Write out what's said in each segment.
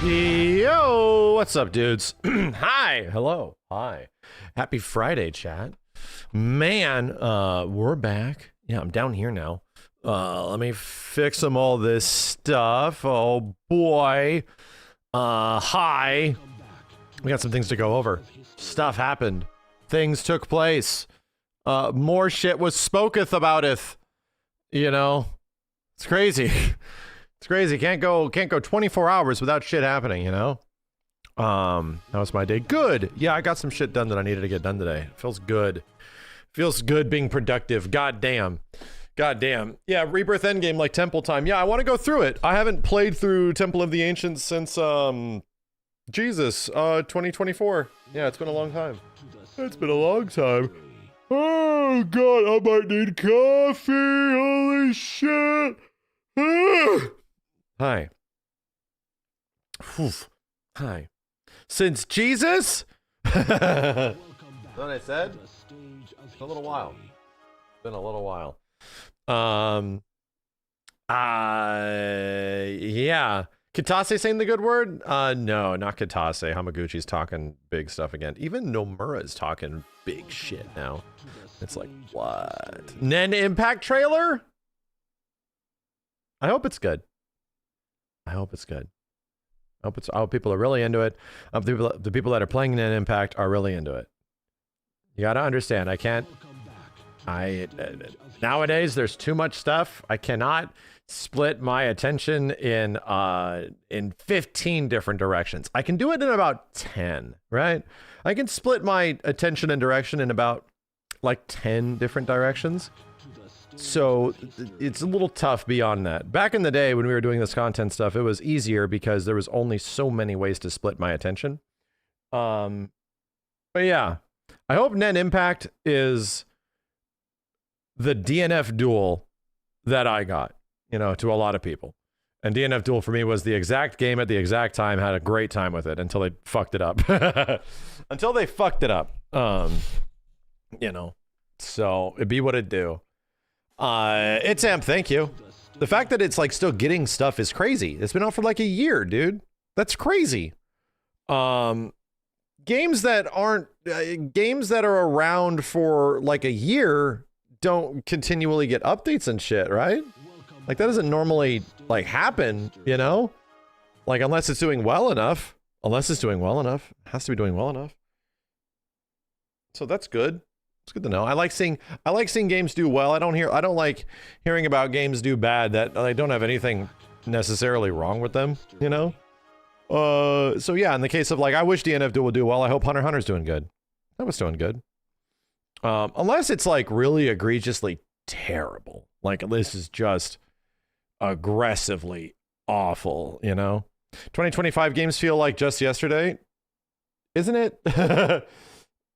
Yo, what's up, dudes? Hi, hello, hi. Happy Friday, chat. Man, we're back. Yeah, I'm down here now. Let me fix some all this stuff. Oh boy. Hi. We got some things to go over. Stuff happened. Things took place. More shit was spoketh abouteth. You know, it's crazy. It's crazy. Can't go 24 hours without shit happening, you know? That was my day. Good. Yeah, I got some shit done that I needed to get done today. Feels good. Feels good being productive. God damn. God damn. Yeah, Rebirth Endgame like Temple time. Yeah, I want to go through it. I haven't played through Temple of the Ancients since, Jesus, 2024. Yeah, it's been a long time. It's been a long time. Oh, God, I might need coffee. Holy shit. Hi. Whew. Hi. Since Jesus? That's what I said? It's a little while. It's been a little while. Yeah. Kitase saying the good word? No, not Kitase. Hamaguchi's talking big stuff again. Even Nomura's talking big shit now. It's like, what? Nen Impact trailer? I hope it's good. I hope it's good. I hope people are really into it. The people that are playing Nen Impact are really into it. You gotta understand, nowadays there's too much stuff. I cannot split my attention in 15 different directions. I can do it in about 10, right? I can split my attention and direction in about like 10 different directions. So it's a little tough beyond that. Back in the day when we were doing this content stuff, it was easier because there was only so many ways to split my attention. But yeah, I hope Nen Impact is the DNF duel that I got, you know, to a lot of people. And DNF duel for me was the exact game at the exact time. Had a great time with it until they fucked it up. Until they fucked it up. You know, so it'd be what it'd do. It's Amp, thank you. The fact that it's like still getting stuff is crazy. It's been out for like a year, dude. That's crazy. Games that aren't games that are around for like a year don't continually get updates and shit, right? Like that doesn't normally like happen, you know? Like unless it's doing well enough. Unless it's doing well enough. It has to be doing well enough. So that's good. It's good to know. I like seeing games do well. I don't like hearing about games do bad that I don't have anything necessarily wrong with them, you know? So yeah, in the case of like, I wish DNF Duel would do well. I hope Hunter x Hunter's doing good. That was doing good. Unless it's like really egregiously terrible. Like this is just aggressively awful, you know? 2025 games feel like just yesterday. Isn't it?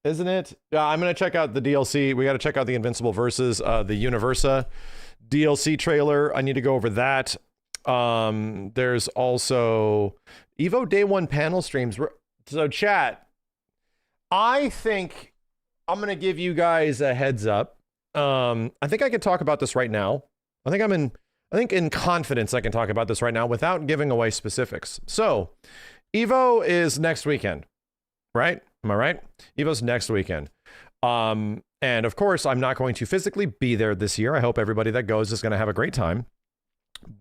Isn't it? I'm going to check out the DLC. We got to check out the Invincible Versus, the Universa DLC trailer. I need to go over that. There's also Evo Day 1 panel streams. So chat, I think I'm going to give you guys a heads up. I think I can talk about this right now. I think in confidence I can talk about this right now without giving away specifics. So Evo is next weekend, right? Am I right? Evo's next weekend. And of course, I'm not going to physically be there this year. I hope everybody that goes is going to have a great time.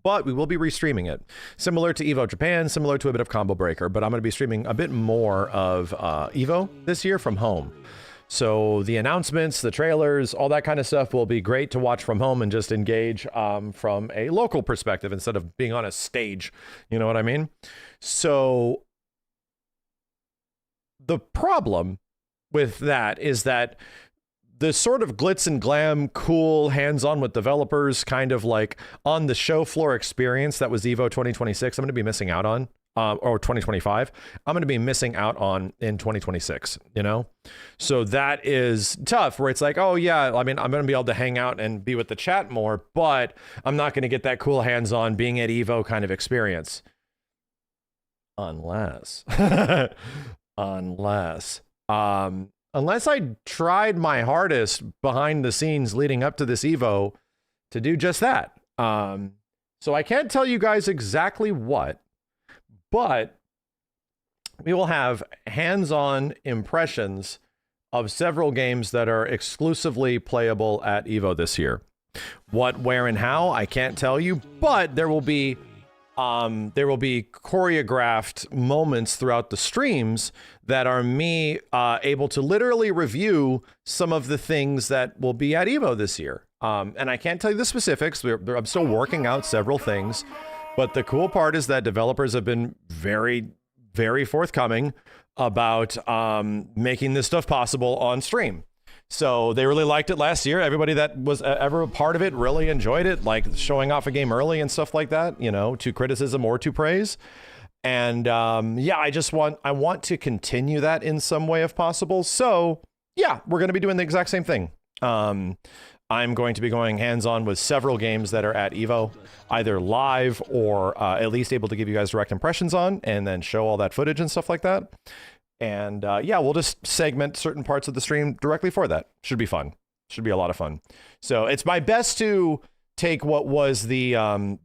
But we will be restreaming it. Similar to Evo Japan, similar to a bit of Combo Breaker. But I'm going to be streaming a bit more of Evo this year from home. So the announcements, the trailers, all that kind of stuff will be great to watch from home and just engage from a local perspective instead of being on a stage. You know what I mean? So the problem with that is that the sort of glitz and glam, cool, hands-on with developers, kind of like on the show floor experience that was Evo 2026, I'm going to be missing out on, or 2025, I'm going to be missing out on in 2026, you know? So that is tough, where it's like, oh yeah, I mean, I'm going to be able to hang out and be with the chat more, but I'm not going to get that cool hands-on being at Evo kind of experience. Unless I tried my hardest behind the scenes leading up to this Evo to do just that. So I can't tell you guys exactly what, but we will have hands-on impressions of several games that are exclusively playable at EVO this year. What, where, and how, I can't tell you, but there will be choreographed moments throughout the streams that are me able to literally review some of the things that will be at EVO this year. And I can't tell you the specifics. I'm still working out several things, but the cool part is that developers have been very, very forthcoming about making this stuff possible on stream. So they really liked it last year. Everybody that was ever a part of it really enjoyed it, like showing off a game early and stuff like that, you know, to criticism or to praise. And yeah, I want to continue that in some way if possible. So yeah, we're going to be doing the exact same thing. I'm going to be going hands-on with several games that are at EVO, either live or at least able to give you guys direct impressions on, and then show all that footage and stuff like that. And yeah, we'll just segment certain parts of the stream directly for that. Should be fun. Should be a lot of fun. So it's my best to take what was the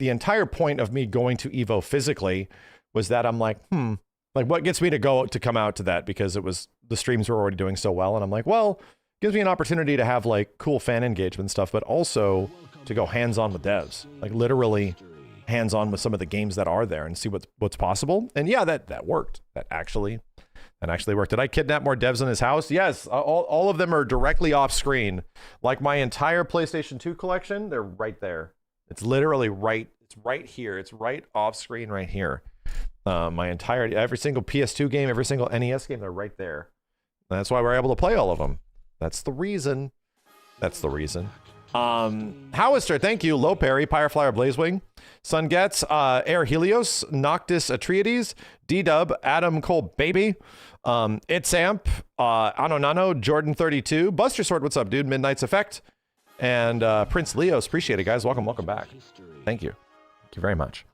entire point of me going to EVO physically was that I'm like, like what gets me to come out to that, because it was the streams were already doing so well. And I'm like, well, gives me an opportunity to have like cool fan engagement stuff, but also to go hands-on with devs, like literally hands-on with some of the games that are there and see what's possible. And yeah, that worked. That actually worked. Did I kidnap more devs in his house? Yes, all of them are directly off screen. Like my entire PlayStation 2 collection, they're right there. It's literally it's right here. It's right off screen right here. Every single PS2 game, every single NES game, they're right there. And that's why we're able to play all of them. That's the reason. Howister, thank you. Low Perry, Pyreflyer, Blazewing, Sun Gets, Air Helios, Noctis Atreides, D-Dub, Adam Cole Baby, It's Amp, Ano Nano, Jordan 32, Buster Sword, what's up, dude? Midnight's Effect, and Prince Leos, appreciate it, guys. Welcome back. Thank you very much.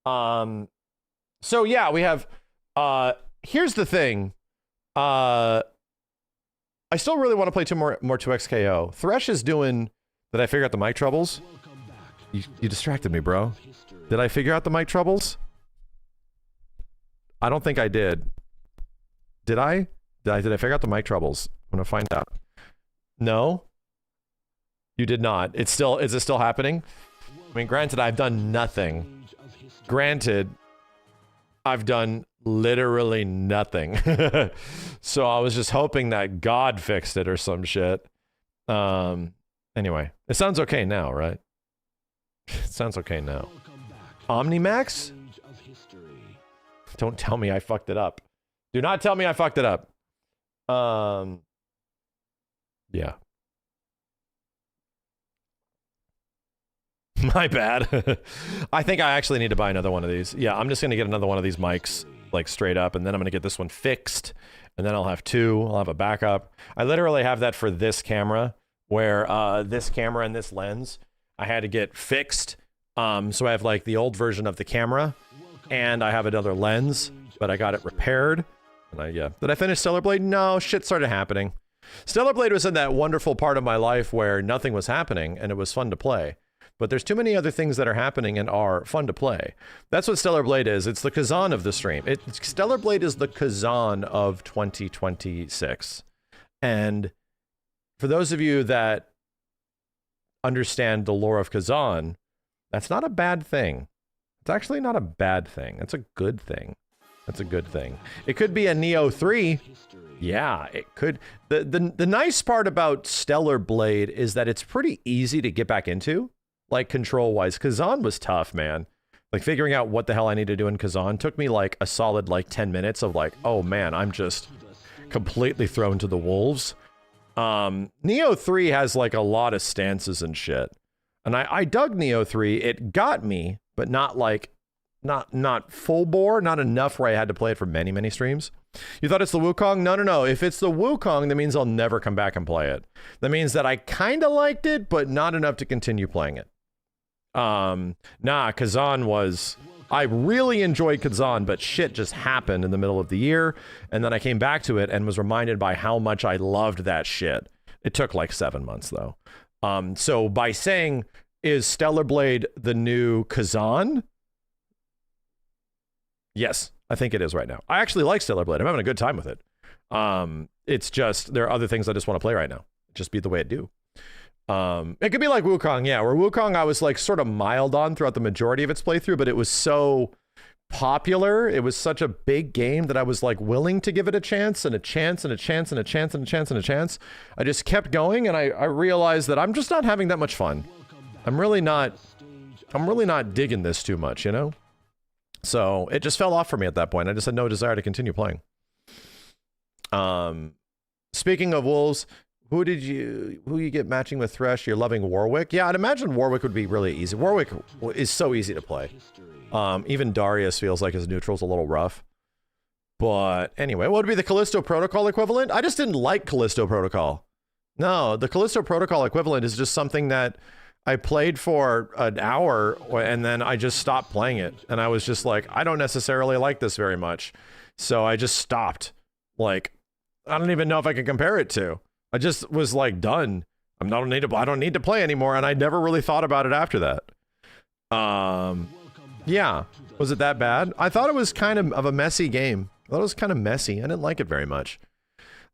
So yeah, we have. Here's the thing. I still really want to play more 2XKO. Thresh is doing. Did I figure out the mic troubles? You distracted me, bro. Did I figure out the mic troubles? I don't think I did. Did I? Did I figure out the mic troubles? I'm gonna find out. No, you did not. Is it still happening? I mean, granted, I've done nothing. Granted, I've done literally nothing. So I was just hoping that God fixed it or some shit. Anyway, it sounds okay now, right? It sounds okay now. Omnimax? Don't tell me I fucked it up. Do not tell me I fucked it up. Yeah. My bad. I think I actually need to buy another one of these. Yeah, I'm just going to get another one of these mics, like straight up, and then I'm going to get this one fixed, and then I'll have two. I'll have a backup. I literally have that for this camera, where this camera and this lens, I had to get fixed. So I have like the old version of the camera, and I have another lens, but I got it repaired. And yeah. Did I finish Stellar Blade? No, shit started happening. Stellar Blade was in that wonderful part of my life where nothing was happening, and it was fun to play. But there's too many other things that are happening and are fun to play. That's what Stellar Blade is. It's the Kazan of the stream. Stellar Blade is the Kazan of 2026. And for those of you that understand the lore of Kazan, that's not a bad thing. It's actually not a bad thing. That's a good thing. That's a good thing. It could be a Neo 3. Yeah, it could. The nice part about Stellar Blade is that it's pretty easy to get back into. Like control-wise, Kazan was tough, man. Like figuring out what the hell I need to do in Kazan took me like a solid like 10 minutes of like, oh man, I'm just completely thrown to the wolves. Neo 3 has like a lot of stances and shit. And I dug Neo 3. It got me, but not like, not full bore, not enough where I had to play it for many, many streams. You thought it's the Wukong? No. If it's the Wukong, that means I'll never come back and play it. That means that I kind of liked it, but not enough to continue playing it. Kazan was, I really enjoyed Kazan, but shit just happened in the middle of the year, and then I came back to it and was reminded by how much I loved that shit. It took like 7 months though. So by saying, is Stellar Blade the new Kazan? Yes, I think it is right now. I actually like Stellar Blade. I'm having a good time with it. It's just, there are other things I just want to play right now. Just be the way it do. It could be like Wukong, yeah, where Wukong I was like sort of mild on throughout the majority of its playthrough, but it was so popular. It was such a big game that I was like willing to give it a chance and a chance and a chance and a chance and a chance and a chance. I just kept going, and I realized that I'm just not having that much fun. I'm really not digging this too much, you know? So it just fell off for me at that point. I just had no desire to continue playing. Speaking of wolves, who you get matching with Thresh? You're loving Warwick? Yeah, I'd imagine Warwick would be really easy. Warwick is so easy to play. Even Darius feels like his neutral's a little rough. But anyway, what would be the Callisto Protocol equivalent? I just didn't like Callisto Protocol. No, the Callisto Protocol equivalent is just something that I played for an hour and then I just stopped playing it. And I was just like, I don't necessarily like this very much. So I just stopped. Like, I don't even know if I can compare it to. I just was like done. I don't need to play anymore, and I never really thought about it after that. Yeah, was it that bad? I thought it was kind of a messy game. I thought it was kind of messy. I didn't like it very much.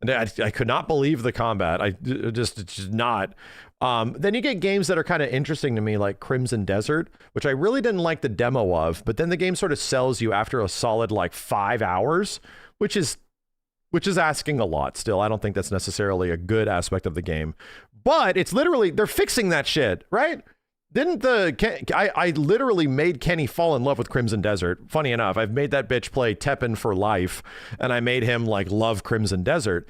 And I could not believe the combat. It's just not. Then you get games that are kind of interesting to me, like Crimson Desert, which I really didn't like the demo of, but then the game sort of sells you after a solid like 5 hours, which is asking a lot still. I don't think that's necessarily a good aspect of the game. But it's literally, they're fixing that shit, right? Didn't I literally made Kenny fall in love with Crimson Desert. Funny enough, I've made that bitch play Teppen for life, and I made him like love Crimson Desert.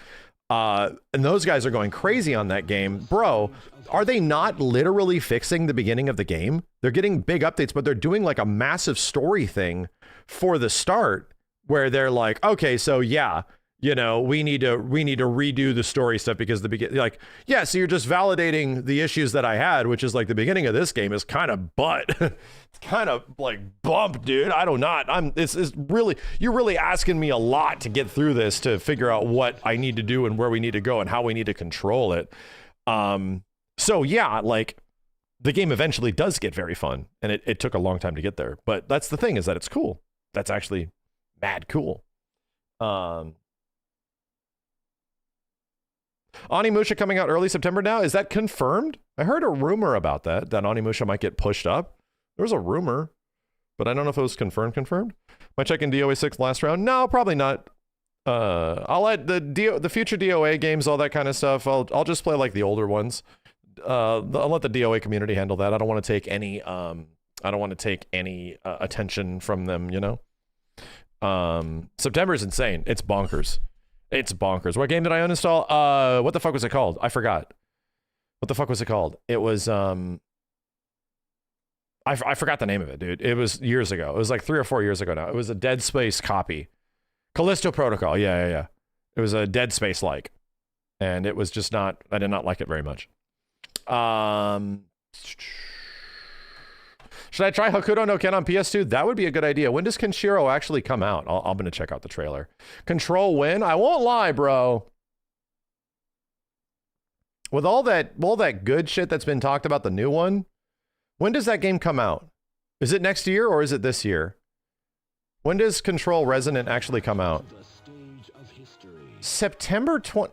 And those guys are going crazy on that game. Bro, are they not literally fixing the beginning of the game? They're getting big updates, but they're doing like a massive story thing for the start where they're like, okay, so yeah, you know, we need to redo the story stuff because like, yeah, so you're just validating the issues that I had, which is like the beginning of this game is kind of it's kind of like bump, dude. It's really, you're really asking me a lot to get through this to figure out what I need to do and where we need to go and how we need to control it. So yeah, like the game eventually does get very fun, and it took a long time to get there, but that's the thing, is that it's cool. That's actually mad cool. Onimusha coming out early September now. Is that confirmed? I heard a rumor about that Onimusha might get pushed up. There was a rumor, but I don't know if it was confirmed. Am I checking DOA 6 last round? No, probably not. I'll let the future DOA games, all that kind of stuff, I'll just play like the older ones. I'll let the DOA community handle that. I don't want to take any attention from them, you know? September is insane. It's bonkers. It's bonkers. What game did I uninstall? What the fuck was it called? I forgot. What the fuck was it called? It was, I forgot the name of it, dude. It was years ago. It was like 3 or 4 years ago now. It was a Dead Space copy. Callisto Protocol. Yeah. It was a Dead Space-like. And it was just not, I did not like it very much. Should I try Hokuto no Ken on PS2? That would be a good idea. When does Kenshiro actually come out? I'm going to check out the trailer. Control win? I won't lie, bro. With all that good shit that's been talked about, the new one, when does that game come out? Is it next year or is it this year? When does Control Resonant actually come out? September 20...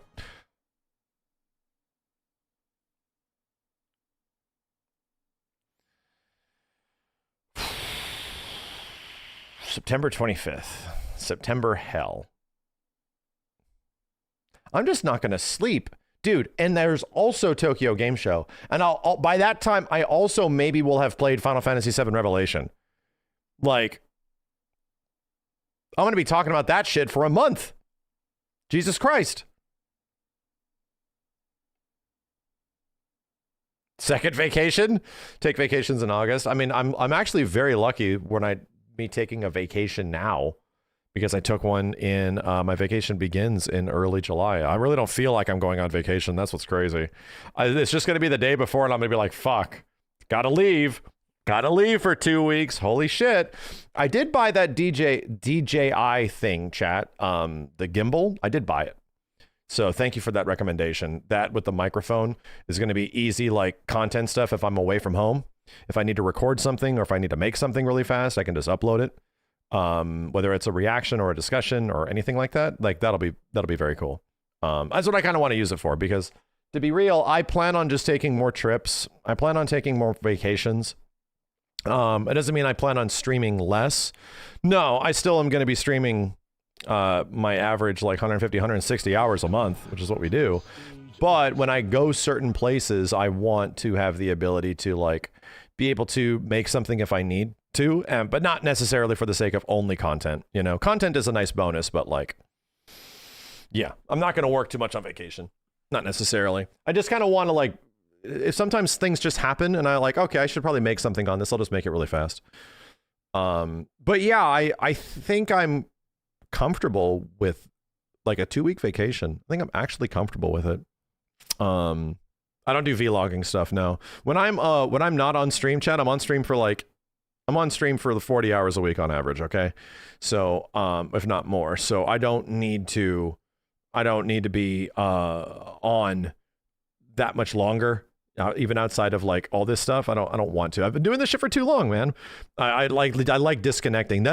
September 25th. September hell. I'm just not going to sleep. Dude, and there's also Tokyo Game Show. And I'll by that time, I also maybe will have played Final Fantasy VII Revelation. Like, I'm going to be talking about that shit for a month. Jesus Christ. Second vacation? Take vacations in August. I mean, I'm actually very lucky when me taking a vacation now, because I took one in, my vacation begins in early July. I really don't feel like I'm going on vacation. That's what's crazy. It's just going to be the day before and I'm going to be like, fuck, gotta leave for 2 weeks. Holy shit. I did buy that DJI thing, chat. The gimbal, I did buy it. So thank you for that recommendation. That with the microphone is going to be easy, like content stuff if I'm away from home. If I need to record something or if I need to make something really fast, I can just upload it. whether it's a reaction or a discussion or anything like that. Like that'll be very cool. That's what I kind of want to use it for, because to be real, I plan on just taking more trips. I plan on taking more vacations. It doesn't mean I plan on streaming less. No, I still am going to be streaming my average like 150, 160 hours a month, which is what we do. But when I go certain places, I want to have the ability to like be able to make something if I need to, but not necessarily for the sake of only content. You know, content is a nice bonus, but like, yeah, I'm not going to work too much on vacation. Not necessarily. I just kind of want to like, if sometimes things just happen and I like, okay, I should probably make something on this. I'll just make it really fast. But yeah, I think I'm comfortable with like a 2-week vacation. I think I'm actually comfortable with it. I don't do vlogging stuff. No, when I'm not on stream, chat, I'm on stream for the 40 hours a week on average. Okay. So, if not more, so I don't need to be, on that much longer. Even outside of like all this stuff, I don't want to. I've been doing this shit for too long, man. I like disconnecting.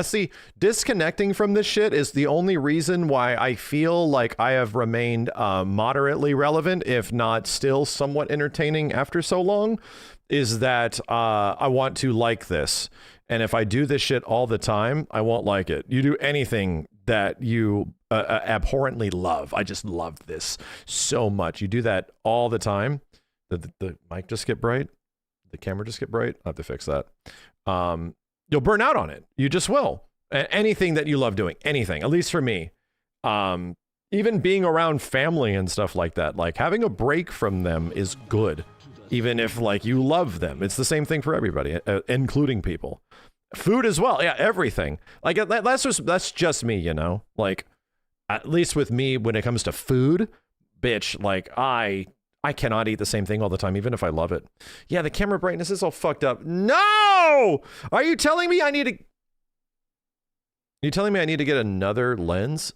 Disconnecting from this shit is the only reason why I feel like I have remained moderately relevant, if not still somewhat entertaining after so long, is that I want to like this. And if I do this shit all the time, I won't like it. You do anything that you abhorrently love. I just love this so much. You do that all the time. The mic just get bright, the camera just get bright. I have to fix that. You'll burn out on it. You just will. Anything that you love doing, anything, at least for me. Even being around family and stuff like that, like having a break from them is good. Even if like you love them, it's the same thing for everybody, including people. Food as well, yeah, everything. Like that's just me, you know. Like at least with me, when it comes to food, bitch, like I cannot eat the same thing all the time, even if I love it. Yeah, the camera brightness is all fucked up. No! Are you telling me I need to get another lens?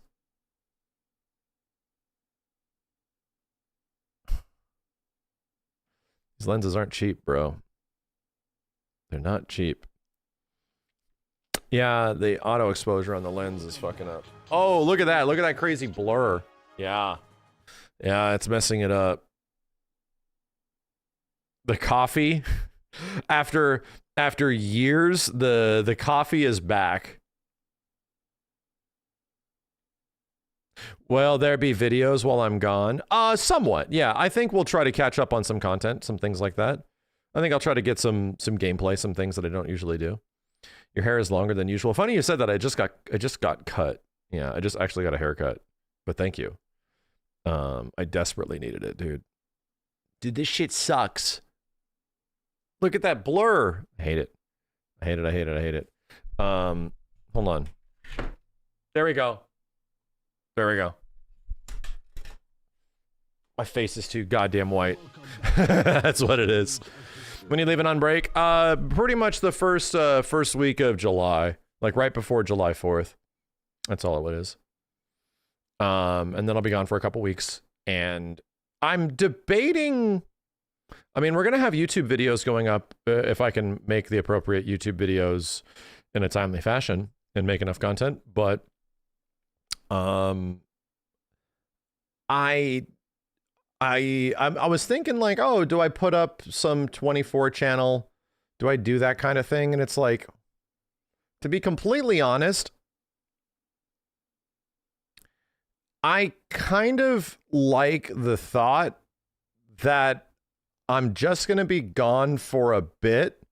These lenses aren't cheap, bro. They're not cheap. Yeah, the auto exposure on the lens is fucking up. Oh, look at that. Look at that crazy blur. Yeah. Yeah, it's messing it up. The coffee, after years, the coffee is back. Will there be videos while I'm gone? Somewhat, yeah. I think we'll try to catch up on some content, some things like that. I think I'll try to get some gameplay, some things that I don't usually do. Your hair is longer than usual. Funny you said that. I just got cut. Yeah, I just actually got a haircut. But thank you. I desperately needed it, dude. Dude, this shit sucks. Look at that blur. I hate it. I hate it. I hate it. I hate it. Hold on. There we go. There we go. My face is too goddamn white. That's what it is. When you leaving on break? Pretty much the first week of July, like right before July 4th. That's all it is. And then I'll be gone for a couple weeks, and I'm debating. I mean, we're going to have YouTube videos going up if I can make the appropriate YouTube videos in a timely fashion and make enough content. But I was thinking like, oh, do I put up some 24 channel? Do I do that kind of thing? And it's like, to be completely honest, I kind of like the thought that I'm just going to be gone for a bit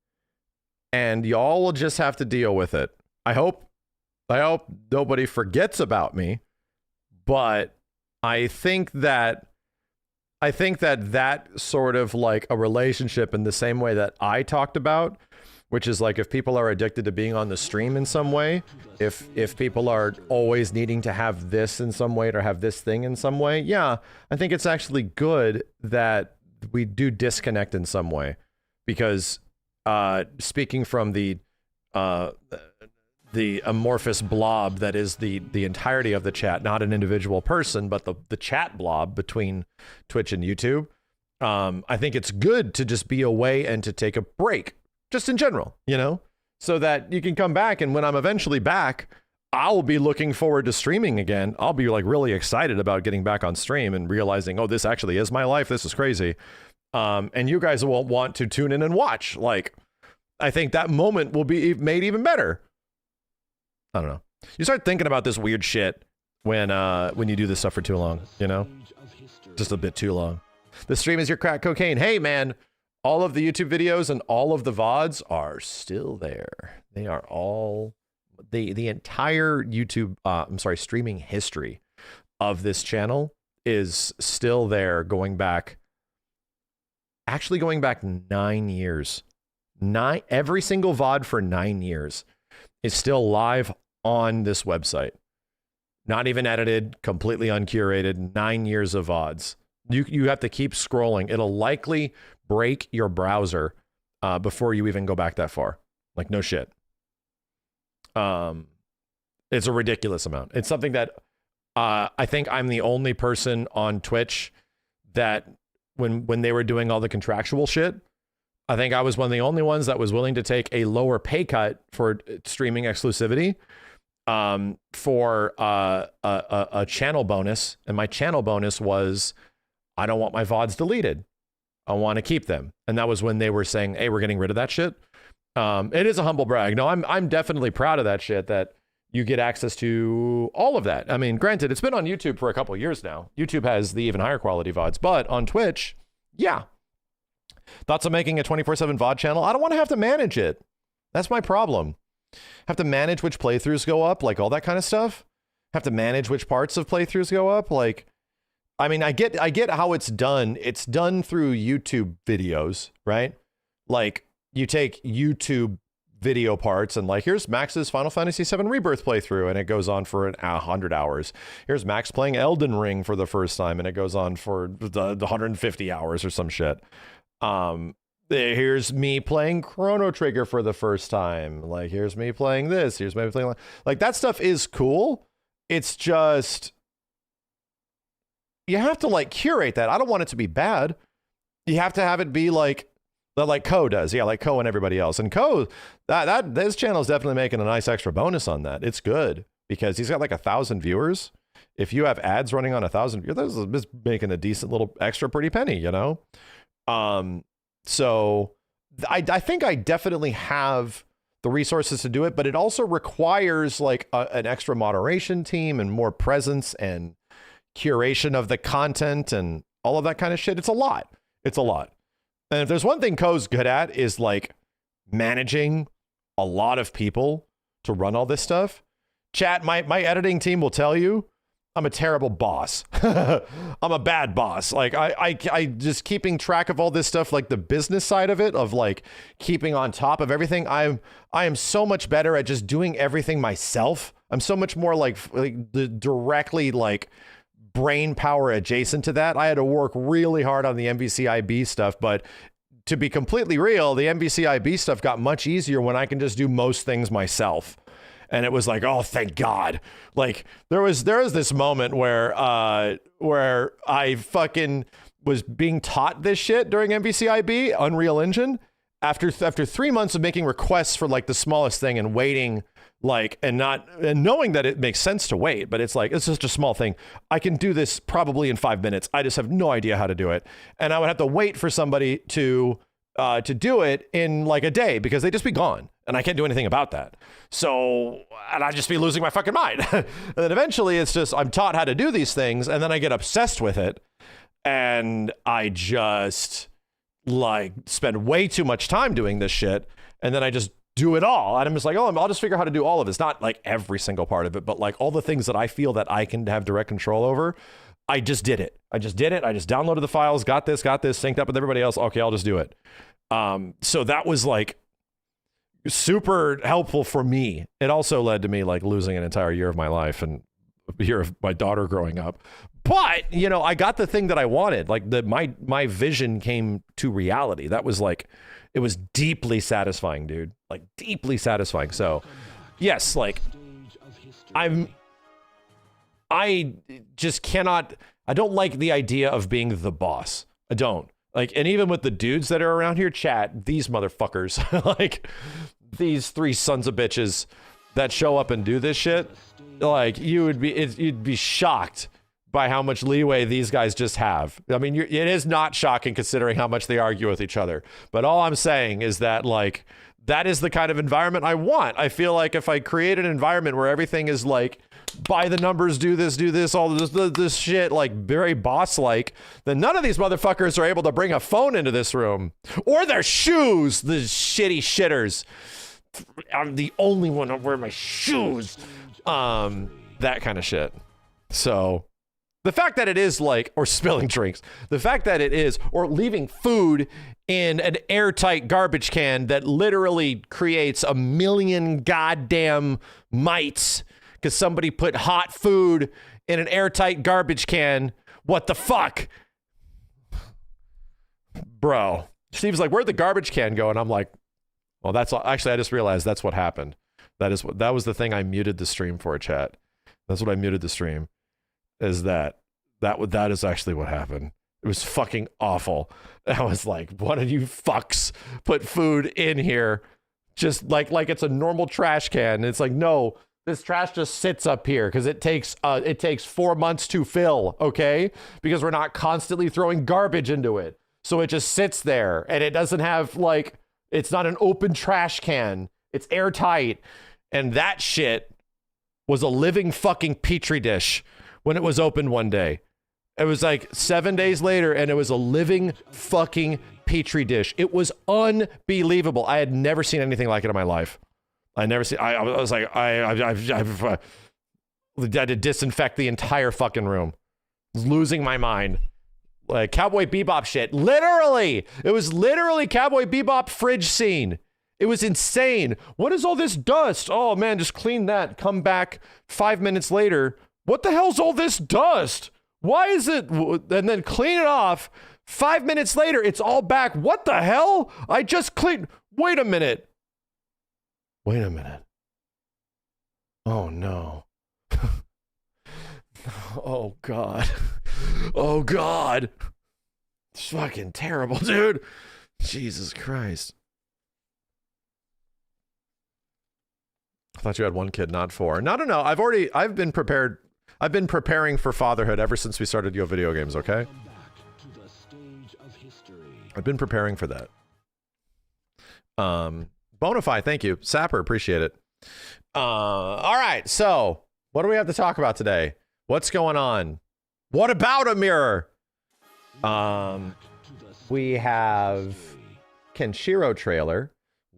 and y'all will just have to deal with it. I hope nobody forgets about me, but I think that sort of like a relationship in the same way that I talked about, which is like if people are addicted to being on the stream in some way, if people are always needing to have this in some way or have this thing in some way, yeah, I think it's actually good that we do disconnect in some way, because speaking from the amorphous blob that is the entirety of the chat, not an individual person, but the chat blob between Twitch and YouTube, I think it's good to just be away and to take a break, just in general, you know? so that you can come back, and when I'm eventually back, I'll be looking forward to streaming again. I'll be like really excited about getting back on stream and realizing, oh, this actually is my life. This is crazy. And you guys will want to tune in and watch. Like, I think that moment will be made even better. I don't know. You start thinking about this weird shit when you do this stuff for too long, you know? Just a bit too long. The stream is your crack cocaine. Hey, man. All of the YouTube videos and all of the VODs are still there. They are all, the entire YouTube, streaming history of this channel is still there, going back 9 years. Every single VOD for 9 years is still live on this website. Not even edited, completely uncurated, 9 years of VODs. You have to keep scrolling. It'll likely break your browser before you even go back that far. Like, no shit. It's a ridiculous amount. It's something that I think I'm the only person on Twitch that when they were doing all the contractual shit, I think I was one of the only ones that was willing to take a lower pay cut for streaming exclusivity for a channel bonus. And my channel bonus was, I don't want my VODs deleted. I want to keep them. And that was when they were saying, hey, we're getting rid of that shit. It is a humble brag. No, I'm definitely proud of that shit, that you get access to all of that. I mean, granted, it's been on YouTube for a couple of years now. YouTube has the even higher quality VODs, but on Twitch, yeah. Thoughts of making a 24/7 VOD channel? I don't want to have to manage it. That's my problem. Have to manage which playthroughs go up, like all that kind of stuff. Have to manage which parts of playthroughs go up, like, I mean, I get how it's done. It's done through YouTube videos, right? Like, you take YouTube video parts and like, here's Max's Final Fantasy VII Rebirth playthrough, and it goes on for 100 hours. Here's Max playing Elden Ring for the first time, and it goes on for the 150 hours or some shit. Here's me playing Chrono Trigger for the first time. Like, here's me playing this. Here's me playing, like that stuff is cool. It's just, you have to like curate that. I don't want it to be bad. You have to have it be like Ko does. Yeah, like Ko and everybody else. And Ko, this channel is definitely making a nice extra bonus on that. It's good because he's got like 1,000 viewers. If you have ads running on 1,000 viewers, this is making a decent little extra pretty penny, you know? So I think I definitely have the resources to do it, but it also requires like an extra moderation team and more presence and curation of the content and all of that kind of shit. It's a lot. It's a lot. And if there's one thing Ko's good at, is like managing a lot of people to run all this stuff. Chat, my editing team will tell you I'm a terrible boss. I'm a bad boss. Like I just keeping track of all this stuff, like the business side of it, of like keeping on top of everything. I am so much better at just doing everything myself. I'm so much more like directly like brain power adjacent to that. I had to work really hard on the MVCIB stuff, but to be completely real, the MVCIB stuff got much easier when I can just do most things myself. And it was like, oh, thank God. Like there was this moment where I fucking was being taught this shit during MVCIB, Unreal Engine, after 3 months of making requests for like the smallest thing and waiting, like, and knowing that it makes sense to wait, but it's like, it's just a small thing. I can do this probably in 5 minutes. I just have no idea how to do it. And I would have to wait for somebody to do it in like a day because they'd just be gone and I can't do anything about that. So, and I'd just be losing my fucking mind. And then eventually it's just, I'm taught how to do these things and then I get obsessed with it and I just like spend way too much time doing this shit. And then I just do it all. And I'm just like, oh, I'll just figure out how to do all of this. Not like every single part of it, but like all the things that I feel that I can have direct control over. I just did it. I just downloaded the files, got this, synced up with everybody else. Okay, I'll just do it. So that was like super helpful for me. It also led to me like losing an entire year of my life and a year of my daughter growing up. But, you know, I got the thing that I wanted. Like my vision came to reality. That was like, it was deeply satisfying, dude. Like deeply satisfying. So yes, like I just cannot, I don't like the idea of being the boss. I don't. Like, and even with the dudes that are around here, chat, these motherfuckers, like, these three sons of bitches that show up and do this shit, like you'd be shocked by how much leeway these guys just have. I mean, it is not shocking considering how much they argue with each other. But all I'm saying is that, like, that is the kind of environment I want. I feel like if I create an environment where everything is like, by the numbers, do this, all this shit, like very boss-like, then none of these motherfuckers are able to bring a phone into this room. Or their shoes, the shitty shitters. I'm the only one to wear my shoes. That kind of shit. So the fact that it is like, or spilling drinks, the fact that it is, or leaving food in an airtight garbage can that literally creates a million goddamn mites because somebody put hot food in an airtight garbage can. What the fuck? Bro. Steve's like, where'd the garbage can go? And I'm like, well, that's actually, I just realized that's what happened. That was the thing I muted the stream for, chat. That's what I muted the stream. Is that is actually what happened. It was fucking awful. I was like, why don't you fucks put food in here? Just like it's a normal trash can. It's like, no, this trash just sits up here because it takes 4 months to fill, okay? Because we're not constantly throwing garbage into it. So it just sits there and it doesn't have like, it's not an open trash can. It's airtight. And that shit was a living fucking petri dish when it was opened one day. It was like 7 days later and it was a living fucking petri dish. It was unbelievable. I had never seen anything like it in my life. I was like, I had to disinfect the entire fucking room. I was losing my mind. Like Cowboy Bebop shit. Literally. It was literally Cowboy Bebop fridge scene. It was insane. What is all this dust? Oh man, just clean that. Come back 5 minutes later. What the hell's all this dust? Why is it? And then clean it off. 5 minutes later, it's all back. What the hell? I just cleaned. Wait a minute. Wait a minute. Oh no. Oh God. Oh God. It's fucking terrible, dude. Jesus Christ. I thought you had one kid, not four. No. I've been preparing for fatherhood ever since we started Yo Video Games, okay? I've been preparing for that. Bonafide, thank you. Sapper, appreciate it. All right, so what do we have to talk about today? What's going on? What about a mirror? We have Kenshiro trailer.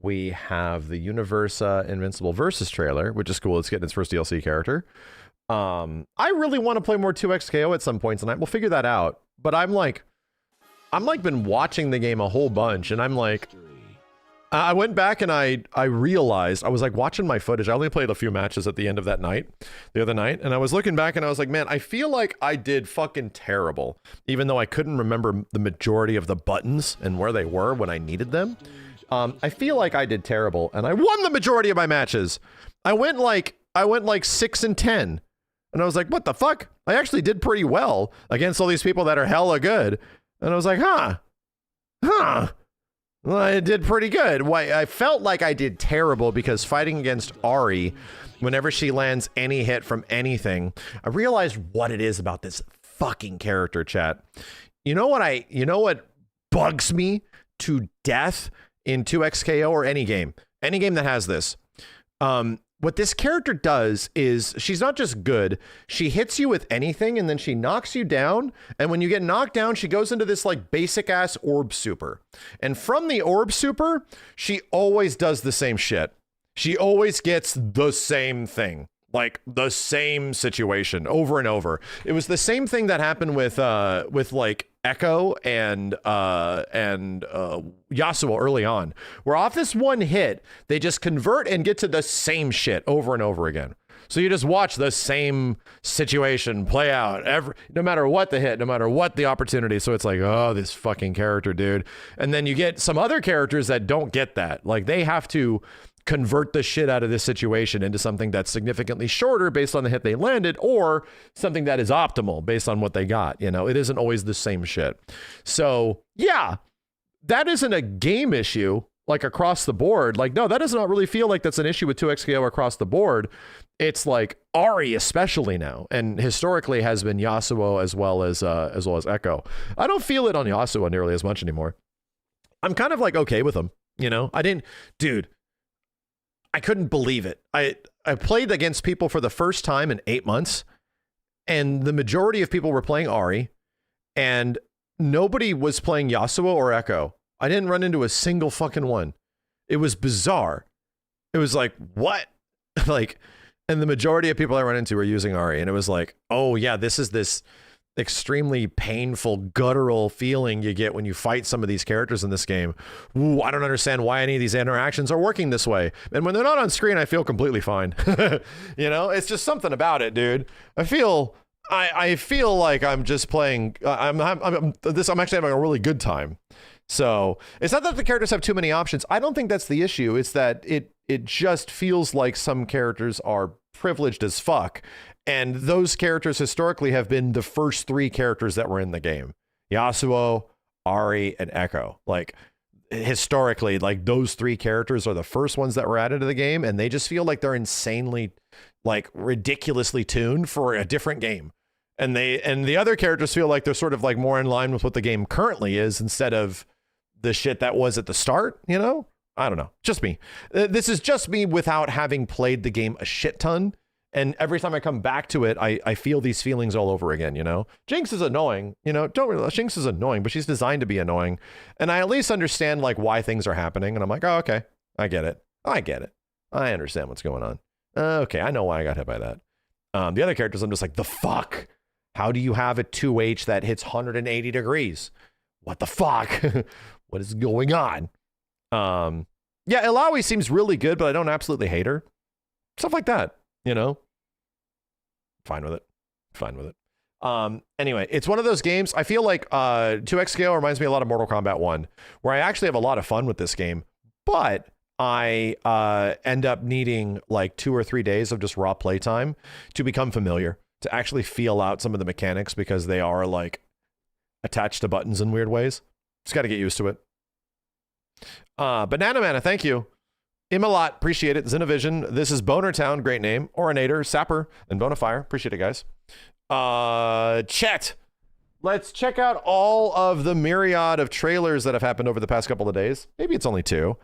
We have the Universa Invincible Versus trailer, which is cool. It's getting its first DLC character. I really want to play more 2XKO at some point tonight. We'll figure that out. But I'm been watching the game a whole bunch, and I'm like, I went back and I realized, I was like watching my footage. I only played a few matches at the end of that night, the other night, and I was looking back and I was like, man, I feel like I did fucking terrible, even though I couldn't remember the majority of the buttons and where they were when I needed them. I feel like I did terrible, and I won the majority of my matches. I went like 6-10. And I was like, what the fuck? I actually did pretty well against all these people that are hella good. And I was like, huh. Well, I did pretty good. Why? I felt like I did terrible because fighting against Ari, whenever she lands any hit from anything, I realized what it is about this fucking character, chat. You know what bugs me to death in 2XKO or any game that has this? What this character does is she's not just good. She hits you with anything and then she knocks you down. And when you get knocked down, she goes into this like basic ass orb super. And from the orb super, she always does the same shit. She always gets the same thing, like the same situation over and over. It was the same thing that happened with like Echo and Yasuo early on, where off this one hit, they just convert and get to the same shit over and over again. So you just watch the same situation play out no matter what the hit, no matter what the opportunity. So it's like, oh, this fucking character, dude. And then you get some other characters that don't get that. Like they have to convert the shit out of this situation into something that's significantly shorter based on the hit they landed, or something that is optimal based on what they got. You know, it isn't always the same shit. So yeah, that isn't a game issue. like across the board. Like, no, that does not really feel like that's an issue with 2XKO across the board. It's like Ari especially now, and historically has been Yasuo as well as Echo. I don't feel it on Yasuo nearly as much anymore. I'm kind of like okay with him, you know. Dude, I couldn't believe it. I played against people for the first time in 8 months, and the majority of people were playing Ari, and nobody was playing Yasuo or Echo. I didn't run into a single fucking one. It was bizarre. It was like, what? Like, and the majority of people I run into were using Ari, and it was like, oh yeah, this is this extremely painful, guttural feeling you get when you fight some of these characters in this game. Ooh, I don't understand why any of these interactions are working this way. And when they're not on screen, I feel completely fine. You know, it's just something about it, dude. I feel like I'm just playing. I'm actually having a really good time. So it's not that the characters have too many options. I don't think that's the issue. It's that it just feels like some characters are privileged as fuck. And those characters historically have been the first three characters that were in the game. Yasuo, Ari, and Echo. Like, historically, like, those three characters are the first ones that were added to the game, and they just feel like they're insanely, like, ridiculously tuned for a different game. And the other characters feel like they're sort of, like, more in line with what the game currently is instead of the shit that was at the start, you know? I don't know. Just me. This is just me without having played the game a shit ton. And every time I come back to it, I feel these feelings all over again, you know? Jinx is annoying, you know? Jinx is annoying, but she's designed to be annoying. And I at least understand, like, why things are happening. And I'm like, oh, okay. I get it. I understand what's going on. Okay, I know why I got hit by that. The other characters, I'm just like, the fuck? How do you have a 2H that hits 180 degrees? What the fuck? What is going on? Yeah, Ilaoi seems really good, but I don't absolutely hate her. Stuff like that, you know? Fine with it. Anyway, it's one of those games. I feel like 2XKO reminds me a lot of Mortal Kombat 1, where I actually have a lot of fun with this game, but I end up needing like 2 or 3 days of just raw playtime to become familiar, to actually feel out some of the mechanics, because they are like attached to buttons in weird ways. Just got to get used to it. Banana Mana, thank you. Imalot, appreciate it. Xenovision, this is Boner Town, great name. Orinator, Sapper, and Bonafire, appreciate it, guys. Chat, let's check out all of the myriad of trailers that have happened over the past couple of days. Maybe it's only 2.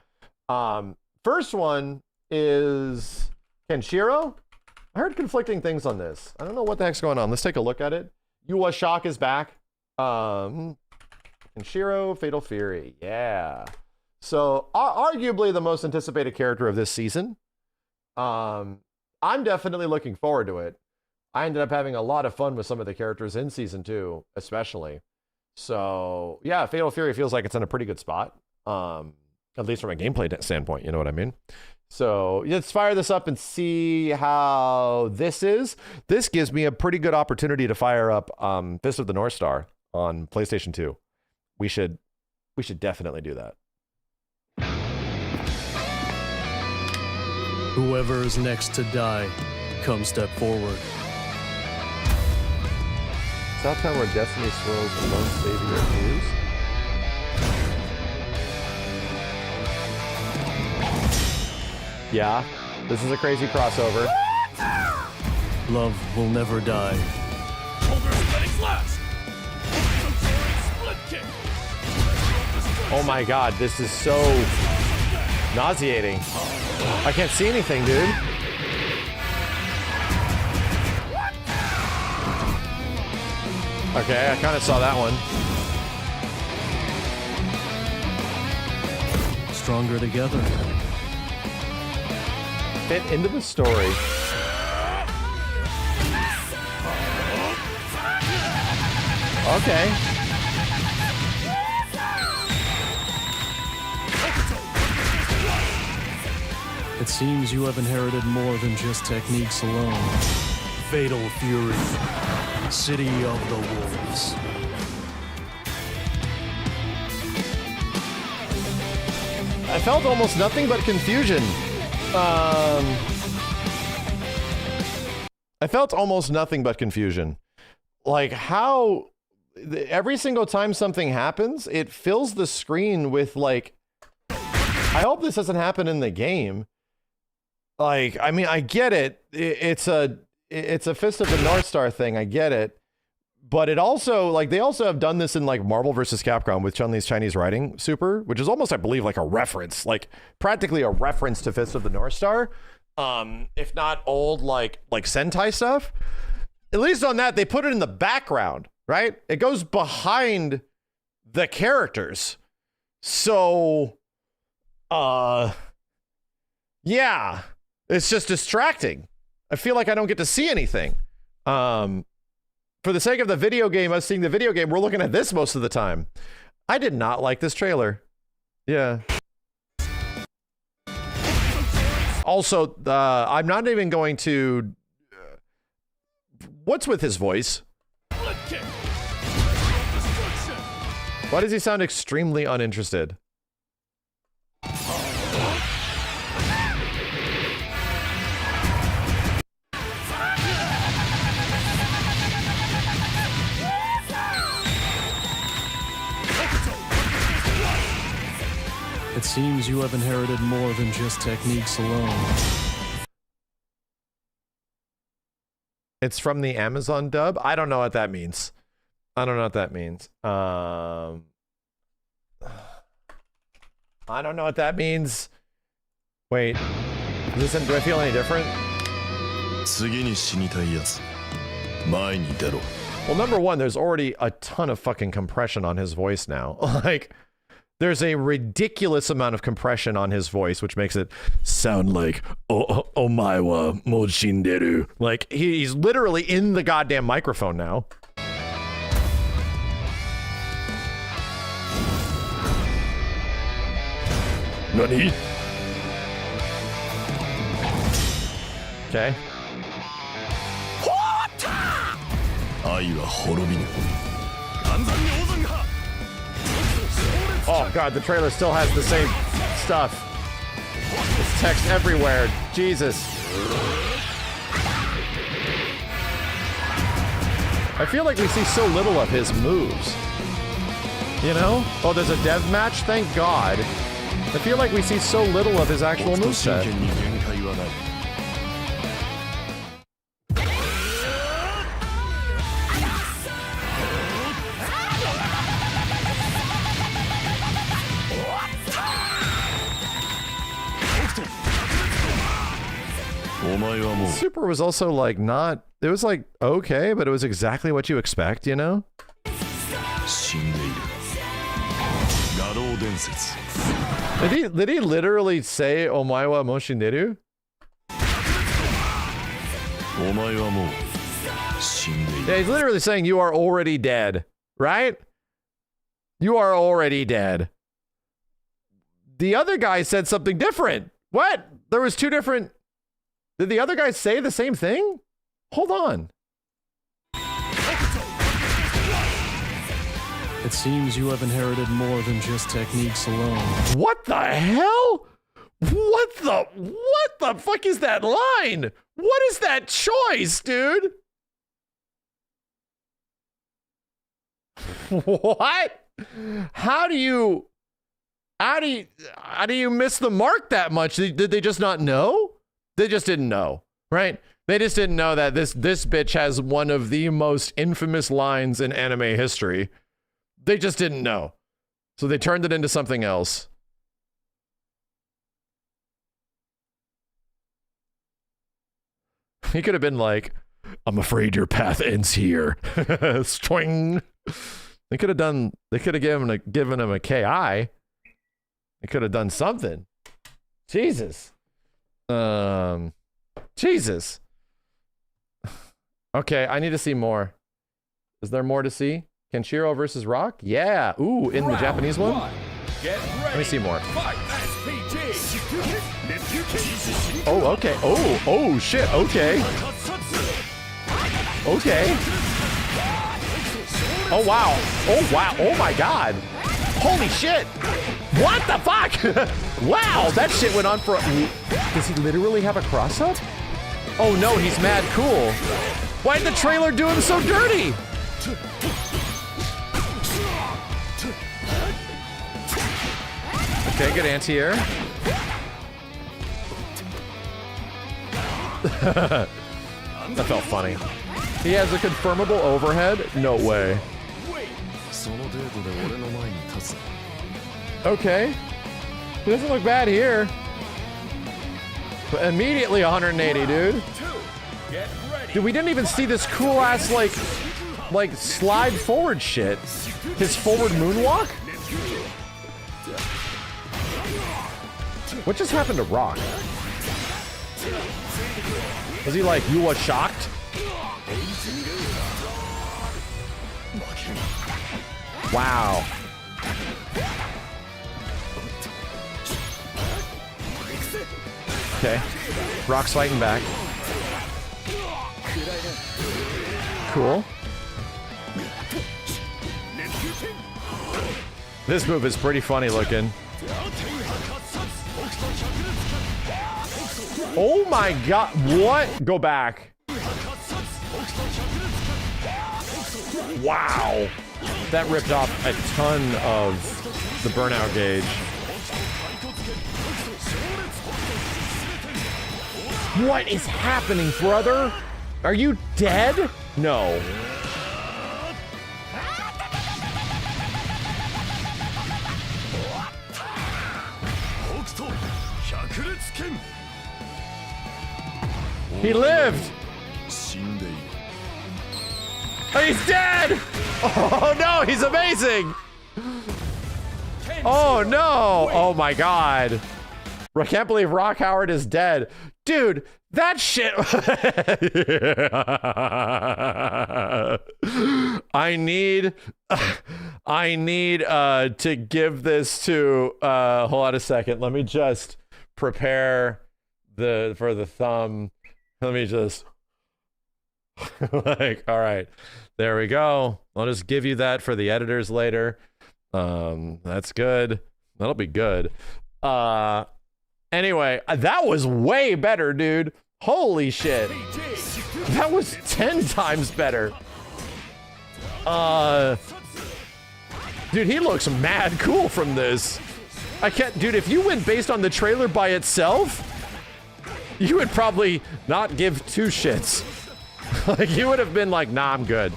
First one is Kenshiro. I heard conflicting things on this. I don't know what the heck's going on. Let's take a look at it. Yuwa Shock is back. Kenshiro, Fatal Fury, yeah. So, arguably the most anticipated character of this season. I'm definitely looking forward to it. I ended up having a lot of fun with some of the characters in Season 2, especially. So, yeah, Fatal Fury feels like it's in a pretty good spot. At least from a gameplay standpoint, you know what I mean? So, let's fire this up and see how this is. This gives me a pretty good opportunity to fire up Fist of the North Star on PlayStation 2. We should definitely do that. Whoever is next to die, come step forward. Southtown where destiny swirls and lone savior appears. Yeah, this is a crazy crossover. Love will never die. Oh my god, this is so nauseating. I can't see anything, dude. Okay, I kind of saw that one. Stronger together. Fit into the story. Okay. It seems you have inherited more than just techniques alone. Fatal Fury, City of the Wolves. I felt almost nothing but confusion. I felt almost nothing but confusion. Like how every single time something happens, it fills the screen with like I hope this doesn't happen in the game. Like, I mean, I get it. It's a Fist of the North Star thing. I get it. But it also, like, they also have done this in, like, Marvel vs. Capcom with Chun-Li's Chinese writing super, which is almost, I believe, like a reference, like, practically a reference to Fist of the North Star. If not old, like Sentai stuff. At least on that, they put it in the background, right? It goes behind the characters. So, yeah, it's just distracting. I feel like I don't get to see anything. For the sake of the video game, us seeing the video game, we're looking at this most of the time. I did not like this trailer. Yeah. Also, I'm not even going to... what's with his voice? Why does he sound extremely uninterested? It seems you have inherited more than just techniques alone. It's from the Amazon dub? I don't know what that means. I don't know what that means. I don't know what that means. Wait. Do I feel any different? Well, number one, there's already a ton of fucking compression on his voice now. Like... there's a ridiculous amount of compression on his voice, which makes it sound like Omaiwa mo shinderu. Like he's literally in the goddamn microphone now. Nani? Okay. Oh god, the trailer still has the same stuff. There's text everywhere. Jesus. I feel like we see so little of his moves. You know? Oh, there's a dev match? Thank God. I feel like we see so little of his actual moveset. Super was also like not, it was like okay, but it was exactly what you expect, you know? Did he literally say Omaiwa mo shinderu? Yeah, he's literally saying you are already dead, right? You are already dead. The other guy said something different. What? There was two different... Did the other guys say the same thing? Hold on. It seems you have inherited more than just techniques alone. What the hell? What the fuck is that line? What is that choice, dude? What? How do you miss the mark that much? Did they just not know? They just didn't know, right? They just didn't know that this bitch has one of the most infamous lines in anime history. They just didn't know. So they turned it into something else. He could have been like, I'm afraid your path ends here. Swing. They could have given him a KI. They could have done something. Jesus. Jesus. Okay, I need to see more. Is there more to see? Kenshiro versus Rock? Yeah. Ooh, in the Japanese one? Let me see more. Oh, okay. Oh, shit. Okay. Okay. Oh, wow. Oh, wow. Oh, my God. Holy shit. What the fuck? Wow, that shit went on for... Does he literally have a cross-up? Oh, no, he's mad cool. Why did the trailer do him so dirty? Okay, good anti-air. That felt funny. He has a confirmable overhead? No way. Okay. It doesn't look bad here. But immediately 180, dude. Dude, we didn't even see this cool ass like slide forward shit. His forward moonwalk? What just happened to Rock? Was he like, you were shocked? Wow. Okay. Rock's fighting back. Cool. This move is pretty funny looking. Oh my god, what? Go back. Wow. That ripped off a ton of the burnout gauge. What is happening, brother? Are you dead? No. He lived! Oh, he's dead! Oh no, he's amazing! Oh no! Oh my god. I can't believe Rock Howard is dead. Dude, that shit... I need to give this to... hold on a second. Let me just prepare for the thumb. Let me just... like, all right. There we go. I'll just give you that for the editors later. That's good. That'll be good. Anyway, that was way better, dude. Holy shit. That was 10 times better. Dude, he looks mad cool from this. I can't, dude, if you went based on the trailer by itself, you would probably not give two shits. Like, you would have been like, nah, I'm good.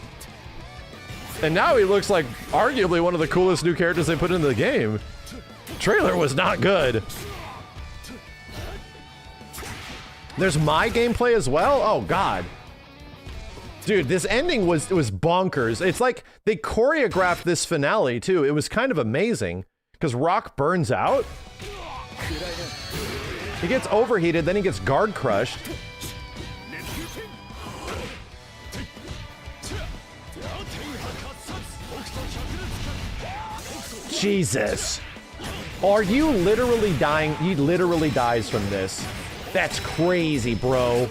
And now he looks like arguably one of the coolest new characters they put into the game. Trailer was not good. There's my gameplay as well? Oh, God. Dude, this ending was bonkers. It's like they choreographed this finale, too. It was kind of amazing because Rock burns out. He gets overheated, then he gets guard crushed. Jesus. Are you literally dying? He literally dies from this. That's crazy, bro.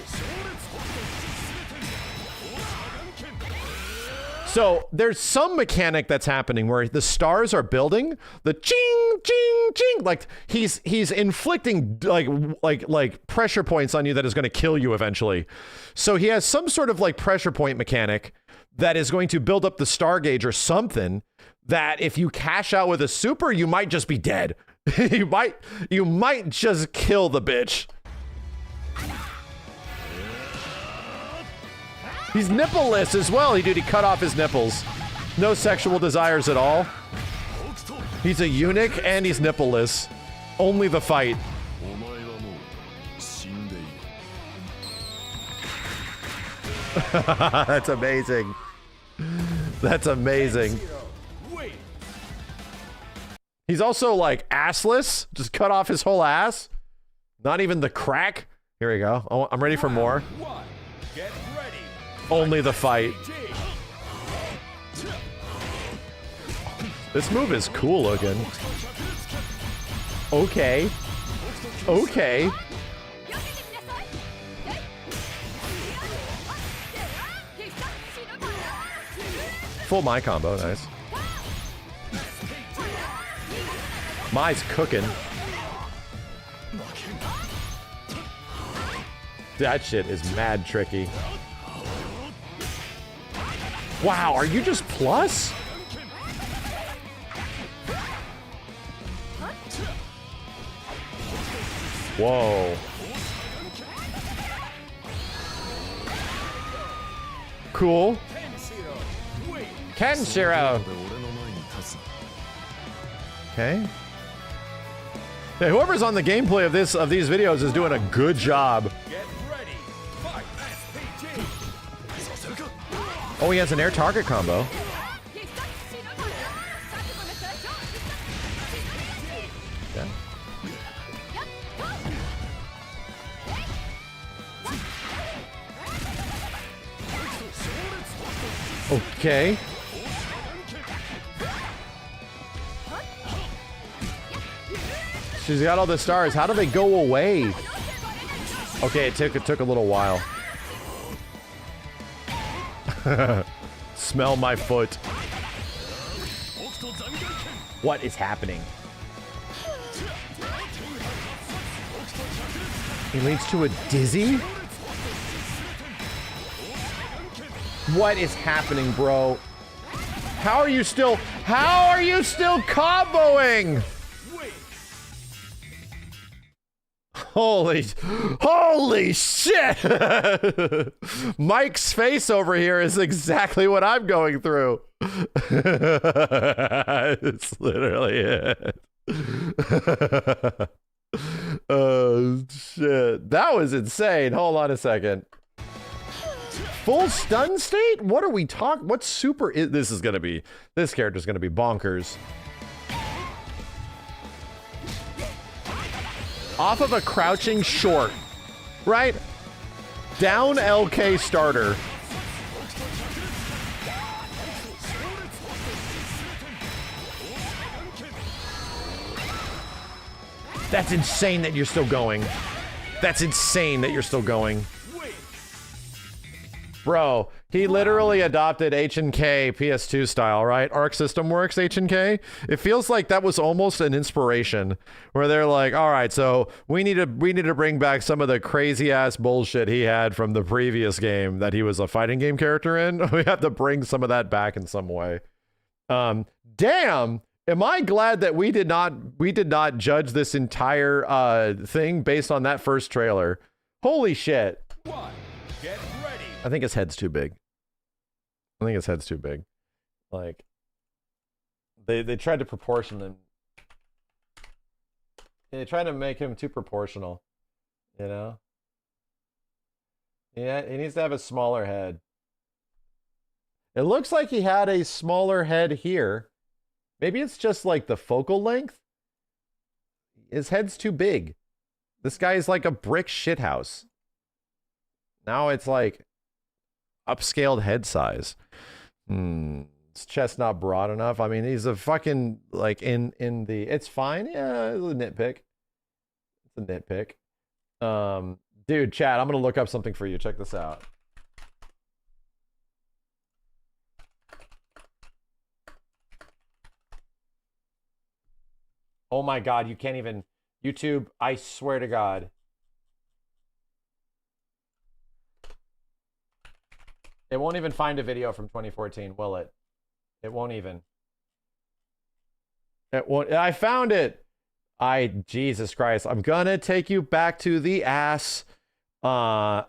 So there's some mechanic that's happening where the stars are building, the ching, ching, ching, like he's inflicting like pressure points on you that is going to kill you eventually. So he has some sort of like pressure point mechanic that is going to build up the star gauge or something that if you cash out with a super, you might just be dead. you might just kill the bitch. He's nippleless as well. Dude, he cut off his nipples. No sexual desires at all. He's a eunuch and he's nippleless. Only the fight. That's amazing. That's amazing. He's also like assless. Just cut off his whole ass. Not even the crack. Here we go. Oh, I'm ready for more. Only the fight. This move is cool looking. Okay. Okay. Full my combo, nice. Mai's cooking. That shit is mad tricky. Wow, are you just plus? Whoa. Cool. KENSHIRO. Okay. Yeah, whoever's on the gameplay of these videos is doing a good job. Oh, he has an air target combo. Yeah. Okay. She's got all the stars. How do they go away? Okay, it took a little while. Smell my foot. What is happening? He leads to a dizzy? What is happening, bro? How are you still comboing? Holy shit! Mike's face over here is exactly what I'm going through. It's literally it. Oh shit. That was insane. Hold on a second. Full stun state? What are we talking? What super is this character's gonna be bonkers. Off of a crouching short, right? Down LK starter. That's insane that you're still going. That's insane that you're still going. Bro, he literally adopted H&K PS2 style, right? Arc System Works H&K. It feels like that was almost an inspiration where they're like, all right, so we need to bring back some of the crazy ass bullshit he had from the previous game that he was a fighting game character in. We have to bring some of that back in some way. Damn, am I glad that we did not judge this entire thing based on that first trailer. Holy shit. Get ready. I think his head's too big. Like, they tried to proportion him. They tried to make him too proportional, you know? Yeah, he needs to have a smaller head. It looks like he had a smaller head here. Maybe it's just like the focal length. His head's too big. This guy is like a brick shithouse. Now it's like upscaled head size. His chest not broad enough. I mean, he's a fucking like in the. It's fine. Yeah, it's a nitpick. It's a nitpick. Dude, chat. I'm gonna look up something for you. Check this out. Oh my God! You can't even YouTube. I swear to God. It won't even find a video from 2014, will it? It won't even. It won't. I found it. Jesus Christ. I'm gonna take you back to the ass. Wow.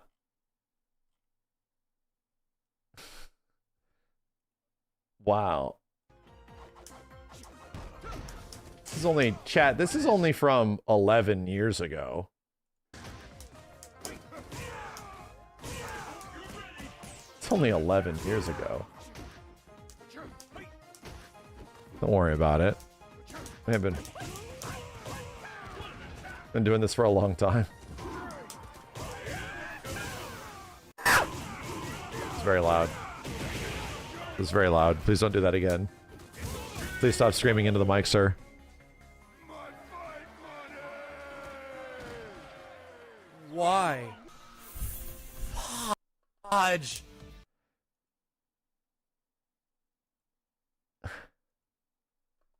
This is only, chat, this is only from 11 years ago. It's only 11 years ago. Don't worry about it. I've been doing this for a long time. It's very loud. It's very loud. Please don't do that again. Please stop screaming into the mic, sir. Why? Fudge.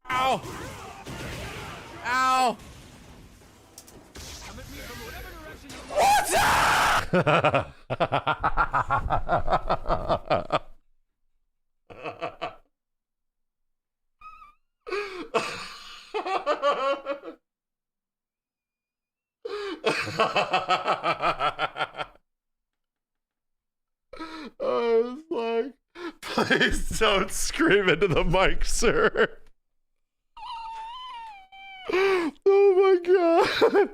Ow! Ow! What's up? I was like, please don't scream into the mic, sir. Oh my god.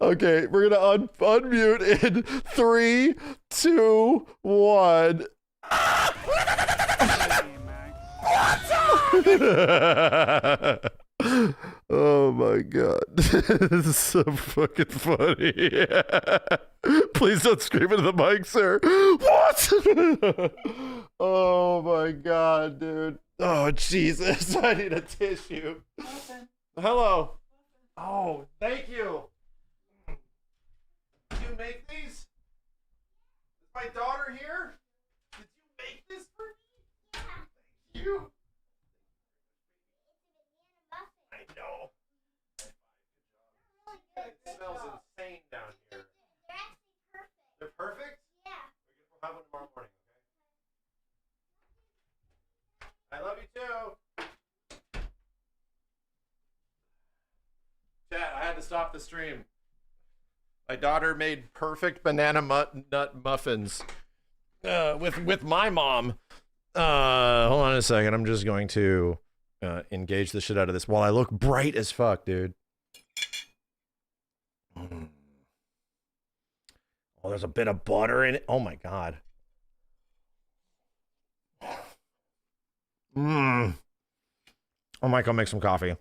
Okay, we're gonna unmute in 3, 2, 1. Oh my god. This is so fucking funny. Please don't scream into the mic, sir. What? Oh my god, dude. Oh Jesus, I need a tissue. Hello. Oh, thank you. Did you make these? Is my daughter here? Did you make this for me? Yeah. Thank you. I know. It smells insane down here. They're actually perfect. They're perfect? Yeah. We'll have one tomorrow morning, okay? I love you too. Chat, I had to stop the stream. My daughter made perfect banana nut muffins with my mom. Hold on a second. I'm just going to engage the shit out of this while I look bright as fuck, dude. Oh, there's a bit of butter in it. Oh my god. I might go make some coffee.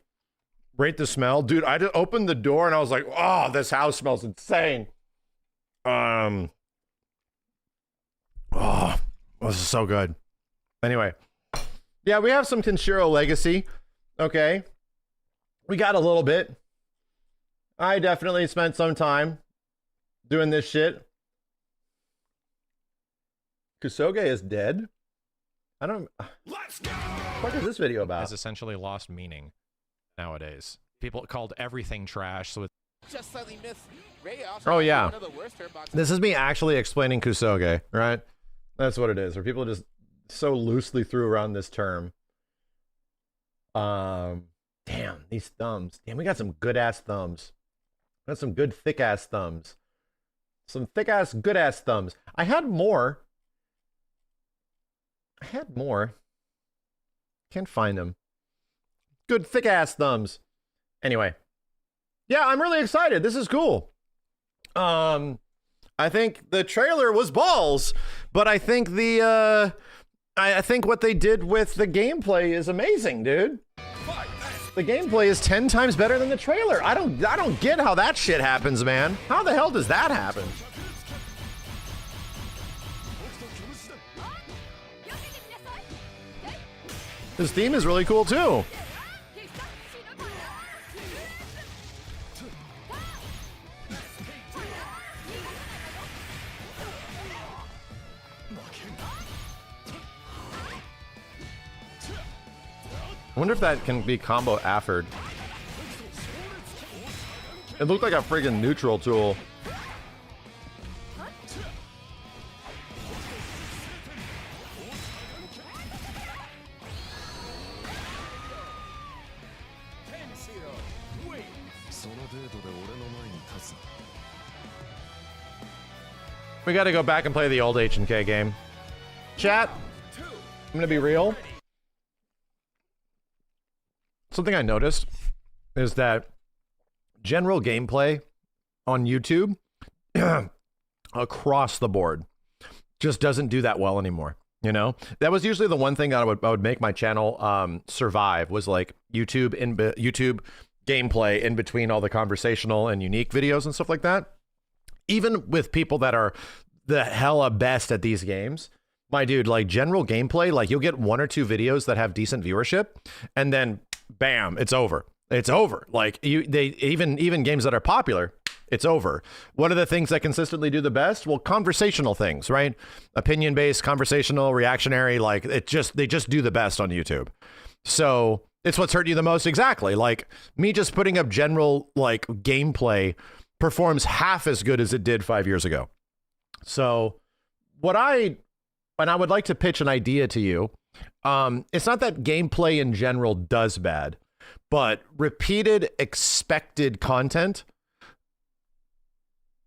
Rate the smell, dude. I just opened the door and I was like, "Oh, this house smells insane." Oh, this is so good. Anyway, yeah, we have some KENSHIRO legacy. Okay, we got a little bit. I definitely spent some time doing this shit. Kusoge is dead. I don't. Let's go! What is this video about? Has essentially lost meaning nowadays. People called everything trash, so it's Just slightly missed. Ray also Oh yeah, one of the worst turnboxes. this is me actually explaining Kusoge, right? That's what it is. Where people just so loosely threw around this term. Damn, these thumbs. Damn, we got some good ass thumbs. Got some good thick ass thumbs. Some thick ass good ass thumbs. I had more. Can't find them. Good thick ass thumbs. Anyway. Yeah, I'm really excited. This is cool. I think the trailer was balls, but I think the I think what they did with the gameplay is amazing, dude. The gameplay is 10 times better than the trailer. I don't get how that shit happens, man. How the hell does that happen? This theme is really cool too. I wonder if that can be combo affered. It looked like a friggin' neutral tool. We gotta go back and play the old H&K game. Chat, I'm gonna be real. Something I noticed is that general gameplay on YouTube across the board just doesn't do that well anymore. You know, that was usually the one thing that I would make my channel survive, was like YouTube gameplay in between all the conversational and unique videos and stuff like that. Even with people that are the hella best at these games, my dude, like general gameplay, like you'll get 1 or 2 videos that have decent viewership, and then bam, it's over. It's over. Like even games that are popular, it's over. What are the things that consistently do the best? Well, conversational things, right? Opinion-based, conversational, reactionary, like they just do the best on YouTube. So it's what's hurt you the most. Exactly. Like me just putting up general like gameplay performs half as good as it did 5 years ago. So I would like to pitch an idea to you. It's not that gameplay in general does bad, but repeated expected content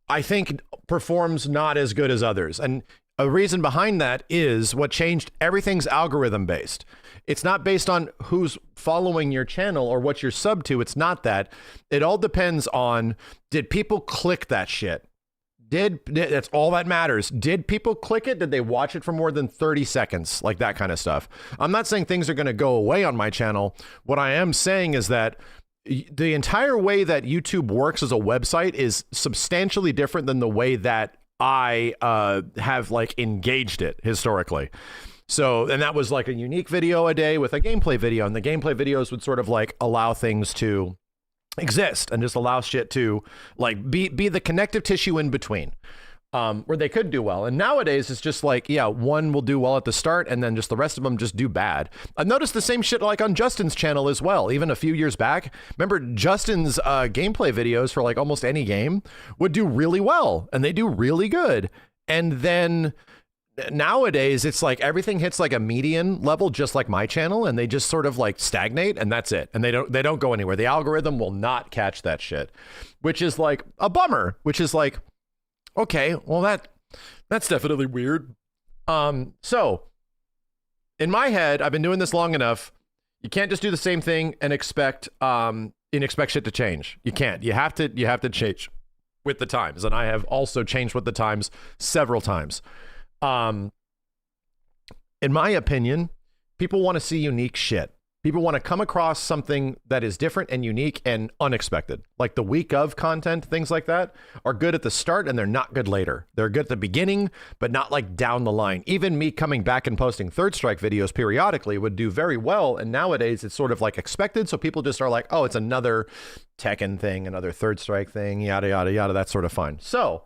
I think performs not as good as others. And a reason behind that is what changed everything's algorithm based. It's not based on who's following your channel or what you're sub to. It's not that. It all depends on, did people click that shit? That's all that matters. Did people click it? Did they watch it for more than 30 seconds? Like that kind of stuff. I'm not saying things are going to go away on my channel. What I am saying is that the entire way that YouTube works as a website is substantially different than the way that I have like engaged it historically. So, and that was like a unique video a day with a gameplay video, and the gameplay videos would sort of like allow things to exist and just allow shit to like be the connective tissue in between, where they could do well. And nowadays it's just like, yeah, one will do well at the start and then just the rest of them just do bad. I've noticed the same shit like on Justin's channel as well. Even a few years back, remember Justin's gameplay videos for like almost any game would do really well, and they do really good. And then nowadays it's like everything hits like a median level, just like my channel, and they just sort of like stagnate, and that's it. And they don't go anywhere. The algorithm will not catch that shit, which is like a bummer, which is like, okay, well that's definitely weird. So in my head, I've been doing this long enough. You can't just do the same thing and expect shit to change. You can't. You have to change with the times. And I have also changed with the times several times. In my opinion, people want to see unique shit. People want to come across something that is different and unique and unexpected. Like the week of content, things like that are good at the start and they're not good later. They're good at the beginning, but not like down the line. Even me coming back and posting Third Strike videos periodically would do very well. And nowadays it's sort of like expected. So people just are like, oh, it's another Tekken thing, another Third Strike thing, yada, yada, yada. That's sort of fine. So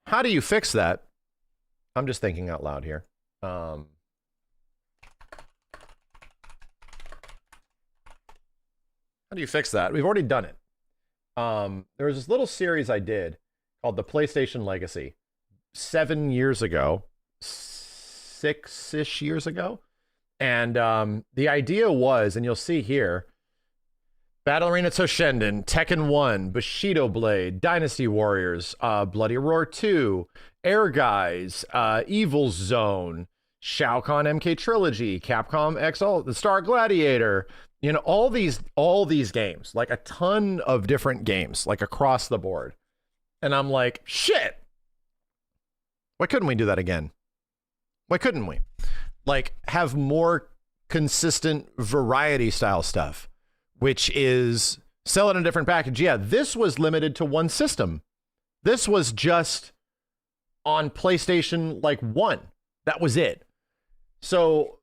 how do you fix that? I'm just thinking out loud here. How do you fix that? We've already done it. There was this little series I did called The PlayStation Legacy 7 years ago, 6-ish years ago. And the idea was, and you'll see here, Battle Arena Toshinden, Tekken 1, Bushido Blade, Dynasty Warriors, Bloody Roar 2, Air Guys, Evil Zone, Shao Kahn MK Trilogy, Capcom XL, The Star Gladiator, you know, all these games, like a ton of different games, like across the board. And I'm like, shit, why couldn't we do that again? Why couldn't we? Like, have more consistent variety style stuff, which is sell it in a different package. Yeah, this was limited to one system. This was just on PlayStation like 1. That was it. So,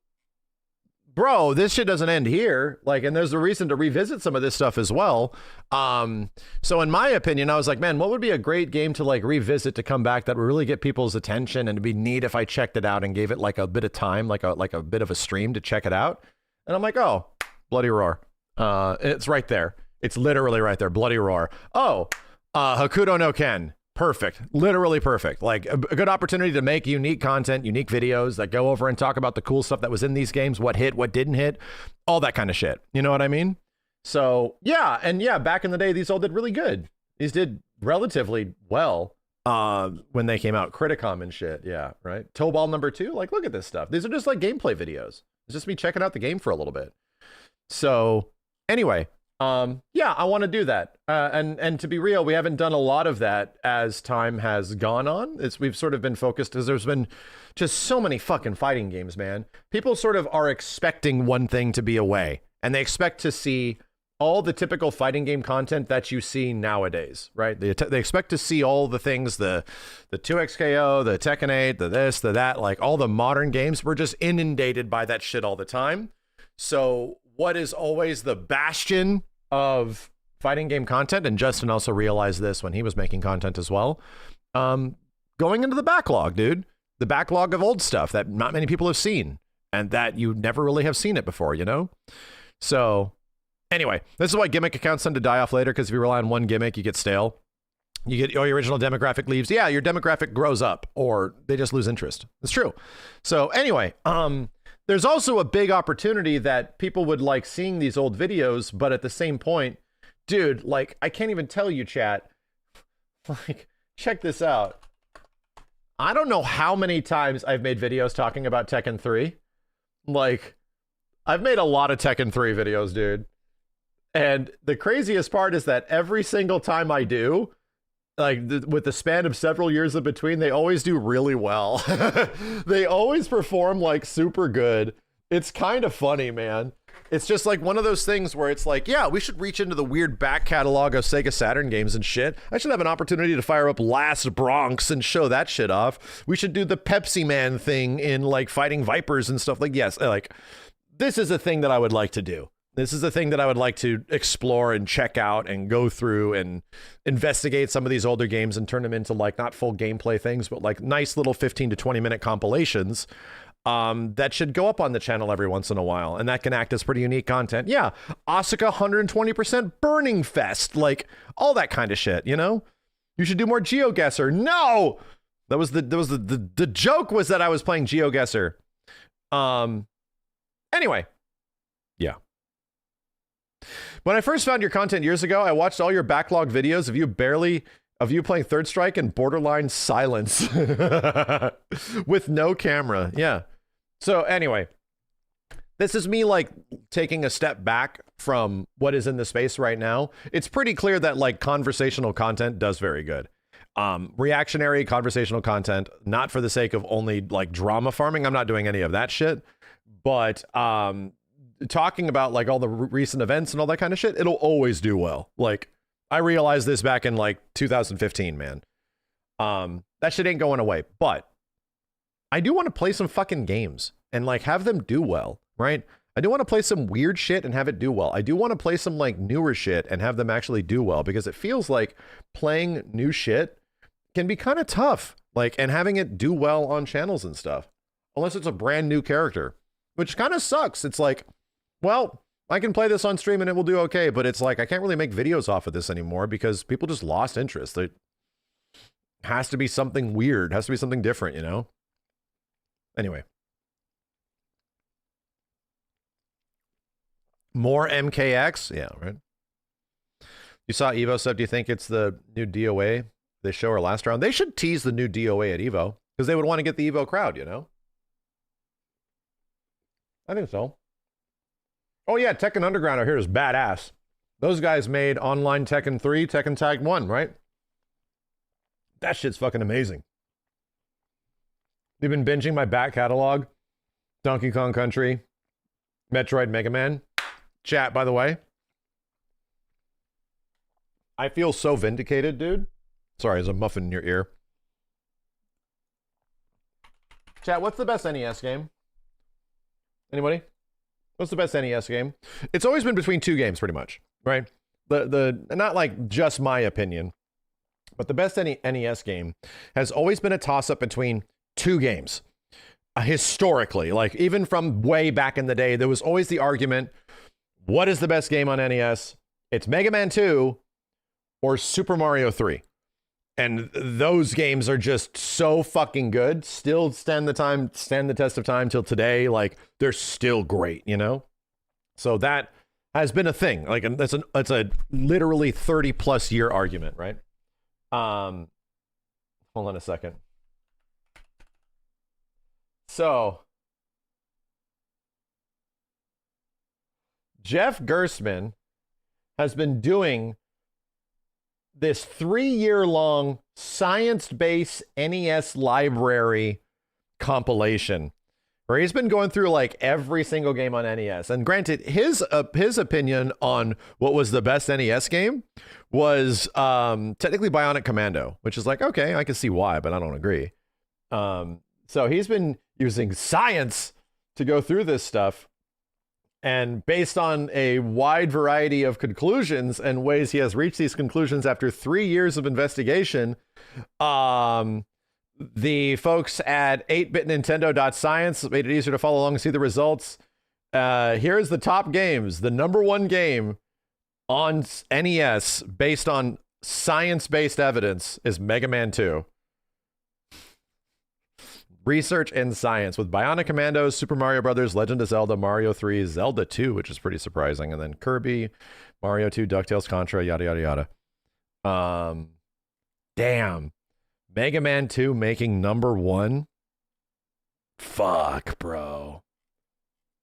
bro, this shit doesn't end here. Like, and there's a reason to revisit some of this stuff as well. So in my opinion, I was like, man, what would be a great game to like revisit, to come back, that would really get people's attention, and it'd be neat if I checked it out and gave it like a bit of time, like a bit of a stream to check it out. And I'm like, oh, Bloody Roar. It's right there. It's literally right there. Bloody Roar. Oh, Hakuto no Ken. Perfect. Literally perfect. Like a good opportunity to make unique content, unique videos that go over and talk about the cool stuff that was in these games, what hit, what didn't hit, all that kind of shit. You know what I mean? So yeah. And yeah, back in the day, these all did really good. These did relatively well when they came out. Criticom and shit. Yeah. Right. Toe Ball number 2. Like, look at this stuff. These are just like gameplay videos. It's just me checking out the game for a little bit. So anyway, yeah, I want to do that. And to be real, we haven't done a lot of that as time has gone on. We've sort of been focused because there's been just so many fucking fighting games, man. People sort of are expecting one thing to be a way, and they expect to see all the typical fighting game content that you see nowadays, right? They expect to see all the things, the 2XKO, the Tekken 8, the this, the that, like all the modern games. We're just inundated by that shit all the time. So what is always the bastion of fighting game content, and Justin also realized this when he was making content as well, going into the backlog, dude. The backlog of old stuff that not many people have seen, and that you never really have seen it before, you know? So anyway, this is why gimmick accounts tend to die off later, because if you rely on one gimmick, you get stale. You get your original demographic leaves. Yeah, your demographic grows up, or they just lose interest. It's true. So anyway, there's also a big opportunity that people would like seeing these old videos, but at the same point, dude, like, I can't even tell you, chat, like, check this out. I don't know how many times I've made videos talking about Tekken 3. Like, I've made a lot of Tekken 3 videos, dude. And the craziest part is that every single time I do, like with the span of several years in between, they always do really well. They always perform like super good. It's kind of funny, man. It's just like one of those things where it's like, yeah, we should reach into the weird back catalog of Sega Saturn games and shit. I should have an opportunity to fire up Last Bronx and show that shit off. We should do the Pepsi Man thing in like Fighting Vipers and stuff. Like, yes, like this is a thing that I would like to do. This is a thing that I would like to explore and check out and go through and investigate some of these older games and turn them into like not full gameplay things, but like nice little 15 to 20 minute compilations that should go up on the channel every once in a while. And that can act as pretty unique content. Yeah. Asuka 120% Burning Fest, like all that kind of shit, you know? You should do more GeoGuessr. No! The joke was that I was playing GeoGuessr. Anyway. Yeah. When I first found your content years ago, I watched all your backlog videos of you playing Third Strike and borderline silence with no camera. Yeah. So anyway, this is me like taking a step back from what is in the space right now. It's pretty clear that like conversational content does very good. Reactionary conversational content, not for the sake of only like drama farming. I'm not doing any of that shit, but talking about like all the recent events and all that kind of shit, it'll always do well. Like I realized this back in like 2015, man. That shit ain't going away, but I do want to play some fucking games and like have them do well, right? I do want to play some weird shit and have it do well. I do want to play some like newer shit and have them actually do well, because it feels like playing new shit can be kind of tough, like, and having it do well on channels and stuff, unless it's a brand new character, which kind of sucks. It's like, well, I can play this on stream and it will do okay, but it's like I can't really make videos off of this anymore because people just lost interest. It has to be something weird, has to be something different, you know? Anyway. More MKX? Yeah, right. You saw Evo sub. Do you think it's the new DOA they show our last round? They should tease the new DOA at Evo because they would want to get the Evo crowd, you know? I think so. Oh yeah, Tekken Underground out here is badass. Those guys made online Tekken 3, Tekken Tag 1, right? That shit's fucking amazing. You've been binging my back catalog. Donkey Kong Country, Metroid, Mega Man. Chat, by the way. I feel so vindicated, dude. Sorry, there's a muffin in your ear. Chat, what's the best NES game? Anybody? What's the best NES game? It's always been between two games, pretty much, right? The not like just my opinion, but the best NES game has always been a toss-up between two games. Historically, like even from way back in the day, there was always the argument, what is the best game on NES? It's Mega Man 2 or Super Mario 3. And those games are just so fucking good. Still stand the test of time till today. Like they're still great, you know? So that has been a thing. Like that's a literally 30 plus year argument, right? Hold on a second. So Jeff Gerstmann has been doing this 3-year-long science-based NES library compilation where he's been going through like every single game on NES. And granted, his opinion on what was the best NES game was technically Bionic Commando, which is like, okay, I can see why, but I don't agree. So he's been using science to go through this stuff. And based on a wide variety of conclusions and ways he has reached these conclusions after 3 years of investigation, the folks at 8bitnintendo.science made it easier to follow along and see the results. Here's the top games. The number one game on NES based on science-based evidence is Mega Man 2. Research and science with Bionic Commando, Super Mario Brothers, Legend of Zelda, Mario 3, Zelda 2, which is pretty surprising, and then Kirby, Mario 2, DuckTales, Contra, yada, yada, yada. Damn. Mega Man 2 making #1? Fuck, bro.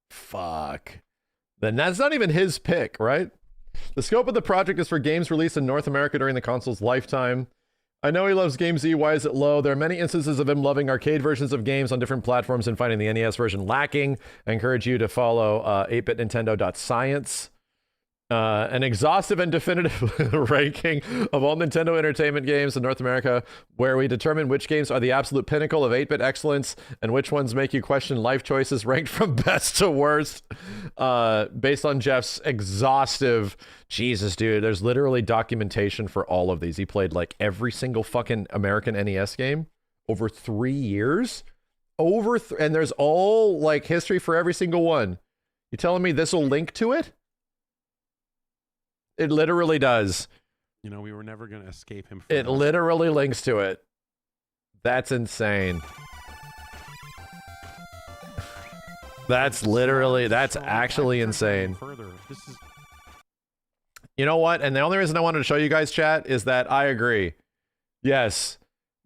Fuck. Then that's not even his pick, right? The scope of the project is for games released in North America during the console's lifetime. I know he loves Game Z. Why is it low? There are many instances of him loving arcade versions of games on different platforms and finding the NES version lacking. I encourage you to follow 8bitnintendo.science. An exhaustive and definitive ranking of all Nintendo Entertainment games in North America, where we determine which games are the absolute pinnacle of 8-bit excellence and which ones make you question life choices, ranked from best to worst, based on Jeff's exhaustive. Jesus, dude, there's literally documentation for all of these. He played like every single fucking American NES game over 3 years, and there's all like history for every single one. You telling me this will link to it? It literally does. You know, we were never going to escape him. It literally links to it. That's insane. That's actually insane. You know what? And the only reason I wanted to show you guys, chat, is that I agree. Yes,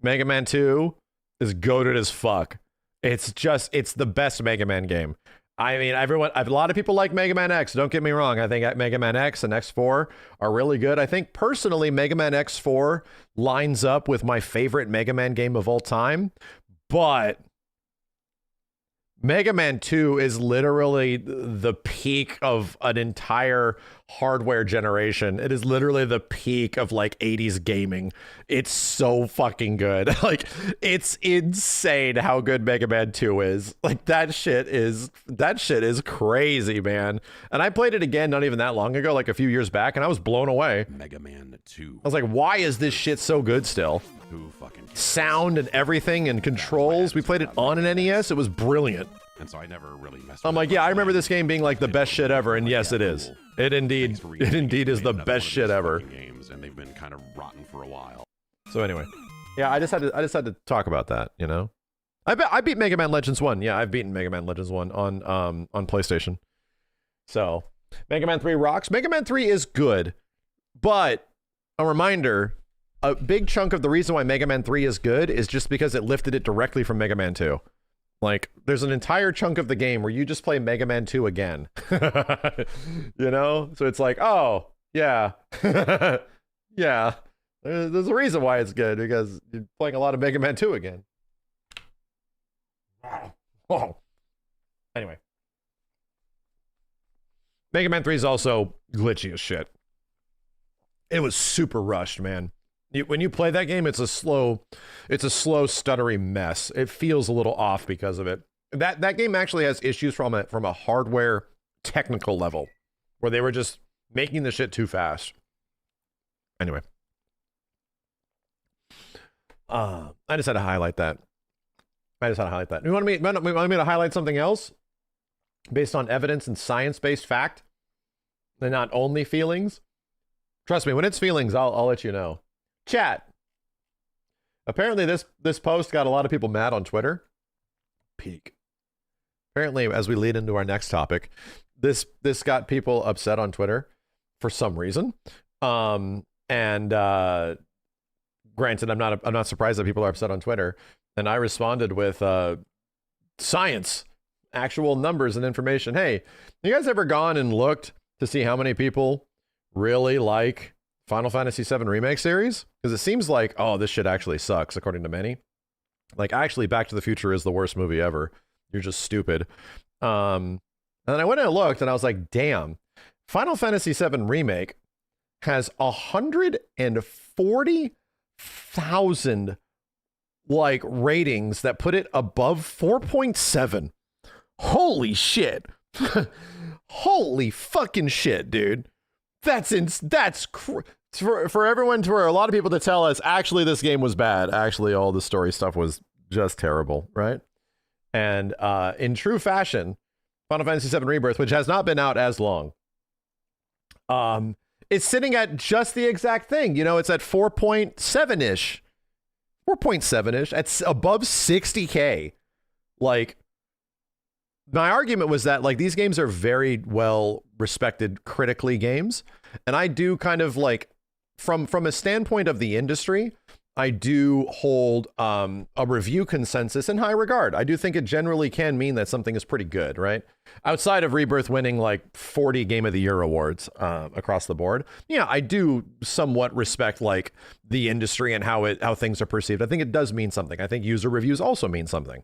Mega Man 2 is goated as fuck. It's the best Mega Man game. I mean, a lot of people like Mega Man X. Don't get me wrong. I think Mega Man X and X4 are really good. I think personally, Mega Man X4 lines up with my favorite Mega Man game of all time. But Mega Man 2 is literally the peak of an entire hardware generation. It is literally the peak of like 80s gaming. It's so fucking good. Like, it's insane how good Mega Man 2 is. Like, that shit is crazy, man. And I played it again not even that long ago, like a few years back, and I was blown away. Mega Man 2. I was like, why is this shit so good still? Who fucking cares? Sound and everything and controls. We played it on an NES. It was brilliant. And so I never really messed with I'm like, yeah, I remember this game being like the best shit ever, and yes, it is. It indeed is the best shit ever. Games, and they've been kind of rotten for a while. So anyway, yeah, I just had to talk about that, you know. I beat Mega Man Legends 1. Yeah, I've beaten Mega Man Legends 1 on PlayStation. So Mega Man 3 rocks. Mega Man 3 is good, but a reminder, a big chunk of the reason why Mega Man 3 is good is just because it lifted it directly from Mega Man 2. Like, there's an entire chunk of the game where you just play Mega Man 2 again. You know? So it's like, oh, yeah. Yeah. There's a reason why it's good, because you're playing a lot of Mega Man 2 again. Oh. Anyway. Mega Man 3 is also glitchy as shit. It was super rushed, man. When you play that game, it's a slow, stuttery mess. It feels a little off because of it. That game actually has issues from a hardware technical level, where they were just making the shit too fast. Anyway, I just had to highlight that. You want me to highlight something else based on evidence and science-based fact, and not only feelings? Trust me, when it's feelings, I'll let you know. Chat. Apparently this post got a lot of people mad on Twitter. Peak. Apparently, as we lead into our next topic, this got people upset on Twitter for some reason. And granted, I'm not surprised that people are upset on Twitter. And I responded with science, actual numbers and information. Hey, you guys ever gone and looked to see how many people really like Final Fantasy VII Remake series? Because it seems like, oh, this shit actually sucks, according to many. Like, actually, Back to the Future is the worst movie ever. You're just stupid. And then I went and looked, and I was like, damn. Final Fantasy VII Remake has 140,000 like ratings that put it above 4.7. Holy shit. Holy fucking shit, dude. For everyone, for a lot of people to tell us, actually, this game was bad. Actually, all the story stuff was just terrible, right? And in true fashion, Final Fantasy VII Rebirth, which has not been out as long, it's sitting at just the exact thing. You know, it's at 4.7-ish. 4.7-ish. It's above 60K. Like, my argument was that, like, these games are very well respected critically games, and I do kind of like from a standpoint of the industry, I do hold a review consensus in high regard. I do think it generally can mean that something is pretty good, right? Outside of Rebirth winning like 40 Game of the Year awards across the board, yeah, I do somewhat respect like the industry and how things are perceived. I think it does mean something. I think user reviews also mean something.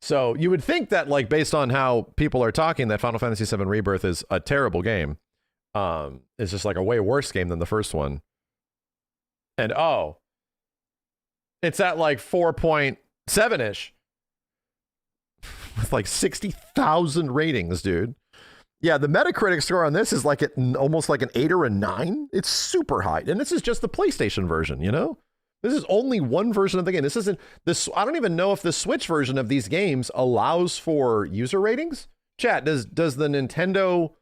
So you would think that like based on how people are talking, that Final Fantasy VII Rebirth is a terrible game. It's just like a way worse game than the first one. And it's at like 4.7-ish with like 60,000 ratings, dude. Yeah, the Metacritic score on this is like almost like an 8 or a 9. It's super high. And this is just the PlayStation version, you know? This is only one version of the game. This isn't this. I don't even know if the Switch version of these games allows for user ratings. Chat, does the Nintendo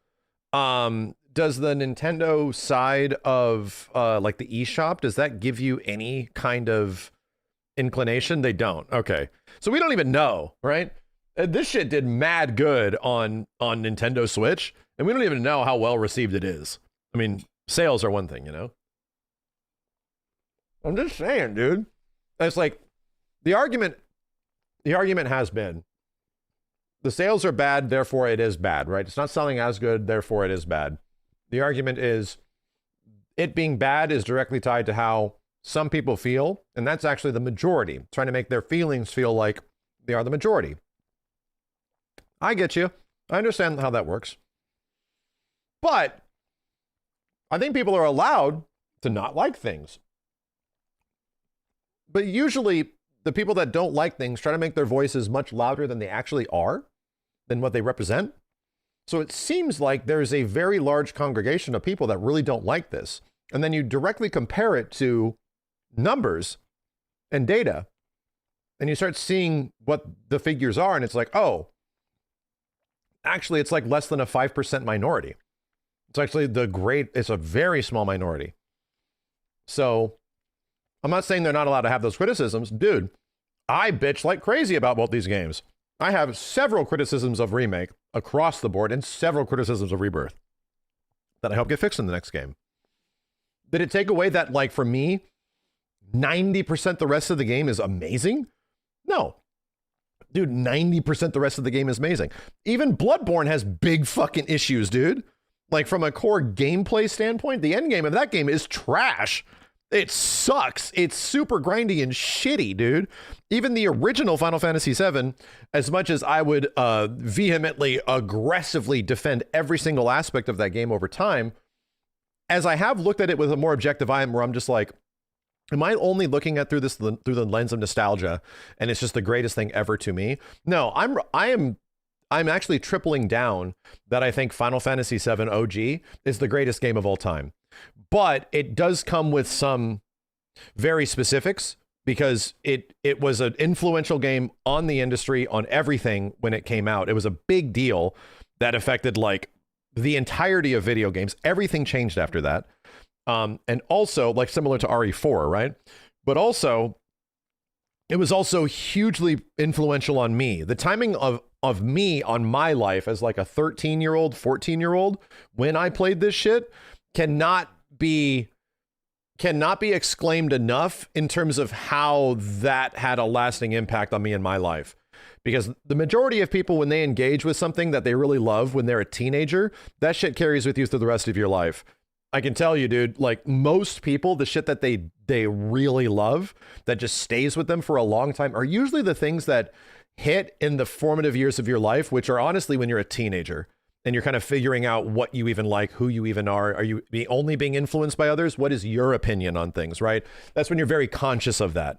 side of like the eShop, does that give you any kind of inclination? They don't. Okay. So we don't even know, right? This shit did mad good on Nintendo Switch, and we don't even know how well received it is. I mean, sales are one thing, you know? I'm just saying, dude. It's like the argument has been the sales are bad, therefore it is bad, right? It's not selling as good, therefore it is bad. The argument is it being bad is directly tied to how some people feel, and that's actually the majority, trying to make their feelings feel like they are the majority. I get you. I understand how that works. But I think people are allowed to not like things. But usually the people that don't like things try to make their voices much louder than they actually are, than what they represent. So it seems like there's a very large congregation of people that really don't like this. And then you directly compare it to numbers and data, and you start seeing what the figures are, and it's like, oh, actually it's like less than a 5% minority. It's actually it's a very small minority. So I'm not saying they're not allowed to have those criticisms. Dude, I bitch like crazy about both these games. I have several criticisms of Remake across the board and several criticisms of Rebirth that I hope get fixed in the next game. Did it take away that, like, for me, 90% the rest of the game is amazing? No. Dude, 90% the rest of the game is amazing. Even Bloodborne has big fucking issues, dude. Like, from a core gameplay standpoint, the endgame of that game is trash. It sucks. It's super grindy and shitty, dude. Even the original Final Fantasy VII, as much as I would vehemently, aggressively defend every single aspect of that game over time, as I have looked at it with a more objective eye, where I'm just like, am I only looking at through the lens of nostalgia, and it's just the greatest thing ever to me? No, I'm actually tripling down that I think Final Fantasy VII OG is the greatest game of all time. But it does come with some very specifics, because it was an influential game on the industry, on everything when it came out. It was a big deal that affected like the entirety of video games. Everything changed after that. And also, like, similar to RE4, right? But also, it was also hugely influential on me. The timing of me on my life as like a 13-year-old, 14-year-old, when I played this shit, cannot be exclaimed enough in terms of how that had a lasting impact on me in my life. Because the majority of people, when they engage with something that they really love when they're a teenager, that shit carries with you through the rest of your life. I can tell you, dude, like, most people, the shit that they really love that just stays with them for a long time are usually the things that hit in the formative years of your life, which are honestly when you're a teenager and you're kind of figuring out what you even like, who you even are. Are you only being influenced by others? What is your opinion on things, right? That's when you're very conscious of that.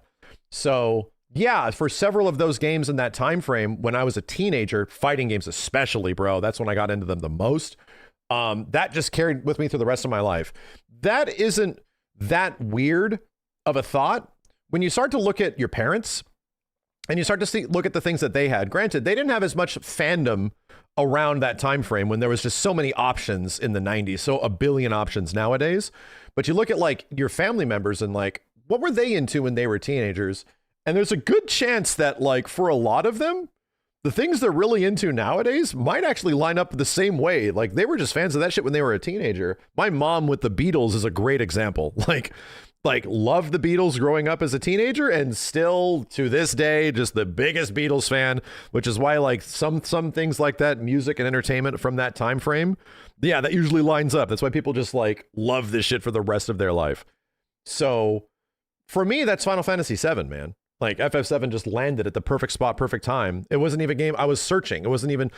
So yeah, for several of those games in that time frame, when I was a teenager, fighting games especially, bro, that's when I got into them the most. That just carried with me through the rest of my life. That isn't that weird of a thought when you start to look at your parents and you start to look at the things that they had. Granted, they didn't have as much fandom around that time frame when there was just so many options in the 90s, so a billion options nowadays. But you look at like your family members and like, what were they into when they were teenagers? And there's a good chance that, like, for a lot of them, the things they're really into nowadays might actually line up the same way. Like, they were just fans of that shit when they were a teenager. My mom with the Beatles is a great example. Like, like loved the Beatles growing up as a teenager and still to this day just the biggest Beatles fan, which is why like some things like that, music and entertainment from that time frame, yeah, that usually lines up. That's why people just like love this shit for the rest of their life. So for me, that's Final Fantasy VII, man. Like FF7 just landed at the perfect spot, perfect time. It wasn't even a game I was searching. I wasn't even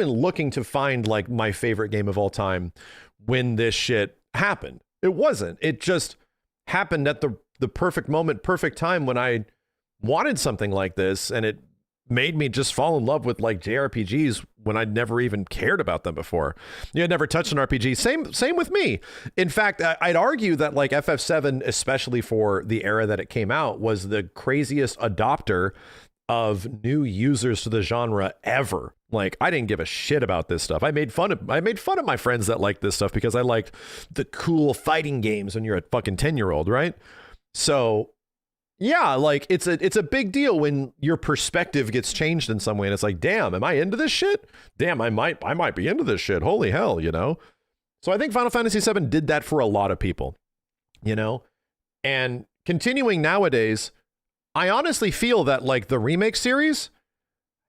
looking to find like my favorite game of all time when this shit happened. It wasn't. It just happened at the perfect moment, perfect time when I wanted something like this, and it made me just fall in love with like JRPGs when I'd never even cared about them before. You had never touched an RPG. Same with me. In fact, I'd argue that like FF7, especially for the era that it came out, was the craziest adopter of new users to the genre ever. Like, I didn't give a shit about this stuff. I made fun of my friends that liked this stuff because I liked the cool fighting games when you're a fucking 10-year-old, right? So yeah, like it's a big deal when your perspective gets changed in some way, and it's like, damn, am I into this shit? Damn, I might be into this shit. Holy hell, you know? So I think Final Fantasy VII did that for a lot of people, you know? And continuing nowadays, I honestly feel that like the remake series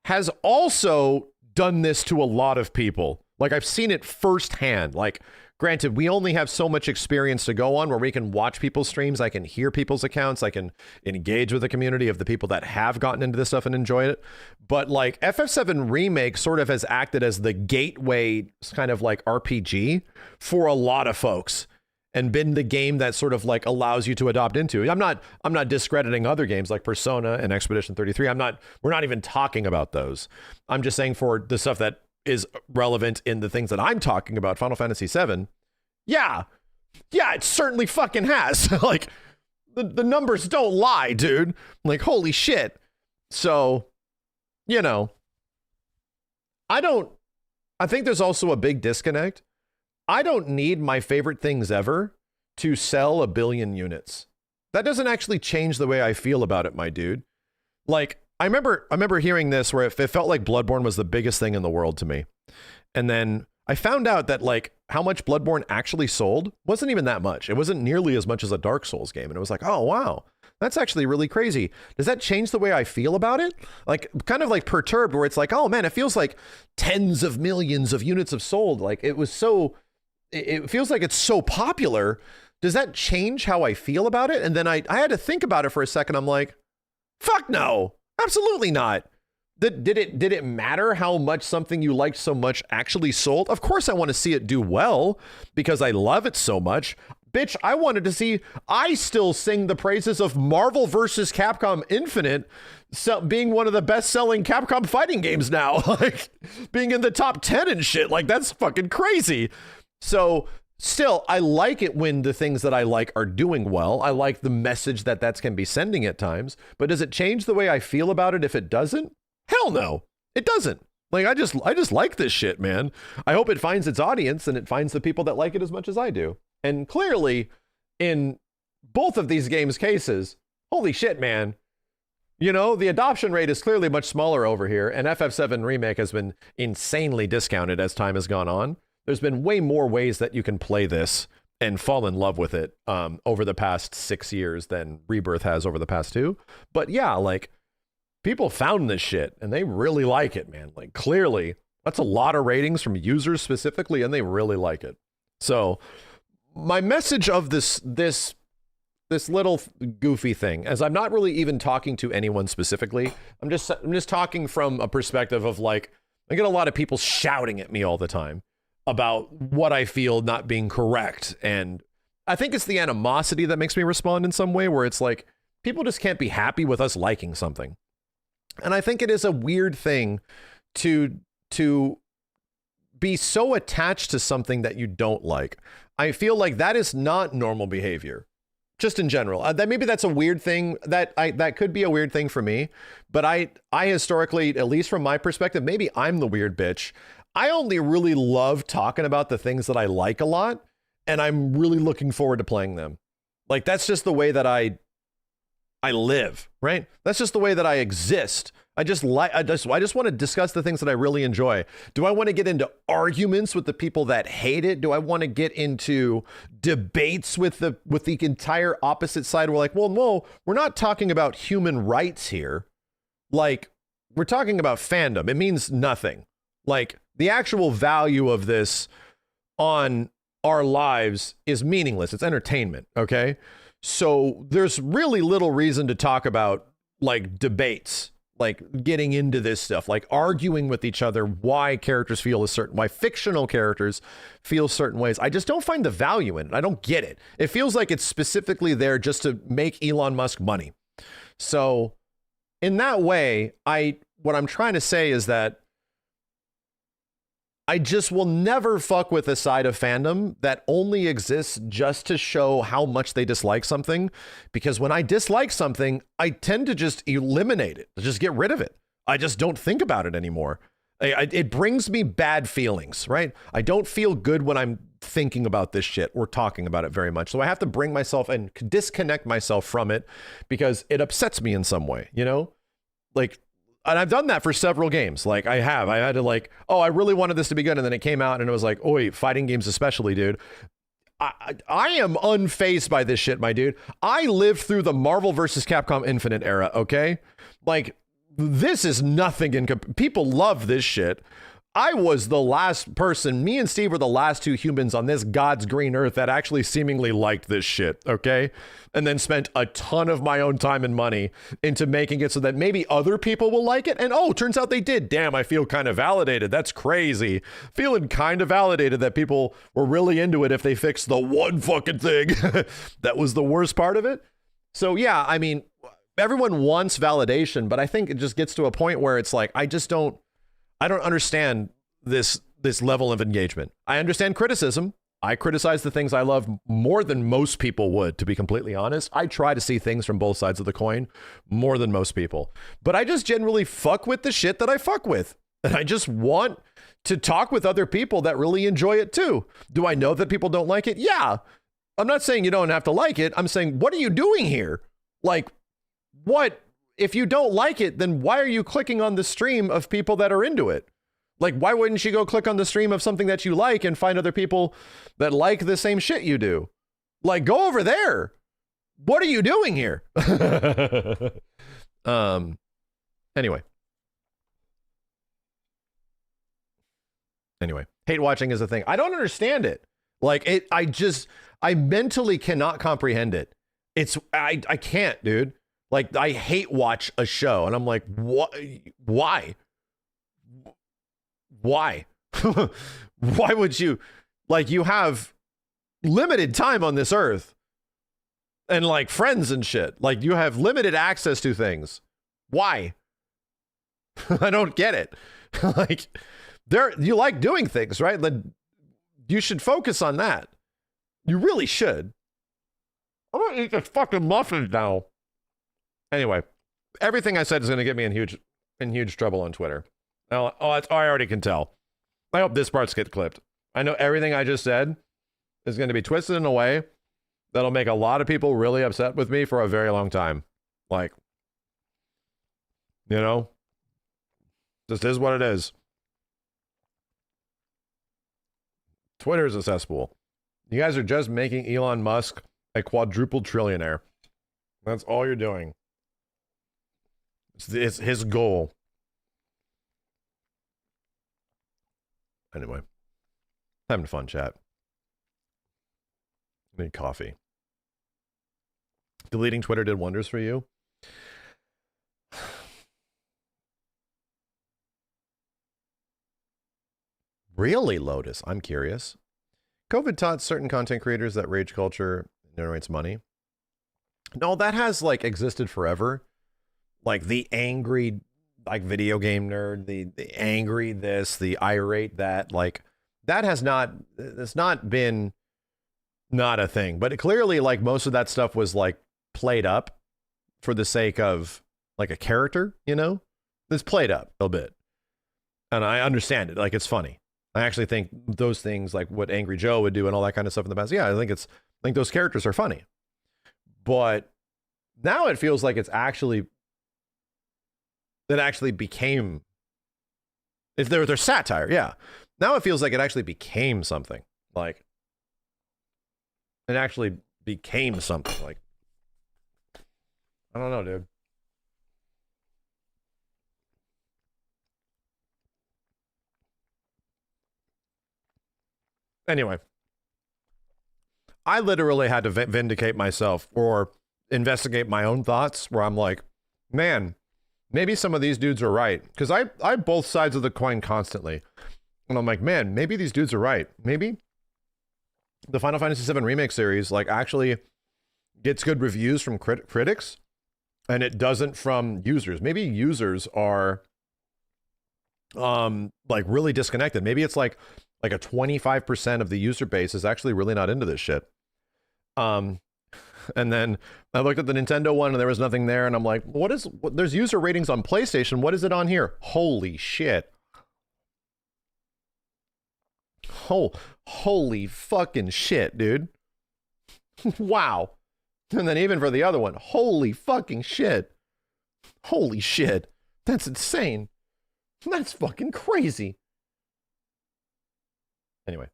has also done this to a lot of people. Like I've seen it firsthand. Like, granted, we only have so much experience to go on where we can watch people's streams. I can hear people's accounts. I can engage with the community of the people that have gotten into this stuff and enjoyed it. But like FF7 Remake sort of has acted as the gateway kind of like RPG for a lot of folks and been the game that sort of like allows you to adopt into. I'm not discrediting other games like Persona and Expedition 33. We're not even talking about those. I'm just saying for the stuff that is relevant in the things that I'm talking about, Final Fantasy VII, yeah, it certainly fucking has. Like, the numbers don't lie, dude. Like, holy shit. So, you know, I think there's also a big disconnect. I don't need my favorite things ever to sell 1 billion units. That doesn't actually change the way I feel about it, my dude. Like, I remember hearing this where it felt like Bloodborne was the biggest thing in the world to me. And then I found out that like how much Bloodborne actually sold wasn't even that much. It wasn't nearly as much as a Dark Souls game. And it was like, oh, wow, that's actually really crazy. Does that change the way I feel about it? Like kind of like perturbed where it's like, oh man, it feels like tens of millions of units have sold. Like it feels like it's so popular. Does that change how I feel about it? And then I had to think about it for a second. I'm like, fuck no. Absolutely not. Did it matter how much something you liked so much actually sold? Of course I want to see it do well because I love it so much. Bitch, I still sing the praises of Marvel vs. Capcom Infinite being one of the best-selling Capcom fighting games now. Like, being in the top 10 and shit. Like, that's fucking crazy. So still, I like it when the things that I like are doing well. I like the message that can be sending at times. But does it change the way I feel about it if it doesn't? Hell no, it doesn't. Like, I just like this shit, man. I hope it finds its audience and it finds the people that like it as much as I do. And clearly, in both of these games' cases, holy shit, man. You know, the adoption rate is clearly much smaller over here, and FF7 Remake has been insanely discounted as time has gone on. There's been way more ways that you can play this and fall in love with it over the past 6 years than Rebirth has over the past 2. But yeah, like, people found this shit and they really like it, man. Like, clearly, that's a lot of ratings from users specifically, and they really like it. So my message of this little goofy thing, as I'm not really even talking to anyone specifically, I'm just talking from a perspective of like, I get a lot of people shouting at me all the time about what I feel not being correct. And I think it's the animosity that makes me respond in some way, where it's like, people just can't be happy with us liking something. And I think it is a weird thing to be so attached to something that you don't like. I feel like that is not normal behavior, just in general. That maybe that's a weird thing, that could be a weird thing for me. But I historically, at least from my perspective, maybe I'm the weird bitch. I only really love talking about the things that I like a lot, and I'm really looking forward to playing them. Like, that's just the way that I live, right? That's just the way that I exist. I just want to discuss the things that I really enjoy. Do I want to get into arguments with the people that hate it? Do I want to get into debates with the entire opposite side? We're like, well, no, we're not talking about human rights here. Like, we're talking about fandom. It means nothing. Like, the actual value of this on our lives is meaningless. It's entertainment, okay? So there's really little reason to talk about like debates, like getting into this stuff, like arguing with each other why characters feel a certain, why fictional characters feel certain ways. I just don't find the value in it. I don't get it. It feels like it's specifically there just to make Elon Musk money. So in that way, what I'm trying to say is that I just will never fuck with a side of fandom that only exists just to show how much they dislike something. Because when I dislike something, I tend to just eliminate it, just get rid of it. I just don't think about it anymore. It brings me bad feelings, right? I don't feel good when I'm thinking about this shit or talking about it very much. So I have to bring myself and disconnect myself from it because it upsets me in some way, you know? Like, and I've done that for several games. Like I had to like, oh, I really wanted this to be good. And then it came out and it was like, oi, fighting games especially, dude. I am unfazed by this shit, my dude. I lived through the Marvel versus Capcom Infinite era, okay? Like, this is nothing in people love this shit. I was the last person, me and Steve were the last two humans on this God's green earth that actually seemingly liked this shit, okay? And then spent a ton of my own time and money into making it so that maybe other people will like it. And oh, turns out they did. Damn, I feel kind of validated. That's crazy. Feeling kind of validated that people were really into it if they fixed the one fucking thing that was the worst part of it. So yeah, I mean, everyone wants validation, but I think it just gets to a point where it's like, I don't understand this level of engagement. I understand criticism. I criticize the things I love more than most people would, to be completely honest. I try to see things from both sides of the coin more than most people. But I just generally fuck with the shit that I fuck with. And I just want to talk with other people that really enjoy it too. Do I know that people don't like it? Yeah. I'm not saying you don't have to like it. I'm saying, what are you doing here? Like, what? If you don't like it, then why are you clicking on the stream of people that are into it? Like, why wouldn't you go click on the stream of something that you like and find other people that like the same shit you do? Like, go over there. What are you doing here? Anyway, hate watching is a thing. I don't understand it. Like, I mentally cannot comprehend it. I can't, dude. Like, I hate watch a show and I'm like, what? Why? Why? Why would you? Like, you have limited time on this earth and like friends and shit. Like, you have limited access to things. Why? I don't get it. Like, you like doing things, right? Then you should focus on that. You really should. I'm gonna eat this fucking muffin now. Anyway, everything I said is gonna get me in huge trouble on Twitter. Oh, I already can tell. I hope this part's get clipped. I know everything I just said is going to be twisted in a way that'll make a lot of people really upset with me for a very long time. Like, you know, just is what it is. Twitter is a cesspool. You guys are just making Elon Musk a quadruple trillionaire. That's all you're doing. It's his goal. Anyway, having fun, chat. I need coffee. Deleting Twitter did wonders for you. Really, Lotus? I'm curious. COVID taught certain content creators that rage culture generates money. No, that has like existed forever. Like the angry like video game nerd, the angry this, the irate that, like that has not, it's not been not a thing, but it clearly like most of that stuff was like played up for the sake of like a character, you know, it's played up a bit. And I understand it. Like, it's funny. I actually think those things like what Angry Joe would do and all that kind of stuff in the past. Yeah, I think those characters are funny, but now it feels like it's It actually became, if they're satire, yeah. Now it feels like it actually became something. Like, it actually became something. Like, I don't know, dude. Anyway, I literally had to vindicate myself or investigate my own thoughts where I'm like, man, maybe some of these dudes are right. Because I both sides of the coin constantly. And I'm like, man, maybe these dudes are right. Maybe the Final Fantasy VII Remake series like actually gets good reviews from critics and it doesn't from users. Maybe users are like really disconnected. Maybe it's like a 25% of the user base is actually really not into this shit. And then I looked at the Nintendo one and there was nothing there. And I'm like, there's user ratings on PlayStation. What is it on here? Holy shit. Holy fucking shit, dude. Wow. And then even for the other one, holy fucking shit. Holy shit. That's insane. That's fucking crazy. Anyway.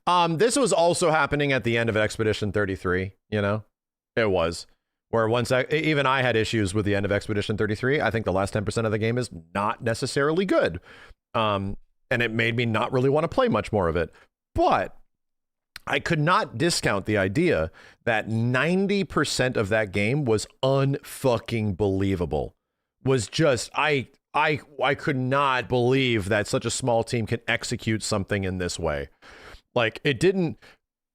This was also happening at the end of Expedition 33, you know? It was. Where once even I had issues with the end of Expedition 33. I think the last 10% of the game is not necessarily good. And it made me not really want to play much more of it. But I could not discount the idea that 90% of that game was unfucking believable. Was just, I could not believe that such a small team can execute something in this way. Like, it didn't,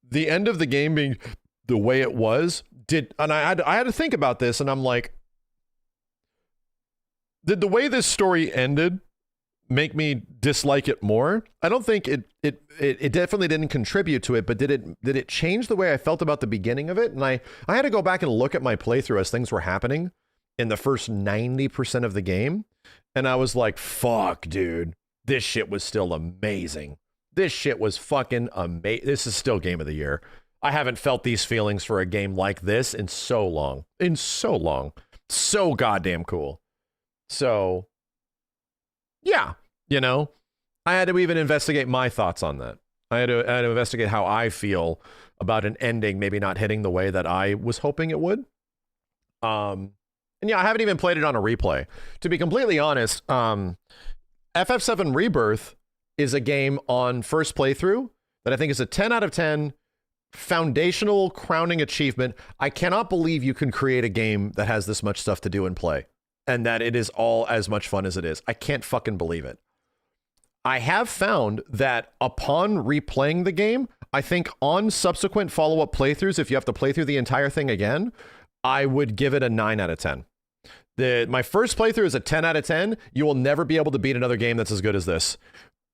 the end of the game being the way it was, and I had to think about this, and I'm like, did the way this story ended make me dislike it more? I don't think it definitely didn't contribute to it, but did it change the way I felt about the beginning of it? And I had to go back and look at my playthrough as things were happening in the first 90% of the game, and I was like, fuck, dude, this shit was still amazing. This shit was fucking amazing. This is still game of the year. I haven't felt these feelings for a game like this in so long. So goddamn cool. So, yeah, you know, I had to even investigate my thoughts on that. I had to investigate how I feel about an ending maybe not hitting the way that I was hoping it would. And yeah, I haven't even played it on a replay. To be completely honest, FF7 Rebirth is a game on first playthrough that I think is a 10 out of 10 foundational crowning achievement. I cannot believe you can create a game that has this much stuff to do and play, and that it is all as much fun as it is. I can't fucking believe it. I have found that upon replaying the game, I think on subsequent follow-up playthroughs, if you have to play through the entire thing again, I would give it a 9 out of 10. My first playthrough is a 10 out of 10. You will never be able to beat another game that's as good as this.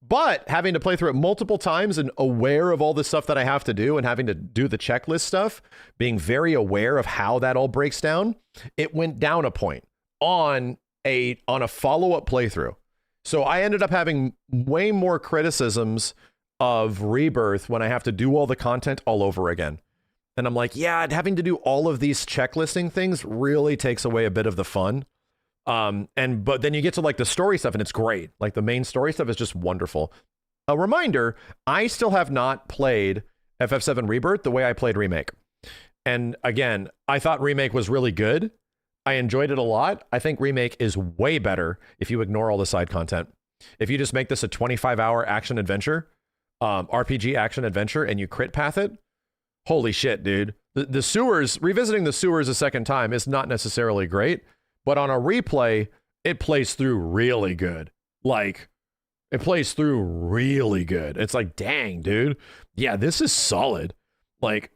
But having to play through it multiple times and aware of all the stuff that I have to do and having to do the checklist stuff, being very aware of how that all breaks down, it went down a point on a follow-up playthrough. So I ended up having way more criticisms of Rebirth when I have to do all the content all over again. And I'm like, yeah, having to do all of these checklisting things really takes away a bit of the fun. But then you get to like the story stuff and it's great. Like the main story stuff is just wonderful. A reminder, I still have not played FF7 Rebirth the way I played Remake. And again, I thought Remake was really good. I enjoyed it a lot. I think Remake is way better if you ignore all the side content. If you just make this a 25-hour action adventure, RPG action adventure, and you crit path it, holy shit, dude. The sewers, revisiting the sewers a second time is not necessarily great. But on a replay, it plays through really good. Like, it plays through really good. It's like, dang, dude. Yeah, this is solid. Like,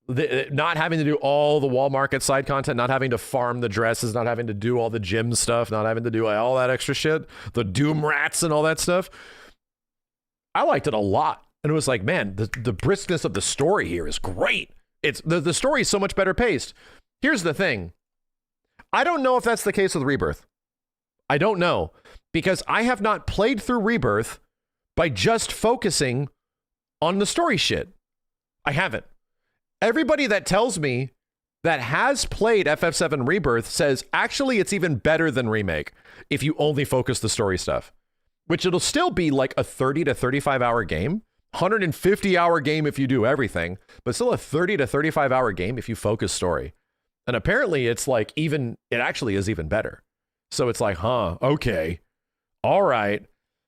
not having to do all the wall market side content, not having to farm the dresses, not having to do all the gym stuff, not having to do all that extra shit, the Doom Rats and all that stuff. I liked it a lot. And it was like, man, the briskness of the story here is great. It's the story is so much better paced. Here's the thing. I don't know if that's the case with Rebirth. I don't know, because I have not played through Rebirth by just focusing on the story shit. I haven't. Everybody that tells me that has played FF7 Rebirth says actually it's even better than Remake if you only focus the story stuff, which it'll still be like a 30 to 35 hour game, 150 hour game if you do everything, but still a 30 to 35 hour game if you focus story. And apparently it's like it actually is even better. So it's like, huh, okay, all right.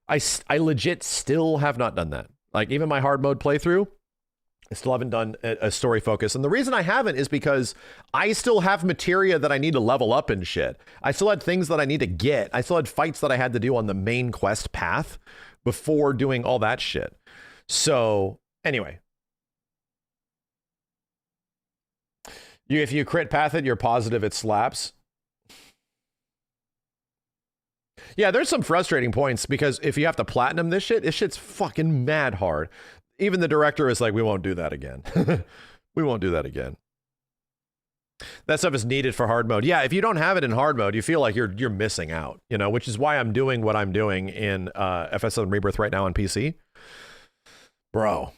I legit still have not done that. Like even my hard mode playthrough, I still haven't done a story focus. And the reason I haven't is because I still have materia that I need to level up and shit. I still had things that I need to get. I still had fights that I had to do on the main quest path before doing all that shit. So anyway, if you crit path it, you're positive it slaps. Yeah, there's some frustrating points because if you have to platinum this shit's fucking mad hard. Even the director is like, we won't do that again. We won't do that again. That stuff is needed for hard mode. Yeah, if you don't have it in hard mode, you feel like you're missing out, you know, which is why I'm doing what I'm doing in FF7 Rebirth right now on PC. Bro.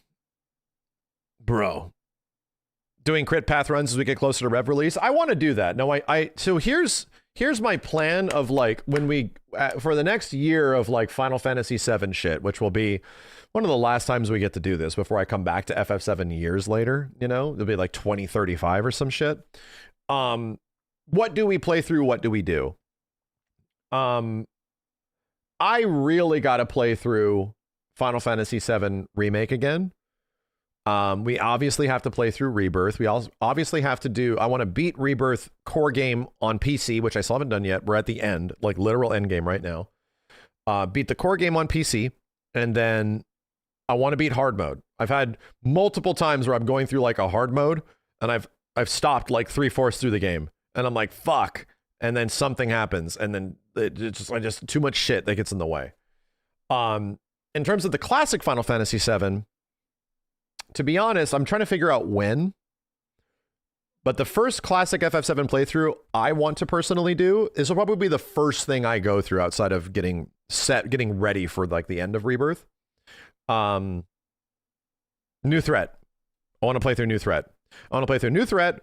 Doing crit path runs as we get closer to rev release. I want to do that. No, so here's my plan of like when we for the next year of like Final Fantasy VII shit, which will be one of the last times we get to do this before I come back to FF7 years later, you know, it'll be like 2035 or some shit. What do we play through? What do we do? I really got to play through Final Fantasy VII Remake again. We obviously have to play through Rebirth. We also obviously have to do, I want to beat Rebirth core game on PC, which I still haven't done yet. We're at the end, like literal end game right now. Beat the core game on PC, and then I want to beat hard mode. I've had multiple times where I'm going through like a hard mode, and I've stopped like 3/4 through the game, and I'm like, fuck, and then something happens, and then it's just too much shit that gets in the way. In terms of the classic Final Fantasy VII, to be honest, I'm trying to figure out when. But the first classic FF7 playthrough I want to personally do is probably be the first thing I go through outside of getting ready for like the end of Rebirth. New Threat. I want to play through New Threat. I want to play through New Threat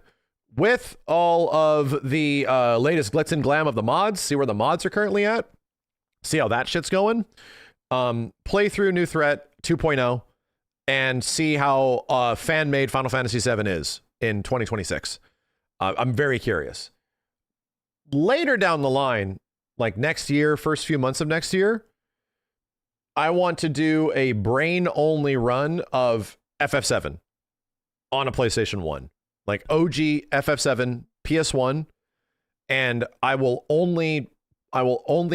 with all of the latest glitz and glam of the mods. See where the mods are currently at. See how that shit's going. Play through New Threat 2.0. And see how fan-made Final Fantasy VII is in 2026. I'm very curious. Later down the line, like next year, first few months of next year, I want to do a brain-only run of FF7 on a PlayStation 1. Like OG FF7 PS1, and I will only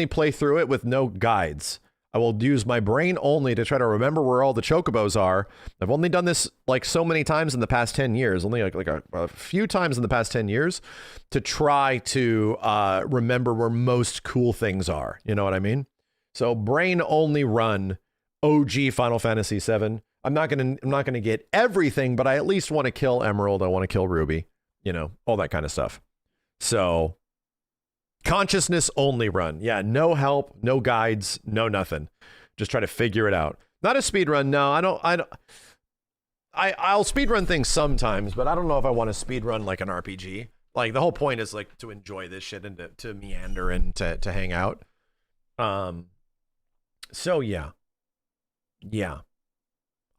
play through it with no guides. I will use my brain only to try to remember where all the chocobos are. I've only done this like so many times in the past 10 years, only like a few times in the past 10 years to try to remember where most cool things are. You know what I mean? So brain only run OG Final Fantasy VII. I'm not gonna get everything, but I at least want to kill Emerald. I want to kill Ruby, you know, all that kind of stuff. So consciousness only run. Yeah, no help, no guides, no nothing. Just try to figure it out. Not a speed run. No, I'll speed run things sometimes, but I don't know if I want to speed run like an RPG. Like the whole point is like to enjoy this shit and to meander and to hang out. So yeah.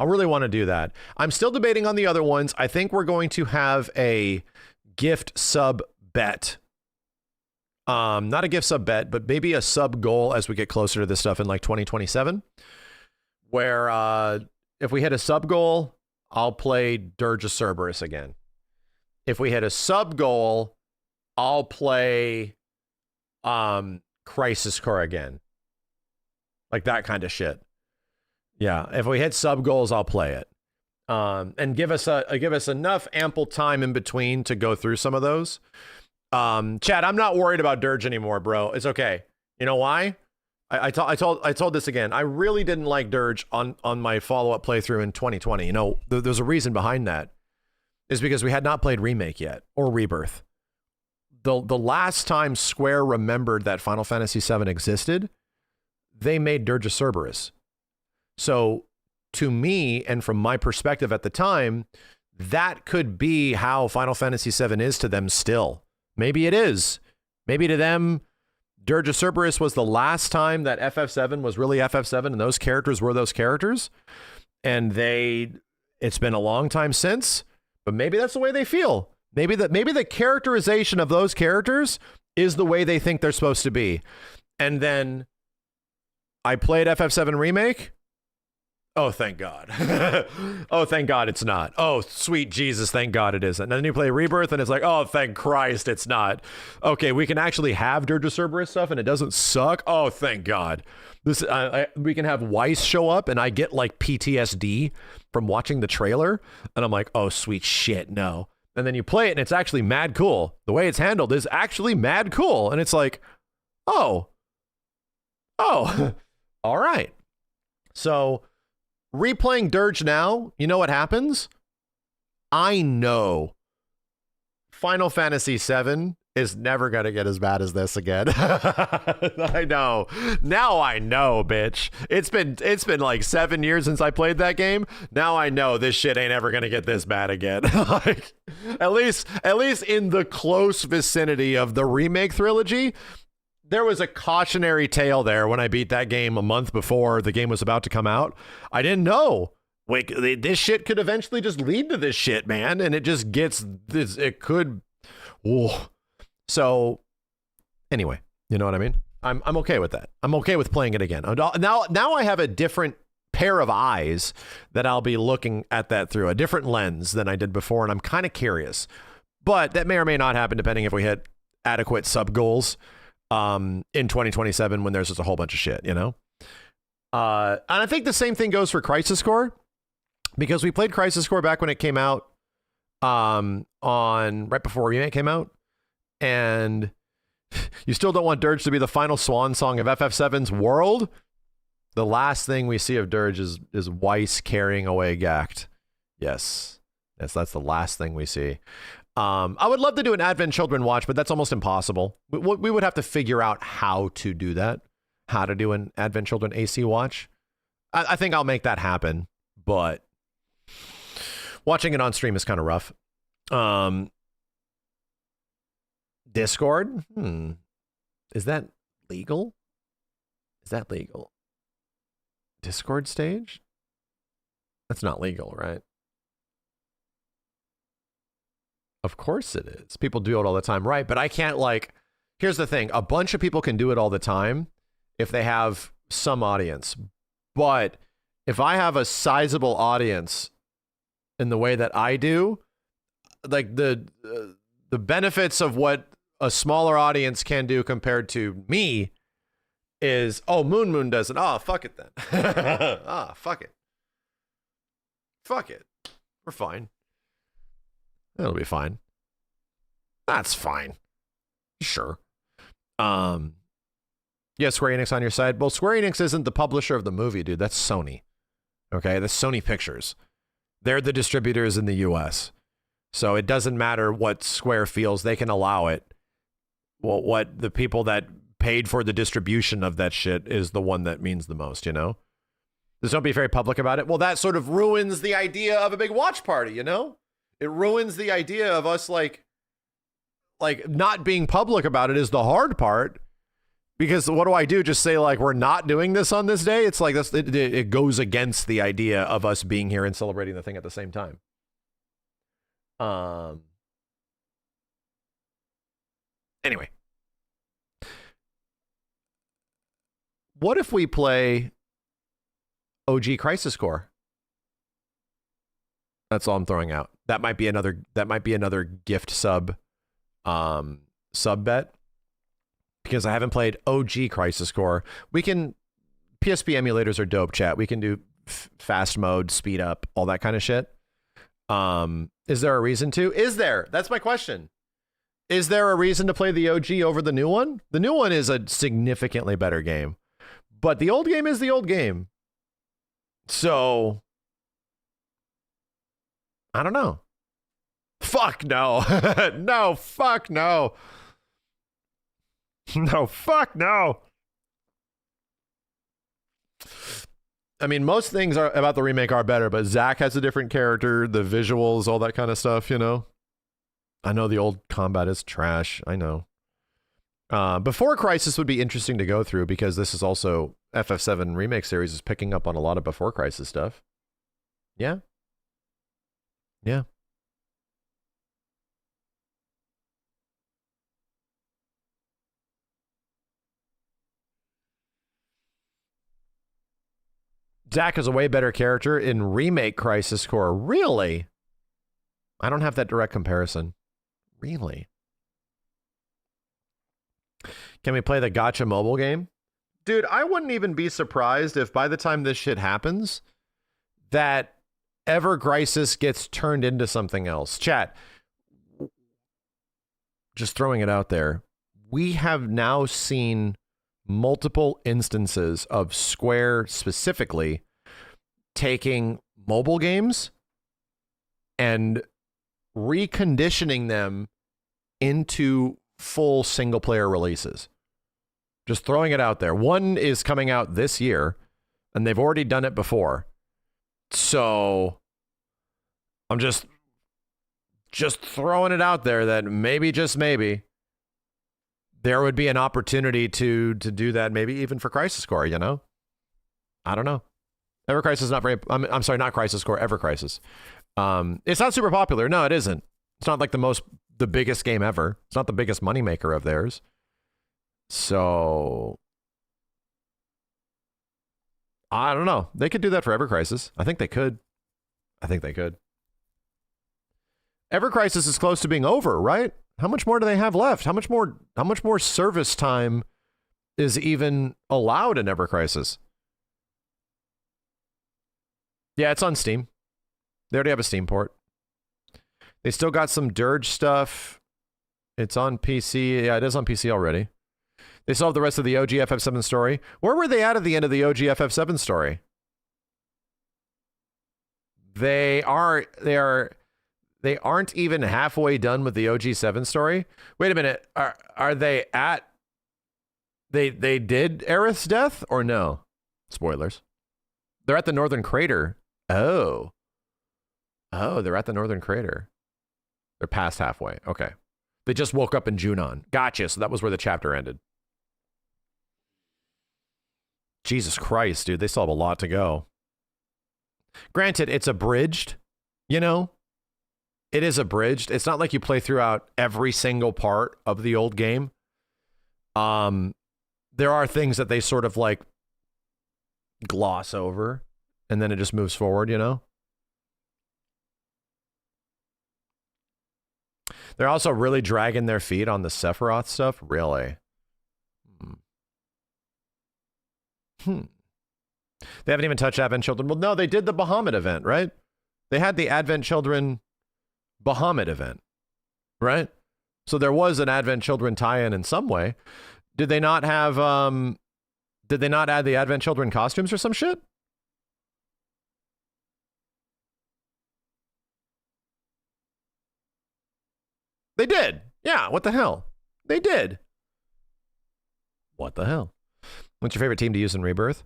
I really want to do that. I'm still debating on the other ones. I think we're going to have a gift sub bet. Not a gift sub bet, but maybe a sub goal as we get closer to this stuff in like 2027, where if we hit a sub goal, I'll play Dirge of Cerberus again. If we hit a sub goal, I'll play Crisis Core again. Like that kind of shit. Yeah, if we hit sub goals, I'll play it. And give us enough ample time in between to go through some of those. Chad, I'm not worried about Dirge anymore, bro. It's okay. You know why? I told this again. I really didn't like Dirge on my follow-up playthrough in 2020. You know, there's a reason behind that. Is because we had not played Remake yet or Rebirth. The last time Square remembered that Final Fantasy VII existed, they made Dirge of Cerberus. So to me, and from my perspective at the time, that could be how Final Fantasy VII is to them still. Maybe it is. Maybe to them, Dirge of Cerberus was the last time that FF7 was really FF7 and those characters were those characters. And it's been a long time since, but maybe that's the way they feel. Maybe the characterization of those characters is the way they think they're supposed to be. And then I played FF7 Remake. Oh, thank God. Oh, thank God it's not. Oh, sweet Jesus, thank God it isn't. And then you play Rebirth and it's like, oh, thank Christ it's not. Okay, we can actually have Dirge of Cerberus stuff and it doesn't suck. Oh, thank God. We can have Weiss show up and I get like PTSD from watching the trailer. And I'm like, oh, sweet shit, no. And then you play it and it's actually mad cool. The way it's handled is actually mad cool. And it's like, oh, all right. So replaying Dirge now, you know what happens? I know Final Fantasy VII is never going to get as bad as this again. I know. Now I know, bitch. It's been like 7 years since I played that game. Now I know this shit ain't ever going to get this bad again. Like, at least in the close vicinity of the remake trilogy. There was a cautionary tale there when I beat that game a month before the game was about to come out. I didn't know. Wait, this shit could eventually just lead to this shit, man. And it just gets this. It could. Whoa. So anyway, you know what I mean? I'm okay with that. I'm okay with playing it again. Now I have a different pair of eyes that I'll be looking at that through, a different lens than I did before. And I'm kind of curious. But that may or may not happen depending if we hit adequate sub goals. In 2027 when there's just a whole bunch of shit, you know? And I think the same thing goes for Crisis Core, because we played Crisis Core back when it came out, on right before Remake came out, and you still don't want Dirge to be the final swan song of FF7's world. The last thing we see of Dirge is Weiss carrying away Gact. Yes, that's the last thing we see. I would love to do an Advent Children watch, but that's almost impossible. We would have to figure out how to do that, how to do an Advent Children AC watch. I think I'll make that happen, but watching it on stream is kind of rough. Discord? Is that legal? Is that legal? Discord stage? That's not legal, right? Of course it is. People do it all the time, right? But I can't, like, here's the thing. A bunch of people can do it all the time if they have some audience. But if I have a sizable audience in the way that I do, like the benefits of what a smaller audience can do compared to me is, oh, Moon does it. Oh, fuck it then. Fuck it. Fuck it. We're fine. It'll be fine. That's fine. Sure. Yeah, Square Enix on your side. Well, Square Enix isn't the publisher of the movie, dude. That's Sony. Okay, that's Sony Pictures. They're the distributors in the US. So it doesn't matter what Square feels. They can allow it. Well, what the people that paid for the distribution of that shit is the one that means the most, you know? Just don't be very public about it. Well, that sort of ruins the idea of a big watch party, you know? It ruins the idea of us like not being public about it is the hard part. Because what do I do? Just say like, we're not doing this on this day? It's like, it goes against the idea of us being here and celebrating the thing at the same time. Anyway. What if we play OG Crisis Core? That's all I'm throwing out. That might be another gift sub bet. Because I haven't played OG Crisis Core. PSP emulators are dope, chat. We can do fast mode, speed up, all that kind of shit. Is there a reason to? Is there? That's my question. Is there a reason to play the OG over the new one? The new one is a significantly better game. But the old game is the old game. So I don't know. Fuck no. No, fuck no. No, fuck no. I mean, most things about the remake are better, but Zack has a different character, the visuals, all that kind of stuff, you know? I know the old combat is trash. I know. Before Crisis would be interesting to go through because this is also FF7 remake series is picking up on a lot of Before Crisis stuff. Yeah. Yeah. Zack is a way better character in remake Crisis Core. Really? I don't have that direct comparison. Really? Can we play the Gacha mobile game? Dude, I wouldn't even be surprised if by the time this shit happens, that Ever Crisis gets turned into something else. Chat, just throwing it out there. We have now seen multiple instances of Square specifically taking mobile games and reconditioning them into full single player releases. Just throwing it out there. One is coming out this year, and they've already done it before. So I'm just throwing it out there that maybe, just maybe, there would be an opportunity to do that, maybe even for Crisis Core, you know? I don't know. Ever Crisis is not very, I'm sorry, not Crisis Core, Ever Crisis. It's not super popular. No, it isn't. It's not like the biggest game ever. It's not the biggest moneymaker of theirs. So I don't know. They could do that for Ever Crisis. I think they could. Ever Crisis is close to being over, right? How much more do they have left? How much more service time is even allowed in Ever Crisis? Yeah, it's on Steam. They already have a Steam port. They still got some Dirge stuff. It's on PC. Yeah, it is on PC already. They still have the rest of the OG FF7 story. Where were they at the end of the OG FF7 story? They aren't even halfway done with the OG7 story. Wait a minute. Are they at they did Aerith's death or no? Spoilers. They're at the Northern Crater. Oh, they're at the Northern Crater. They're past halfway. Okay. They just woke up in Junon. Gotcha. So that was where the chapter ended. Jesus Christ, dude. They still have a lot to go. Granted, it's abridged, you know? It is abridged. It's not like you play throughout every single part of the old game. There are things that they sort of like gloss over, and then it just moves forward, you know? They're also really dragging their feet on the Sephiroth stuff. Really? They haven't even touched Advent Children. Well, no, they did the Bahamut event, right? They had the Advent Children Bahamut event, right? So there was an Advent Children tie-in in some way. Did they not have, did they not add the Advent Children costumes or some shit? They did. Yeah, what the hell? They did. What the hell? What's your favorite team to use in Rebirth?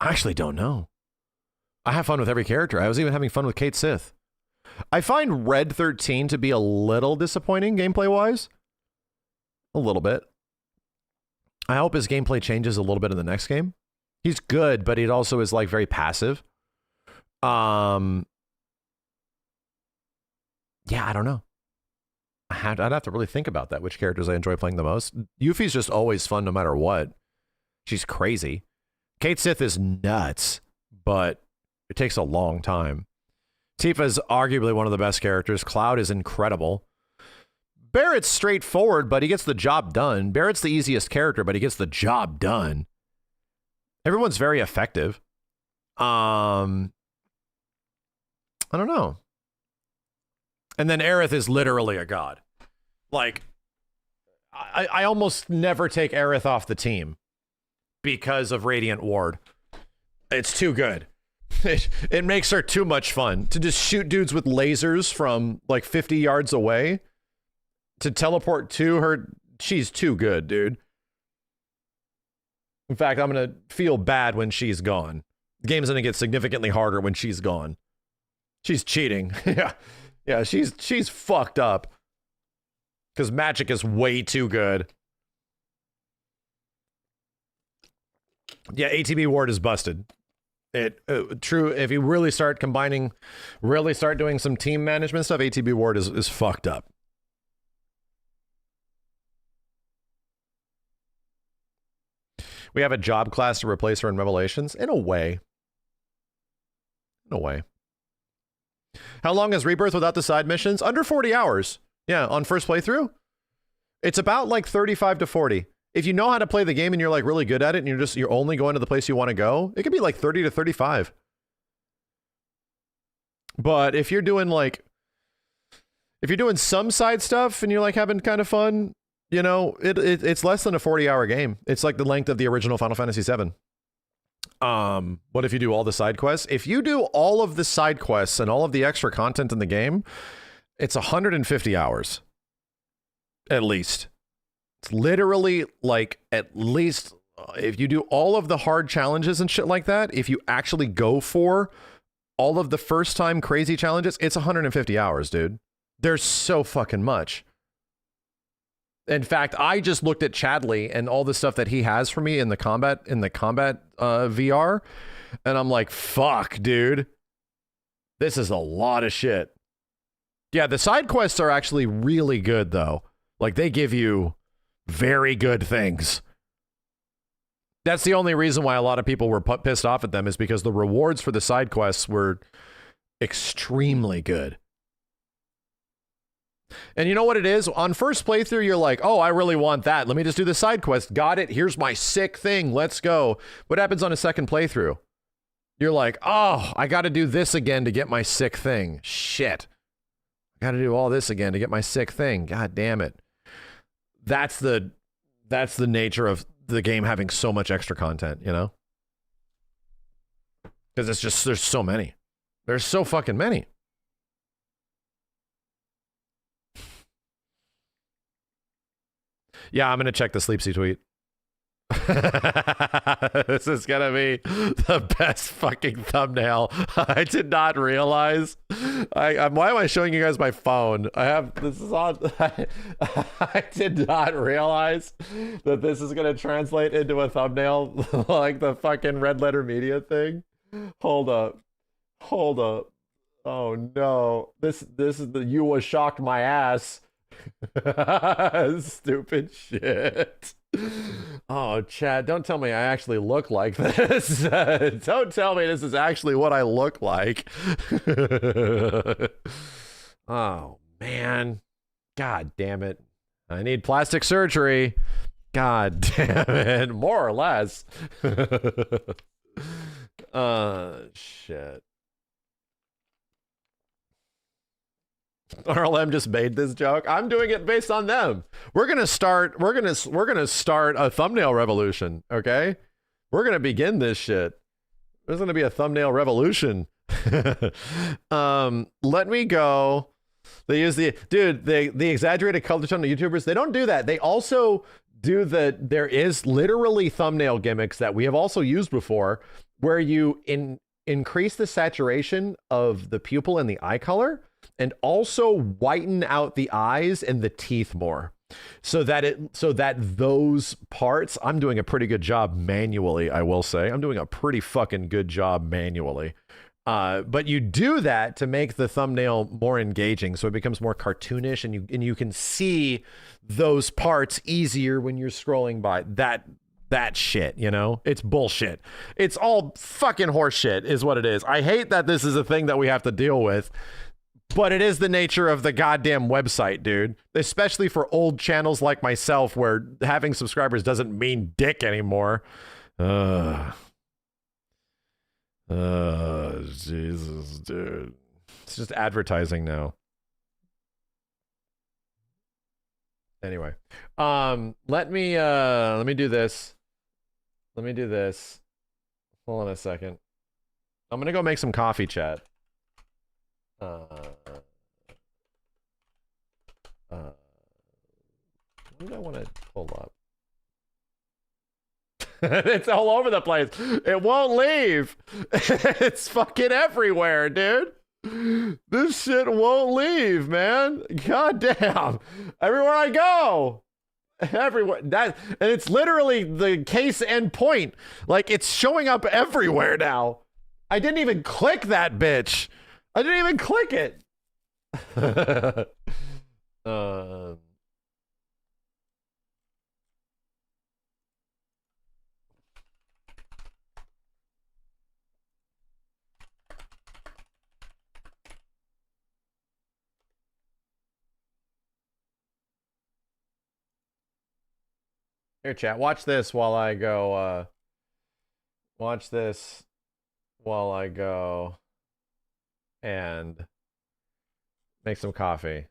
I actually don't know. I have fun with every character. I was even having fun with Kate Sith. I find Red 13 to be a little disappointing gameplay-wise. A little bit. I hope his gameplay changes a little bit in the next game. He's good, but he also is like very passive. Yeah, I don't know. I'd have to really think about that, which characters I enjoy playing the most. Yuffie's just always fun no matter what. She's crazy. Kate Sith is nuts, but it takes a long time. Tifa's arguably one of the best characters. Cloud is incredible. Barrett's straightforward, but he gets the job done. Barrett's the easiest character, but he gets the job done. Everyone's very effective. I don't know. And then Aerith is literally a god. Like, I almost never take Aerith off the team because of Radiant Ward. It's too good. It makes her too much fun to just shoot dudes with lasers from like 50 yards away, to teleport to her she's too good, dude. In fact, I'm gonna feel bad when she's gone. The game's gonna get significantly harder when she's gone. She's cheating. yeah, she's fucked up. Because Magic is way too good. Yeah, ATB Ward is busted. True, if you really start combining, really start doing some team management stuff, ATB Ward is fucked up. We have a job class to replace her in Revelations? In a way. In a way. How long is Rebirth without the side missions? Under 40 hours. Yeah, on first playthrough. It's about like 35 to 40. If you know how to play the game and you're like really good at it and you're only going to the place you want to go, it could be like 30 to 35. But if you're doing some side stuff and you're like having kind of fun, you know, it's less than a 40-hour game. It's like the length of the original Final Fantasy VII. What if you do all the side quests? If you do all of the side quests and all of the extra content in the game, it's 150 hours. At least. It's literally like at least if you do all of the hard challenges and shit like that, if you actually go for all of the first time crazy challenges, it's 150 hours, dude. There's so fucking much. In fact, I just looked at Chadley and all the stuff that he has for me in the combat VR, and I'm like, fuck, dude. This is a lot of shit. Yeah, the side quests are actually really good though. Like they give you very good things. That's the only reason why a lot of people were pissed off at them, is because the rewards for the side quests were extremely good. And you know what it is? On first playthrough, you're like, oh, I really want that. Let me just do the side quest. Got it. Here's my sick thing. Let's go. What happens on a second playthrough? You're like, oh, I got to do this again to get my sick thing. Shit. I got to do all this again to get my sick thing. God damn it. That's the nature of the game having so much extra content, you know? Because it's just, there's so many. There's so fucking many. Yeah, I'm going to check the Sleepsy tweet. This is going to be the best fucking thumbnail. I did not realize. Why am I showing you guys my phone? This is on. I did not realize that this is going to translate into a thumbnail like the fucking Red Letter Media thing. Hold up. Oh no. This is the you was shocked my ass. Stupid shit. Oh, Chad, don't tell me I actually look like this. Don't tell me this is actually what I look like. Oh, man. God damn it. I need plastic surgery. God damn it. More or less. Shit. RLM just made this joke. I'm doing it based on them. We're gonna start a thumbnail revolution, okay? We're gonna begin this shit. There's gonna be a thumbnail revolution. Let me go. They use the exaggerated color tone of YouTubers. They don't do that. They also do there is literally thumbnail gimmicks that we have also used before, where you increase the saturation of the pupil and the eye color, and also whiten out the eyes and the teeth more, so that those parts, I'm doing a pretty good job manually, I will say. I'm doing a pretty fucking good job manually. But you do that to make the thumbnail more engaging, so it becomes more cartoonish, and you can see those parts easier when you're scrolling by. That shit, you know? It's bullshit. It's all fucking horseshit is what it is. I hate that this is a thing that we have to deal with. But it is the nature of the goddamn website, dude. Especially for old channels like myself, where having subscribers doesn't mean dick anymore. Jesus, dude. It's just advertising now. Anyway, let me do this. Let me do this. Hold on a second. I'm gonna go make some coffee, chat. What What do I want to pull up? It's all over the place. It won't leave. It's fucking everywhere, dude. This shit won't leave, man. God damn. Everywhere I go. Everywhere. And it's literally the case end point. Like, it's showing up everywhere now. I didn't even click that bitch. I didn't even click it. Here, chat. Watch this while I go. Watch this while I go and make some coffee.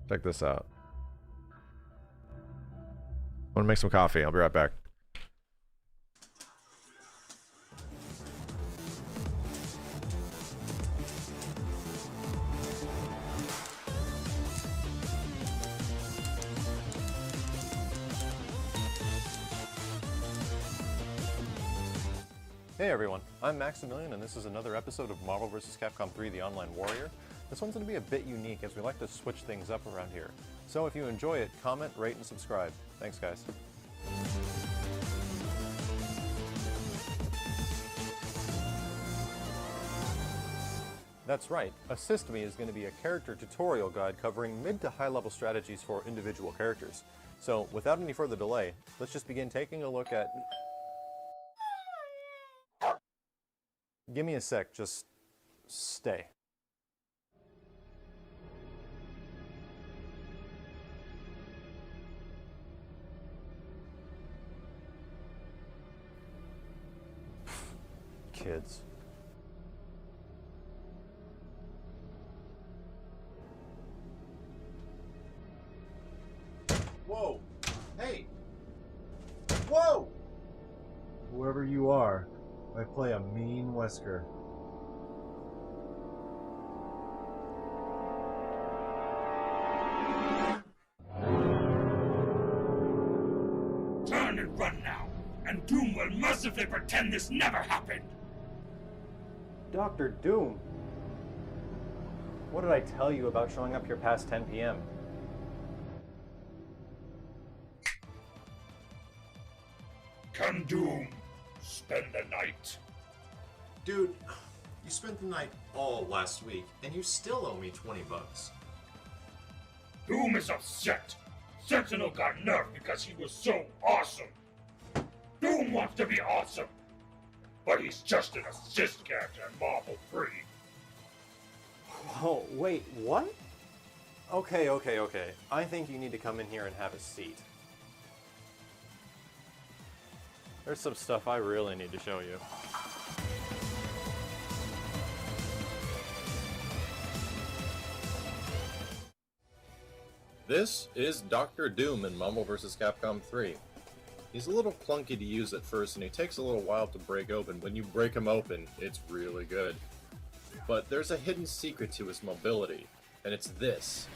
Check this out. I'm gonna make some coffee. I'll be right back. Hey everyone, I'm Maximilian and this is another episode of Marvel vs. Capcom 3 The Online Warrior. This one's going to be a bit unique as we like to switch things up around here. So if you enjoy it, comment, rate, and subscribe. Thanks guys. That's right, Assist Me is going to be a character tutorial guide covering mid to high level strategies for individual characters. So without any further delay, let's just begin taking a look at... Give me a sec, just stay. Kids. Whoa! Hey! Whoa! Whoever you are, I play a mean Wesker. Turn and run now, and Doom will mercifully pretend this never happened! Dr. Doom! What did I tell you about showing up here past 10 p.m.? Come, Doom, spend the night. Dude, you spent the night all last week, and you still owe me 20 bucks. Doom is upset. Sentinel got nerfed because he was so awesome. Doom wants to be awesome, but he's just an assist character in Marvel 3. Oh, wait, what? Okay. I think you need to come in here and have a seat. There's some stuff I really need to show you. This is Dr. Doom in Marvel vs. Capcom 3. He's a little clunky to use at first, and he takes a little while to break open. When you break him open, it's really good. But there's a hidden secret to his mobility, and it's this.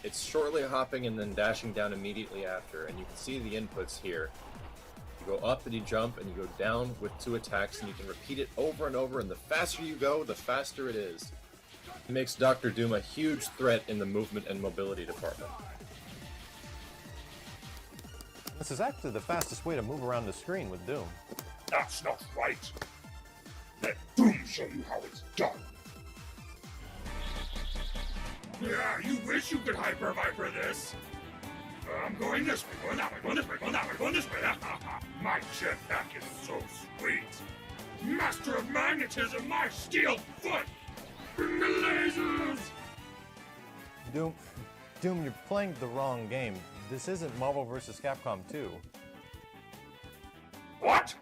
It's shortly hopping and then dashing down immediately after, and you can see the inputs here. You go up and you jump, and you go down with 2 attacks, and you can repeat it over and over, and the faster you go, the faster it is. It makes Dr. Doom a huge threat in the movement and mobility department. This is actually the fastest way to move around the screen with Doom. That's not right. Let Doom show you how it's done. Yeah, you wish you could Hyper Viper this. I'm going this way, going that way, going this way, going that way, going this way. My jetpack is so sweet. Master of magnetism, my steel foot. Bring the lasers. Doom, you're playing the wrong game. This isn't Marvel vs. Capcom 2. What?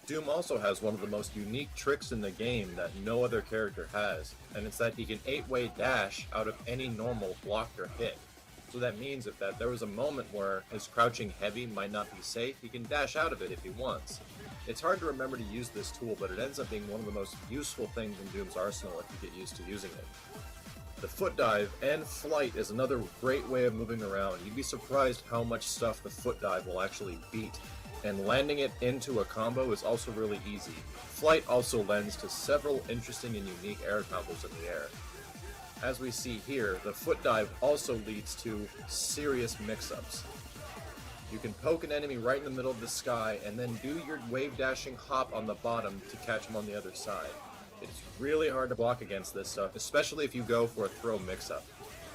Doom also has one of the most unique tricks in the game that no other character has, and it's that he can 8-way dash out of any normal block or hit. So that means if there was a moment where his crouching heavy might not be safe, he can dash out of it if he wants. It's hard to remember to use this tool, but it ends up being one of the most useful things in Doom's arsenal if you get used to using it. The foot dive and flight is another great way of moving around. You'd be surprised how much stuff the foot dive will actually beat. And landing it into a combo is also really easy. Flight also lends to several interesting and unique air combos in the air. As we see here, the foot dive also leads to serious mix-ups. You can poke an enemy right in the middle of the sky and then do your wave dashing hop on the bottom to catch him on the other side. It's really hard to block against this stuff, especially if you go for a throw mix-up.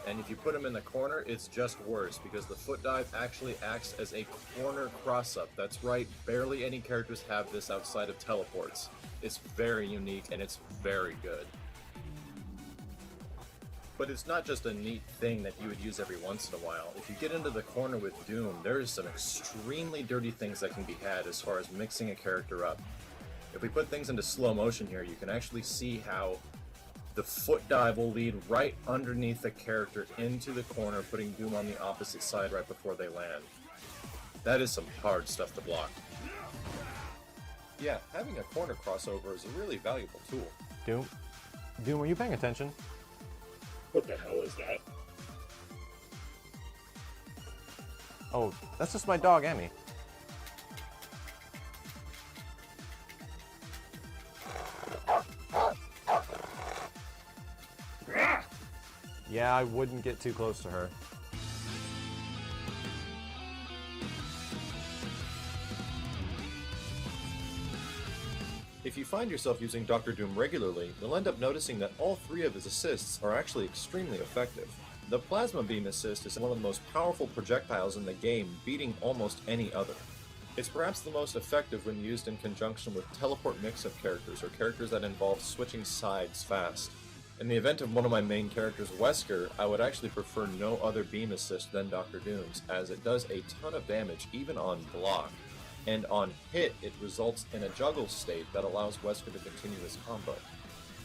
And if you put him in the corner, it's just worse, because the foot dive actually acts as a corner cross-up. That's right, barely any characters have this outside of teleports. It's very unique, and it's very good. But it's not just a neat thing that you would use every once in a while. If you get into the corner with Doom, there's some extremely dirty things that can be had as far as mixing a character up. If we put things into slow motion here, you can actually see how the foot dive will lead right underneath the character into the corner, putting Doom on the opposite side right before they land. That is some hard stuff to block. Yeah, having a corner crossover is a really valuable tool. Doom, are you paying attention? What the hell is that? Oh, that's just my dog, Emmy. Yeah, I wouldn't get too close to her. If you find yourself using Dr. Doom regularly, you'll end up noticing that all three of his assists are actually extremely effective. The Plasma Beam assist is one of the most powerful projectiles in the game, beating almost any other. It's perhaps the most effective when used in conjunction with teleport mix-up characters or characters that involve switching sides fast. In the event of one of my main characters, Wesker, I would actually prefer no other beam assist than Dr. Doom's, as it does a ton of damage even on block. And on hit, it results in a juggle state that allows Wesker to continue his combo.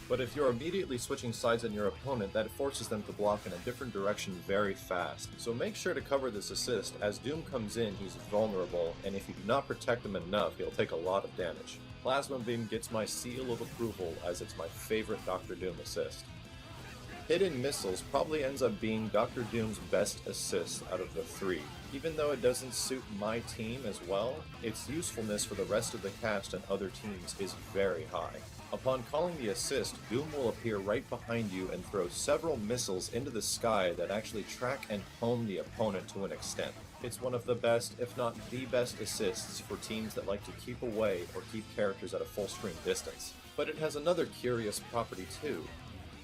But if you're immediately switching sides on your opponent, that forces them to block in a different direction very fast. So make sure to cover this assist. As Doom comes in, he's vulnerable, and if you do not protect him enough, he'll take a lot of damage. Plasma Beam gets my seal of approval, as it's my favorite Dr. Doom assist. Hidden Missiles probably ends up being Dr. Doom's best assist out of the three. Even though it doesn't suit my team as well, its usefulness for the rest of the cast and other teams is very high. Upon calling the assist, Doom will appear right behind you and throw several missiles into the sky that actually track and hone the opponent to an extent. It's one of the best, if not the best assists for teams that like to keep away or keep characters at a full screen distance. But it has another curious property too.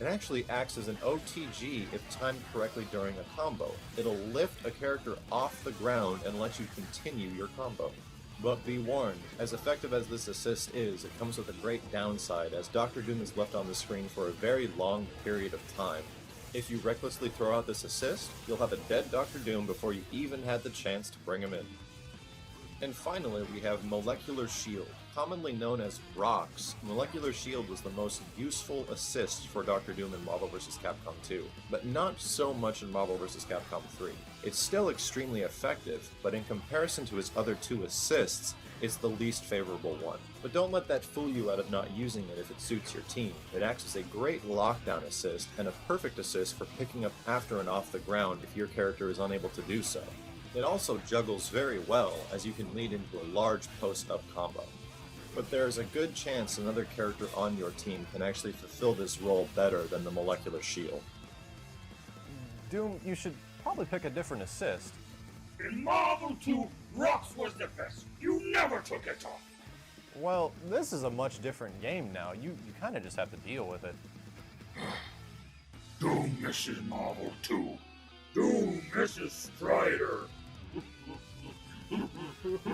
It actually acts as an OTG if timed correctly during a combo. It'll lift a character off the ground and let you continue your combo. But be warned, as effective as this assist is, it comes with a great downside, as Dr. Doom is left on the screen for a very long period of time. If you recklessly throw out this assist, you'll have a dead Dr. Doom before you even had the chance to bring him in. And finally, we have Molecular Shield. Commonly known as Rocks, Molecular Shield was the most useful assist for Dr. Doom in Marvel vs. Capcom 2, but not so much in Marvel vs. Capcom 3. It's still extremely effective, but in comparison to his other two assists, it's the least favorable one. But don't let that fool you out of not using it if it suits your team. It acts as a great lockdown assist, and a perfect assist for picking up after and off the ground if your character is unable to do so. It also juggles very well, as you can lead into a large post-up combo. But there's a good chance another character on your team can actually fulfill this role better than the Molecular Shield. Doom, you should probably pick a different assist. In Marvel 2, Rocks was the best. You never took it off. Well, this is a much different game now. You kind of just have to deal with it. Doom misses Marvel 2. Doom misses Strider.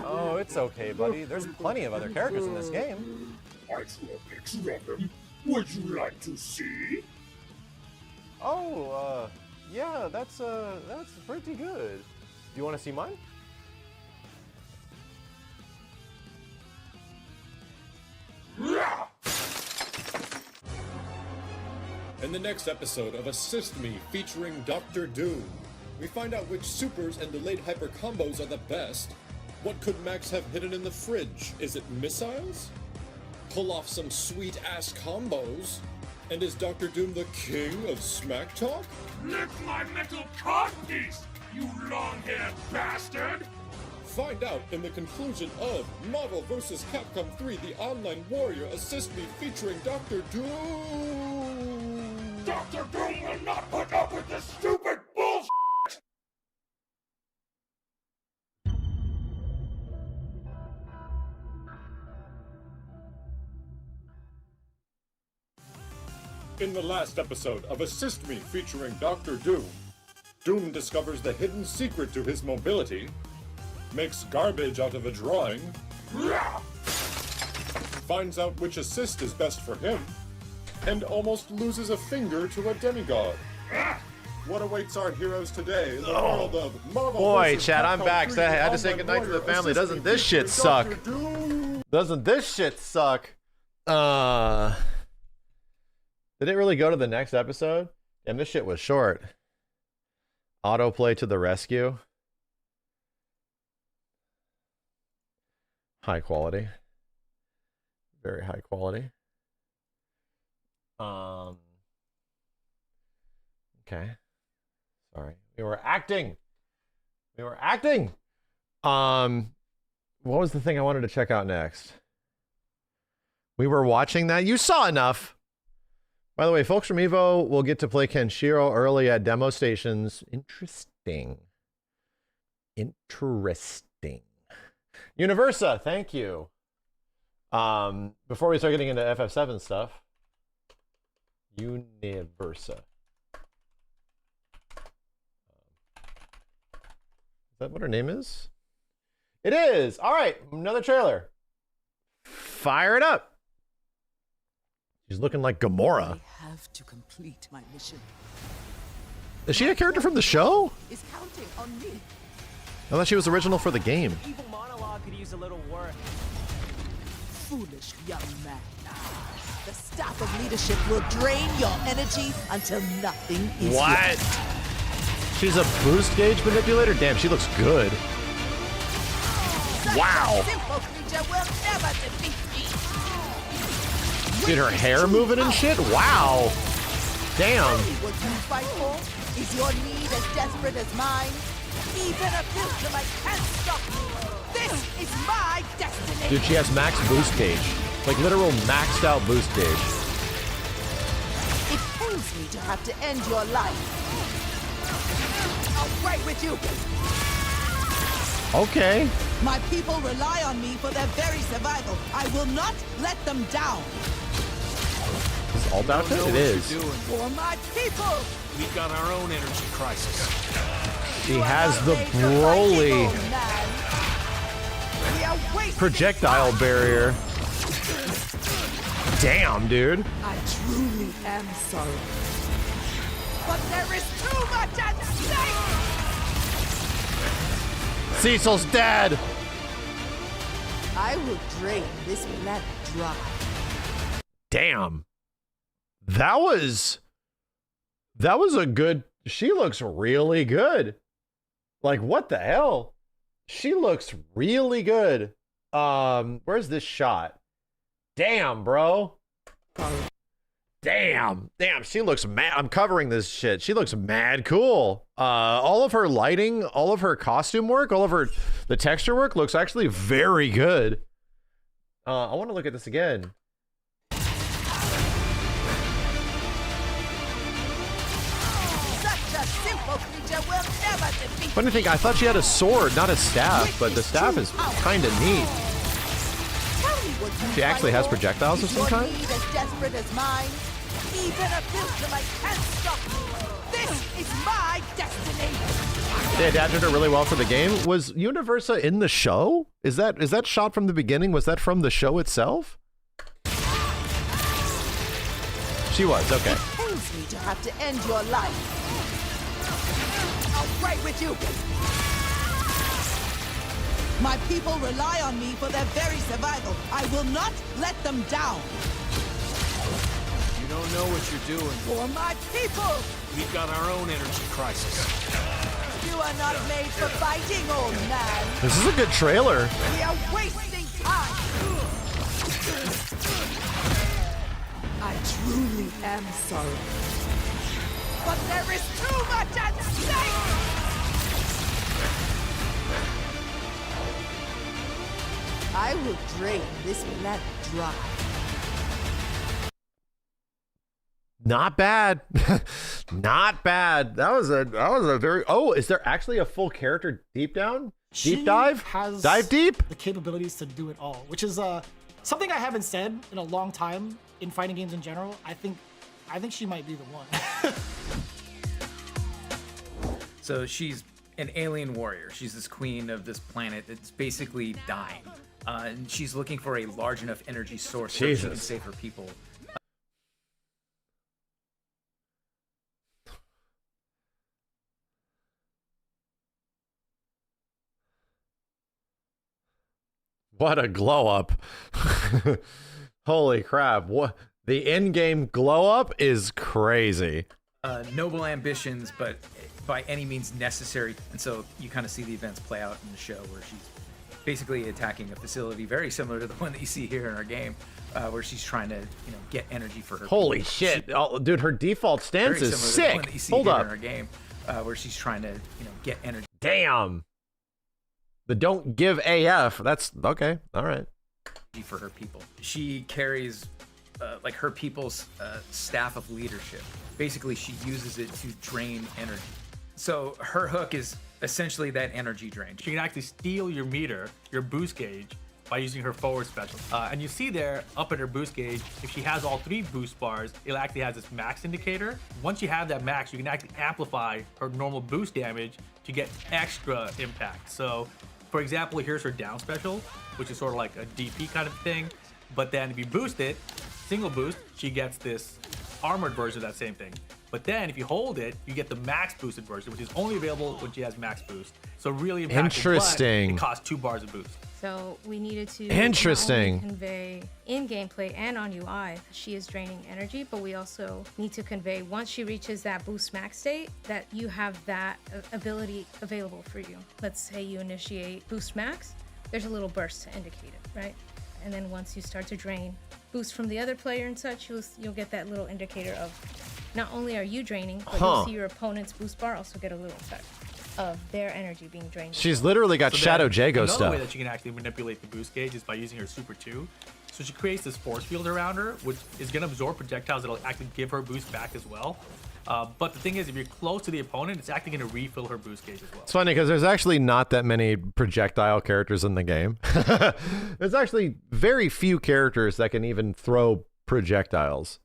Oh, it's okay, buddy. There's plenty of other characters in this game. I drew a picture of him. Would you like to see? Oh, yeah, that's pretty good. Do you want to see mine? In the next episode of Assist Me featuring Dr. Doom, we find out which supers and delayed hyper combos are the best. What could Max have hidden in the fridge? Is it missiles? Pull off some sweet ass combos? And is Dr. Doom the king of smack talk? Lick my metal codpiece, you long-haired bastard! Find out in the conclusion of Marvel vs. Capcom 3 The Online Warrior Assist Me featuring Dr. Doom! Dr. Doom will not put up with this stupid bullshit! In the last episode of Assist Me featuring Dr. Doom, Doom discovers the hidden secret to his mobility, makes garbage out of a drawing, finds out which assist is best for him, and almost loses a finger to a demigod. What awaits our heroes today in the world of Marvel Boy, vs. Chat, I'm Capcom back. 3 I had to say Online goodnight to the Warrior family. Assist Doesn't Me this shit featuring suck? Dr. Doom. Doesn't this shit suck? Did it really go to the next episode? Damn, this shit was short. Autoplay to the rescue. High quality. Very high quality. Okay. Sorry. We were acting. What was the thing I wanted to check out next? We were watching that. You saw enough. By the way, folks from Evo will get to play Kenshiro early at demo stations. Interesting. Universa, thank you. Before we start getting into FF7 stuff. Universa. Is that what her name is? It is! Alright, another trailer. Fire it up! She's looking like Gamora. I have to complete my mission. Is she a character from the show? Is counting on me. I thought she was original for the game. Evil monologue could use a little work. Foolish young man. The staff of leadership will drain your energy until nothing is What? left. She's a boost gauge manipulator? Damn, she looks good. Wow. Such a simple creature will never defeat me. Dude, her hair moving and shit? Wow. Damn. Tell me what you fight for. Is your need as desperate as mine? Even a pilgrim can't stop me. This is my destiny. Dude, she has max boost gauge. Like literal maxed out boost gauge. It pains me to have to end your life. I'll fight with you. Okay. My people rely on me for their very survival. I will not let them down. Is it all about it? It is. For my people. We've got our own energy crisis. She has the Broly projectile barrier. Damn, dude. I truly am sorry. But there is too much at stake! Cecil's dead. I will drain this planet dry. Damn. That was a good. She looks really good. Like, what the hell? She looks really good. Where's this shot? Damn, bro. Damn, she looks mad. I'm covering this shit. She looks mad cool. All of her lighting, all of her costume work, all of her the texture work looks actually very good. I want to look at this again. Funny thing, I thought she had a sword, not a staff, but the staff is kind of neat. She actually has projectiles of some kind? As desperate as mine. Even a pilgrim can't stop me. This is my destiny. They adapted her really well for the game. Was Universa in the show? Is that shot from the beginning? Was that from the show itself? She was, okay. It pains me to have to end your life. I'll fight with you. My people rely on me for their very survival. I will not let them down. You don't know what you're doing. For my people. We've got our own energy crisis. You are not made for fighting, old man. This is a good trailer. We are wasting time. I truly am sorry. But there is too much at stake! I will drain this planet dry. Not bad. Not bad. That was a very Oh, is there actually a full character deep down? Deep dive? Has Dive deep? the capabilities to do it all, which is something I haven't said in a long time in fighting games in general. I think she might be the one. So she's an alien warrior. She's this queen of this planet that's basically dying. And she's looking for a large enough energy source so she can save her people. What a glow up. Holy crap. What the in-game glow up is crazy. Noble ambitions, but by any means necessary. And so you kind of see the events play out in the show where she's basically attacking a facility very similar to the one that you see here in our game, where she's trying to, get energy for her. Holy shit. Dude, her default stance is sick. Hold up. In our game, where she's trying to, get energy. Damn. The don't give AF. That's okay. All right. For her people. She carries like her people's staff of leadership. Basically, she uses it to drain energy. So her hook is essentially that energy drain. She can actually steal your meter, your boost gauge, by using her forward special. And you see there, up at her boost gauge, if she has all 3 boost bars, it actually has this max indicator. Once you have that max, you can actually amplify her normal boost damage to get extra impact. So, for example, here's her down special, which is sort of like a DP kind of thing. But then if you boost it, single boost, she gets this armored version of that same thing. But then if you hold it, you get the max boosted version, which is only available when she has max boost. So really impactful. Interesting. But it costs 2 bars of boost. So we needed to Interesting. not only convey in gameplay and on UI she is draining energy, but we also need to convey once she reaches that boost max state that you have that ability available for you. Let's say you initiate boost max, there's a little burst to indicate it, right? And then once you start to drain boost from the other player and such, you'll get that little indicator of not only are you draining, but you'll see your opponent's boost bar also get a little effect of their energy being drained. She's literally got Shadow Jago stuff. Another way that she can actually manipulate the boost gauge is by using her Super 2. So she creates this force field around her, which is going to absorb projectiles that'll actually give her boost back as well. But the thing is, if you're close to the opponent, it's actually going to refill her boost gauge as well. It's funny because there's actually not that many projectile characters in the game. There's actually very few characters that can even throw projectiles.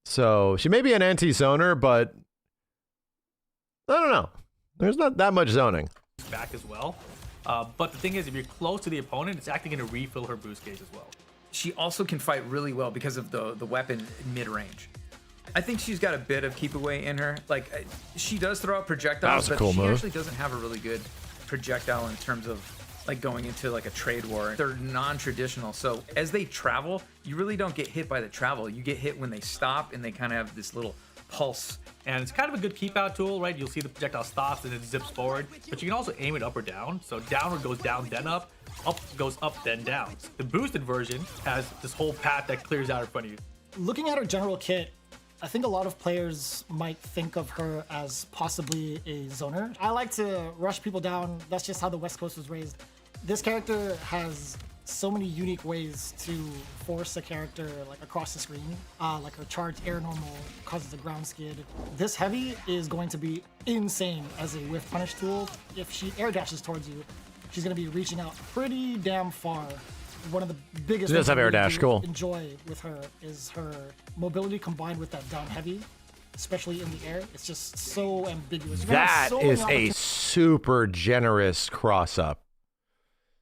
So she may be an anti-zoner, but I don't know. There's not that much zoning. Back as well. But the thing is, if you're close to the opponent, it's actually going to refill her boost gauge as well. She also can fight really well because of the weapon mid-range. I think she's got a bit of keep away in her. Like, she does throw out projectiles, but she actually doesn't have a really good projectile in terms of like going into like a trade war. They're non-traditional, so as they travel, you really don't get hit by the travel. You get hit when they stop, and they kind of have this little pulse. And it's kind of a good keep out tool, right? You'll see the projectile stops and it zips forward, but you can also aim it up or down. So downward goes down, then up goes up, then down. The boosted version has this whole path that clears out in front of you. Looking at her general kit, I think a lot of players might think of her as possibly a zoner. I like to rush people down. That's just how the West Coast was raised. This character has so many unique ways to force a character like across the screen. Like her charged air normal causes a ground skid. This heavy is going to be insane as a whiff punish tool. If she air dashes towards you, she's going to be reaching out pretty damn far. One of the biggest things I really enjoy with her is her mobility combined with that down heavy, especially in the air. It's just so ambiguous. That is a super generous cross-up.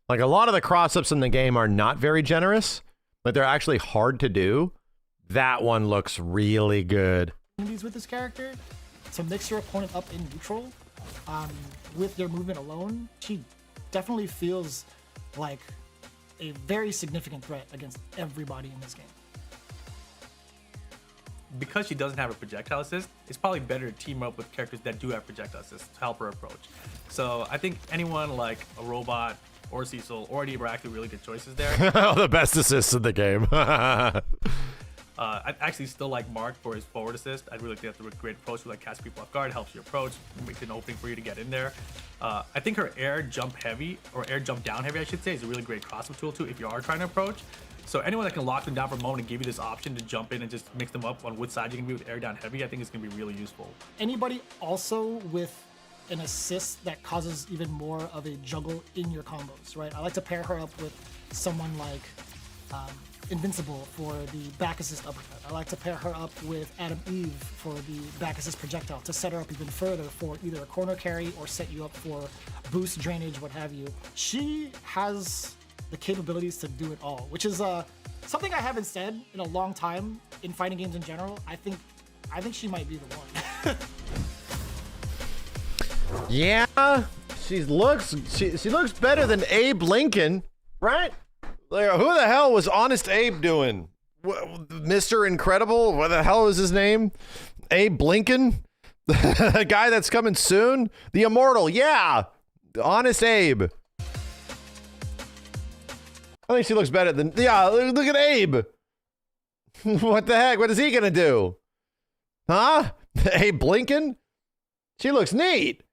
Like, a lot of the cross-ups in the game are not very generous, but they're actually hard to do. That one looks really good. With this character, to mix your opponent up in neutral with your movement alone, she definitely feels like a very significant threat against everybody in this game. Because she doesn't have a projectile assist, it's probably better to team up with characters that do have projectile assist to help her approach. So I think anyone like a Robot or Cecil or Adi are actually really good choices there. The best assists in the game. I actually still like Mark for his forward assist. I really think that's a great approach to like catch people off guard, helps you approach, makes an opening for you to get in there. I think her air jump heavy, or air jump down heavy, I should say, is a really great crossover tool too if you are trying to approach. So anyone that can lock them down for a moment and give you this option to jump in and just mix them up on which side you can be with air down heavy, I think it's gonna be really useful. Anybody also with an assist that causes even more of a juggle in your combos, right? I like to pair her up with someone like Invincible for the back assist uppercut. I like to pair her up with Adam Eve for the back assist projectile to set her up even further for either a corner carry or set you up for boost, drainage, what have you. She has the capabilities to do it all, which is something I haven't said in a long time in fighting games in general. I think she might be the one. Yeah, she looks better than Abe Lincoln, right? Like, who the hell was Honest Abe doing? Mr. Incredible? What the hell is his name? Abe Lincoln? The guy that's coming soon? The Immortal, yeah! Honest Abe. I think she looks better than... Yeah, look at Abe! What the heck? What is he gonna do? Huh? Abe Lincoln? She looks neat!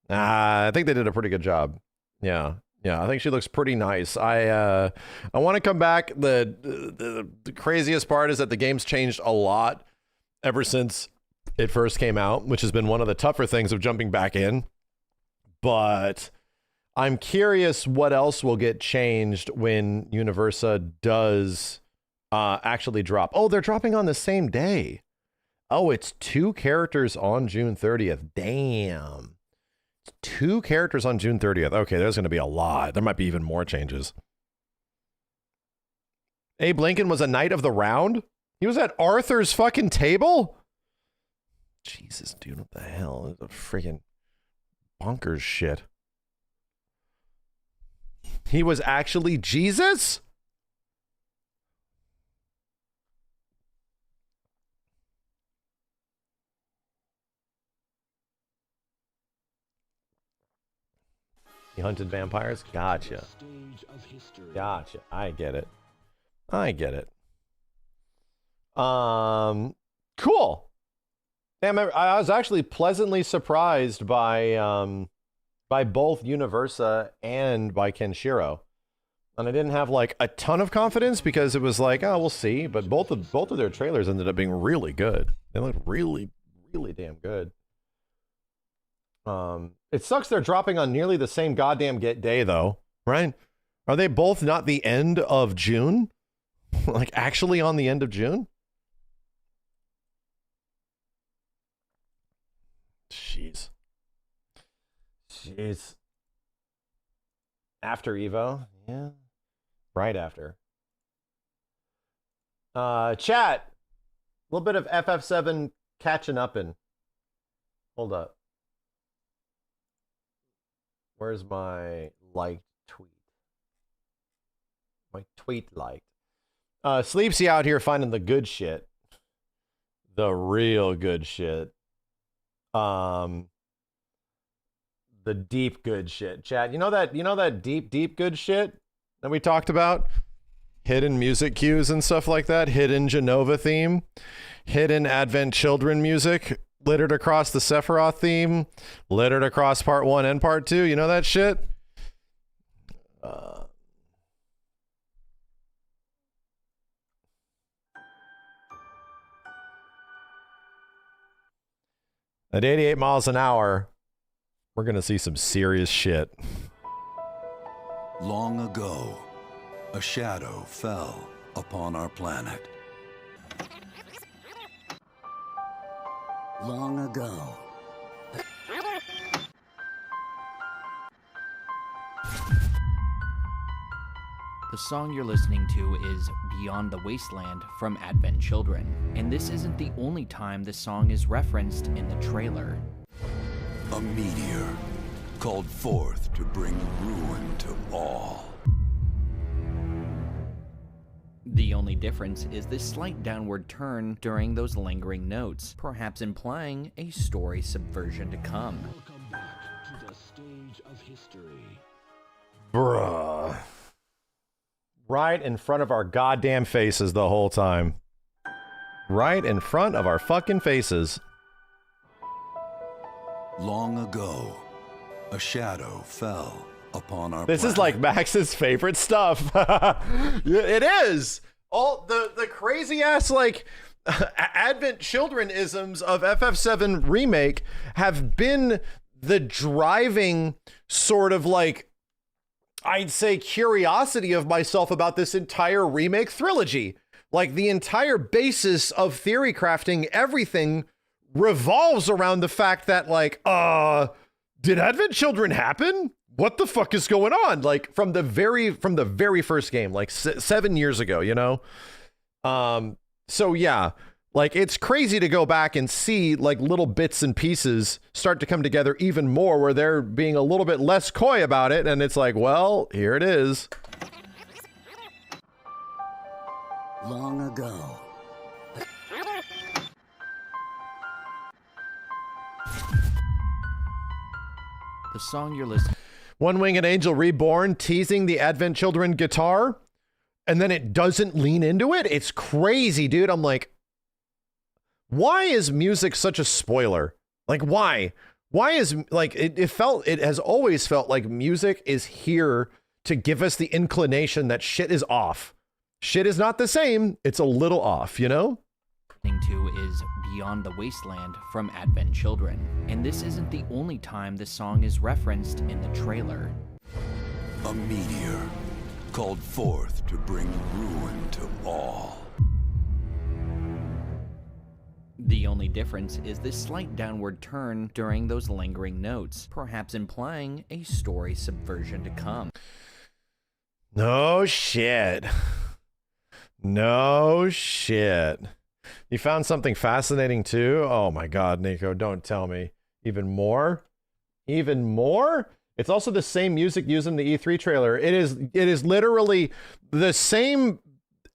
I think they did a pretty good job. Yeah. Yeah, I think she looks pretty nice. I want to come back. The craziest part is that the game's changed a lot ever since it first came out, which has been one of the tougher things of jumping back in. But I'm curious what else will get changed when Universa does actually drop. Oh, they're dropping on the same day. Oh, it's 2 characters on June 30th. Damn. 2 characters on June 30th. Okay, there's going to be a lot. There might be even more changes. Abe Lincoln was a knight of the round? He was at Arthur's fucking table? Jesus, dude, what the hell? This is a freaking bonkers shit. He was actually Jesus? He hunted vampires? Gotcha. Gotcha. I get it. I get it. Cool. Damn, I was actually pleasantly surprised by both Universa and by Kenshiro. And I didn't have like a ton of confidence because it was like, oh, we'll see. But both of their trailers ended up being really good. They looked really, really damn good. It sucks they're dropping on nearly the same goddamn day, though, right? Are they both not the end of June? Like, actually on the end of June? Jeez. Jeez. After Evo? Yeah. Right after. Chat. A little bit of FF7 catching up in. Hold up. Where's my liked tweet? My tweet liked. Sleepsy out here finding the good shit. The real good shit. The deep good shit. Chat, you know that deep good shit that we talked about? Hidden music cues and stuff like that. Hidden Genova theme. Hidden Advent Children music. Littered across the Sephiroth theme, littered across part 1 and part 2. You know that shit? At 88 miles an hour, we're going to see some serious shit. Long ago, a shadow fell upon our planet. Long ago. The song you're listening to is Beyond the Wasteland from Advent Children, and this isn't the only time the song is referenced in the trailer. A meteor called forth to bring ruin to all. The only difference is this slight downward turn during those lingering notes, perhaps implying a story subversion to come. Welcome back to the stage of history. Bruh. Right in front of our goddamn faces the whole time. Right in front of our fucking faces. Long ago, a shadow fell upon our This planet. is like Max's favorite stuff. It is. All the crazy ass like Advent Children isms of FF7 Remake have been the driving sort of like, I'd say, curiosity of myself about this entire remake trilogy. Like the entire basis of theory crafting, everything revolves around the fact that like, did Advent Children happen? What the fuck is going on? Like from the very first game, like 7 years ago, you know? So yeah, like it's crazy to go back and see like little bits and pieces start to come together even more where they're being a little bit less coy about it. And it's like, well, here it is. Long ago. The song you're listening. One Winged Angel Reborn teasing the Advent Children guitar, and then it doesn't lean into it. It's crazy, dude. I'm like, why is music such a spoiler? Like, why? Why is like it has always felt like music is here to give us the inclination that shit is off. Shit is not the same. It's a little off, you know? To is Beyond the Wasteland from Advent Children, and this isn't the only time this song is referenced in the trailer. A meteor called forth to bring ruin to all. The only difference is this slight downward turn during those lingering notes, perhaps implying a story subversion to come. No shit. No shit. You found something fascinating too? Oh my God, Nico, don't tell me. Even more? Even more? It's also the same music used in the E3 trailer. It is literally the same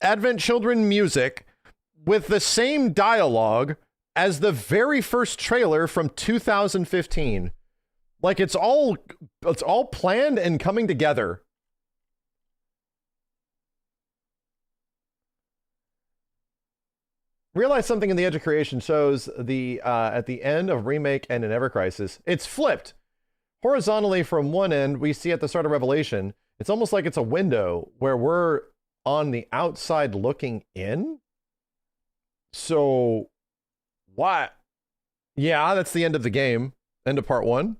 Advent Children music with the same dialogue as the very first trailer from 2015. Like it's all planned and coming together. Realize something in the Edge of Creation shows the at the end of Remake and in Ever Crisis, it's flipped. Horizontally from one end, we see at the start of Revelation, it's almost like it's a window where we're on the outside looking in. So, what? Yeah, that's the end of the game. End of part 1.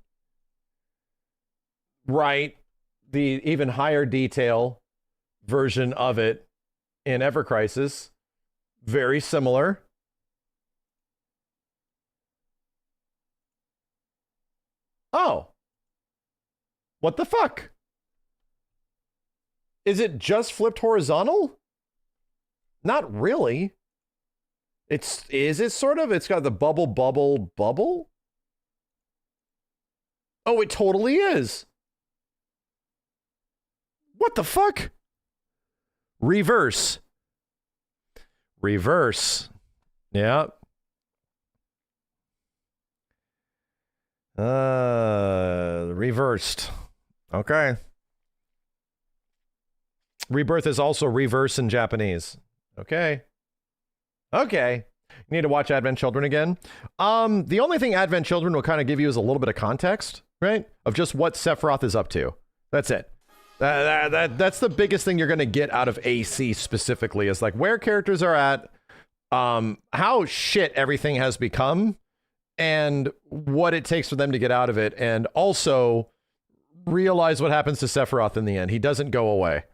Right. The even higher detail version of it in Ever Crisis. Very similar. Oh. What the fuck? Is it just flipped horizontal? Not really. Is it sort of? It's got the bubble, bubble, bubble? Oh, it totally is. What the fuck? Reverse. Reverse. Yeah. Reversed. Okay. Rebirth is also reverse in Japanese. Okay. Okay. You need to watch Advent Children again. The only thing Advent Children will kind of give you is a little bit of context, right? Of just what Sephiroth is up to. That's it. That's the biggest thing you're going to get out of AC specifically is like where characters are at, how shit everything has become, and what it takes for them to get out of it. And also realize what happens to Sephiroth in the end. He doesn't go away.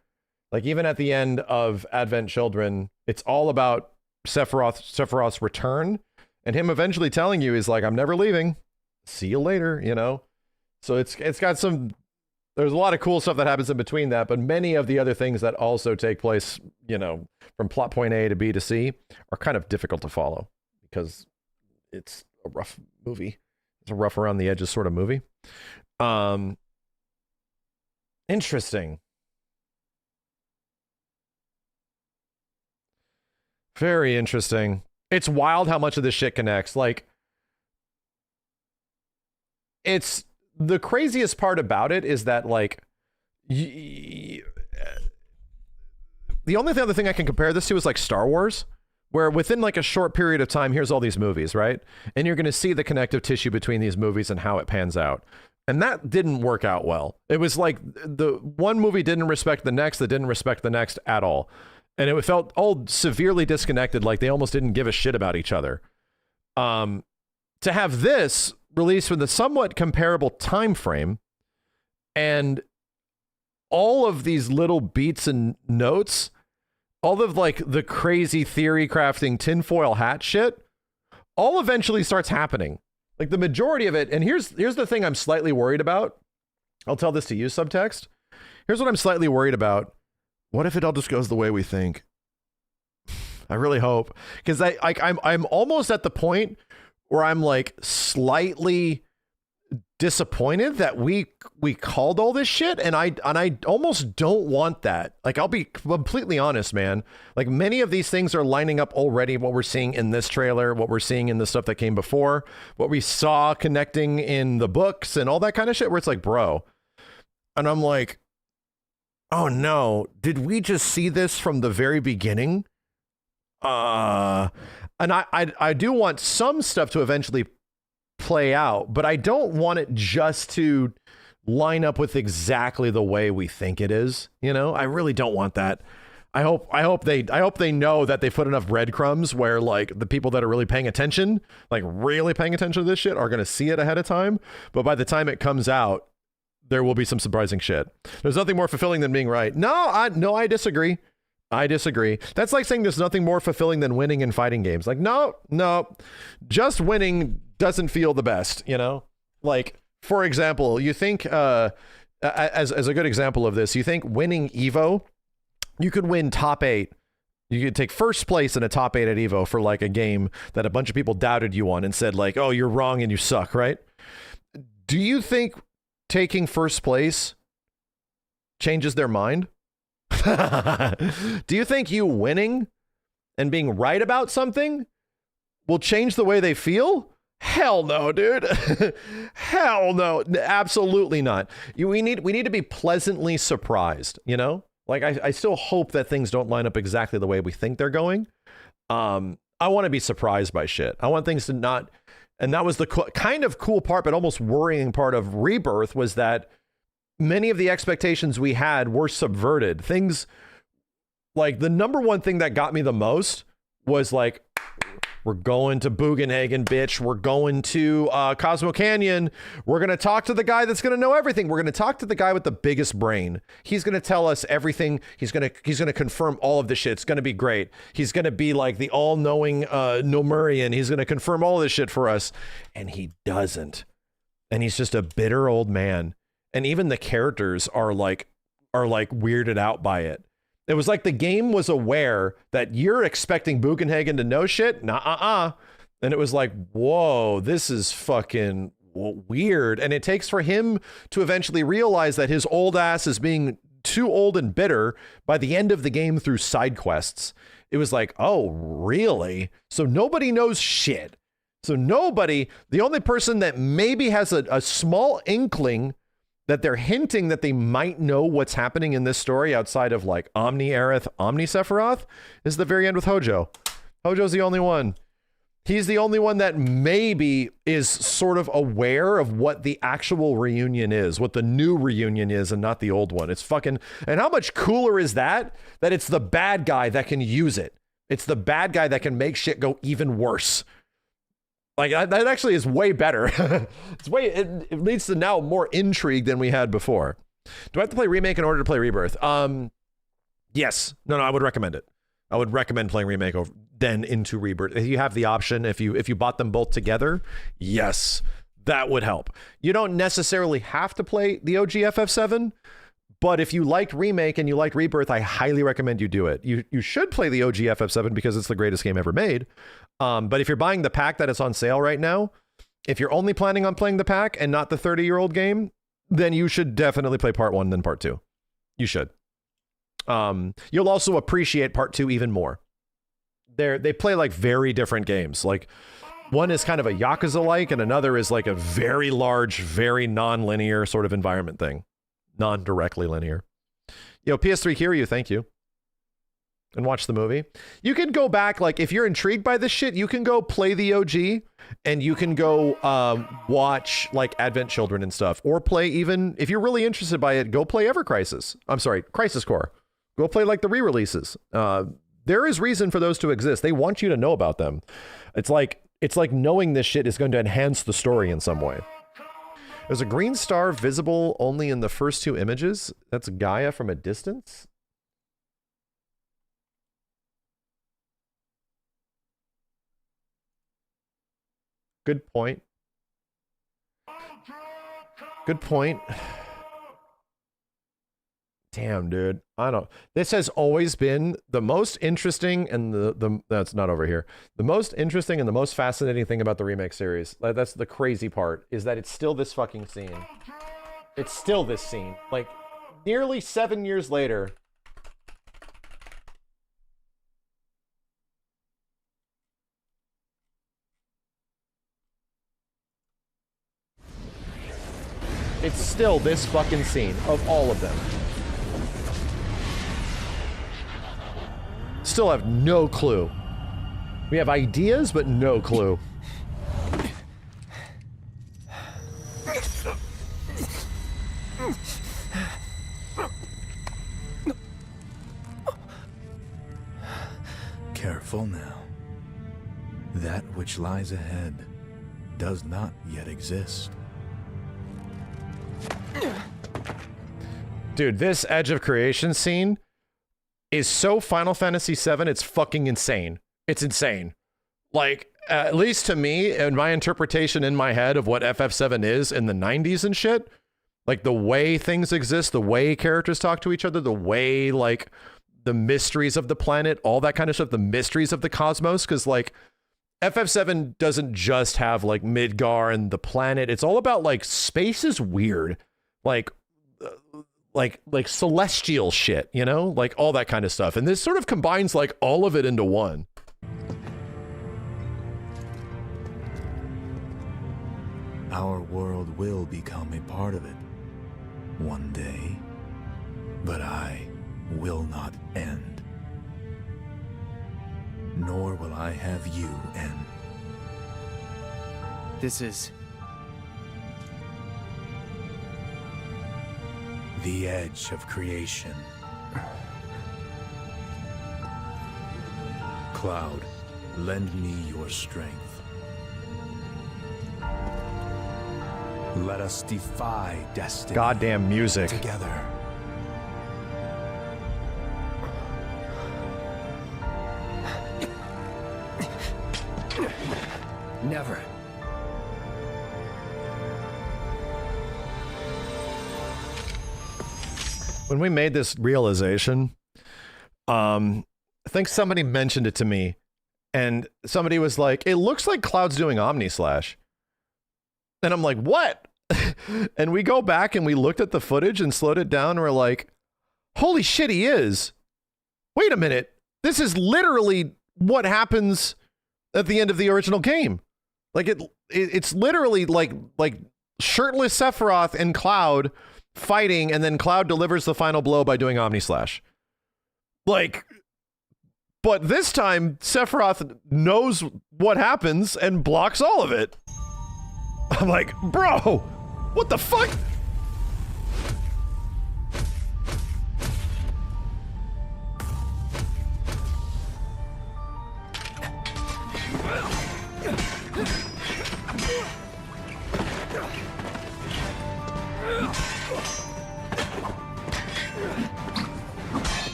Like even at the end of Advent Children, it's all about Sephiroth's return and him eventually telling you he's like, I'm never leaving. See you later, you know? So it's got some, there's a lot of cool stuff that happens in between that, but many of the other things that also take place, you know, from plot point A to B to C are kind of difficult to follow because it's a rough movie. It's a rough around the edges sort of movie. Interesting. Very interesting. It's wild how much of this shit connects. Like, it's the craziest part about it is that, like, the only other thing I can compare this to is like Star Wars, where within like a short period of time, here's all these movies, right? And you're going to see the connective tissue between these movies and how it pans out. And that didn't work out well. It was like the one movie didn't respect the next, that didn't respect the next at all. And it felt all severely disconnected, like they almost didn't give a shit about each other. To have this released with a somewhat comparable time frame and all of these little beats and notes, all of like the crazy theory crafting tinfoil hat shit, all eventually starts happening. Like the majority of it, and here's the thing I'm slightly worried about. I'll tell this to you, Subtext. Here's what I'm slightly worried about. What if it all just goes the way we think? I really hope, because I'm almost at the point where I'm like slightly disappointed that we called all this shit, and I almost don't want that. Like, I'll be completely honest, man. Like, many of these things are lining up already. What we're seeing in this trailer, what we're seeing in the stuff that came before, what we saw connecting in the books and all that kind of shit, where it's like, bro. And I'm like, oh no, did we just see this from the very beginning? And I do want some stuff to eventually play out, but I don't want it just to line up with exactly the way we think it is. You know, I really don't want that. I hope they know that they put enough breadcrumbs where like the people that are really paying attention, like really paying attention to this shit, are going to see it ahead of time. But by the time it comes out, there will be some surprising shit. There's nothing more fulfilling than being right. No, I disagree. I disagree. That's like saying there's nothing more fulfilling than winning in fighting games. Like, no, just winning doesn't feel the best, you know? Like, for example, you think, as a good example of this, you think winning Evo, you could win top 8. You could take first place in a top 8 at Evo for like a game that a bunch of people doubted you on and said like, oh, you're wrong and you suck, right? Do you think taking first place changes their mind? Do you think you winning and being right about something will change the way they feel? Hell no, dude. Hell no. Absolutely not. We need to be pleasantly surprised, you know? Like, I still hope that things don't line up exactly the way we think they're going. I want to be surprised by shit. I want things to not... And that was the kind of cool part, but almost worrying part of Rebirth, was that many of the expectations we had were subverted. Things like the number one thing that got me the most was like, we're going to Bugenhagen, bitch. We're going to Cosmo Canyon. We're going to talk to the guy that's going to know everything. We're going to talk to the guy with the biggest brain. He's going to tell us everything. He's going to confirm all of the shit. It's going to be great. He's going to be like the all-knowing Nomurian. He's going to confirm all this shit for us. And he doesn't. And he's just a bitter old man. And even the characters are like weirded out by it. It was like the game was aware that you're expecting Bugenhagen to know shit. Nah, And it was like, whoa, this is fucking weird. And it takes for him to eventually realize that his old ass is being too old and bitter by the end of the game through side quests. It was like, oh, really? So nobody knows shit. So nobody, the only person that maybe has a small inkling that they're hinting that they might know what's happening in this story outside of like Omni Aerith, Omni Sephiroth, is the very end with Hojo. Hojo's the only one. He's the only one that maybe is sort of aware of what the actual reunion is, what the new reunion is, and not the old one. It's fucking, and how much cooler is that it's the bad guy that can use it. It's the bad guy that can make shit go even worse. Like, that actually is way better. It leads to now more intrigue than we had before. Do I have to play Remake in order to play Rebirth? Yes. No, I would recommend it. I would recommend playing Remake then into Rebirth. If you have the option, if you bought them both together, yes, that would help. You don't necessarily have to play the OG FF7, but if you liked Remake and you liked Rebirth, I highly recommend you do it. You should play the OG FF7 because it's the greatest game ever made. But if you're buying the pack that is on sale right now, if you're only planning on playing the pack and not the 30-year-old game, then you should definitely play part 1 than part 2. You should. You'll also appreciate part 2 even more. They play like very different games. Like, one is kind of a Yakuza-like, and another is like a very large, very non-linear sort of environment thing. Non-directly linear. PS3 Kiryu, thank you. and watch the movie. You can go back, like, if you're intrigued by this shit, you can go play the OG, and you can go watch, like, Advent Children and stuff, or play even, if you're really interested by it, go play Ever Crisis. I'm sorry, Crisis Core. Go play, like, the re-releases. There is reason for those to exist. They want you to know about them. It's like knowing this shit is going to enhance the story in some way. There's a green star visible only in the first 2 images. That's Gaia from a distance. Good point. Good point. Damn, dude. I don't. This has always been the most interesting and that's not over here. The most interesting and the most fascinating thing about the remake series. That's the crazy part, is that it's still this fucking scene. It's still this scene. Like, nearly 7 years later. It's still this fucking scene of all of them. Still have no clue. We have ideas, but no clue. Careful now. That which lies ahead does not yet exist. Dude, this Edge of Creation scene is so Final Fantasy VII, it's fucking insane. It's insane. Like, at least to me, and my interpretation in my head of what FF7 is in the 90s and shit, like the way things exist, the way characters talk to each other, the way, like, the mysteries of the planet, all that kind of stuff, the mysteries of the cosmos, because, like, FF7 doesn't just have, like, Midgar and the planet. It's all about, like, space is weird. Like celestial shit, you know, like all that kind of stuff. And this sort of combines like all of it into one. Our world will become a part of it one day, but I will not end. Nor will I have you end. This is the edge of creation. Cloud, lend me your strength. Let us defy destiny. Goddamn music. Together. never. When we made this realization, I think somebody mentioned it to me, and somebody was like, it looks like Cloud's doing Omni Slash. And I'm like, what? And we go back and we looked at the footage and slowed it down, and we're like, holy shit, he is. Wait a minute. This is literally what happens at the end of the original game. Like it's literally like shirtless Sephiroth and Cloud fighting, and then Cloud delivers the final blow by doing Omni Slash. Like, but this time Sephiroth knows what happens and blocks all of it. I'm like, bro, what the fuck?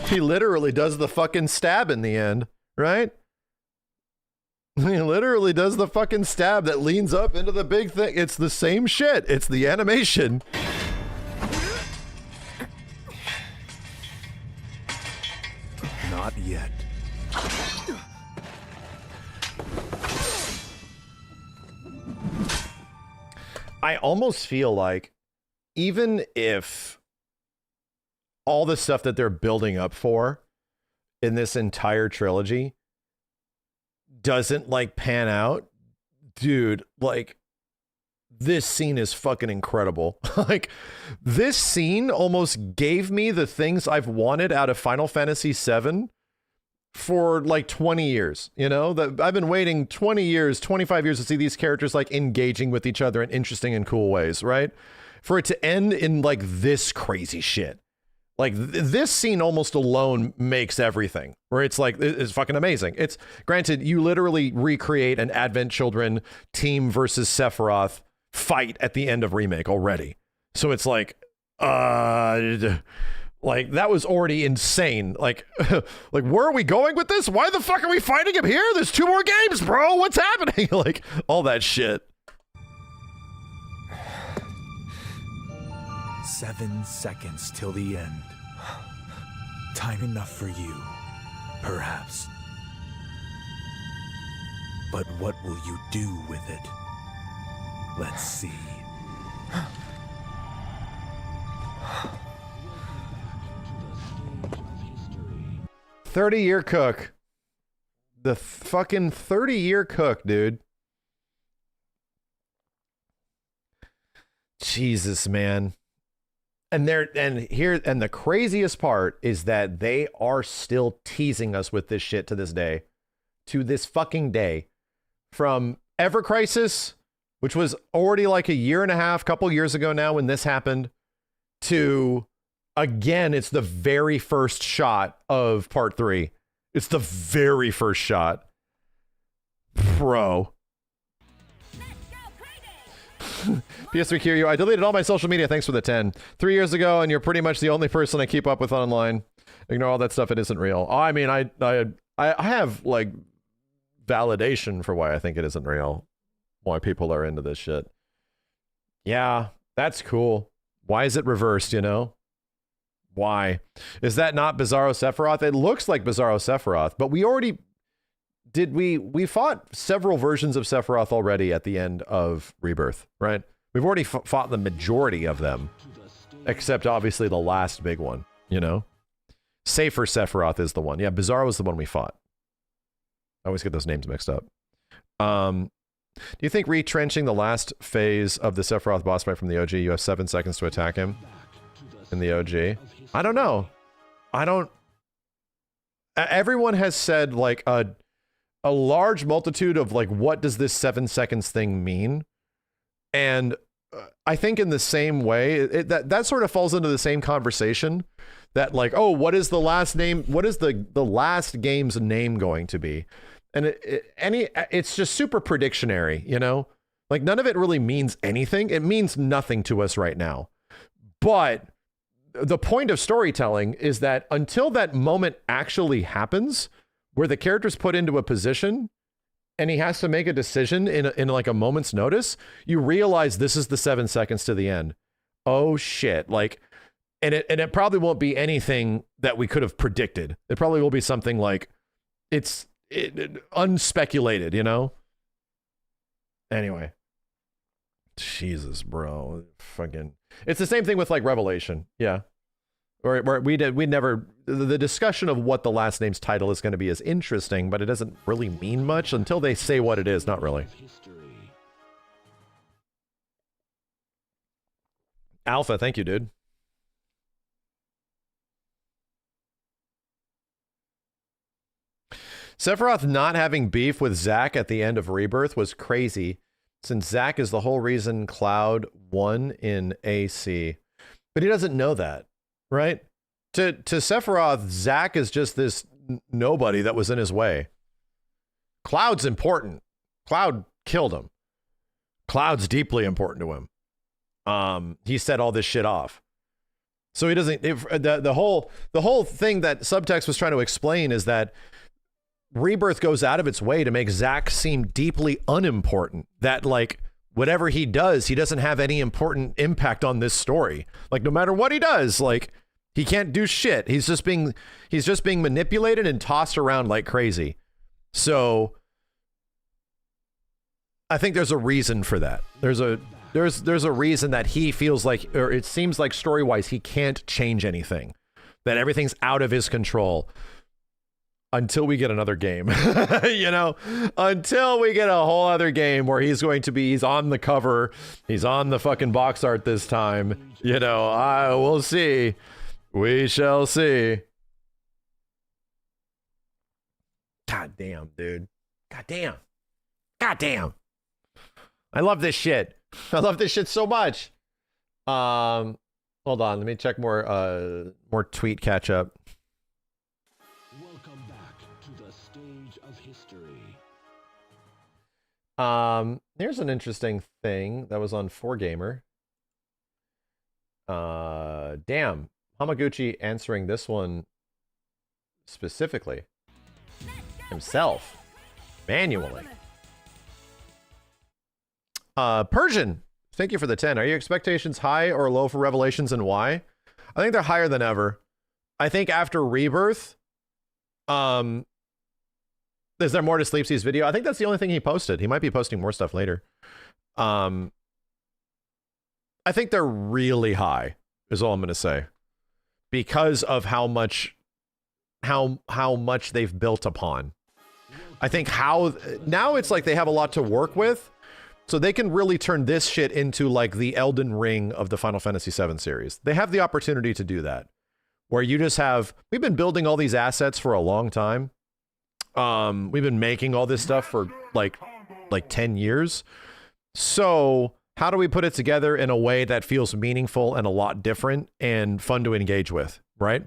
He literally does the fucking stab in the end, right? He literally does the fucking stab that leans up into the big thing. It's the same shit. It's the animation. Not yet. I almost feel like even if all the stuff that they're building up for in this entire trilogy doesn't like pan out, dude, like this scene is fucking incredible. Like this scene almost gave me the things I've wanted out of Final Fantasy VII for like 20 years, you know, that I've been waiting 20 years, 25 years to see these characters like engaging with each other in interesting and cool ways, right? For it to end in like this crazy shit. Like this scene almost alone makes everything, where it's like, it's fucking amazing. It's granted, you literally recreate an Advent Children team versus Sephiroth fight at the end of Remake already. So it's like that was already insane. Like, like, where are we going with this? Why the fuck are we fighting him here? There's 2 more games, bro. What's happening? Like, all that shit. 7 seconds till the end. Time enough for you, perhaps. But what will you do with it? Let's see. 30-year cook. The fucking 30-year cook, dude. Jesus, man. And the craziest part is that they are still teasing us with this shit to this day. To this fucking day. From Ever Crisis, which was already like a year and a half, couple years ago now when this happened, to again, it's the very first shot of part 3. It's the very first shot. Bro. PS3 Kiryu, I deleted all my social media, thanks for the 10. 3 years ago, and you're pretty much the only person I keep up with online. Ignore all that stuff, it isn't real. Oh, I mean, I have, like, validation for why I think it isn't real. Why people are into this shit. Yeah, that's cool. Why is it reversed, you know? Why? Is that not Bizarro Sephiroth? It looks like Bizarro Sephiroth, but we already... We fought several versions of Sephiroth already at the end of Rebirth, right? We've already fought the majority of them, except obviously the last big one, you know? Safer Sephiroth is the one. Yeah, Bizarro is the one we fought. I always get those names mixed up. Do you think retrenching the last phase of the Sephiroth boss fight from the OG, you have 7 seconds to attack him in the OG? I don't know. Everyone has said like a large multitude of like, what does this 7 seconds thing mean? And I think in the same way, that sort of falls into the same conversation that like, oh, what is the last name? What is the last game's name going to be? And it's just super predictionary, you know? Like none of it really means anything. It means nothing to us right now. But the point of storytelling is that until that moment actually happens, where the character's put into a position and he has to make a decision in like a moment's notice, you realize this is the 7 seconds to the end. Oh shit. Like, and it probably won't be anything that we could have predicted. It probably will be something like it's unspeculated, you know? Anyway. Jesus, bro. Fucking. It's the same thing with like Revelation. Yeah. Or we never, the discussion of what the last name's title is going to be is interesting, but it doesn't really mean much until they say what it is. Not really. Alpha, thank you, dude. Sephiroth not having beef with Zack at the end of Rebirth was crazy, since Zack is the whole reason Cloud won in AC. But he doesn't know that. Right? To Sephiroth, Zack is just this nobody that was in his way. Cloud's important. Cloud killed him. Cloud's deeply important to him. He set all this shit off. So he doesn't... The whole thing that Subtext was trying to explain is that Rebirth goes out of its way to make Zack seem deeply unimportant. That, like, whatever he does, he doesn't have any important impact on this story. Like, no matter what he does, like... He can't do shit. He's just being manipulated and tossed around like crazy. So I think there's a reason for that. There's a reason that he feels like, or it seems like story-wise, he can't change anything. That everything's out of his control. until we get another game, you know, until we get a whole other game where he's on the cover, he's on the fucking box art this time, you know, we'll see. We shall see. God damn, dude. God damn. God damn. I love this shit. I love this shit so much. Hold on, let me check more tweet catch up. Welcome back to the stage of history. Here's an interesting thing that was on 4Gamer. Damn. Hamaguchi answering this one specifically. Himself. Manually. Persian, thank you for the 10. Are your expectations high or low for Revelations, and why? I think they're higher than ever. I think after Rebirth, is there more to Sleepsy's video? I think that's the only thing he posted. He might be posting more stuff later. I think they're really high, is all I'm going to say. Because of how much they've built upon. I think now it's like they have a lot to work with. So they can really turn this shit into like the Elden Ring of the Final Fantasy VII series. They have the opportunity to do that. Where you just we've been building all these assets for a long time. We've been making all this stuff for like 10 years. So how do we put it together in a way that feels meaningful and a lot different and fun to engage with, right?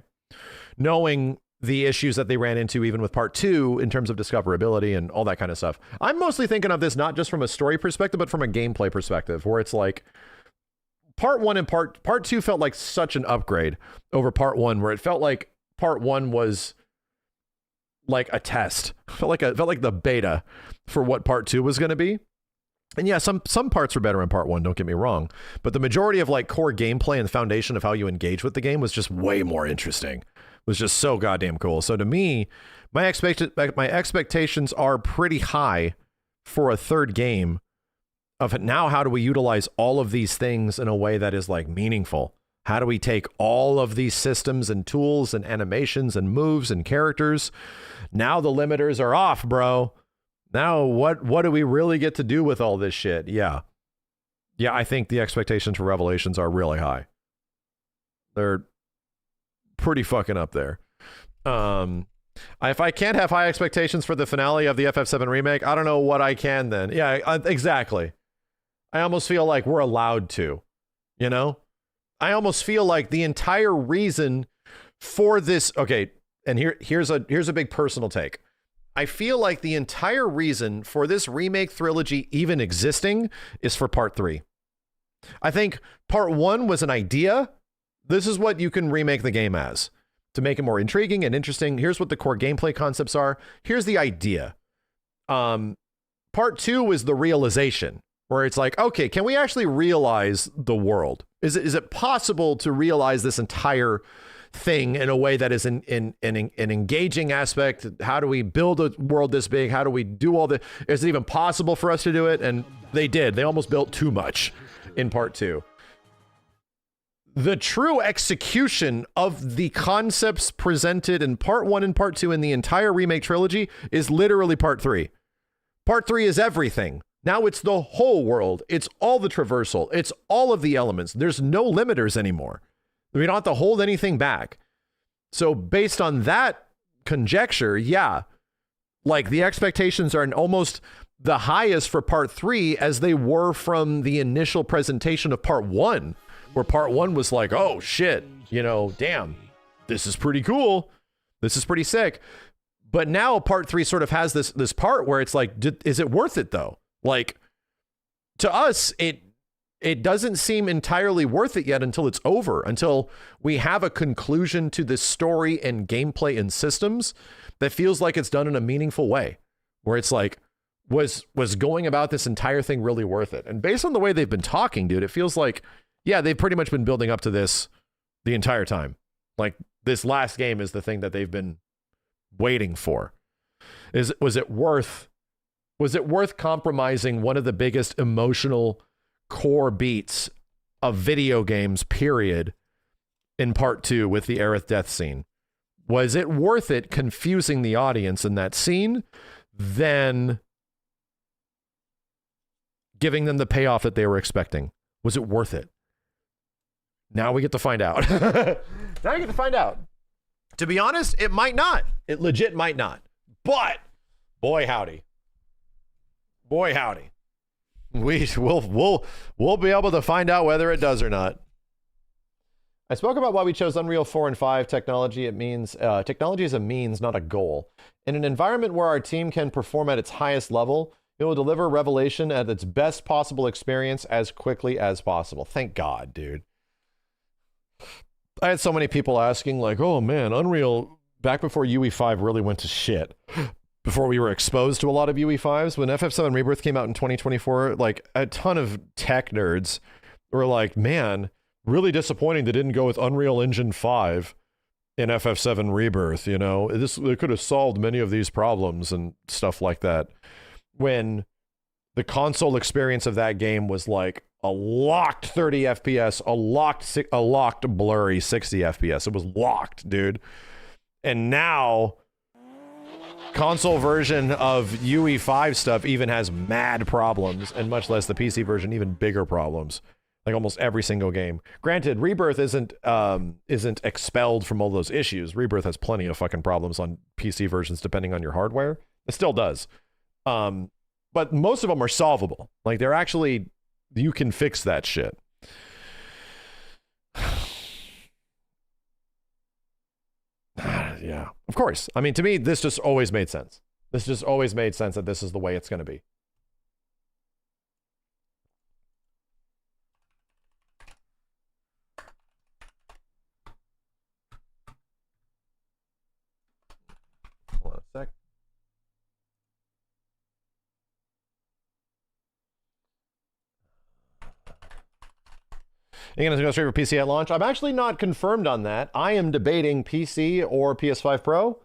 Knowing the issues that they ran into even with part 2 in terms of discoverability and all that kind of stuff. I'm mostly thinking of this not just from a story perspective, but from a gameplay perspective, where it's like part 1 and part 2 felt like such an upgrade over part 1, where it felt like part 1 was like a test. Felt like the beta for what part 2 was going to be. And yeah, some parts were better in part 1, don't get me wrong, but the majority of like core gameplay and the foundation of how you engage with the game was just way more interesting. Was just so goddamn cool. So to me, my expectations are pretty high for a third game of now how do we utilize all of these things in a way that is like meaningful? How do we take all of these systems and tools and animations and moves and characters? Now the limiters are off, bro. Now what do we really get to do with all this shit? Yeah. Yeah, I think the expectations for Revelations are really high. They're pretty fucking up there. If I can't have high expectations for the finale of the FF7 remake, I don't know what I can then. Yeah, exactly. I almost feel like we're allowed to, you know? I almost feel like the entire reason for this, okay, and here's a big personal take. I feel like the entire reason for this remake trilogy even existing is for part 3. I think part 1 was an idea. This is what you can remake the game as to make it more intriguing and interesting. Here's what the core gameplay concepts are. Here's the idea. Part 2 was the realization, where it's like, okay, can we actually realize the world? Is it possible to realize this entire thing in a way that is an engaging aspect? How do we build a world this big? How do we do all the? Is it even possible for us to do it? And they did. They almost built too much in part 2. The true execution of the concepts presented in part 1 and part 2 in the entire remake trilogy is literally part 3. Part 3 is everything. Now it's the whole world. It's all the traversal. It's all of the elements. There's no limiters anymore. We don't have to hold anything back. So based on that conjecture, yeah, like the expectations are almost the highest for part 3 as they were from the initial presentation of part 1. Where part 1 was like, oh shit, you know, damn, this is pretty cool. This is pretty sick. But now part 3 sort of has this part where it's like, is it worth it though? Like, to us, it doesn't seem entirely worth it yet until it's over, until we have a conclusion to this story and gameplay and systems that feels like it's done in a meaningful way, where it's like, was going about this entire thing really worth it? And based on the way they've been talking, dude, it feels like, yeah, they've pretty much been building up to this the entire time. Like, this last game is the thing that they've been waiting for. Was it worth compromising one of the biggest emotional core beats of video games, period, in part 2 with the Aerith death scene? Was it worth it confusing the audience in that scene than giving them the payoff that they were expecting? Was it worth it? Now we get to find out. Now we get to find out. To be honest, it might not. It legit might not. But boy howdy. Boy howdy. We'll be able to find out whether it does or not. I spoke about why we chose Unreal 4 and 5 technology. It means technology is a means, not a goal. In an environment where our team can perform at its highest level, it will deliver Revelation at its best possible experience as quickly as possible. Thank God, dude. I had so many people asking, like, oh man, Unreal, back before UE5 really went to shit, before we were exposed to a lot of UE5s, when FF7 Rebirth came out in 2024, like, a ton of tech nerds were like, man, really disappointing they didn't go with Unreal Engine 5 in FF7 Rebirth, you know? They could have solved many of these problems and stuff like that. When the console experience of that game was like a locked 30 FPS, a locked blurry 60 FPS. It was locked, dude. And now console version of UE5 stuff even has mad problems, and much less the PC version, even bigger problems. Like almost every single game. Granted, Rebirth isn't expelled from all those issues. Rebirth has plenty of fucking problems on PC versions depending on your hardware. It still does. But most of them are solvable. Like they're actually, you can fix that shit. Yeah, of course. I mean, to me, this just always made sense. This just always made sense that this is the way it's going to be. Hold on a sec. You're going to go straight for PC at launch? I'm actually not confirmed on that. I am debating PC or PS5 Pro.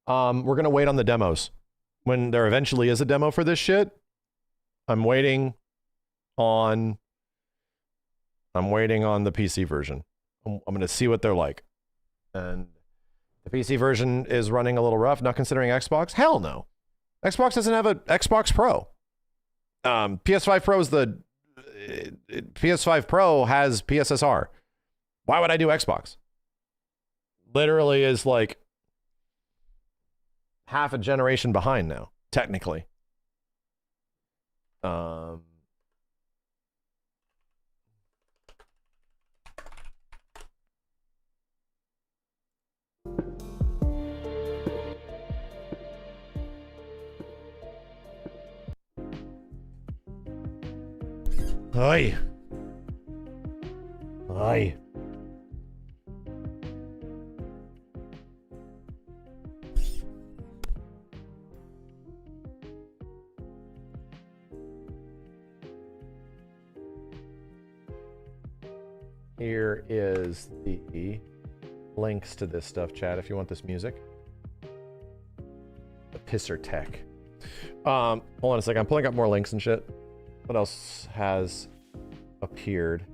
We're going to wait on the demos. When there eventually is a demo for this shit, I'm waiting on the PC version. I'm going to see what they're like. And the PC version is running a little rough, not considering Xbox. Hell no. Xbox doesn't have a Xbox Pro. PS5 Pro is PS5 Pro has PSSR. Why would I do Xbox? Literally is like half a generation behind now, technically. Aye. Aye. Here is the links to this stuff, chat, if you want this music. The pisser tech. Hold on a second. I'm pulling up more links and shit. What else has appeared?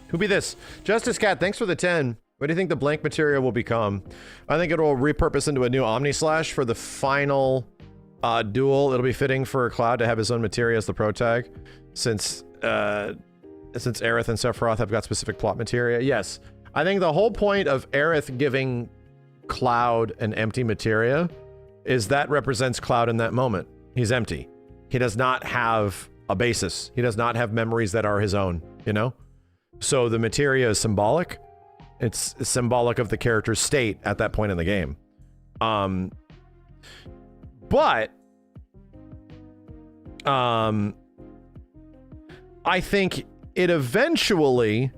Who be this? Justice Cat, thanks for the 10. What do you think the blank material will become? I think it will repurpose into a new Omni Slash for the final duel. It'll be fitting for Cloud to have his own materia as the pro tag, since Aerith and Sephiroth have got specific plot materia. Yes, I think the whole point of Aerith giving Cloud an empty materia is that represents Cloud in that moment. He's empty. He does not have a basis. He does not have memories that are his own, you know? So the materia is symbolic. It's symbolic of the character's state at that point in the game. But I think it eventually,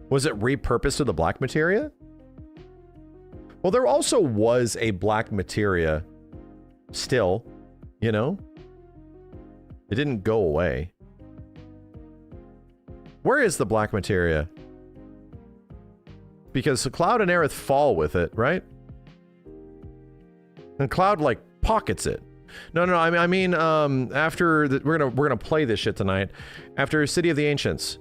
was it repurposed to the black materia? Well, there also was a black materia still, you know? It didn't go away. Where is the black materia? Because Cloud and Aerith fall with it, right? And Cloud, like, pockets it. No, I mean, after we're gonna play this shit tonight. After City of the Ancients,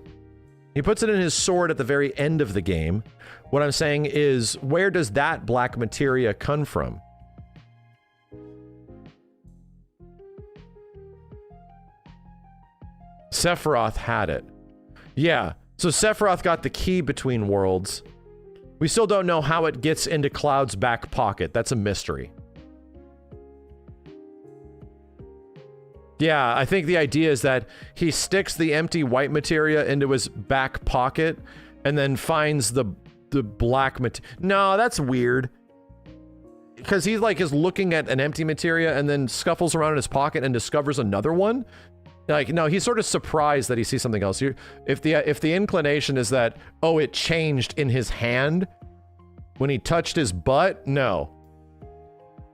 he puts it in his sword at the very end of the game. What I'm saying is, where does that black materia come from? Sephiroth had it. Yeah, so Sephiroth got the key between worlds. We still don't know how it gets into Cloud's back pocket. That's a mystery. Yeah, I think the idea is that he sticks the empty white materia into his back pocket and then finds the black materia. No, that's weird. Because he like is looking at an empty materia and then scuffles around in his pocket and discovers another one. Like, no, he's sort of surprised that he sees something else. If the inclination is that, oh, it changed in his hand when he touched his butt, no.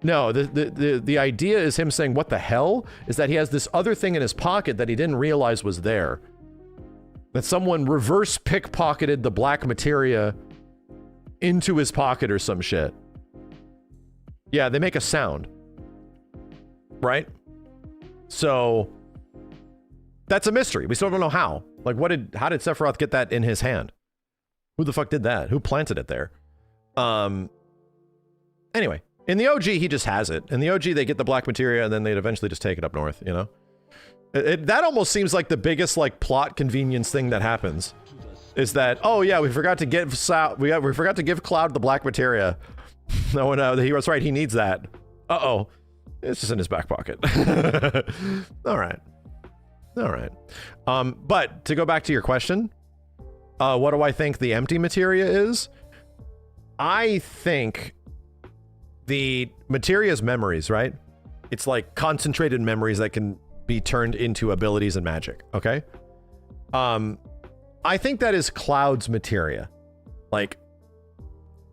No, the idea is him saying, what the hell? Is that he has this other thing in his pocket that he didn't realize was there. That someone reverse pickpocketed the black materia into his pocket or some shit. Yeah, they make a sound. Right? So that's a mystery. We still don't know how. Like, how did Sephiroth get that in his hand? Who the fuck did that? Who planted it there? Anyway, in the OG, he just has it. In the OG, they get the black materia and then they'd eventually just take it up north, you know? That almost seems like the biggest, like, plot convenience thing that happens. Is that, oh yeah, we forgot to give we forgot to give Cloud the black materia. No, he was right, he needs that. Uh-oh. It's just in his back pocket. All right. All right. But to go back to your question, what do I think the empty materia is? I think the materia is memories, right? It's like concentrated memories that can be turned into abilities and magic, okay? I think that is Cloud's materia. Like,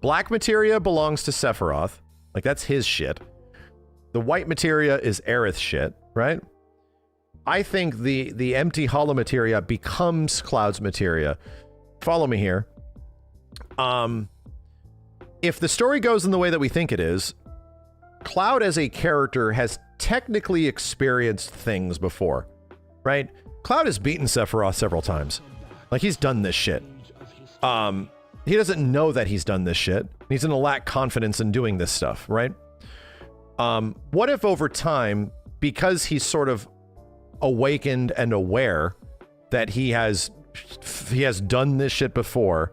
black materia belongs to Sephiroth. Like, that's his shit. The white materia is Aerith's shit, right? I think the empty hollow materia becomes Cloud's materia. Follow me here. If the story goes in the way that we think it is, Cloud as a character has technically experienced things before, right? Cloud has beaten Sephiroth several times. Like, he's done this shit. He doesn't know that he's done this shit. He's gonna lack confidence in doing this stuff, right? What if over time, because he's sort of awakened and aware that he has done this shit before,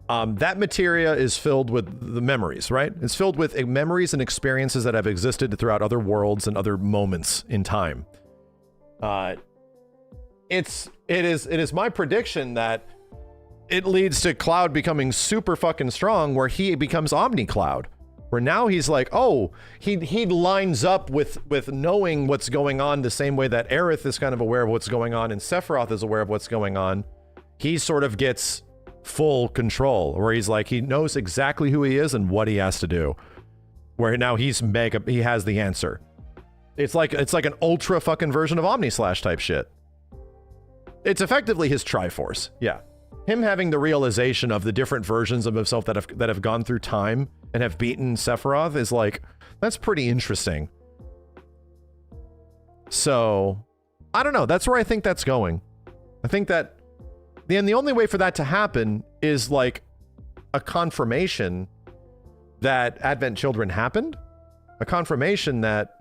that materia is filled with the memories, right? It's filled with memories and experiences that have existed throughout other worlds and other moments in time. It is my prediction that it leads to Cloud becoming super fucking strong, where he becomes Omni Cloud, where now he's like, oh, he lines up with knowing what's going on the same way that Aerith is kind of aware of what's going on and Sephiroth is aware of what's going on. He sort of gets full control, where he's like, he knows exactly who he is and what he has to do, where now he has the answer. It's like an ultra fucking version of Omnislash type shit. It's effectively his Triforce. Yeah. Him having the realization of the different versions of himself that have gone through time and have beaten Sephiroth is like, that's pretty interesting. So, I don't know. That's where I think that's going. I think that the only way for that to happen is like a confirmation that Advent Children happened, a confirmation that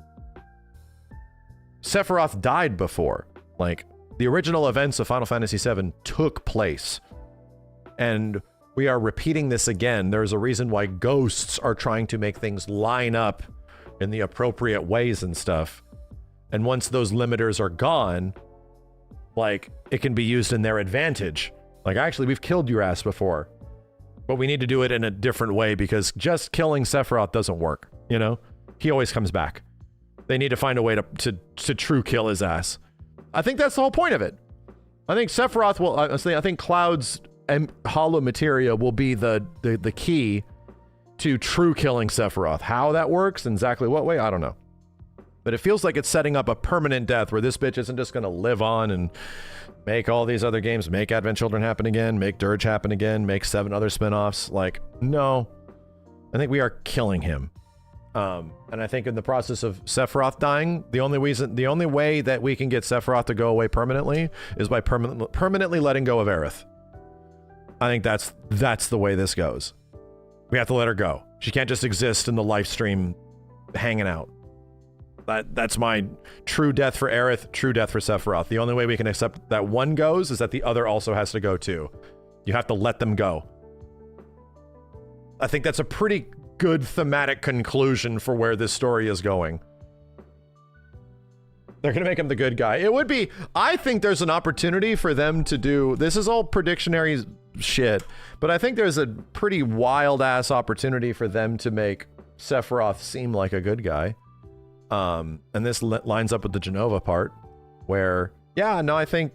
Sephiroth died before. Like, the original events of Final Fantasy VII took place. And we are repeating this again. There's a reason why ghosts are trying to make things line up in the appropriate ways and stuff. And once those limiters are gone, like, it can be used in their advantage. Like, actually, we've killed your ass before, but we need to do it in a different way, because just killing Sephiroth doesn't work, you know? He always comes back. They need to find a way to true kill his ass. I think that's the whole point of it. I think Sephiroth will, I think Cloud's hollow materia will be the key to true killing Sephiroth. How that works, exactly what way, I don't know. But it feels like it's setting up a permanent death, where this bitch isn't just going to live on and make all these other games, make Advent Children happen again, make Dirge happen again, make 7 other spin-offs. Like, no. I think we are killing him. And I think in the process of Sephiroth dying, the only way that we can get Sephiroth to go away permanently is by permanently letting go of Aerith. I think that's the way this goes. We have to let her go. She can't just exist in the live stream hanging out. That's my true death for Aerith, true death for Sephiroth. The only way we can accept that one goes is that the other also has to go too. You have to let them go. I think that's a pretty good thematic conclusion for where this story is going. They're going to make him the good guy. It would be, I think there's an opportunity for them to do, this is all predictionary shit, but I think there's a pretty wild ass opportunity for them to make Sephiroth seem like a good guy. And this lines up with the Jenova part where, yeah, no, I think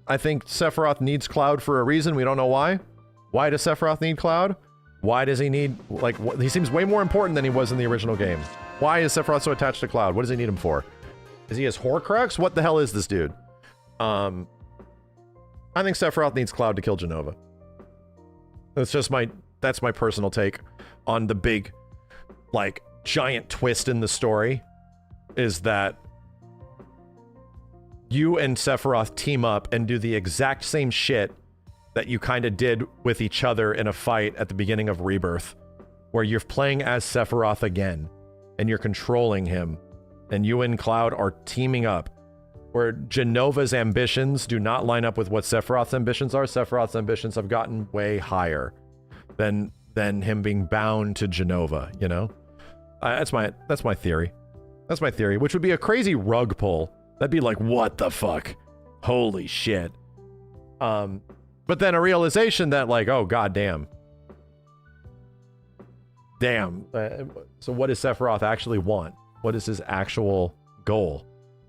Sephiroth needs Cloud for a reason. We don't know why. Why does Sephiroth need Cloud? Why does he need, like, he seems way more important than he was in the original game. Why is Sephiroth so attached to Cloud? What does he need him for? Is he his Horcrux? What the hell is this dude? I think Sephiroth needs Cloud to kill Jenova. That's my personal take on the big, like, giant twist in the story, is that you and Sephiroth team up and do the exact same shit that you kind of did with each other in a fight at the beginning of Rebirth, where you're playing as Sephiroth again, and you're controlling him, and you and Cloud are teaming up, where Jenova's ambitions do not line up with what Sephiroth's ambitions are. Sephiroth's ambitions have gotten way higher than him being bound to Jenova, you know? That's my theory. That's my theory, which would be a crazy rug pull. That'd be like, what the fuck? Holy shit. But then a realization that, like, oh, goddamn. Damn. So what does Sephiroth actually want? What is his actual goal?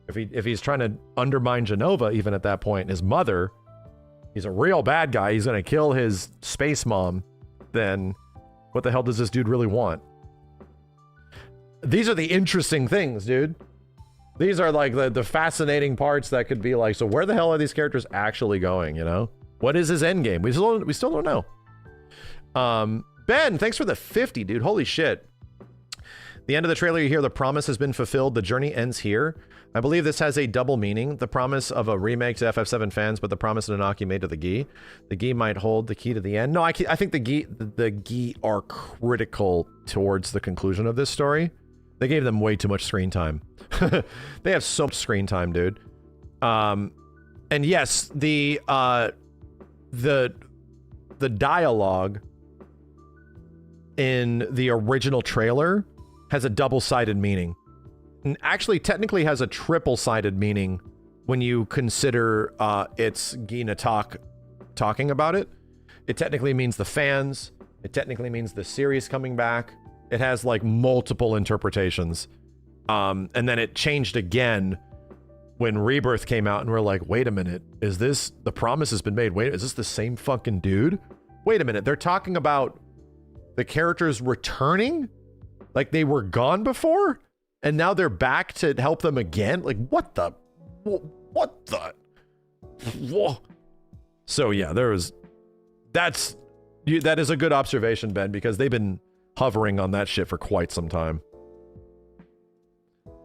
If he's trying to undermine Jenova, even at that point, his mother, he's a real bad guy. He's going to kill his space mom. Then what the hell does this dude really want? These are the interesting things, dude. These are like the fascinating parts that could be like, so where the hell are these characters actually going, you know? What is his end game? We still don't know. Ben, thanks for the 50, dude. Holy shit. The end of the trailer, you hear the promise has been fulfilled. The journey ends here. I believe this has a double meaning. The promise of a remake to FF7 fans, but the promise Nanaki made to the Gi. The Gi might hold the key to the end. No, I think the Gi are critical towards the conclusion of this story. They gave them way too much screen time. They have so much screen time, dude. And yes, the dialogue in the original trailer has a double-sided meaning. And actually, technically has a triple-sided meaning when you consider it's Gina talking about it. It technically means the fans. It technically means the series coming back. It has like multiple interpretations. And then it changed again when Rebirth came out and we're like, wait a minute, is this, the promise has been made. Wait, is this the same fucking dude? Wait a minute, they're talking about the characters returning? Like they were gone before? And now they're back to help them again? Like what the? Whoa. So yeah, that is a good observation, Ben, because they've been hovering on that shit for quite some time.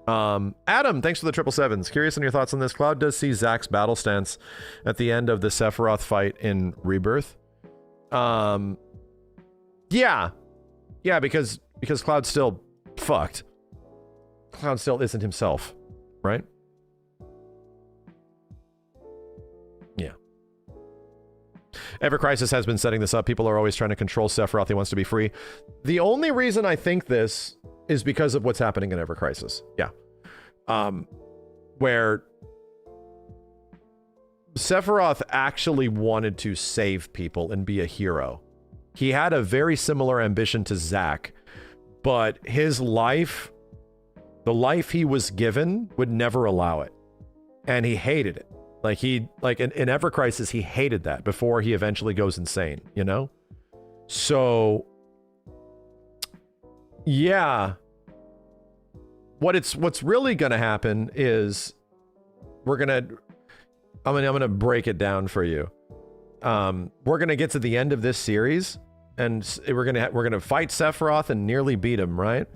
Adam, thanks for the 777s. Curious on your thoughts on this. Cloud does see Zack's battle stance at the end of the Sephiroth fight in Rebirth. Yeah, because Cloud's still fucked. Cloud still isn't himself, right? Yeah. Ever Crisis has been setting this up. People are always trying to control Sephiroth. He wants to be free. The only reason I think this is because of what's happening in Ever Crisis. Yeah. Where Sephiroth actually wanted to save people and be a hero. He had a very similar ambition to Zack, but his life, the life he was given, would never allow it. And he hated it. Like in Ever Crisis, he hated that before he eventually goes insane, you know? So yeah. What's really gonna happen is I'm gonna break it down for you. We're gonna get to the end of this series, and we're gonna fight Sephiroth and nearly beat him, right?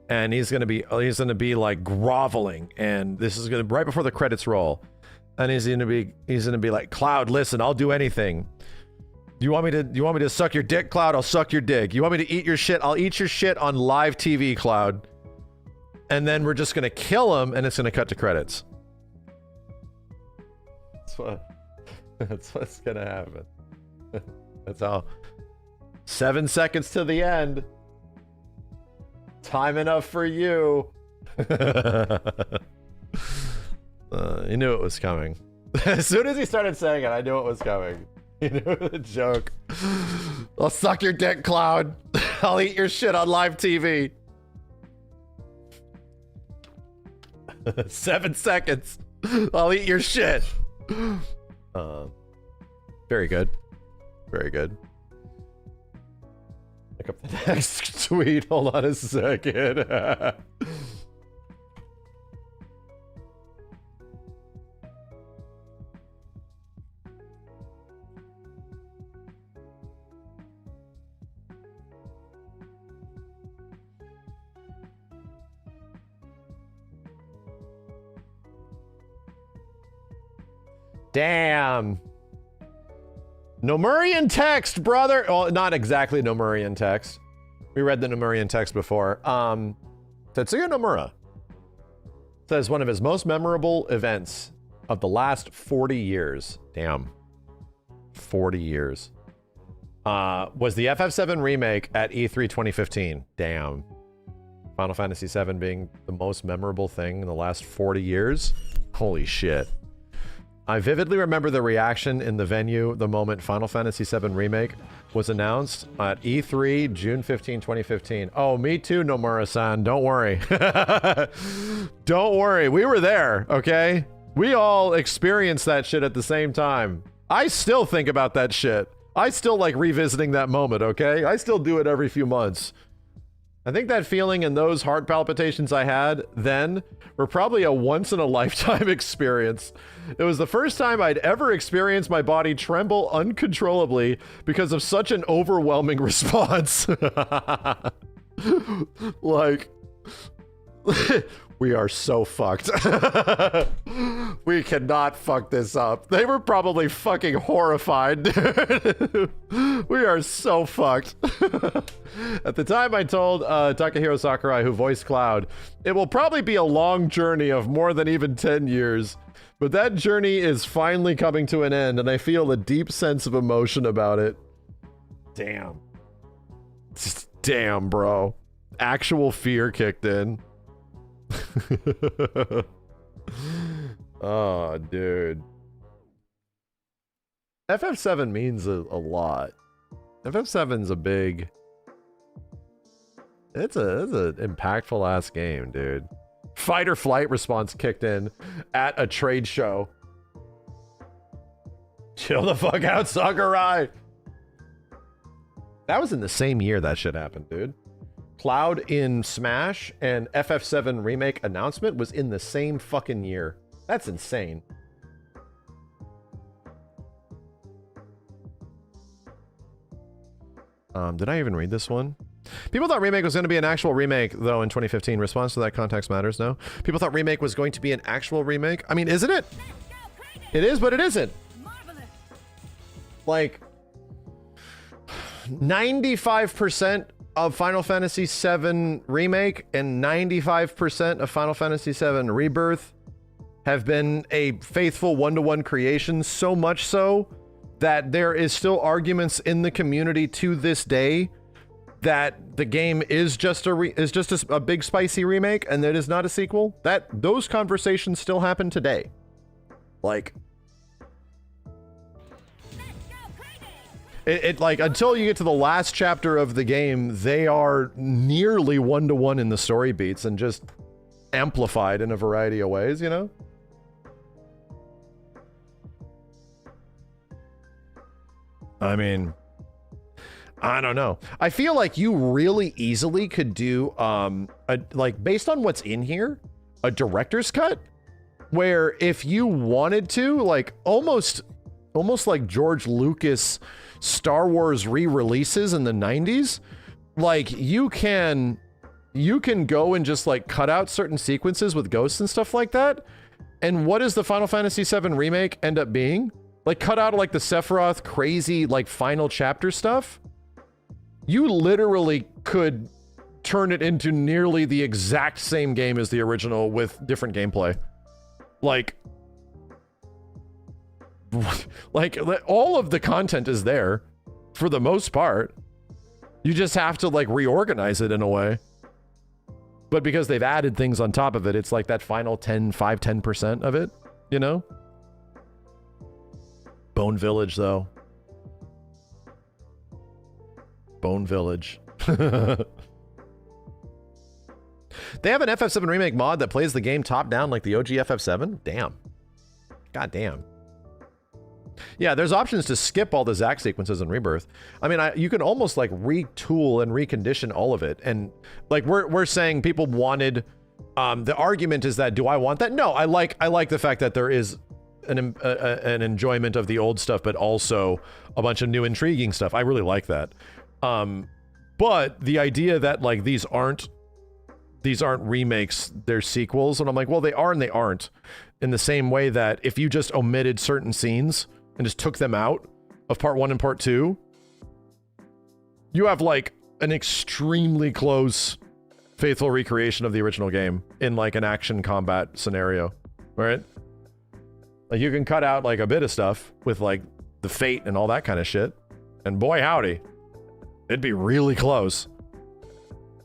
and he's gonna be like groveling, and this is gonna right before the credits roll, and he's gonna be like, Cloud, listen, I'll do anything. You want me to suck your dick, Cloud? I'll suck your dick. You want me to eat your shit? I'll eat your shit on live TV, Cloud. And then we're just gonna kill him, and it's gonna cut to credits. That's what's gonna happen. That's all. 7 seconds to the end. Time enough for you. You knew it was coming. As soon as he started saying it, I knew it was coming. You knew the joke. I'll suck your dick, Cloud. I'll eat your shit on live TV. 7 seconds. I'll eat your shit. Very good. Very good. Look up the next tweet. Hold on a second. Damn. Nomurian text, brother. Well, not exactly Nomurian text. We read the Nomurian text before. Tetsuya Nomura says one of his most memorable events of the last 40 years. Damn. 40 years. Was the FF7 remake at E3 2015. Damn. Final Fantasy VII being the most memorable thing in the last 40 years. Holy shit. I vividly remember the reaction in the venue the moment Final Fantasy VII Remake was announced at E3 June 15, 2015. Oh, me too, Nomura-san. Don't worry. Don't worry. We were there, okay? We all experienced that shit at the same time. I still think about that shit. I still like revisiting that moment, okay? I still do it every few months. I think that feeling and those heart palpitations I had then were probably a once-in-a-lifetime experience. It was the first time I'd ever experienced my body tremble uncontrollably because of such an overwhelming response. Like, we are so fucked. We cannot fuck this up. They were probably fucking horrified, dude. We are so fucked. At the time I told Takahiro Sakurai, who voiced Cloud, it will probably be a long journey of more than even 10 years. But that journey is finally coming to an end, and I feel a deep sense of emotion about it. Damn. Just damn, bro. Actual fear kicked in. Oh, dude. FF7 means a lot. FF7's a big... It's an impactful ass game, dude. Fight or flight response kicked in at a trade show. Chill the fuck out, Sakurai. That was in the same year that shit happened, dude. Cloud in Smash and FF7 remake announcement was in the same fucking year. That's insane. Did I even read this one? People thought Remake was going to be an actual remake, though, in 2015. Response to that context matters, no? People thought Remake was going to be an actual remake. I mean, isn't it? It is, but it isn't. Like, 95% of Final Fantasy VII Remake and 95% of Final Fantasy VII Rebirth have been a faithful one-to-one creation, so much so that there is still arguments in the community to this day that the game is just a big spicy remake and that is not a sequel. Those conversations still happen today. Like, like until you get to the last chapter of the game, they are nearly one-to-one in the story beats and just amplified in a variety of ways, you know? I mean, I don't know. I feel like you really easily could do, like, based on what's in here, a director's cut, where if you wanted to, like, almost like George Lucas Star Wars re-releases in the 90s, like, you can you can go and just like cut out certain sequences with ghosts and stuff like that. And what does the Final Fantasy VII Remake end up being? Like, cut out like the Sephiroth crazy like final chapter stuff. You literally could turn it into nearly the exact same game as the original with different gameplay. Like all of the content is there for the most part. You just have to like reorganize it in a way. But because they've added things on top of it, it's like that final 10% of it, you know? Bone Village, though. Bone Village. They have an FF7 Remake mod that plays the game top-down like the OG FF7? Damn. God damn. Yeah, there's options to skip all the Zack sequences in Rebirth. I mean, you can almost like retool and recondition all of it. And like we're saying people wanted, the argument is that, do I want that? No, I like the fact that there is an enjoyment of the old stuff, but also a bunch of new intriguing stuff. I really like that. But the idea that like these aren't remakes, they're sequels. And I'm like, well, they are and they aren't. In the same way that if you just omitted certain scenes and just took them out of part 1 and part 2, you have like an extremely close faithful recreation of the original game in like an action combat scenario, right? Like you can cut out like a bit of stuff with like the fate and all that kind of shit, and boy howdy, it'd be really close.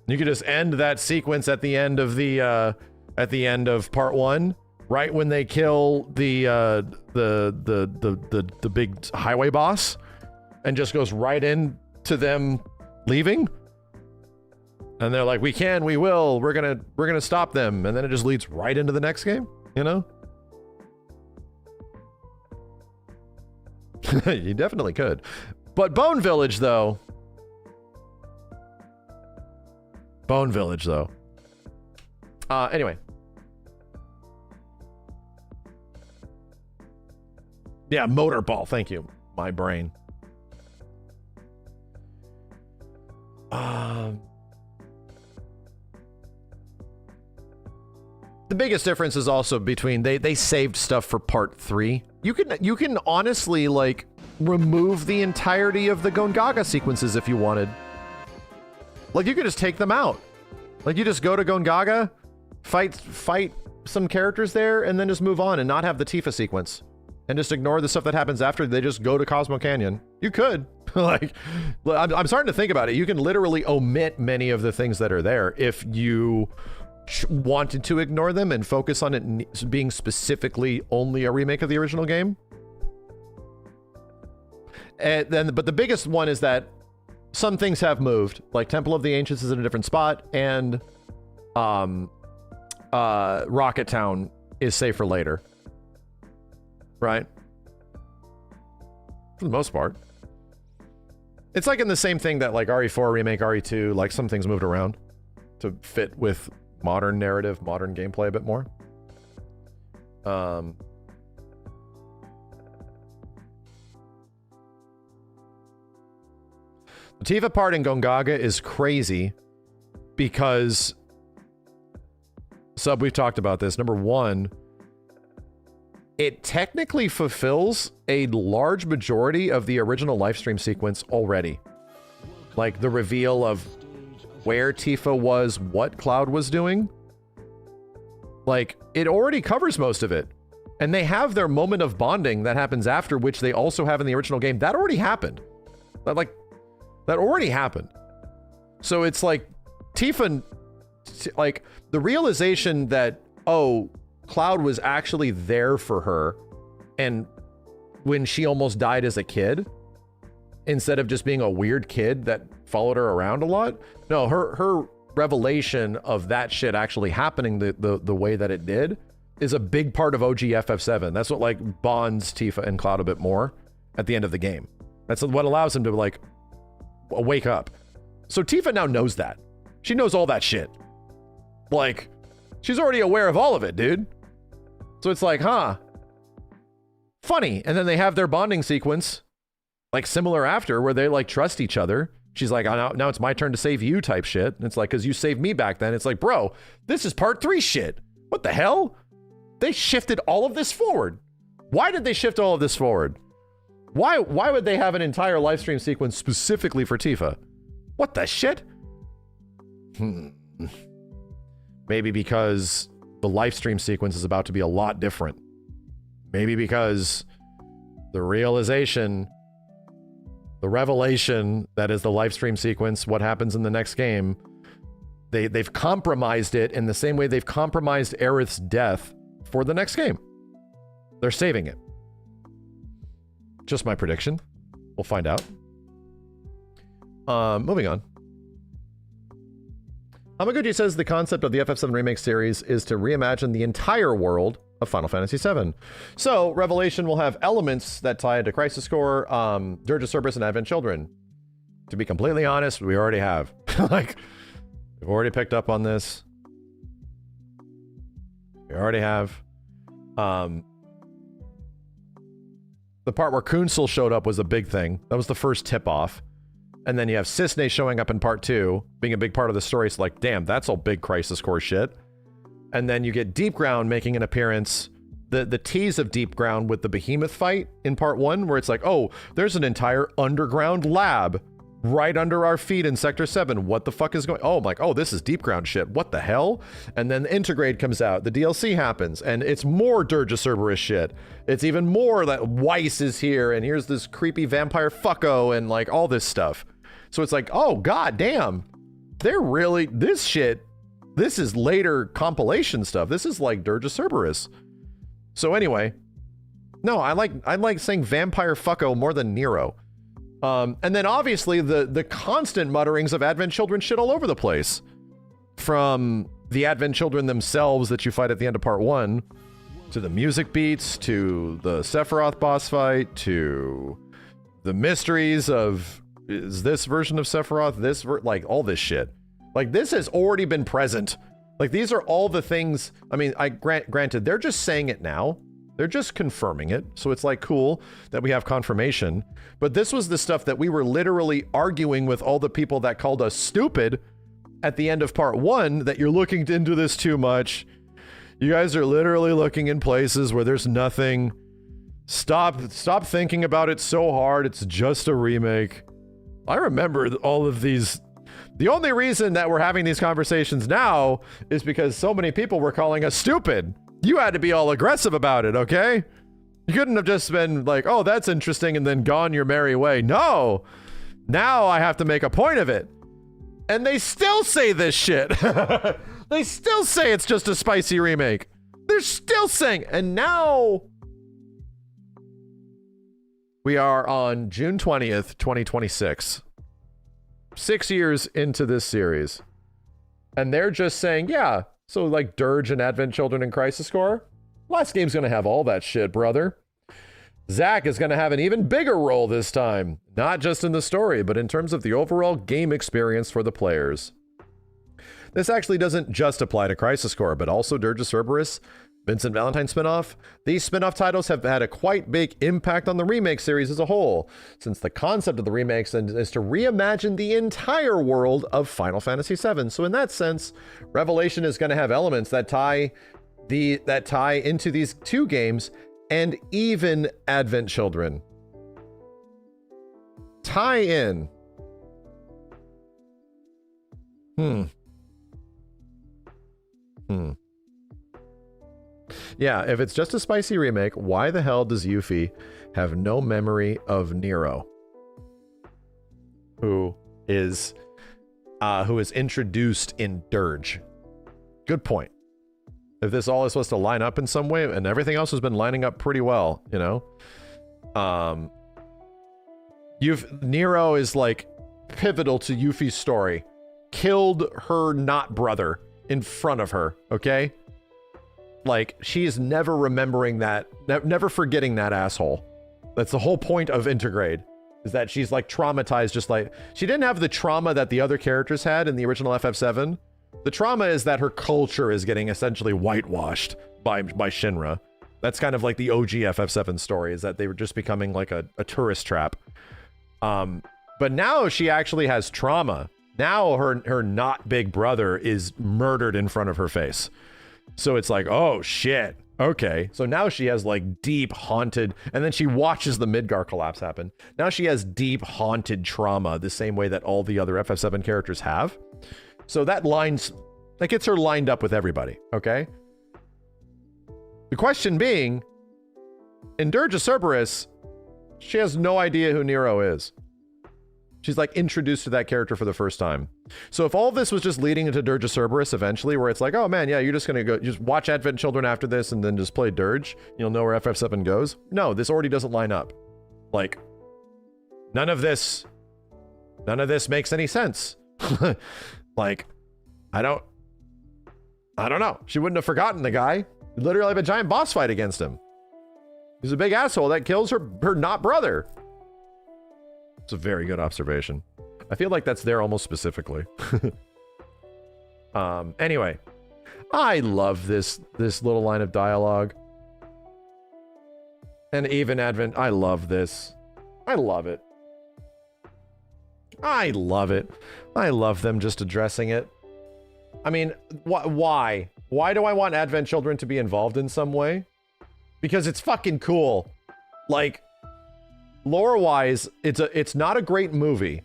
You could just end that sequence at the end of the part 1, right when they kill the big highway boss, and just goes right into them leaving. And they're like, we will, we're gonna stop them, and then it just leads right into the next game, you know? You definitely could. But Bone Village though. Anyway. Yeah, Motorball, thank you. My brain. The biggest difference is also between they saved stuff for part 3. You can honestly like remove the entirety of the Gongaga sequences if you wanted. Like you could just take them out. Like you just go to Gongaga, fight some characters there, and then just move on and not have the Tifa sequence. And just ignore the stuff that happens after they just go to Cosmo Canyon. You could. Like, I'm starting to think about it. You can literally omit many of the things that are there if you wanted to ignore them and focus on it being specifically only a remake of the original game. And then, but the biggest one is that some things have moved. Like Temple of the Ancients is in a different spot, and Rocket Town is safer later. Right? For the most part. It's like in the same thing that like RE4 remake, RE2, like some things moved around to fit with modern narrative, modern gameplay a bit more. The Tifa part in Gongaga is crazy because we've talked about this. Number one, it technically fulfills a large majority of the original livestream sequence already. Like the reveal of where Tifa was, what Cloud was doing. Like, it already covers most of it. And they have their moment of bonding that happens after, which they also have in the original game. That already happened. That already happened. So it's like, Tifa, like, the realization that, oh, Cloud was actually there for her, and when she almost died as a kid, instead of just being a weird kid that followed her around a lot. No, her revelation of that shit actually happening the way that it did is a big part of OG FF7. That's what like bonds Tifa and Cloud a bit more at the end of the game. That's what allows him to like wake up. So Tifa now knows that. She knows all that shit. Like, she's already aware of all of it, dude. So it's like, huh, funny. And then they have their bonding sequence, like similar after, where they like trust each other She's like, oh, now it's my turn to save you type shit. And it's like, because you saved me back then. It's like, bro, this is part 3 shit. What the hell? They shifted all of this forward. Why did they shift all of this forward? Why would they have an entire live stream sequence specifically for Tifa? What the shit? Maybe because the live stream sequence is about to be a lot different. Maybe because the revelation that is the live stream sequence, what happens in the next game, they've compromised it in the same way they've compromised Aerith's death for the next game. They're saving it. Just my prediction. We'll find out. Moving on. Hamaguchi says the concept of the FF7 Remake series is to reimagine the entire world of Final Fantasy VII. So, Revelation will have elements that tie into Crisis Core, Dirge of Cerberus, and Advent Children. To be completely honest, we already have. Like, we've already picked up on this. We already have. The part where Kunsel showed up was a big thing. That was the first tip-off. And then you have Cisne showing up in part 2, being a big part of the story. It's like, damn, that's all big Crisis Core shit. And then you get Deep Ground making an appearance, the tease of Deep Ground with the Behemoth fight in part 1, where it's like, oh, there's an entire underground lab right under our feet in Sector 7. What the fuck is going on? Oh, I'm like, oh, this is Deep Ground shit. What the hell? And then the Intergrade comes out. The DLC happens, and it's more Dirge of Cerberus shit. It's even more that Weiss is here, and here's this creepy vampire fucko, and like all this stuff. So it's like, oh, god damn. They're really, this shit, this is later compilation stuff. This is like Dirge of Cerberus. So anyway, no, I like saying vampire fucko more than Nero. And then obviously the constant mutterings of Advent Children shit all over the place. From the Advent Children themselves that you fight at the end of part 1, to the music beats, to the Sephiroth boss fight, to the mysteries of, is this version of Sephiroth, like all this shit. Like this has already been present. Like these are all the things, I mean, granted, they're just saying it now. They're just confirming it. So it's like cool that we have confirmation. But this was the stuff that we were literally arguing with all the people that called us stupid at the end of part 1, that you're looking into this too much. You guys are literally looking in places where there's nothing. Stop thinking about it so hard. It's just a remake. I remember all of these. The only reason that we're having these conversations now is because so many people were calling us stupid. You had to be all aggressive about it, okay? You couldn't have just been like, oh, that's interesting, and then gone your merry way. No! Now I have to make a point of it. And they still say this shit. They still say it's just a spicy remake. They're still saying, and now we are on June 20th, 2026. 6 years into this series. And they're just saying, yeah, so like Dirge and Advent Children and Crisis Core, last game's gonna have all that shit, brother. Zack is gonna have an even bigger role this time, not just in the story, but in terms of the overall game experience for the players. This actually doesn't just apply to Crisis Core, but also Dirge of Cerberus, Vincent Valentine spinoff. These spinoff titles have had a quite big impact on the remake series as a whole, since the concept of the remakes is to reimagine the entire world of Final Fantasy VII. So in that sense, Revelation is going to have elements that tie into these 2 games and even Advent Children. Tie in. Yeah, if it's just a spicy remake, why the hell does Yuffie have no memory of Nero? Who is introduced in Dirge? Good point. If this all is supposed to line up in some way, and everything else has been lining up pretty well, you know? Nero is like pivotal to Yuffie's story. Killed her not brother in front of her, okay? Like, she's never remembering that, never forgetting that asshole. That's the whole point of Intergrade, is that she's like traumatized, just like, she didn't have the trauma that the other characters had in the original FF7. The trauma is that her culture is getting essentially whitewashed by Shinra. That's kind of like the OG FF7 story, is that they were just becoming like a tourist trap. But But now she actually has trauma. Now her not big brother is murdered in front of her face. So it's like, oh shit. Okay. So now she has like deep haunted, and then she watches the Midgar collapse happen. Now she has deep haunted trauma the same way that all the other FF7 characters have. So that gets her lined up with everybody. Okay. The question being, in Dirge of Cerberus, she has no idea who Nero is. She's like introduced to that character for the first time. So if all this was just leading into Dirge of Cerberus eventually, where it's like, oh man, yeah, you're just gonna go just watch Advent Children after this and then just play Dirge, you'll know where FF7 goes. No, this already doesn't line up. Like, none of this makes any sense. Like, I don't know. She wouldn't have forgotten the guy. Literally have a giant boss fight against him. He's a big asshole that kills her not brother. It's a very good observation. I feel like that's there almost specifically. Anyway, I love this little line of dialogue. And even Advent, I love this. I love it. I love it. I love them just addressing it. I mean, why? Why do I want Advent Children to be involved in some way? Because it's fucking cool. Like, lore-wise, it's not a great movie,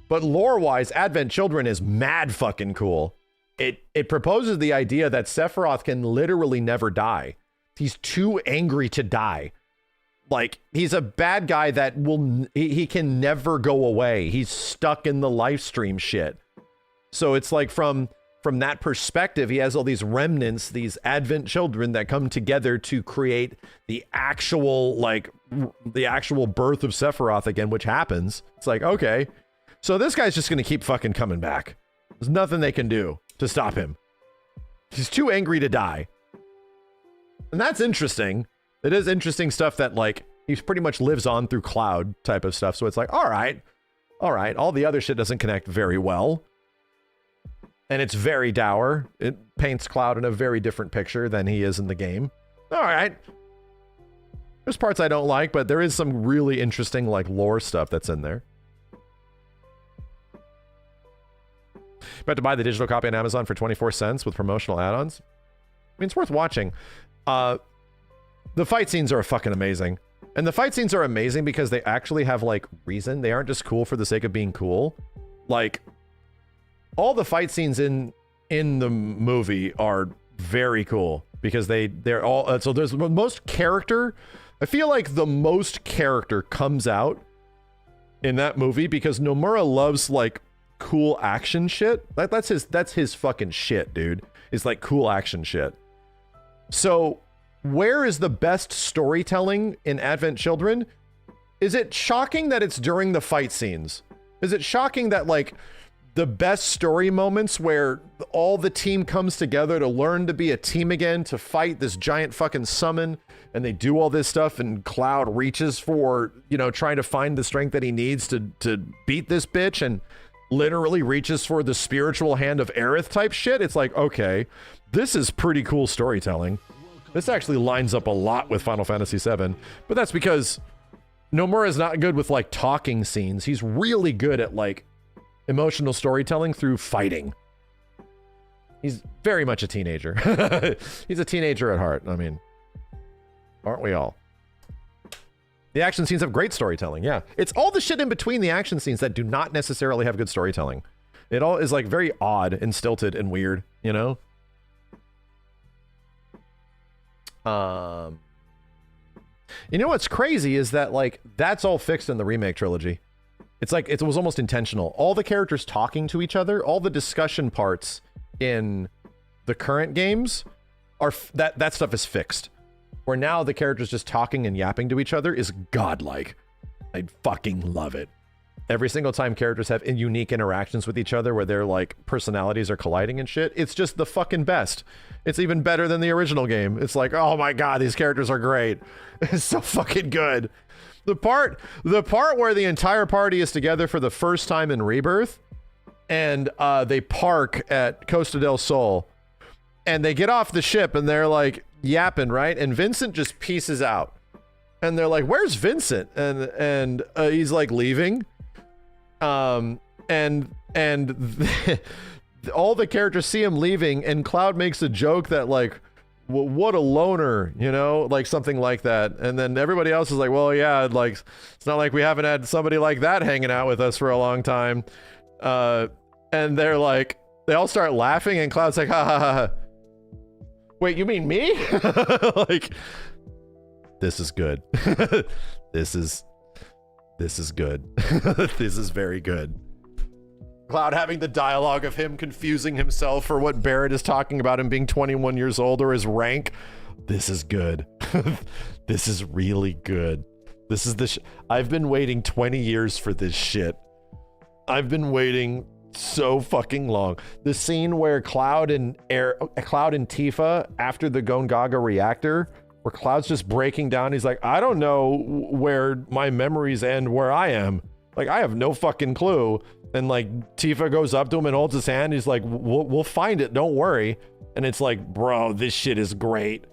but lore-wise, Advent Children is mad fucking cool. It proposes the idea that Sephiroth can literally never die. He's too angry to die. Like, he's a bad guy that he can never go away. He's stuck in the live stream shit. So it's like from that perspective, he has all these remnants, these Advent Children that come together to create the actual birth of Sephiroth again, which happens. It's like, okay, so this guy's just going to keep fucking coming back. There's nothing they can do to stop him. He's too angry to die. And that's interesting. It is interesting stuff that, like, he pretty much lives on through Cloud type of stuff. So it's like, all right. All the other shit doesn't connect very well. And it's very dour. It paints Cloud in a very different picture than he is in the game. All right. There's parts I don't like, but there is some really interesting, like, lore stuff that's in there. About to buy the digital copy on Amazon for 24 cents with promotional add-ons. I mean, it's worth watching. The fight scenes are fucking amazing. And the fight scenes are amazing because they actually have, like, reason. They aren't just cool for the sake of being cool. Like, all the fight scenes in the movie are very cool because they're all so there's the most character. I feel like the most character comes out in that movie because Nomura loves, like, cool action shit. That's his fucking shit, dude. It's like cool action shit. So where is the best storytelling in Advent Children? Is it shocking that it's during the fight scenes? Is it shocking that, like, the best story moments where all the team comes together to learn to be a team again, to fight this giant fucking summon, and they do all this stuff, and Cloud reaches for, trying to find the strength that he needs to beat this bitch, and literally reaches for the spiritual hand of Aerith type shit? It's like, okay, this is pretty cool storytelling. This actually lines up a lot with Final Fantasy VII, but that's because Nomura is not good with, like, talking scenes. He's really good at, like, emotional storytelling through fighting. He's very much a teenager. He's a teenager at heart. I mean, aren't we all? The action scenes have great storytelling. Yeah. It's all the shit in between the action scenes that do not necessarily have good storytelling. It all is, like, very odd and stilted and weird, you know? You know what's crazy is that, like, that's all fixed in the remake trilogy. It's like, it was almost intentional. All the characters talking to each other, all the discussion parts in the current games are, that stuff is fixed. Where now the characters just talking and yapping to each other is godlike. I fucking love it. Every single time characters have unique interactions with each other where their, like, personalities are colliding and shit, it's just the fucking best. It's even better than the original game. It's like, oh my god, these characters are great. It's so fucking good. The part where the entire party is together for the first time in Rebirth, and they park at Costa del Sol, and they get off the ship, and they're, like, yapping, right? And Vincent just pieces out. And they're like, where's Vincent? And he's, like, leaving. And all the characters see him leaving, and Cloud makes a joke that like, what a loner, you know, like something like that. And then everybody else is like, well, yeah, like it's not like we haven't had somebody like that hanging out with us for a long time. And they're like, they all start laughing, and Cloud's like, ha ha ha. Wait, you mean me? Like, this is good. This is good. This is very good. Cloud having the dialogue of him confusing himself for what Barrett is talking about, him being 21 years old or his rank. This is good. This is really good. This is the I've been waiting 20 years for this shit. I've been waiting so fucking long. The scene where Cloud and Tifa after the Gongaga reactor, where Cloud's just breaking down. He's like, I don't know where my memories end, where I am. Like, I have no fucking clue. And like Tifa goes up to him and holds his hand. He's like, we'll find it. Don't worry. And it's like, bro, this shit is great.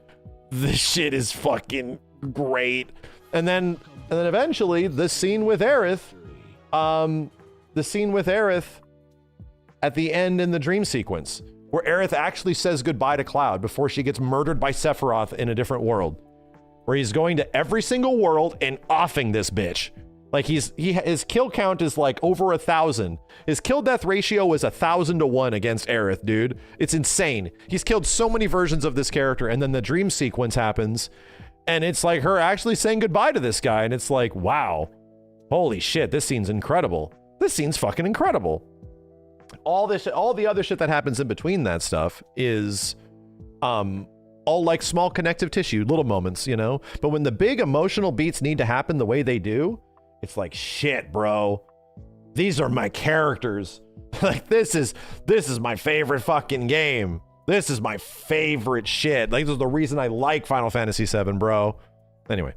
This shit is fucking great. And then eventually the scene with Aerith, at the end in the dream sequence, where Aerith actually says goodbye to Cloud before she gets murdered by Sephiroth in a different world, where he's going to every single world and offing this bitch. Like his kill count is like over 1,000. His kill death ratio is 1,000 to 1 against Aerith, dude. It's insane. He's killed so many versions of this character, and then the dream sequence happens, and it's like her actually saying goodbye to this guy, and it's like, wow, holy shit, this scene's incredible. This scene's fucking incredible. All the other shit that happens in between that stuff is, all like small connective tissue, little moments, you know. But when the big emotional beats need to happen the way they do, it's like, shit, bro. These are my characters. Like, this is my favorite fucking game. This is my favorite shit. Like, this is the reason I like Final Fantasy VII, bro. Anyway.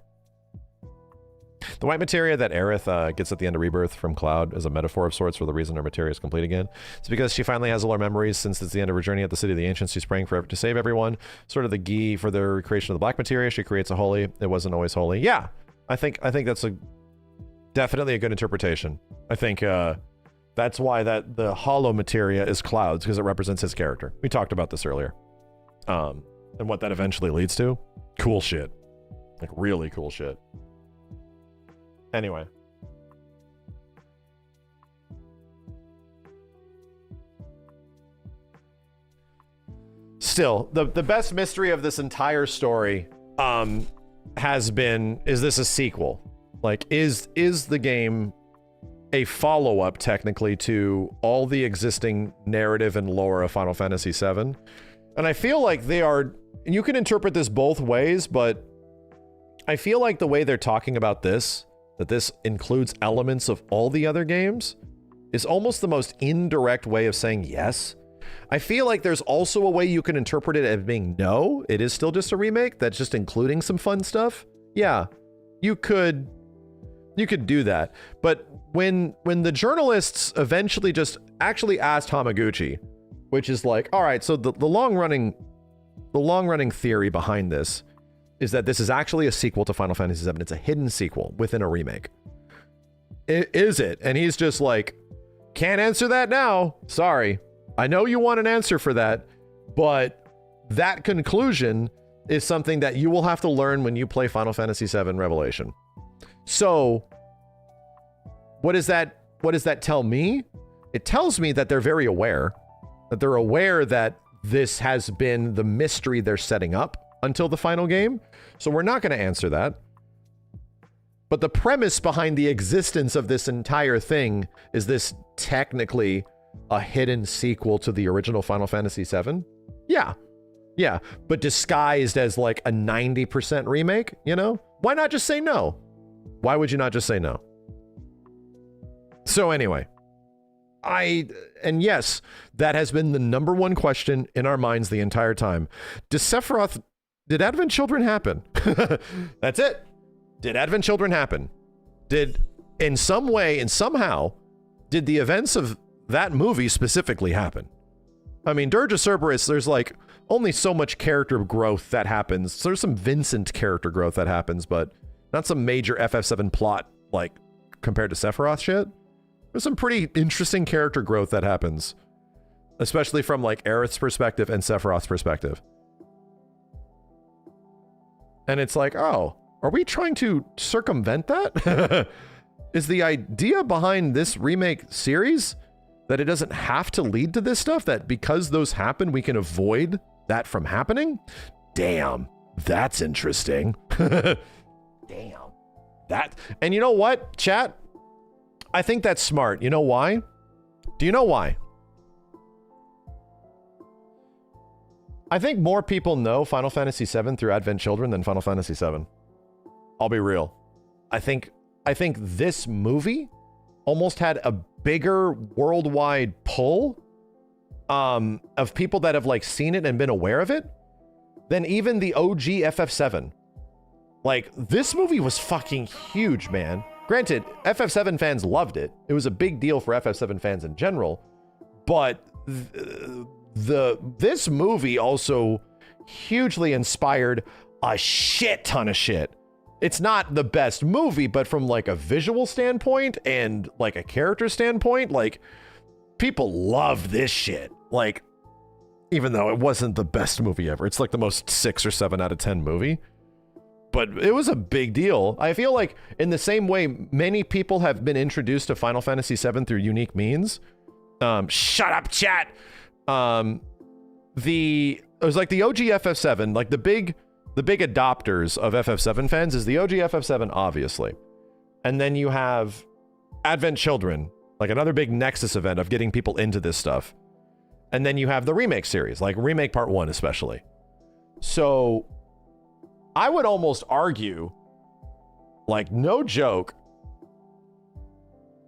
The white materia that Aerith gets at the end of Rebirth from Cloud is a metaphor of sorts for the reason her materia is complete again. It's because she finally has all her memories since it's the end of her journey at the City of the Ancients. She's praying to save everyone. Sort of the ghee for the creation of the black materia. She creates a holy. It wasn't always holy. Yeah, I think that's definitely a good interpretation. I think that's why that the hollow materia is Cloud's, because it represents his character. We talked about this earlier. And what that eventually leads to. Cool shit. Like, really cool shit. Anyway. Still, the best mystery of this entire story has been, is this a sequel? Like, is the game a follow-up technically to all the existing narrative and lore of Final Fantasy VII? And I feel like they are, and you can interpret this both ways, but I feel like the way they're talking about this, that this includes elements of all the other games, is almost the most indirect way of saying yes. I feel like there's also a way you can interpret it as being no, it is still just a remake that's just including some fun stuff. Yeah, you could do that. But when the journalists eventually just actually asked Hamaguchi, which is like, all right, so the long running theory behind this is that this is actually a sequel to Final Fantasy VII. It's a hidden sequel within a remake. Is it? And he's just like, can't answer that now. Sorry. I know you want an answer for that, but that conclusion is something that you will have to learn when you play Final Fantasy VII Revelation. So, what does that tell me? It tells me that they're very aware. That they're aware that this has been the mystery they're setting up until the final game. So we're not going to answer that. But the premise behind the existence of this entire thing is this technically a hidden sequel to the original Final Fantasy VII? Yeah. Yeah. But disguised as like a 90% remake, you know? Why not just say no? Why would you not just say no? So anyway, and yes, that has been the number one question in our minds the entire time. Did Advent Children happen? That's it. Did Advent Children happen? Did, in some way and somehow, did the events of that movie specifically happen? I mean, Dirge of Cerberus, there's like only so much character growth that happens. So there's some Vincent character growth that happens, but not some major FF7 plot, like, compared to Sephiroth shit. There's some pretty interesting character growth that happens, especially from like Aerith's perspective and Sephiroth's perspective. And it's like, oh, are we trying to circumvent that? Is the idea behind this remake series that it doesn't have to lead to this stuff, that because those happen, we can avoid that from happening? Damn, that's interesting. Damn. That, and you know what, chat? I think that's smart. You know why? Do you know why? I think more people know Final Fantasy VII through Advent Children than Final Fantasy VII. I'll be real. I think this movie almost had a bigger worldwide pull of people that have like seen it and been aware of it than even the OG FF7. Like, this movie was fucking huge, man. Granted, FF7 fans loved it. It was a big deal for FF7 fans in general, but this movie also hugely inspired a shit ton of shit. It's not the best movie, but from like a visual standpoint and like a character standpoint, like people love this shit. Like, even though it wasn't the best movie ever, it's like the most 6 or 7 out of 10 movie. But it was a big deal. I feel like in the same way, many people have been introduced to Final Fantasy VII through unique means. Shut up, chat. It was like the OG FF7, like the big adopters of FF7 fans is the OG FF7, obviously. And then you have Advent Children, like another big Nexus event of getting people into this stuff. And then you have the remake series, like Remake Part 1 especially. So I would almost argue, like no joke,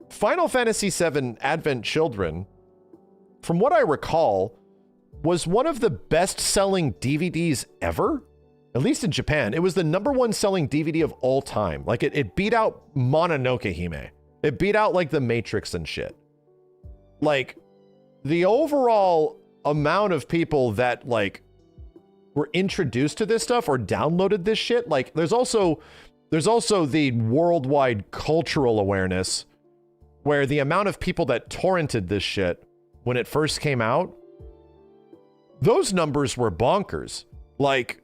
Final Fantasy VII Advent Children, from what I recall, was one of the best-selling DVDs ever. At least in Japan. It was the #1 selling DVD of all time. Like it beat out Mononoke Hime. It beat out like The Matrix and shit. Like the overall amount of people that like were introduced to this stuff or downloaded this shit. Like there's also the worldwide cultural awareness where the amount of people that torrented this shit when it first came out, those numbers were bonkers. Like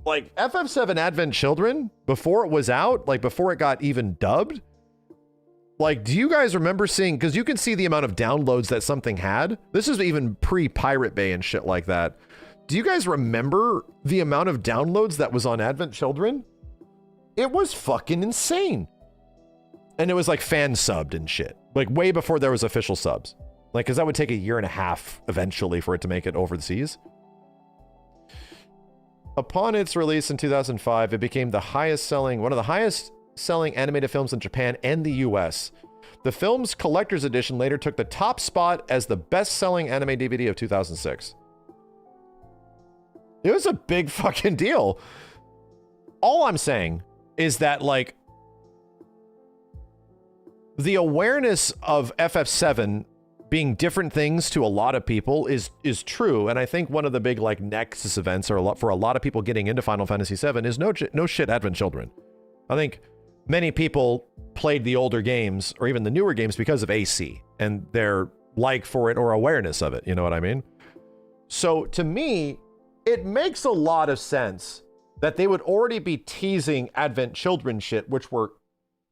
FF7 Advent Children, before it was out, like before it got even dubbed, like, do you guys remember seeing, because you can see the amount of downloads that something had. This is even pre-Pirate Bay and shit like that. Do you guys remember the amount of downloads that was on Advent Children? It was fucking insane. And it was like fan subbed and shit. Like way before there was official subs. Like, because that would take a year and a half eventually for it to make it over the seas. Upon its release in 2005, it became one of the highest selling animated films in Japan and the US. The film's collector's edition later took the top spot as the best-selling anime DVD of 2006. It was a big fucking deal. All I'm saying is that, like, the awareness of FF7 being different things to a lot of people is true, and I think one of the big like Nexus events for a lot of people getting into Final Fantasy VII is no shit Advent Children. I think many people played the older games or even the newer games because of AC and their like for it or awareness of it. You know what I mean? So to me, it makes a lot of sense that they would already be teasing Advent Children shit, which we're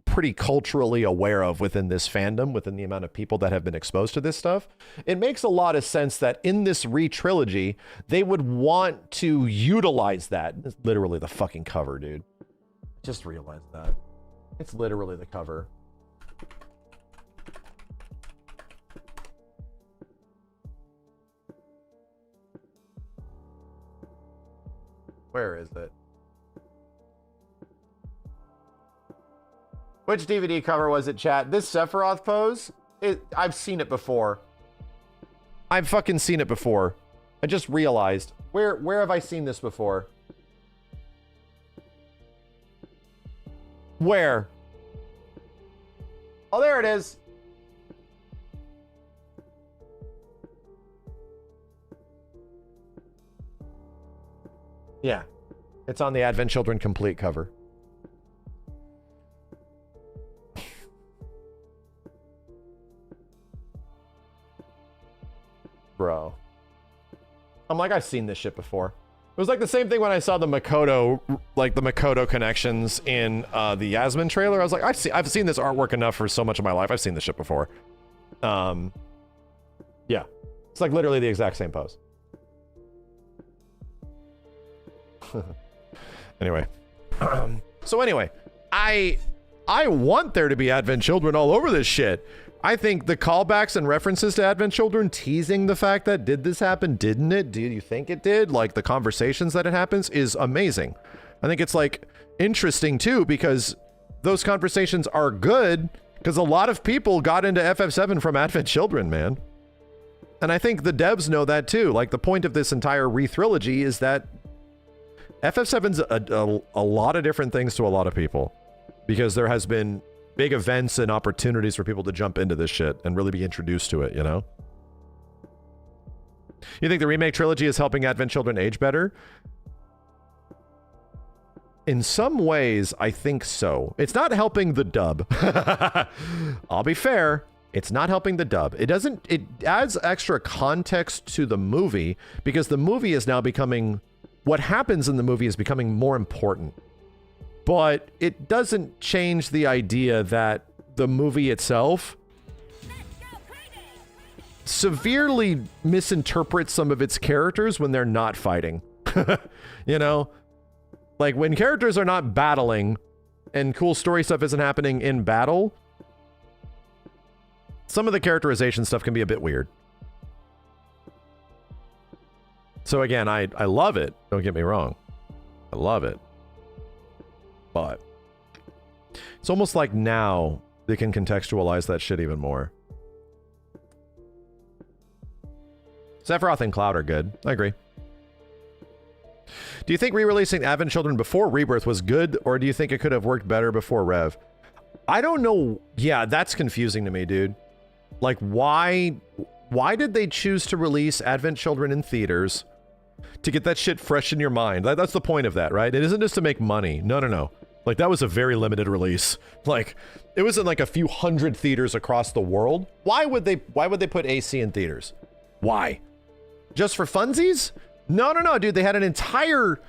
pretty culturally aware of within this fandom, within the amount of people that have been exposed to this stuff. It makes a lot of sense that in this re-trilogy, they would want to utilize that. It's literally the fucking cover, dude. Just realized that. It's literally the cover. Where is it? Which DVD cover was it, chat? This Sephiroth pose? I've seen it before. I've fucking seen it before. I just realized. Where have I seen this before? Where? Oh, there it is. Yeah. It's on the Advent Children Complete cover. Bro. I'm like, I've seen this shit before. It was like the same thing when I saw the Makoto, like the Makoto connections in the Yasmin trailer. I was like, I've seen this artwork enough for so much of my life. I've seen this shit before. Yeah. It's like literally the exact same pose. Anyway. So anyway, I want there to be Advent Children all over this shit. I think the callbacks and references to Advent Children teasing the fact that did this happen, didn't it? Do you think it did? Like the conversations that it happens is amazing. I think it's like interesting too because those conversations are good because a lot of people got into FF7 from Advent Children, man. And I think the devs know that too. Like the point of this entire re-trilogy is that FF7's a lot of different things to a lot of people because there has been big events and opportunities for people to jump into this shit and really be introduced to it, you know? You think the remake trilogy is helping Advent Children age better? In some ways, I think so. It's not helping the dub. I'll be fair. It's not helping the dub. It adds extra context to the movie because the movie is now becoming, what happens in the movie is becoming more important. But it doesn't change the idea that the movie itself severely misinterprets some of its characters when they're not fighting. You know? Like when characters are not battling and cool story stuff isn't happening in battle, some of the characterization stuff can be a bit weird. So again, I love it. Don't get me wrong. I love it. But it's almost like now they can contextualize that shit even more. Sephiroth and Cloud are good. I agree. Do you think re-releasing Advent Children before Rebirth was good, or do you think it could have worked better before Rev? I don't know. Yeah, that's confusing to me, dude. Like, why did they choose to release Advent Children in theaters to get that shit fresh in your mind? That's the point of that, right? It isn't just to make money. No. Like, that was a very limited release. Like, it was in like a few hundred theaters across the world. Why would they put AC in theaters? Why? Just for funsies? No, dude. They had an entire,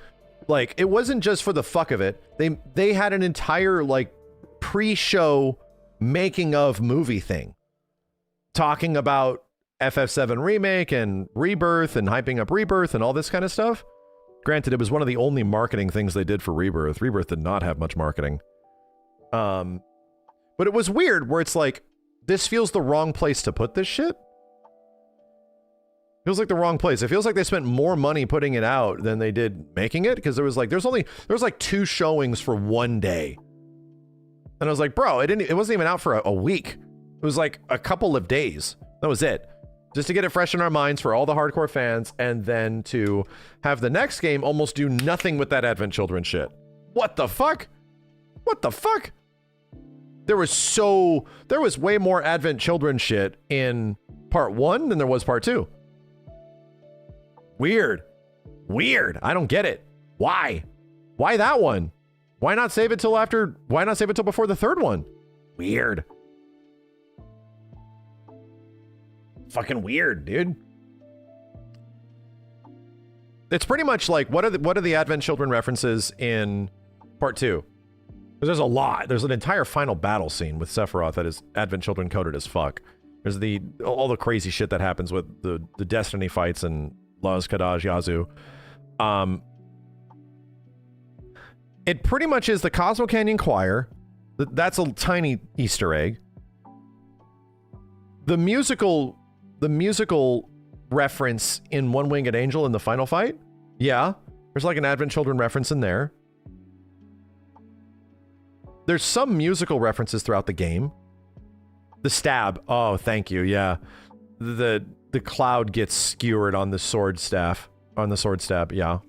like, it wasn't just for the fuck of it. They had an entire, like, pre-show making of movie thing. Talking about FF7 Remake and Rebirth and hyping up Rebirth and all this kind of stuff. Granted, it was one of the only marketing things they did for Rebirth. Rebirth did not have much marketing. But it was weird where it's like, this feels the wrong place to put this shit. Feels like the wrong place. It feels like they spent more money putting it out than they did making it because there was like 2 showings for one day. And I was like, bro, it wasn't even out for a week. It was like a couple of days. That was it. Just to get it fresh in our minds for all the hardcore fans, and then to have the next game almost do nothing with that Advent Children shit. What the fuck? What the fuck? There was way more Advent Children shit in part 1 than there was part 2. Weird. I don't get it. Why that one? Why not save it till before the third one? Weird. Fucking weird, dude. It's pretty much like, what are the Advent Children references in part 2? Because there's a lot. There's an entire final battle scene with Sephiroth that is Advent Children coded as fuck. There's all the crazy shit that happens with the Destiny fights and Laz Kadaj Yazoo. It pretty much is the Cosmo Canyon Choir. That's a tiny Easter egg. The musical reference in One Winged Angel in the final fight. Yeah, there's like an Advent Children reference in there. There's some musical references throughout the game. The stab. Oh, thank you. Yeah. The cloud gets skewered on the sword staff. On the sword stab. Yeah.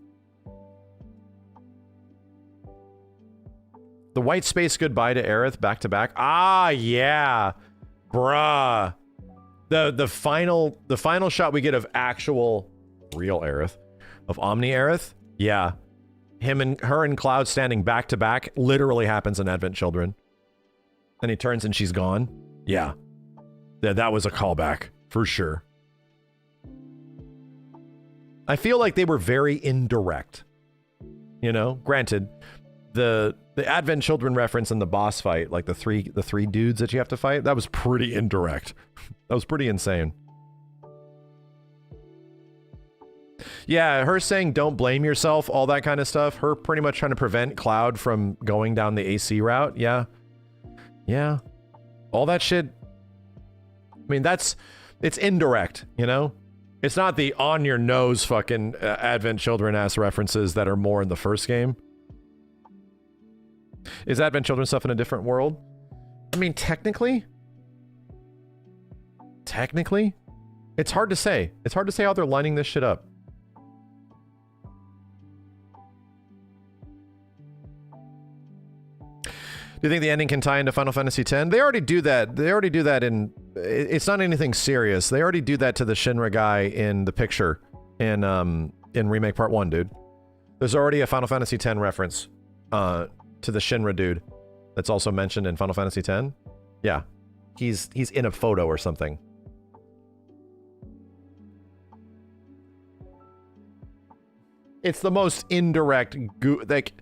The white space goodbye to Aerith back to back. Ah, yeah. Bruh. The final shot we get of actual real Aerith, of Omni Aerith, yeah, her and Cloud standing back to back literally happens in Advent Children. And he turns and she's gone. Yeah, that was a callback for sure. I feel like they were very indirect. You know, granted, the Advent Children reference in the boss fight, like the three dudes that you have to fight, that was pretty indirect. That was pretty insane. Yeah, her saying don't blame yourself, all that kind of stuff. Her pretty much trying to prevent Cloud from going down the AC route. Yeah. Yeah. All that shit. I mean, it's indirect, you know? It's not the on your nose fucking Advent Children ass references that are more in the first game. Is Advent Children stuff in a different world? I mean, technically, it's hard to say. It's hard to say how they're lining this shit up. Do you think the ending can tie into Final Fantasy X? They already do that. They already do that in... It's not anything serious. They already do that to the Shinra guy in the picture in Remake Part 1, dude. There's already a Final Fantasy X reference to the Shinra dude that's also mentioned in Final Fantasy X. Yeah. He's in a photo or something. It's the most indirect... like...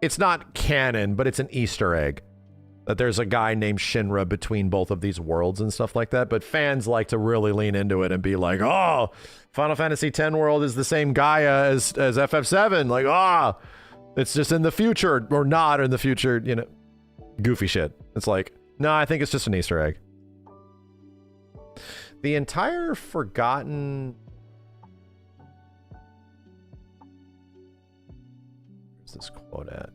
It's not canon, but it's an Easter egg. That there's a guy named Shinra between both of these worlds and stuff like that. But fans like to really lean into it and be like, oh, Final Fantasy X world is the same Gaia as FF7. Like, it's just in the future or not in the future, you know, goofy shit. It's like, no, I think it's just an Easter egg. The entire forgotten... this quote at?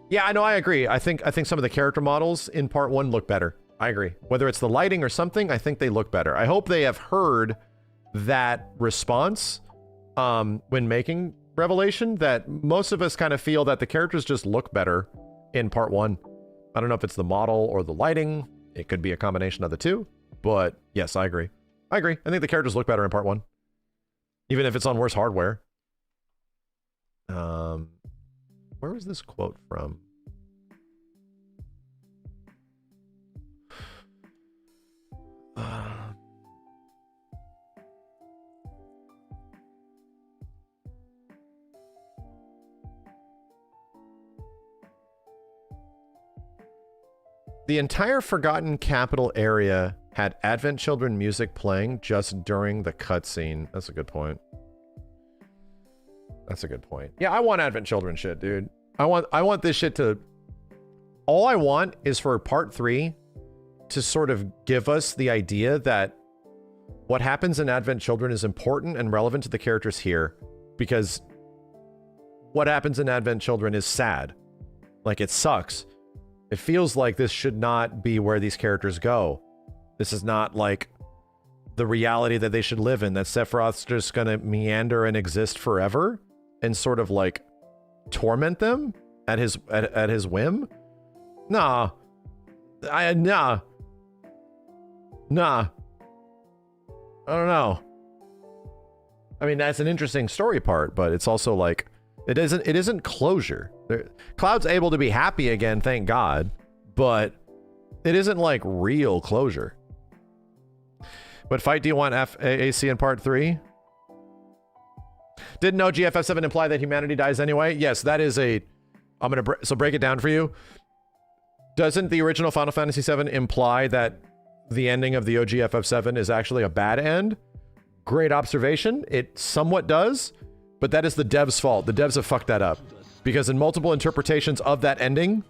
Yeah, I know, I agree. I think some of the character models in Part 1 look better. I agree. Whether it's the lighting or something, I think they look better. I hope they have heard that response when making Revelation, that most of us kind of feel that the characters just look better in Part 1. I don't know if it's the model or the lighting. It could be a combination of the two, but yes, I agree. I think the characters look better in Part 1. Even if it's on worse hardware. Where was this quote from? The entire Forgotten Capital area had Advent Children music playing just during the cutscene. That's a good point. That's a good point. Yeah, I want Advent Children shit, dude. I want this shit to... All I want is for Part 3 to sort of give us the idea that what happens in Advent Children is important and relevant to the characters here, because what happens in Advent Children is sad. Like, it sucks. It feels like this should not be where these characters go. This is not like the reality that they should live in, that Sephiroth's just gonna meander and exist forever and sort of like torment them at his whim. Nah. Nah. I don't know. I mean, that's an interesting story part, but it's also like it isn't closure. Cloud's able to be happy again, thank God, but it isn't like real closure. What fight do you want FAAC in Part 3? Didn't OG FF7 imply that humanity dies anyway? Yes, that is a... I'm going to... So break it down for you. Doesn't the original Final Fantasy VII imply that the ending of the OG FF7 is actually a bad end? Great observation. It somewhat does, but that is the devs' fault. The devs have fucked that up. Because in multiple interpretations of that ending,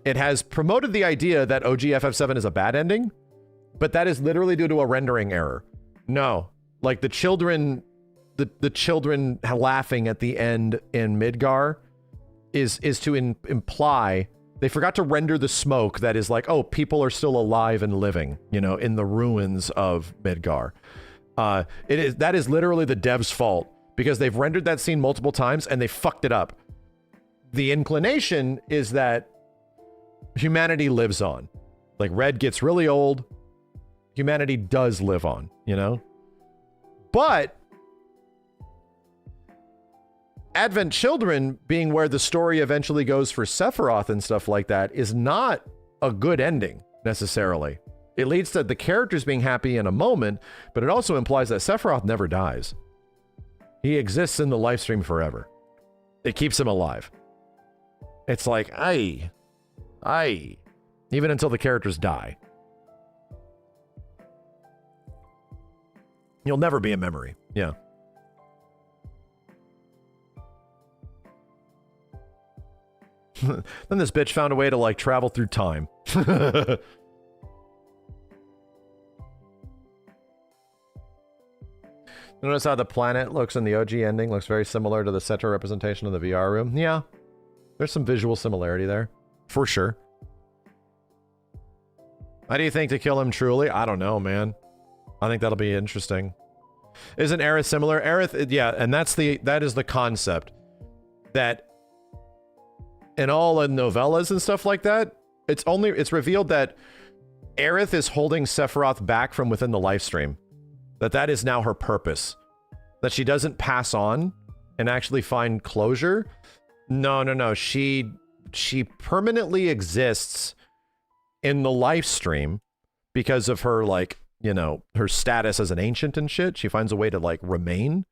it has promoted the idea that OG FF7 is a bad ending, but that is literally due to a rendering error. No. Like the children laughing at the end in Midgar is to imply they forgot to render the smoke that is like, oh, people are still alive and living, you know, in the ruins of Midgar. That is literally the devs' fault because they've rendered that scene multiple times and they fucked it up. The inclination is that humanity lives on. Like Red gets really old. Humanity does live on, you know? But Advent Children being where the story eventually goes for Sephiroth and stuff like that is not a good ending necessarily. It leads to the characters being happy in a moment, but it also implies that Sephiroth never dies. He exists in the live stream forever. It keeps him alive. It's like, aye, even until the characters die. You'll never be a memory. Yeah. Then this bitch found a way to like travel through time. Notice how the planet looks in the OG ending, looks very similar to the Cetro representation of the VR room. Yeah, there's some visual similarity there, for sure. How do you think to kill him truly? I don't know, man. I think that'll be interesting. Isn't Aerith similar? Aerith, yeah, and that is the concept. That in all the novellas and stuff like that, it's revealed that Aerith is holding Sephiroth back from within the live stream. That is now her purpose. That she doesn't pass on and actually find closure. No. She permanently exists in the live stream because of her, like, you know, her status as an ancient and shit. She finds a way to, like, remain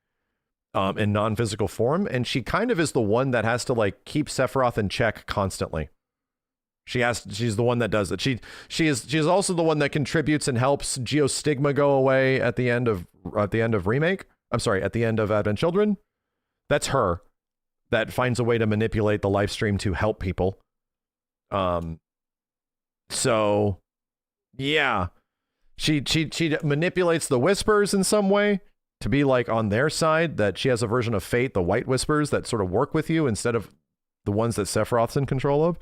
in non-physical form. And she kind of is the one that has to, like, keep Sephiroth in check constantly. She's the one that does it. She is also the one that contributes and helps Geostigma go away at the end of Remake. I'm sorry, at the end of Advent Children. That's her that finds a way to manipulate the live stream to help people. So yeah. She manipulates the Whispers in some way to be like on their side, that she has a version of Fate, the White Whispers, that sort of work with you instead of the ones that Sephiroth's in control of.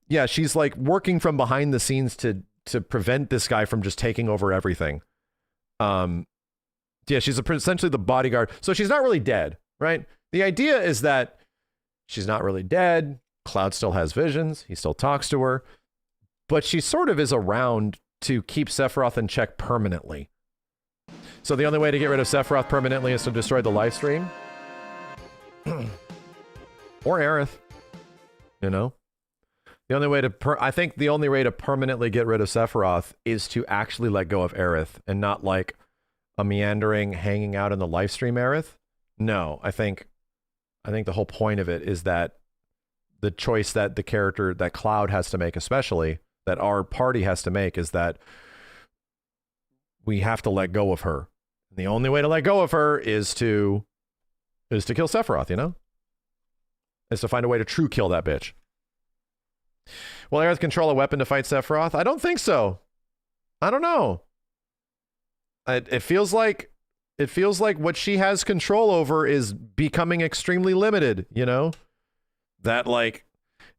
Yeah, she's like working from behind the scenes to prevent this guy from just taking over everything. Yeah, she's essentially the bodyguard. So she's not really dead, right? The idea is that she's not really dead. Cloud still has visions. He still talks to her. But she sort of is around to keep Sephiroth in check permanently. So the only way to get rid of Sephiroth permanently is to destroy the live stream. Or Aerith. You know? The only way to, I think the only way to permanently get rid of Sephiroth is to actually let go of Aerith and not like a meandering, hanging out in the live stream Aerith. No, I think the whole point of it is that the choice that the character, that Cloud has to make, especially, that our party has to make, is that we have to let go of her. And the only way to let go of her is to kill Sephiroth, you know? Is to find a way to true kill that bitch. Will Aerith control a weapon to fight Sephiroth? I don't think so. I don't know. It feels like what she has control over is becoming extremely limited, you know? That like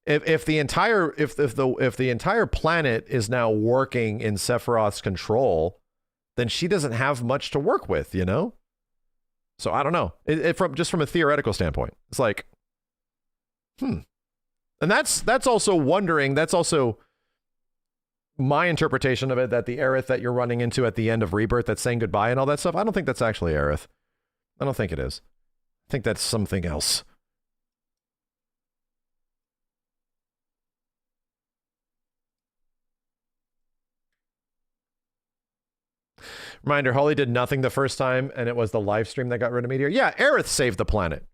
if the entire planet is now working in Sephiroth's control, then she doesn't have much to work with, you know? So I don't know. From a theoretical standpoint, it's like, And that's also wondering, that's also my interpretation of it, that the Aerith that you're running into at the end of Rebirth that's saying goodbye and all that stuff, I don't think that's actually Aerith. I don't think it is. I think that's something else. Reminder, Holy did nothing the first time, and it was the live stream that got rid of Meteor. Yeah, Aerith saved the planet.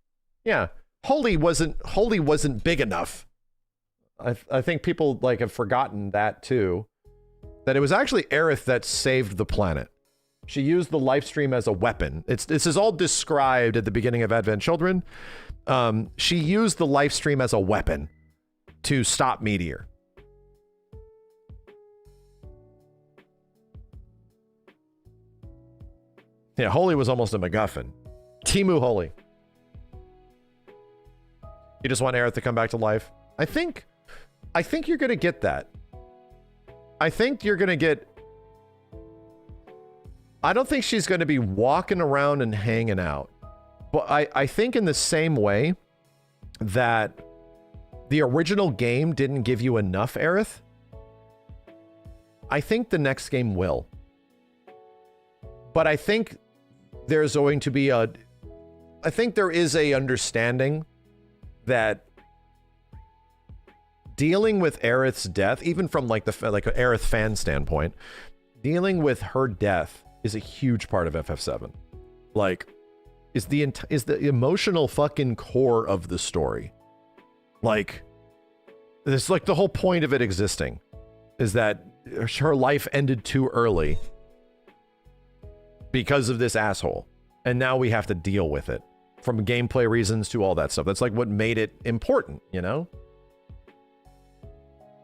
Yeah, Holy wasn't big enough. I think people like have forgotten that too. That it was actually Aerith that saved the planet. She used the live stream as a weapon. This is all described at the beginning of Advent Children. She used the live stream as a weapon to stop Meteor. Yeah, Holy was almost a MacGuffin. Timu Holy. You just want Aerith to come back to life? I think you're going to get that. I think you're going to get... I don't think she's going to be walking around and hanging out. But I think in the same way that the original game didn't give you enough Aerith, I think the next game will. But I think there's going to be I think there is a understanding that dealing with Aerith's death, even from like an Aerith fan standpoint, dealing with her death is a huge part of FF7. Like, is the emotional fucking core of the story. Like, this, like, the whole point of it existing is that her life ended too early because of this asshole, and now we have to deal with it, from gameplay reasons to all that stuff. That's like what made it important, you know?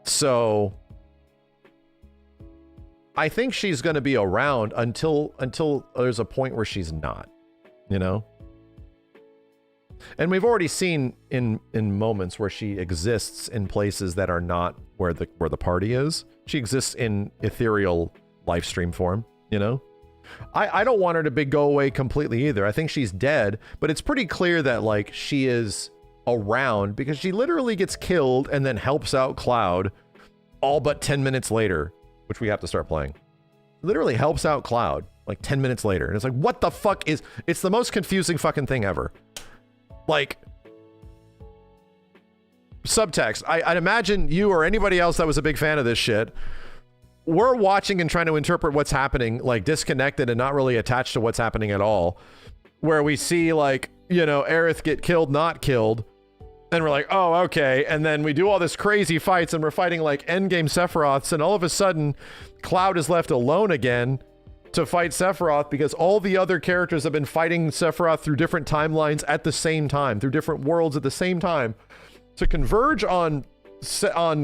So I think she's going to be around until there's a point where she's not, you know? And we've already seen in moments where she exists in places that are not where the party is. She exists in ethereal live stream form, you know? I don't want her to go away completely either. I think she's dead, but it's pretty clear that, like, she is around because she literally gets killed and then helps out Cloud all but 10 minutes later, which we have to start playing. Literally helps out Cloud like 10 minutes later. And it's like, what the fuck is... It's the most confusing fucking thing ever. Like, subtext. I'd imagine you or anybody else that was a big fan of this shit, we're watching and trying to interpret what's happening, like, disconnected and not really attached to what's happening at all. Where we see, like, you know, Aerith get killed, not killed. And we're like, oh, okay. And then we do all this crazy fights and we're fighting, like, endgame Sephiroths. And all of a sudden, Cloud is left alone again to fight Sephiroth because all the other characters have been fighting Sephiroth through different timelines at the same time, through different worlds at the same time, to converge on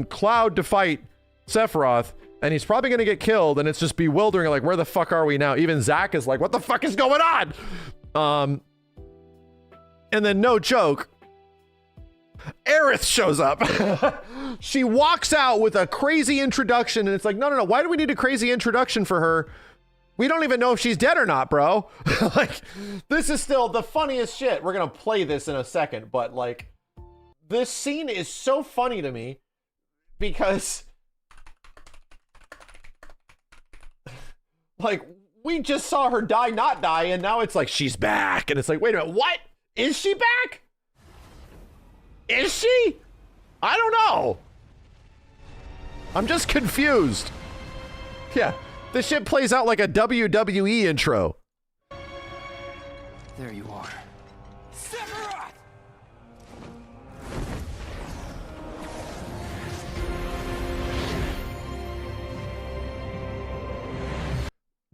Cloud to fight Sephiroth. And he's probably going to get killed, and it's just bewildering, like, where the fuck are we now? Even Zack is like, what the fuck is going on? And then, no joke, Aerith shows up. She walks out with a crazy introduction, and it's like, no, why do we need a crazy introduction for her? We don't even know if she's dead or not, bro. Like, this is still the funniest shit. We're going to play this in a second, but, like, this scene is so funny to me because... Like, we just saw her die, not die, and now it's like, she's back. And it's like, wait a minute, what? Is she back? Is she? I don't know. I'm just confused. Yeah, this shit plays out like a WWE intro. There you are.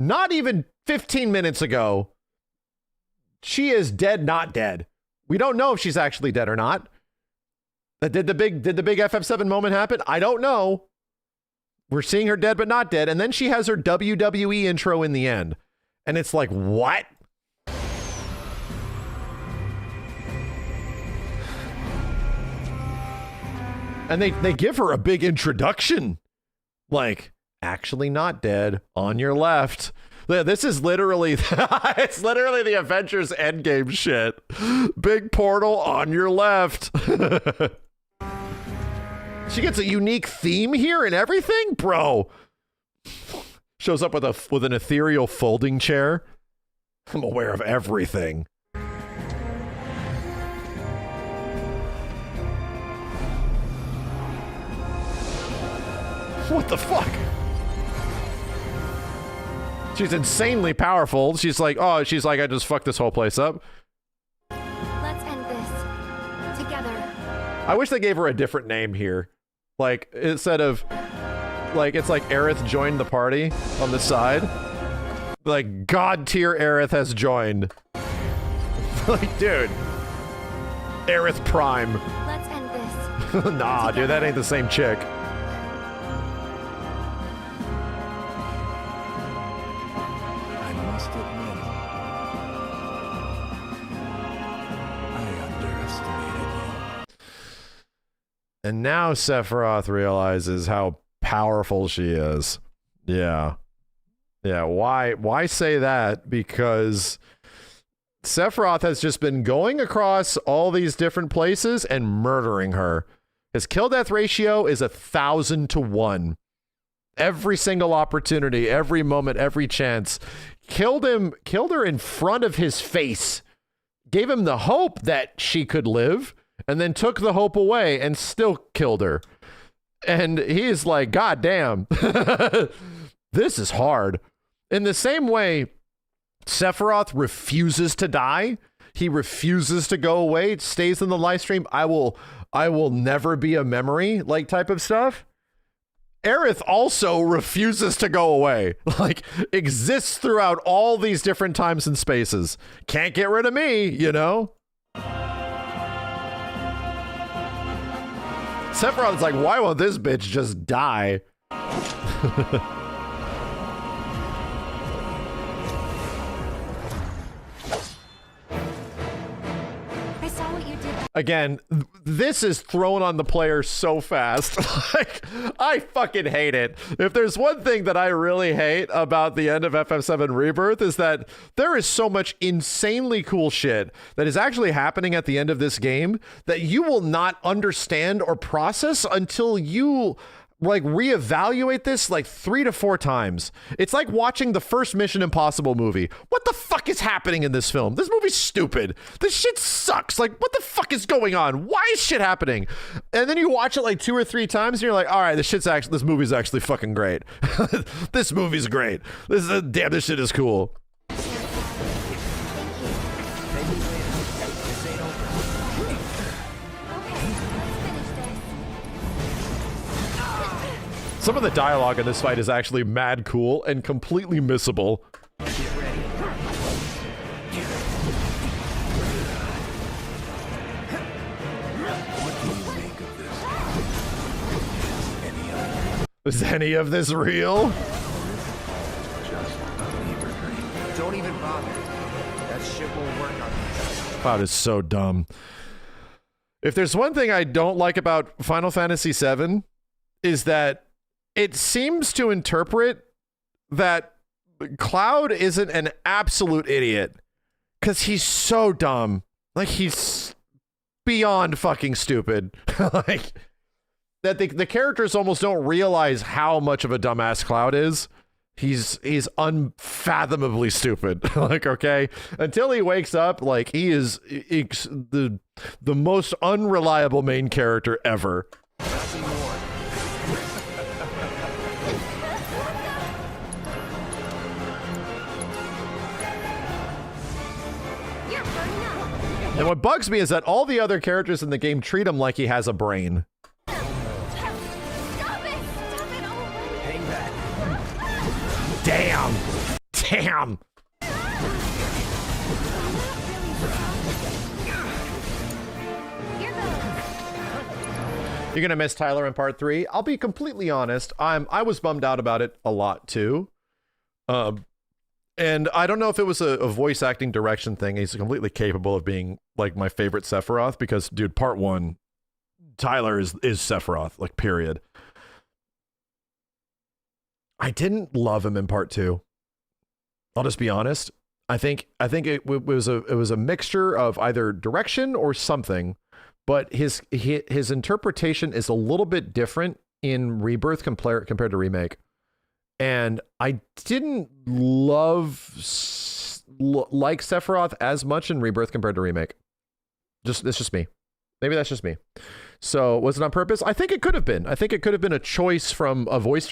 Not even 15 minutes ago, she is dead, not dead. We don't know if she's actually dead or not. Did the big FF7 moment happen? I don't know. We're seeing her dead but not dead, and then she has her WWE intro in the end. And it's like, what? And they give her a big introduction. Like, actually not dead, on your left. This is literally, it's literally the Avengers Endgame shit. Big portal on your left. She gets a unique theme here and everything, bro. Shows up with an ethereal folding chair. I'm aware of everything. What the fuck? She's insanely powerful. She's like, I just fucked this whole place up. Let's end this together. I wish they gave her a different name here. Like, instead of, like, it's like Aerith joined the party on the side. Like, God tier Aerith has joined. Like, dude. Aerith Prime. Let's end this. Nah, dude, that ain't the same chick. And now Sephiroth realizes how powerful she is. Yeah. Yeah, why say that? Because Sephiroth has just been going across all these different places and murdering her. His kill-death ratio is 1,000 to 1. Every single opportunity, every moment, every chance. Killed her in front of his face. Gave him the hope that she could live. And then took the hope away and still killed her. And he's like, God damn. This is hard. In the same way, Sephiroth refuses to die. He refuses to go away. It stays in the live stream. I will never be a memory, like type of stuff. Aerith also refuses to go away. Like, exists throughout all these different times and spaces. Can't get rid of me, you know? Sephiroth's like, why won't this bitch just die? I saw what you did. Again, this is thrown on the player so fast. Like, I fucking hate it. If there's one thing that I really hate about the end of FF7 Rebirth is that there is so much insanely cool shit that is actually happening at the end of this game that you will not understand or process until you like reevaluate this like 3 to 4 times. It's like watching the first Mission Impossible movie. What the fuck is happening in this film? This movie's stupid. This shit sucks. Like, what the fuck is going on? Why is shit happening? And then you watch it like 2 or 3 times and you're like, all right, this movie's actually fucking great. This movie's great. This shit is cool. Some of the dialogue in this fight is actually mad cool and completely missable. Is any of this real? Don't even bother. That shit won't work on me. Cloud is so dumb. If there's one thing I don't like about Final Fantasy VII is that it seems to interpret that Cloud isn't an absolute idiot because he's so dumb. Like, he's beyond fucking stupid. Like, that the characters almost don't realize how much of a dumbass Cloud is. He's unfathomably stupid. Like, okay, until he wakes up, like, he is the most unreliable main character ever. And what bugs me is that all the other characters in the game treat him like he has a brain. Hang back. Damn. Damn. You're gonna miss Tyler in part 3. I'll be completely honest. I was bummed out about it a lot too. And I don't know if it was a voice acting direction thing. He's completely capable of being like my favorite Sephiroth because, dude, part 1, Tyler is Sephiroth, like, period. I didn't love him in part 2. I'll just be honest. I think it was a mixture of either direction or something, but his interpretation is a little bit different in Rebirth compared to Remake. And I didn't like Sephiroth as much in Rebirth compared to Remake. It's just me. Maybe that's just me. So was it on purpose? I think it could have been. I think it could have been a choice from a voice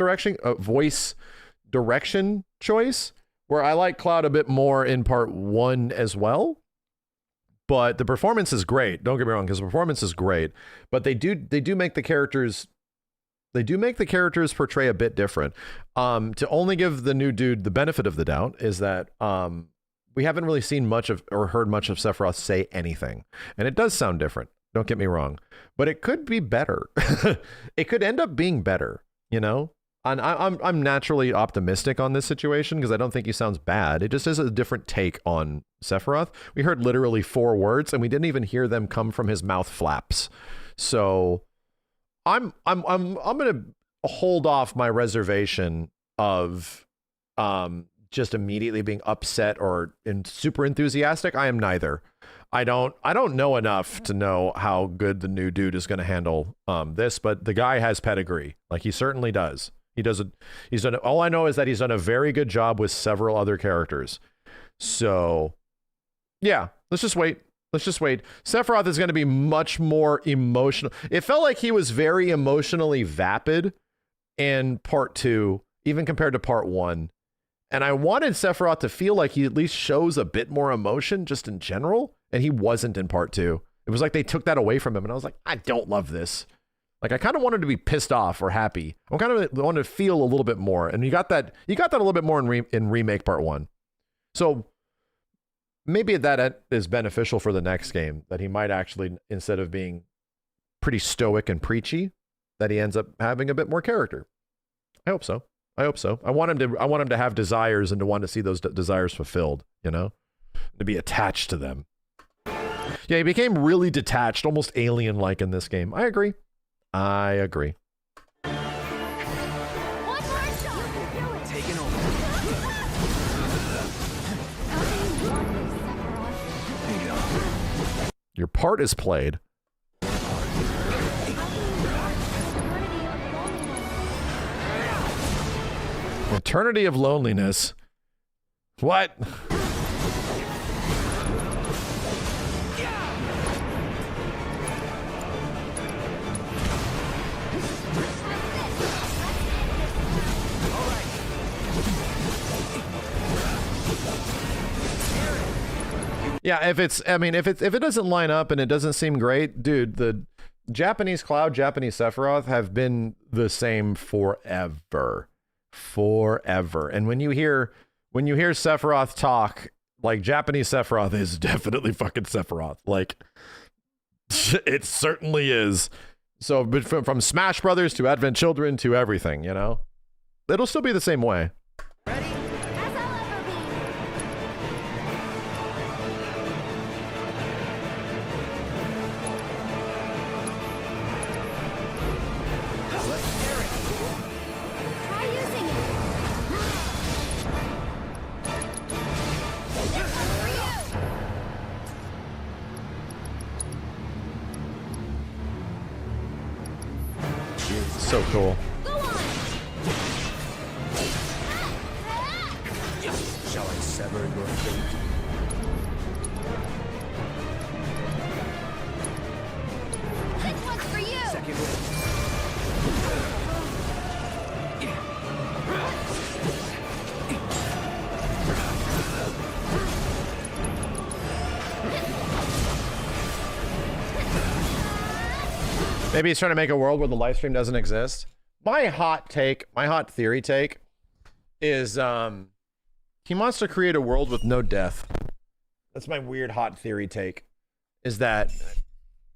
direction choice, where I like Cloud a bit more in part 1 as well. But the performance is great. Don't get me wrong, because the performance is great. But they do make the characters. They do make the characters portray a bit different. To only give the new dude the benefit of the doubt is that we haven't really seen much of or heard much of Sephiroth say anything. And it does sound different. Don't get me wrong. But it could be better. It could end up being better, you know? And I'm naturally optimistic on this situation because I don't think he sounds bad. It just is a different take on Sephiroth. We heard literally 4 words and we didn't even hear them come from his mouth flaps. So I'm gonna hold off my reservation of just immediately being upset or super enthusiastic. I am neither. I don't know enough to know how good the new dude is going to handle this, but the guy has pedigree. Like, he certainly does. He's done. All I know is that he's done a very good job with several other characters. So yeah, let's just wait. Sephiroth is going to be much more emotional. It felt like he was very emotionally vapid in part 2, even compared to part 1. And I wanted Sephiroth to feel like he at least shows a bit more emotion just in general, and he wasn't in part 2. It was like they took that away from him, and I was like, I don't love this. Like, I kind of wanted to be pissed off or happy. I kind of wanted to feel a little bit more, and you got that a little bit more in Remake Part 1. So maybe that is beneficial for the next game, that he might actually, instead of being pretty stoic and preachy, that he ends up having a bit more character. I hope so. I want him to have desires and to want to see those desires fulfilled, you know? To be attached to them. Yeah, he became really detached, almost alien-like in this game. I agree. Taking over. Your part is played. Eternity of Loneliness. What? Yeah, if it doesn't line up and it doesn't seem great, dude, the Japanese Cloud, Japanese Sephiroth have been the same forever. And when you hear Sephiroth talk, like, Japanese Sephiroth is definitely fucking Sephiroth. Like, it certainly is. So, but from Smash Brothers to Advent Children to everything, you know, it'll still be the same way. So cool. Shall I sever your fate? This one's for you! Second wind. Maybe he's trying to make a world where the live stream doesn't exist. My hot theory take is he wants to create a world with no death. That's my weird hot theory take, is that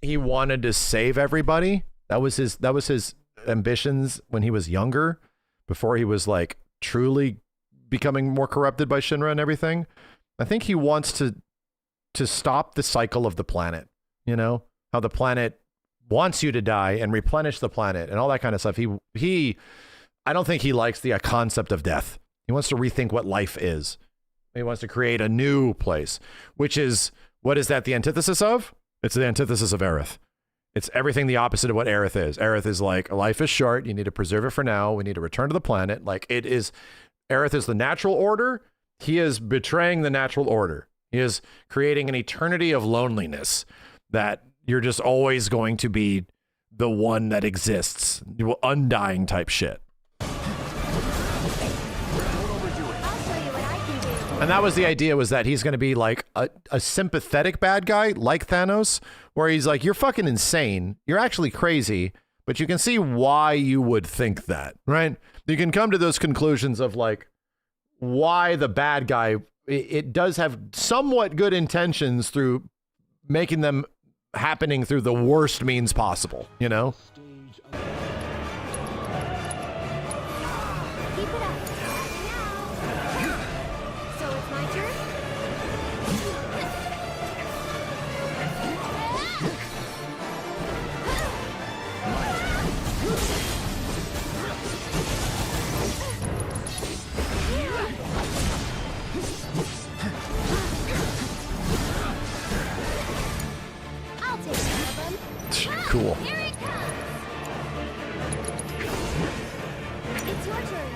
he wanted to save everybody. That was his ambitions when he was younger, before he was like truly becoming more corrupted by Shinra and everything. I think he wants to stop the cycle of the planet. You know, how the planet wants you to die and replenish the planet and all that kind of stuff. I don't think he likes the concept of death. He wants to rethink what life is. He wants to create a new place, which is, what is that the antithesis of? It's the antithesis of Aerith. It's everything the opposite of what Aerith is. Aerith is like, life is short. You need to preserve it for now. We need to return to the planet. Like, it is, Aerith is the natural order. He is betraying the natural order. He is creating an eternity of loneliness, that you're just always going to be the one that exists. Undying type shit. And that was the idea, was that he's going to be like a sympathetic bad guy like Thanos, where he's like, you're fucking insane. You're actually crazy, but you can see why you would think that, right? You can come to those conclusions of like why the bad guy, it does have somewhat good intentions through making them happening through the worst means possible, you know? So it's my turn? I'll take care of them. Cool. Here it comes. It's your turn.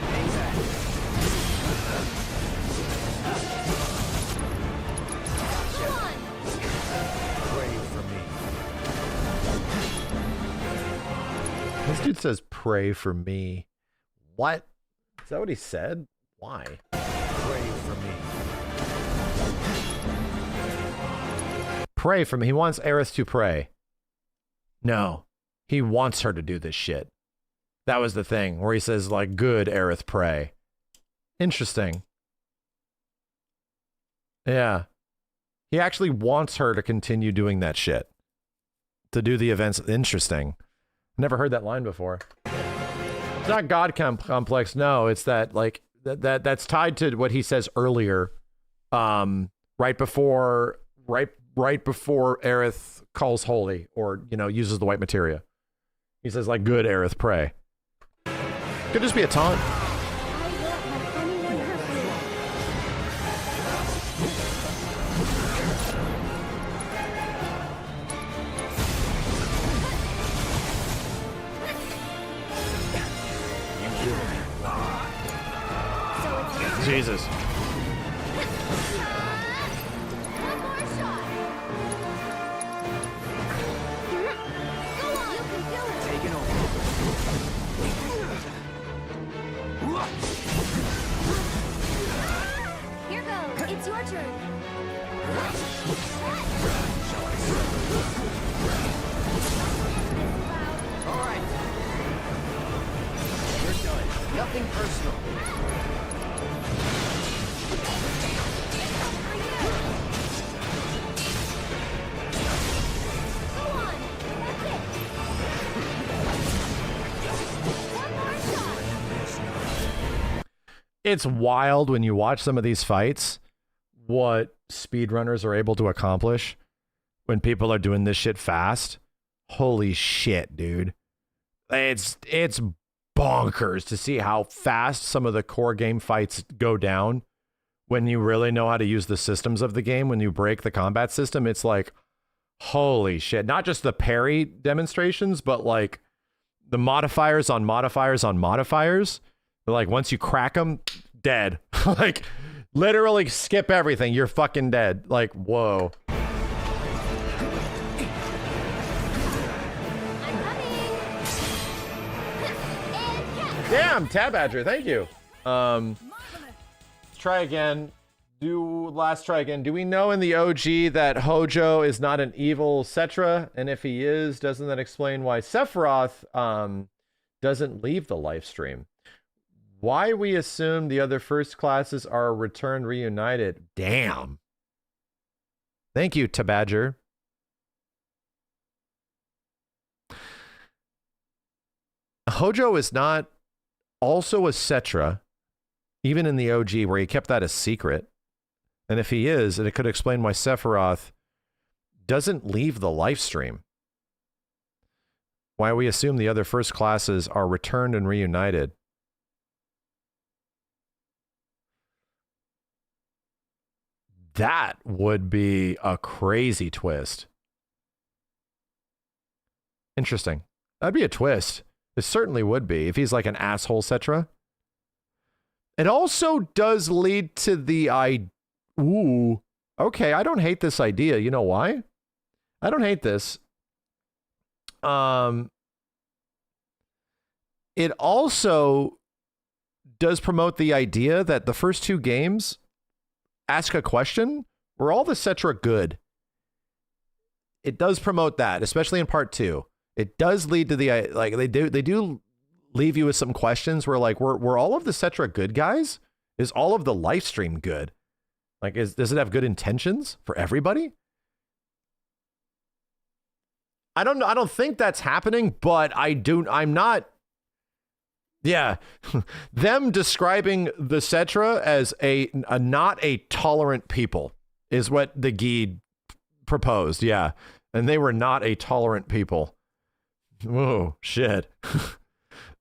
Go on. Pray for me. This dude says, pray for me. What? Is that what he said? Why? Pray for me. Pray for me. He wants Aerith to pray. No. He wants her to do this shit. That was the thing where he says, like, good Aerith, pray. Interesting. Yeah. He actually wants her to continue doing that shit. To do the events. Interesting. Never heard that line before. It's not God complex. No, it's that, like, that's tied to what he says earlier. Right before Aerith calls holy, or, you know, uses the white materia. He says, like, good Aerith, pray. Could just be a taunt. Jesus. Here goes. It's your turn. All right. We're done. Nothing personal. It's wild when you watch some of these fights, what speedrunners are able to accomplish when people are doing this shit fast. Holy shit, dude. It's bonkers to see how fast some of the core game fights go down when you really know how to use the systems of the game. When you break the combat system, it's like, holy shit. Not just the parry demonstrations, but like the modifiers on modifiers on modifiers. Like, once you crack them, dead. Like, literally skip everything. You're fucking dead. Like, whoa. Damn, Tab Badger, thank you. Let's try again. Try again. Do we know in the OG that Hojo is not an evil Cetra? And if he is, doesn't that explain why Sephiroth doesn't leave the live stream? Why we assume the other first classes are returned reunited. Damn. Thank you, Tabadger. Hojo is not also a Cetra, even in the OG, where he kept that a secret. And if he is, and it could explain why Sephiroth doesn't leave the live stream. Why we assume the other first classes are returned and reunited. That would be a crazy twist. Interesting. That'd be a twist. It certainly would be, if he's like an asshole Cetra. It also does lead to the ooh, okay, I don't hate this idea. You know why? I don't hate this. It also does promote the idea that the first two games ask a question, were all the Cetra good? It does promote that, especially in part 2. It does lead to the, like, they do leave you with some questions where, like, were all of the Cetra good guys? Is all of the live stream good? Like, does it have good intentions for everybody? I don't think that's happening, but I'm not. Yeah, them describing the Cetra as a not a tolerant people is what the Guide proposed. Yeah, and they were not a tolerant people. Oh shit.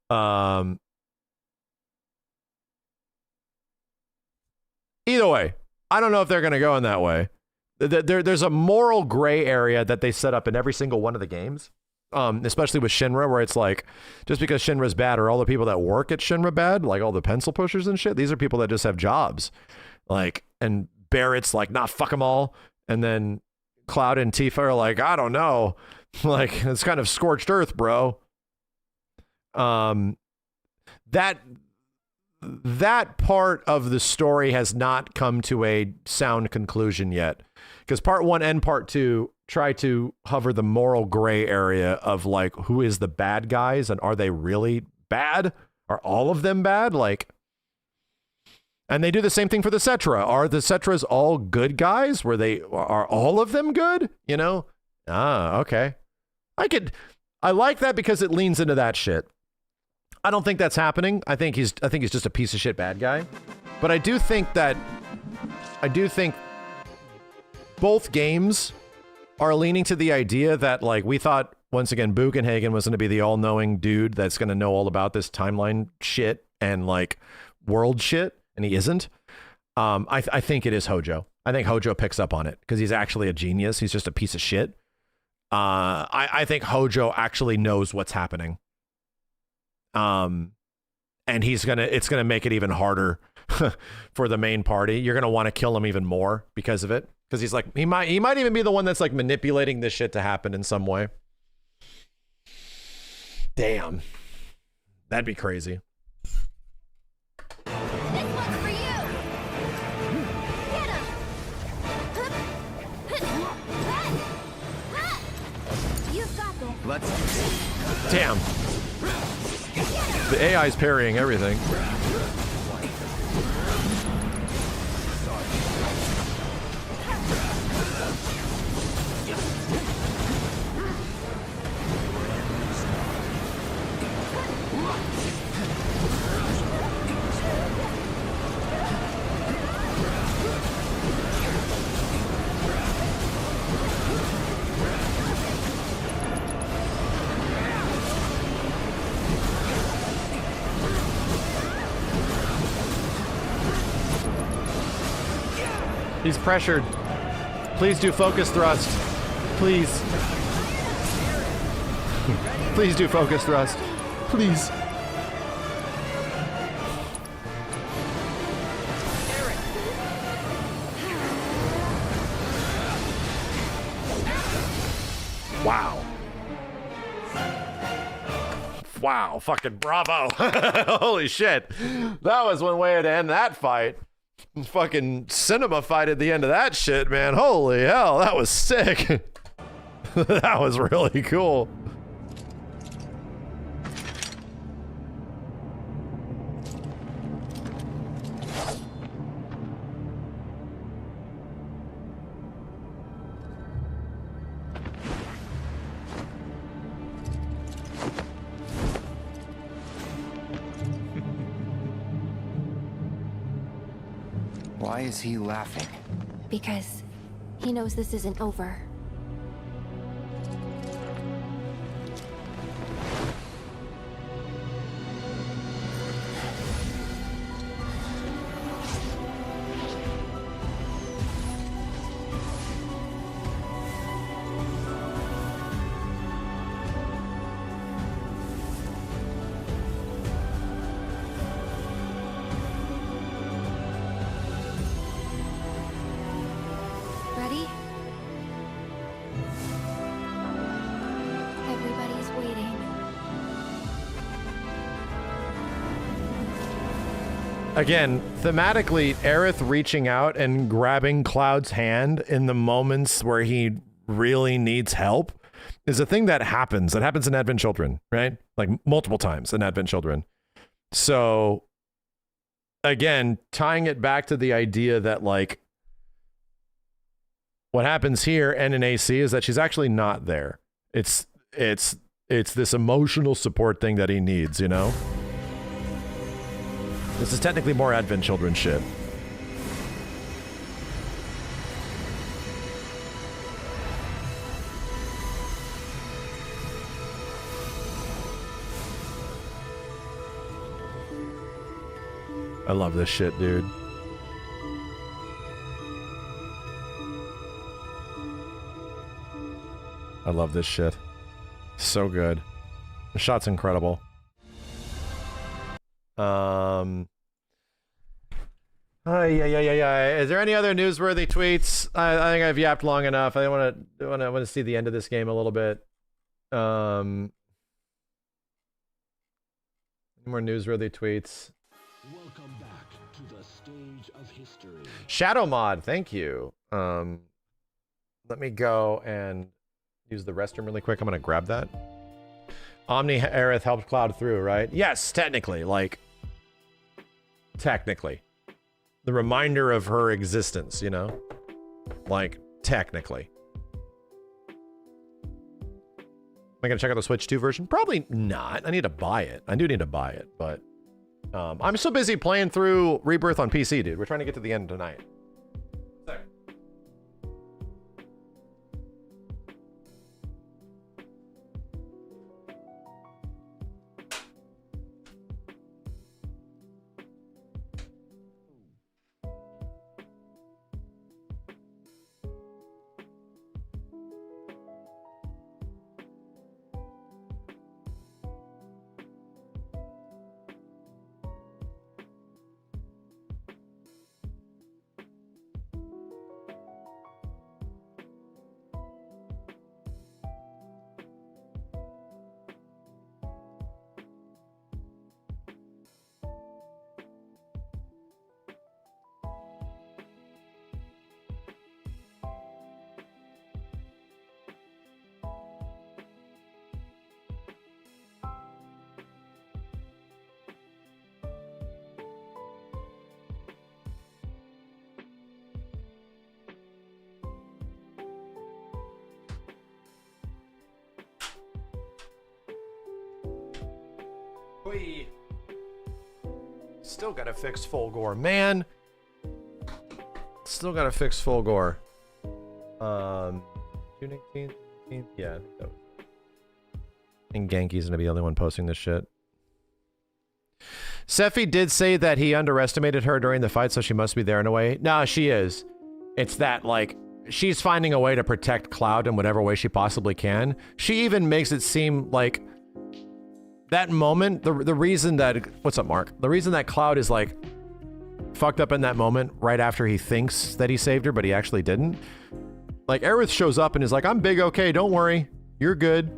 Either way, I don't know if they're going to go in that way. There's a moral gray area that they set up in every single one of the games. Especially with Shinra, where it's like, just because Shinra's bad, are all the people that work at Shinra bad? Like all the pencil pushers and shit? These are people that just have jobs. Like, and Barrett's like, nah, fuck them all. And then Cloud and Tifa are like, I don't know. Like, it's kind of scorched earth, bro. That that part of the story has not come to a sound conclusion yet, because part 1 and part 2 try to hover the moral gray area of like, who is the bad guys and are they really bad? Are all of them bad? Like, and they do the same thing for the Cetra. Are the Cetras all good guys? Are all of them good? You know? Okay. I like that because it leans into that shit. I don't think that's happening. I think he's just a piece of shit bad guy. But I do think both games are leaning to the idea that, like, we thought, once again, Bugenhagen was going to be the all-knowing dude that's going to know all about this timeline shit and, like, world shit, and he isn't. I think it is Hojo. I think Hojo picks up on it because he's actually a genius. He's just a piece of shit. I think Hojo actually knows what's happening. And it's gonna make it even harder for the main party. You're gonna want to kill him even more because of it. Because he's like, he might even be the one that's like manipulating this shit to happen in some way. Damn. That'd be crazy. This one's for you. Get him. You've got this. Let's. Damn. The AI's parrying everything. He's pressured. Please do focus thrust. Please. Please do focus thrust. Please. Wow. Wow, fucking bravo. Holy shit. That was one way to end that fight. Fucking cinema fight at the end of that shit, man. Holy hell, that was sick. That was really cool. Why is he laughing? Because he knows this isn't over. Ready? Everybody's waiting. Again, thematically, Aerith reaching out and grabbing Cloud's hand in the moments where he really needs help is a thing that happens. That happens in Advent Children, right? Like multiple times in Advent Children. So, again, tying it back to the idea that, like, what happens here and in AC is that she's actually not there. It's this emotional support thing that he needs, you know? This is technically more Advent Children shit. I love this shit, dude. I love this shit. So good. The shot's incredible. Yeah. Is there any other newsworthy tweets? I think I've yapped long enough. I want to see the end of this game a little bit. Any more newsworthy tweets? Welcome back to the stage of history. Shadow mod, thank you. Let me go and use the restroom really quick. I'm gonna grab that. Omni Aerith helped Cloud through, right? Yes, technically, like technically. The reminder of her existence, you know? Like, technically. Am I gonna check out the Switch 2 version? Probably not. I need to buy it. I do need to buy it, but I'm so busy playing through Rebirth on PC, dude. We're trying to get to the end tonight. Still gotta fix Fulgore, man. Still gotta fix Fulgore. June 18th, yeah. And Genki's gonna be the only one posting this shit. Sephi did say that he underestimated her during the fight, so she must be there in a way. Nah, she is. It's that, like, she's finding a way to protect Cloud in whatever way she possibly can. She even makes it seem like that moment, the reason that, what's up, Mark? The reason that Cloud is like fucked up in that moment right after he thinks that he saved her, but he actually didn't. Like Aerith shows up and is like, I'm big, okay, don't worry, you're good.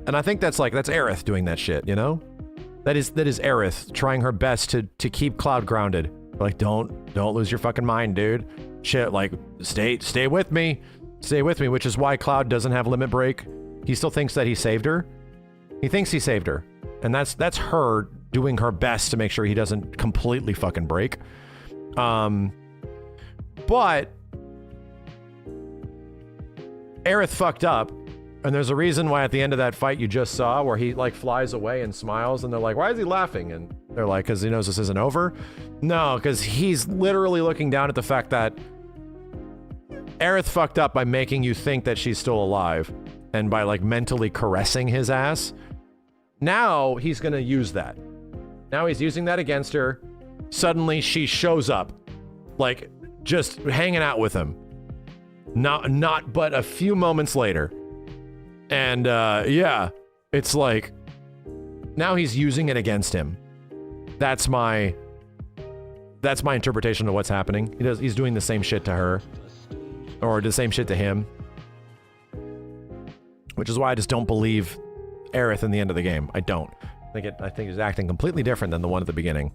And I think that's Aerith doing that shit, you know? That is Aerith trying her best to keep Cloud grounded. Like, don't lose your fucking mind, dude. Shit, like, stay with me. Stay with me, which is why Cloud doesn't have limit break. He still thinks that he saved her. He thinks he saved her. And that's her doing her best to make sure he doesn't completely fucking break. But Aerith fucked up, and there's a reason why at the end of that fight you just saw where he like flies away and smiles, and they're like, why is he laughing? And they're like, because he knows this isn't over. No, because he's literally looking down at the fact that Aerith fucked up by making you think that she's still alive and by like mentally caressing his ass. Now he's gonna use that. Now he's using that against her. Suddenly she shows up, like just hanging out with him. Not but a few moments later. And yeah, it's like now he's using it against him. That's my interpretation of what's happening. He's doing the same shit to her, or the same shit to him, which is why I just don't believe Aerith in the end of the game. I don't. I think he's acting completely different than the one at the beginning.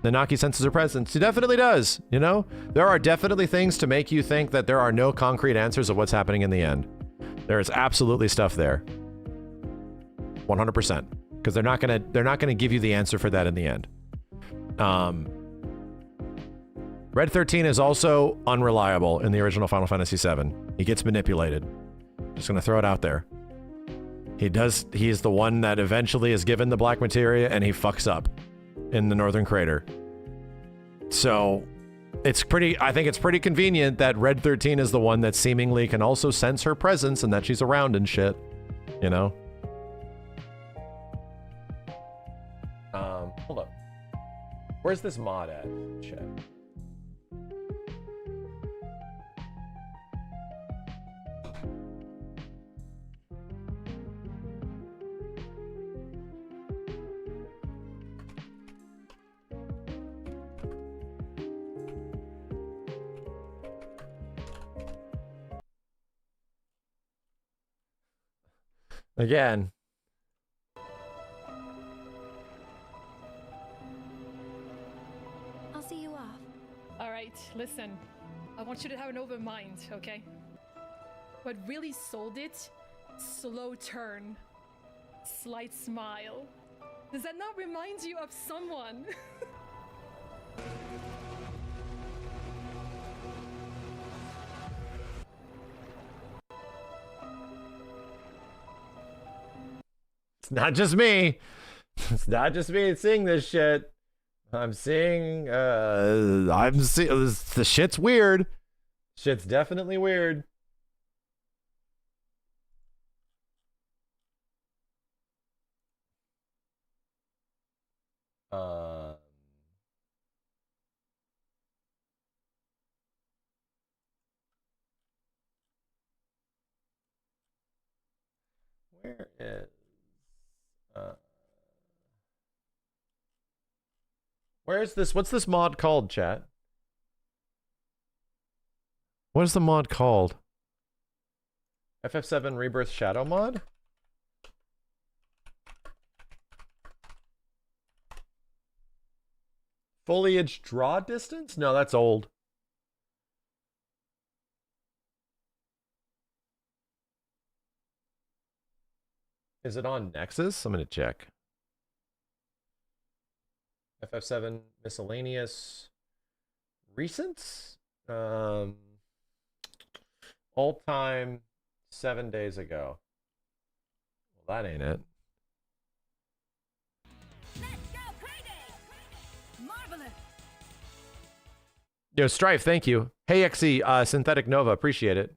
Nanaki senses her presence. He definitely does, you know? There are definitely things to make you think that there are no concrete answers of what's happening in the end. There is absolutely stuff there. 100%. Because they're not gonna give you the answer for that in the end. Red 13 is also unreliable in the original Final Fantasy VII. He gets manipulated. Just gonna throw it out there. He's the one that eventually is given the black materia, and he fucks up in the Northern Crater. So I think it's pretty convenient that Red 13 is the one that seemingly can also sense her presence and that she's around and shit, you know? Hold up. Where's this mod at? Check. Again. see you off. All right, listen. I want you to have an open mind, okay? What really sold it? Slow turn. Slight smile. Does that not remind you of someone? It's not just me. It's not just me seeing this shit. I'm seeing, the shit's weird. Shit's definitely weird. Where is, where's this? What's this mod called, chat? What is the mod called? FF7 Rebirth Shadow mod? Foliage draw distance? No, that's old. Is it on Nexus? I'm going to check. FF7 miscellaneous recents? All time 7 days ago. Well, that ain't it. Yo, Strife, thank you. Hey, XE, Synthetic Nova, appreciate it.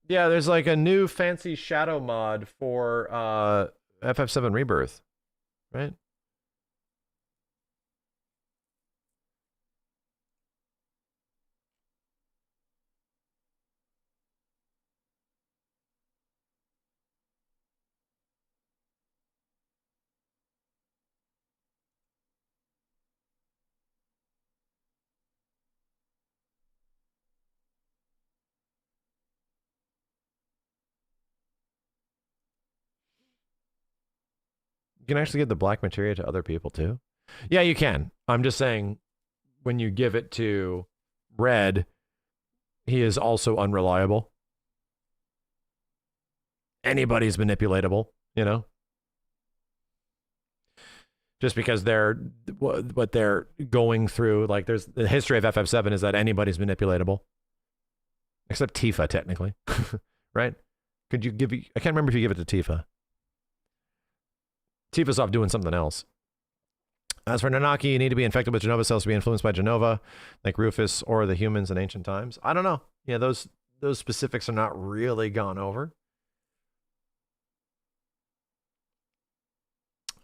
Yeah, there's like a new fancy shadow mod for FF7 Rebirth, right? You can actually give the black materia to other people too. Yeah, you can. I'm just saying when you give it to Red, he is also unreliable. Anybody's manipulatable, you know? Just because they're what they're going through, like there's the history of FF7 is that anybody's manipulatable. Except Tifa, technically. Right? Could you give, I can't remember if you give it to Tifa. Tifa's off doing something else. As for Nanaki, you need to be infected with Genova cells to be influenced by Genova, like Rufus or the humans in ancient times. I don't know. Yeah, those specifics are not really gone over.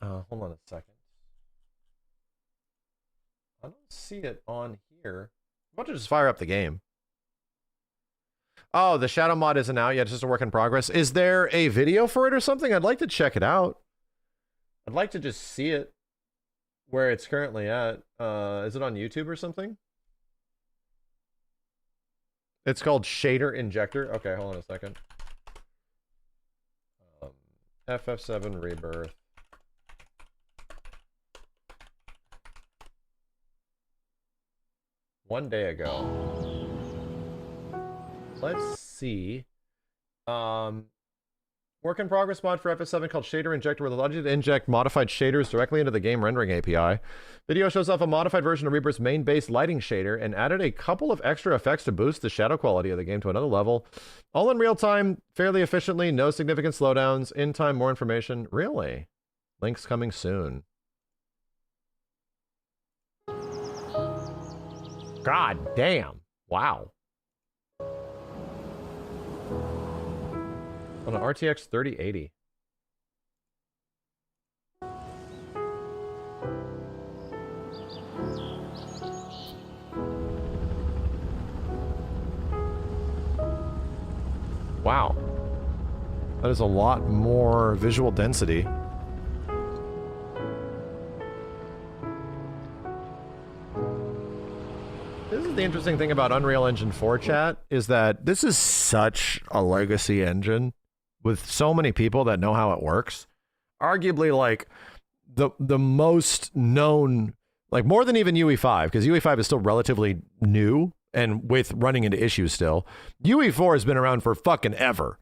Hold on a second. I don't see it on here. I'm about to just fire up the game. Oh, the Shadow mod isn't out yet. It's just a work in progress. Is there a video for it or something? I'd like to check it out. I'd like to just see it where it's currently at. Is it on YouTube or something? It's called Shader Injector. Okay, hold on a second. FF7 Rebirth. One day ago. Let's see. Work in progress mod for FF7 called Shader Injector, where allows you to inject modified shaders directly into the game rendering API. Video shows off a modified version of Rebirth's main base lighting shader and added a couple of extra effects to boost the shadow quality of the game to another level. All in real time, fairly efficiently, no significant slowdowns. In time, more information. Really? Links coming soon. God damn. Wow. On an RTX 3080. Wow. That is a lot more visual density. This is the interesting thing about Unreal Engine 4, chat, is that this is such a legacy engine with so many people that know how it works. Arguably, like, the most known, Like more than even UE5, because UE5 is still relatively new and with running into issues still. UE4 has been around for fucking ever.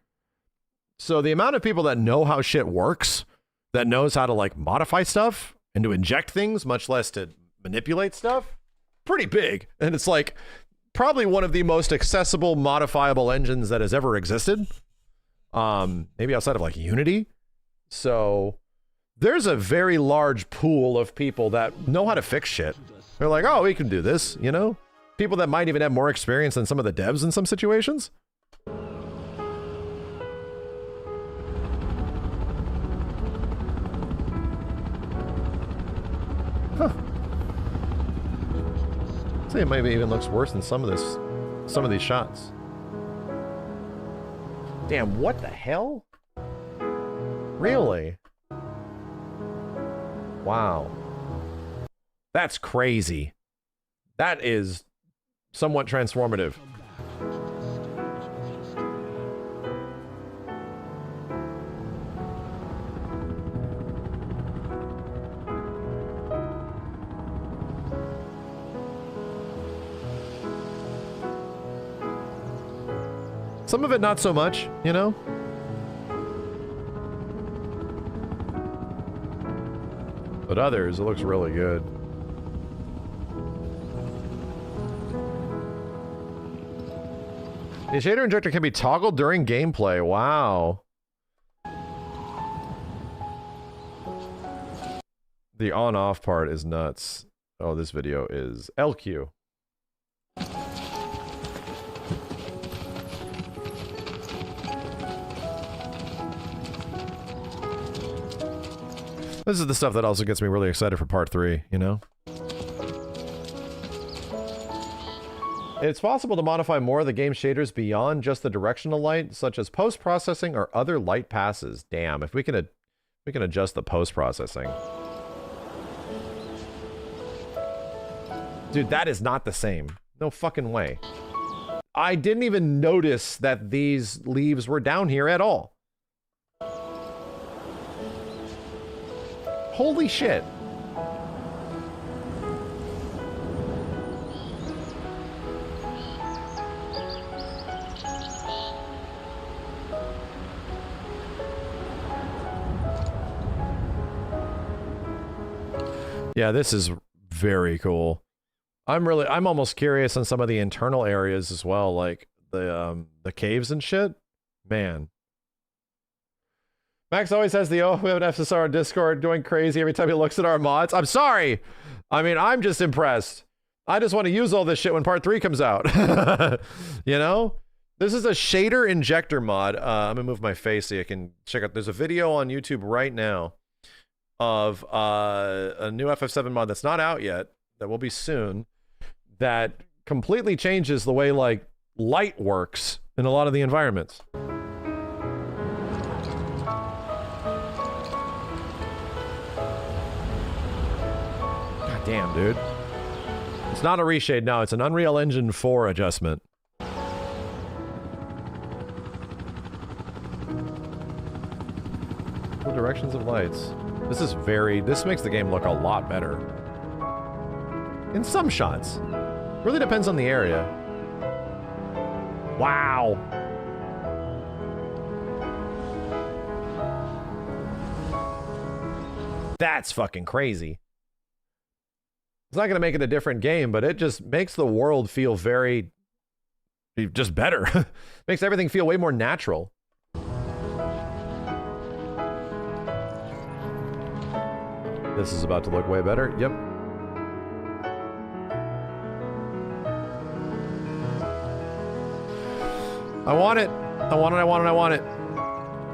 So the amount of people that know how shit works, that knows how to like modify stuff and to inject things, much less to manipulate stuff, pretty big. And it's like probably one of the most accessible modifiable engines that has ever existed. Maybe outside of like Unity. So there's a very large pool of people that know how to fix shit. They're like, oh, we can do this, you know? People that might even have more experience than some of the devs in some situations. Huh. I'd say it maybe even looks worse than some of these shots. Damn, what the hell? Really? Wow. That's crazy. That is somewhat transformative. Some of it not so much, you know? But others, it looks really good. The shader injector can be toggled during gameplay. Wow. The on-off part is nuts. Oh, this video is LQ. This is the stuff that also gets me really excited for part 3, you know? It's possible to modify more of the game shaders beyond just the directional light, such as post-processing or other light passes. Damn, if we can adjust the post-processing. Dude, that is not the same. No fucking way. I didn't even notice that these leaves were down here at all. Holy shit. Yeah, this is very cool. I'm almost curious on some of the internal areas as well, like the caves and shit. Man. Max always has the, oh, we have an FSR Discord going crazy every time he looks at our mods. I'm sorry. I mean, I'm just impressed. I just want to use all this shit when part 3 comes out. You know? This is a shader injector mod. I'm gonna move my face so you can check out. There's a video on YouTube right now of a new FF7 mod that's not out yet, that will be soon, that completely changes the way like light works in a lot of the environments. God damn, dude. It's not a reshade now, it's an Unreal Engine 4 adjustment. Cool directions of lights. This makes the game look a lot better. In some shots. Really depends on the area. Wow. That's fucking crazy. It's not gonna make it a different game, but it just makes the world feel very... just better. Makes everything feel way more natural. This is about to look way better. Yep. I want it. I want it, I want it, I want it.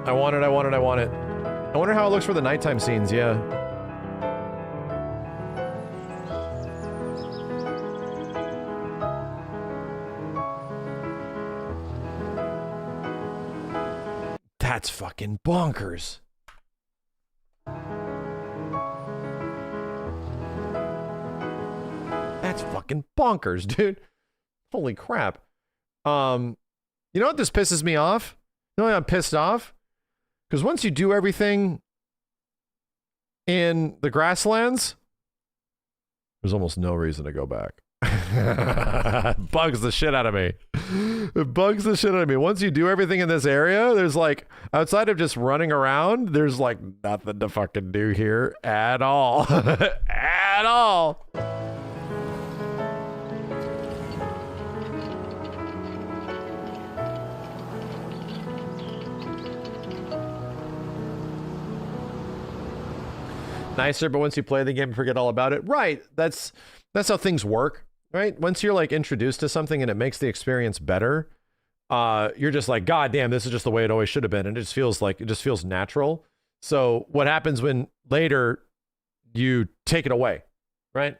I want it, I want it, I want it. I wonder how it looks for the nighttime scenes, yeah. That's fucking bonkers. That's fucking bonkers, dude. Holy crap. You know what this pisses me off? You know why I'm pissed off? Because once you do everything in the grasslands, There's almost no reason to go back. Bugs the shit out of me. It bugs the shit out of me. Once you do everything in this area, there's like, outside of just running around, there's like nothing to fucking do here at all. At all. Nicer, but once you play the game, you forget all about it. Right. That's how things work. Right? Once you're like introduced to something and it makes the experience better, you're just like, God damn, this is just the way it always should have been. And it just feels natural. So what happens when later you take it away, right?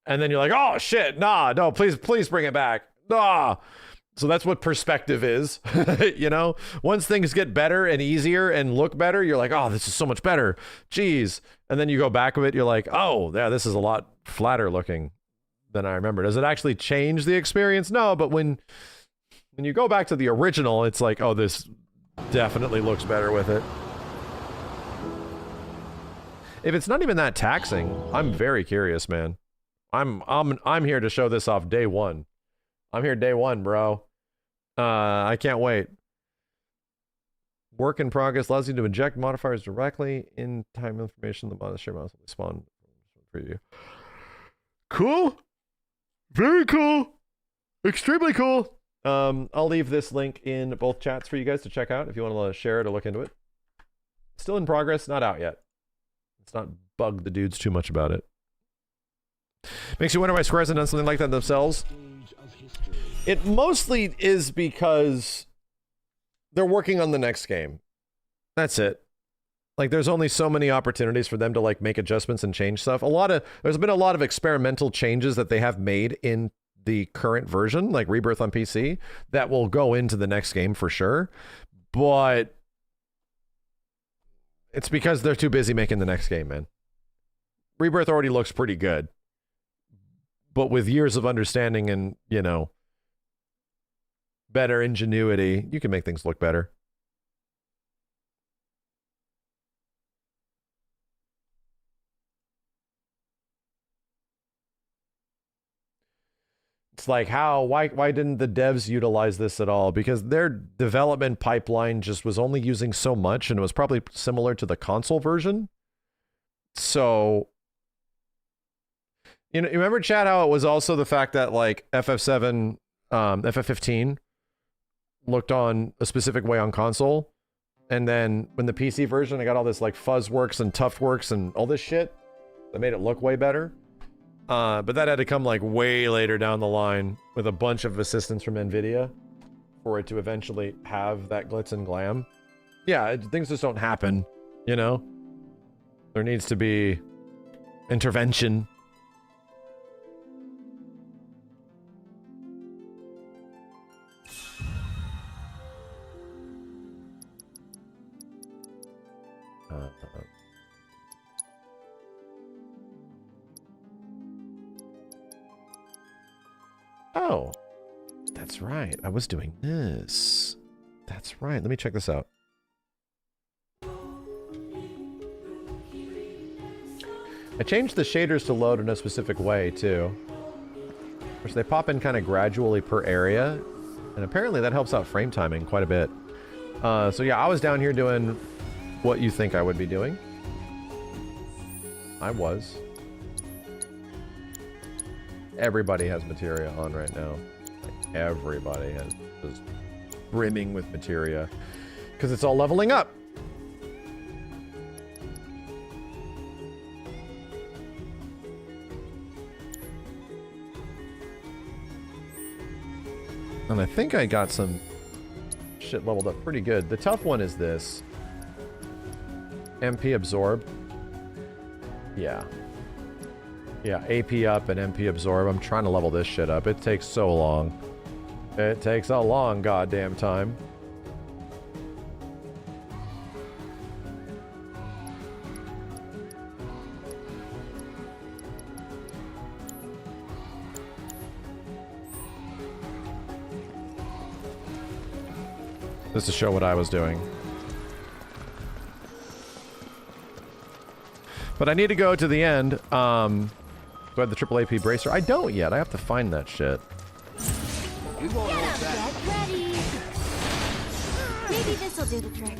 And then you're like, oh shit, nah, no, please bring it back. Nah. So that's what perspective is. You know, once things get better and easier and look better, you're like, oh, this is so much better. Jeez. And then you go back of it, you're like, oh, yeah, this is a lot flatter looking than I remember. Does it actually change the experience? No, but when you go back to the original, it's like, oh, this definitely looks better with it. If it's not even that taxing, I'm very curious, man. I'm here to show this off day one. I'm here day one, bro. I can't wait. Work in progress allows you to inject modifiers directly in time information. The mod share mouse will spawn preview. Cool. Very cool. Extremely cool. I'll leave this link in both chats for you guys to check out if you want to share it or look into it. Still in progress, not out yet. Let's not bug the dudes too much about it. Makes you wonder why Square hasn't done something like that themselves. It mostly is because they're working on the next game. That's it. Like, there's only so many opportunities for them to like make adjustments and change stuff. There's been a lot of experimental changes that they have made in the current version, like Rebirth on PC, that will go into the next game for sure. But it's because they're too busy making the next game, man. Rebirth already looks pretty good. But with years of understanding and, you know, better ingenuity, you can make things look better. It's like, why didn't the devs utilize this at all? Because their development pipeline just was only using so much, and it was probably similar to the console version. So, you know, you remember, Chad, how it was also the fact that like FF7, FF15 looked on a specific way on console, and then when the PC version, I got all this like fuzzworks and toughworks and all this shit that made it look way better. But that had to come like way later down the line with a bunch of assistance from NVIDIA for it to eventually have that glitz and glam. Yeah, things just don't happen, you know? There needs to be intervention. Oh, that's right. I was doing this. That's right. Let me check this out. I changed the shaders to load in a specific way, too. Which they pop in kind of gradually per area. And apparently that helps out frame timing quite a bit. So yeah, I was down here doing what you think I would be doing. I was. Everybody has materia on right now. Like, everybody has just brimming with materia. Because it's all leveling up. And I think I got some shit leveled up pretty good. The tough one is this. MP absorb. Yeah. Yeah, AP up and MP absorb. I'm trying to level this shit up. It takes so long. It takes a long goddamn time. Just to show what I was doing. But I need to go to the end, Do I have the triple AP bracer? I don't yet. I have to find that shit. We won't hold back. Get ready. Maybe this'll do the trick.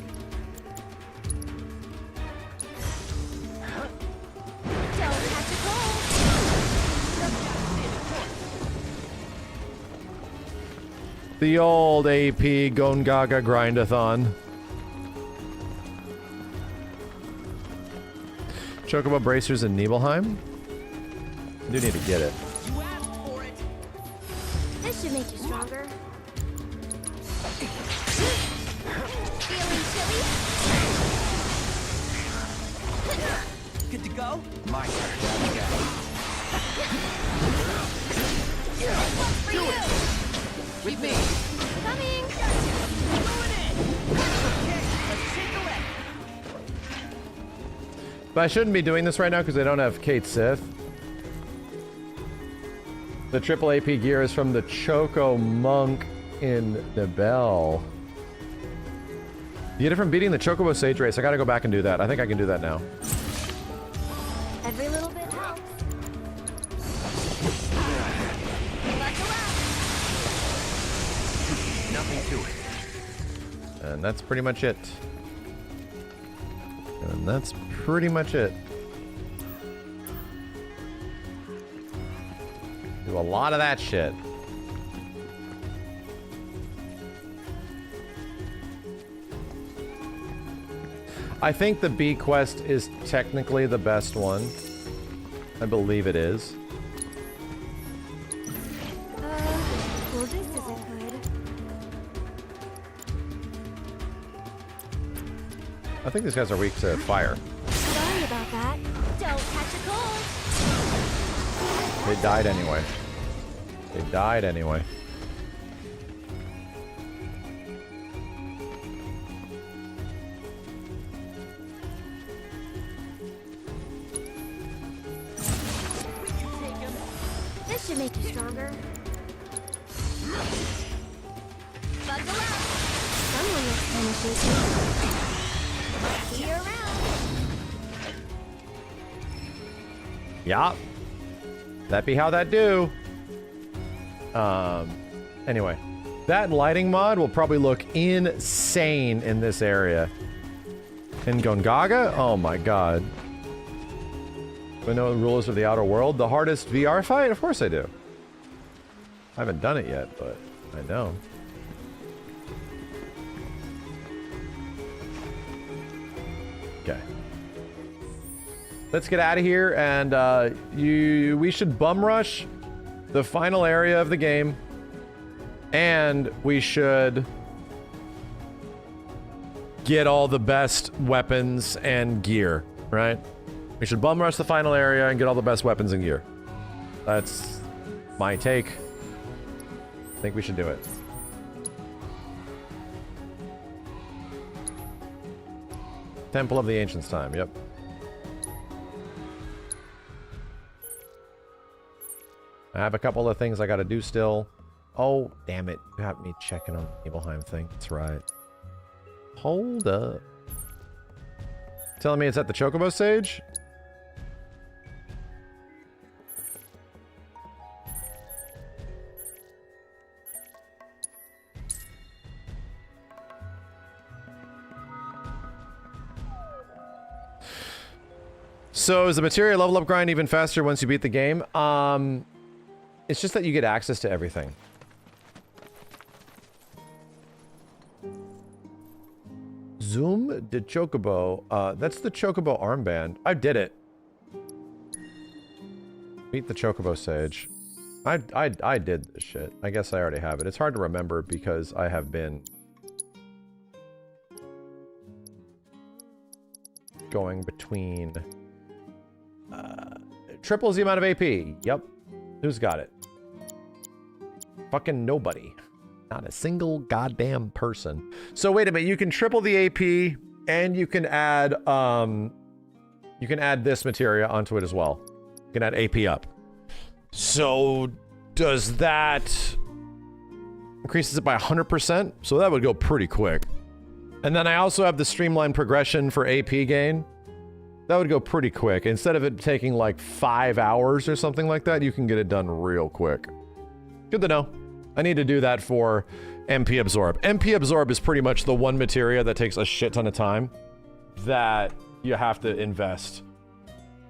Don't catch a cold. The old AP Gongaga grindathon. Chocobo bracers in Nibelheim. I do need to get it. This should make you stronger. Feeling chilly? Good to go? My turn. Okay. What's for you? With me. Coming. Doing it. Okay, let's take a look. But I shouldn't be doing this right now because I don't have Kate Sith. The triple AP gear is from the Choco Monk in Nibel. You get it from beating the Chocobo Sage race. I gotta go back and do that. I think I can do that now. Every little bit helps. Nothing to it. And that's pretty much it. And that's pretty much it. Do a lot of that shit. I think the B quest is technically the best one. I believe it is. Well, this isn't good. I think these guys are weak to fire. Sorry about that. Don't catch a cold. They died anyway. They died anyway. This should make you stronger. Buckle up. Someone looks kind of shaky. See you around. Yeah. That be how that do. Anyway. That lighting mod will probably look insane in this area. In Gongaga? Oh my god. Do I know the rulers of the outer world? The hardest VR fight? Of course I do. I haven't done it yet, but I know. Okay. Let's get out of here, and we should bum rush the final area of the game, and we should get all the best weapons and gear, right? We should bum rush the final area and get all the best weapons and gear. That's my take. I think we should do it. Temple of the Ancients time, yep. I have a couple of things I gotta do still. Oh, damn it. You got me checking on the Nibelheim thing. That's right. Hold up. Telling me it's at the Chocobo Sage? So is the materia level up grind even faster once you beat the game? It's just that you get access to everything. Zoom de Chocobo. That's the Chocobo armband. I did it. Beat the Chocobo Sage. I did this shit. I guess I already have it. It's hard to remember because I have been going between triples the amount of AP. Yep. Who's got it? Fucking nobody. Not a single goddamn person. So wait a minute, you can triple the AP and you can add this materia onto it as well. You can add AP up. So does that increases it by 100%? So that would go pretty quick. And then I also have the streamlined progression for AP gain. That would go pretty quick. Instead of it taking like 5 hours or something like that, you can get it done real quick. Good to know. I need to do that for MP Absorb. MP Absorb is pretty much the one materia that takes a shit ton of time that you have to invest.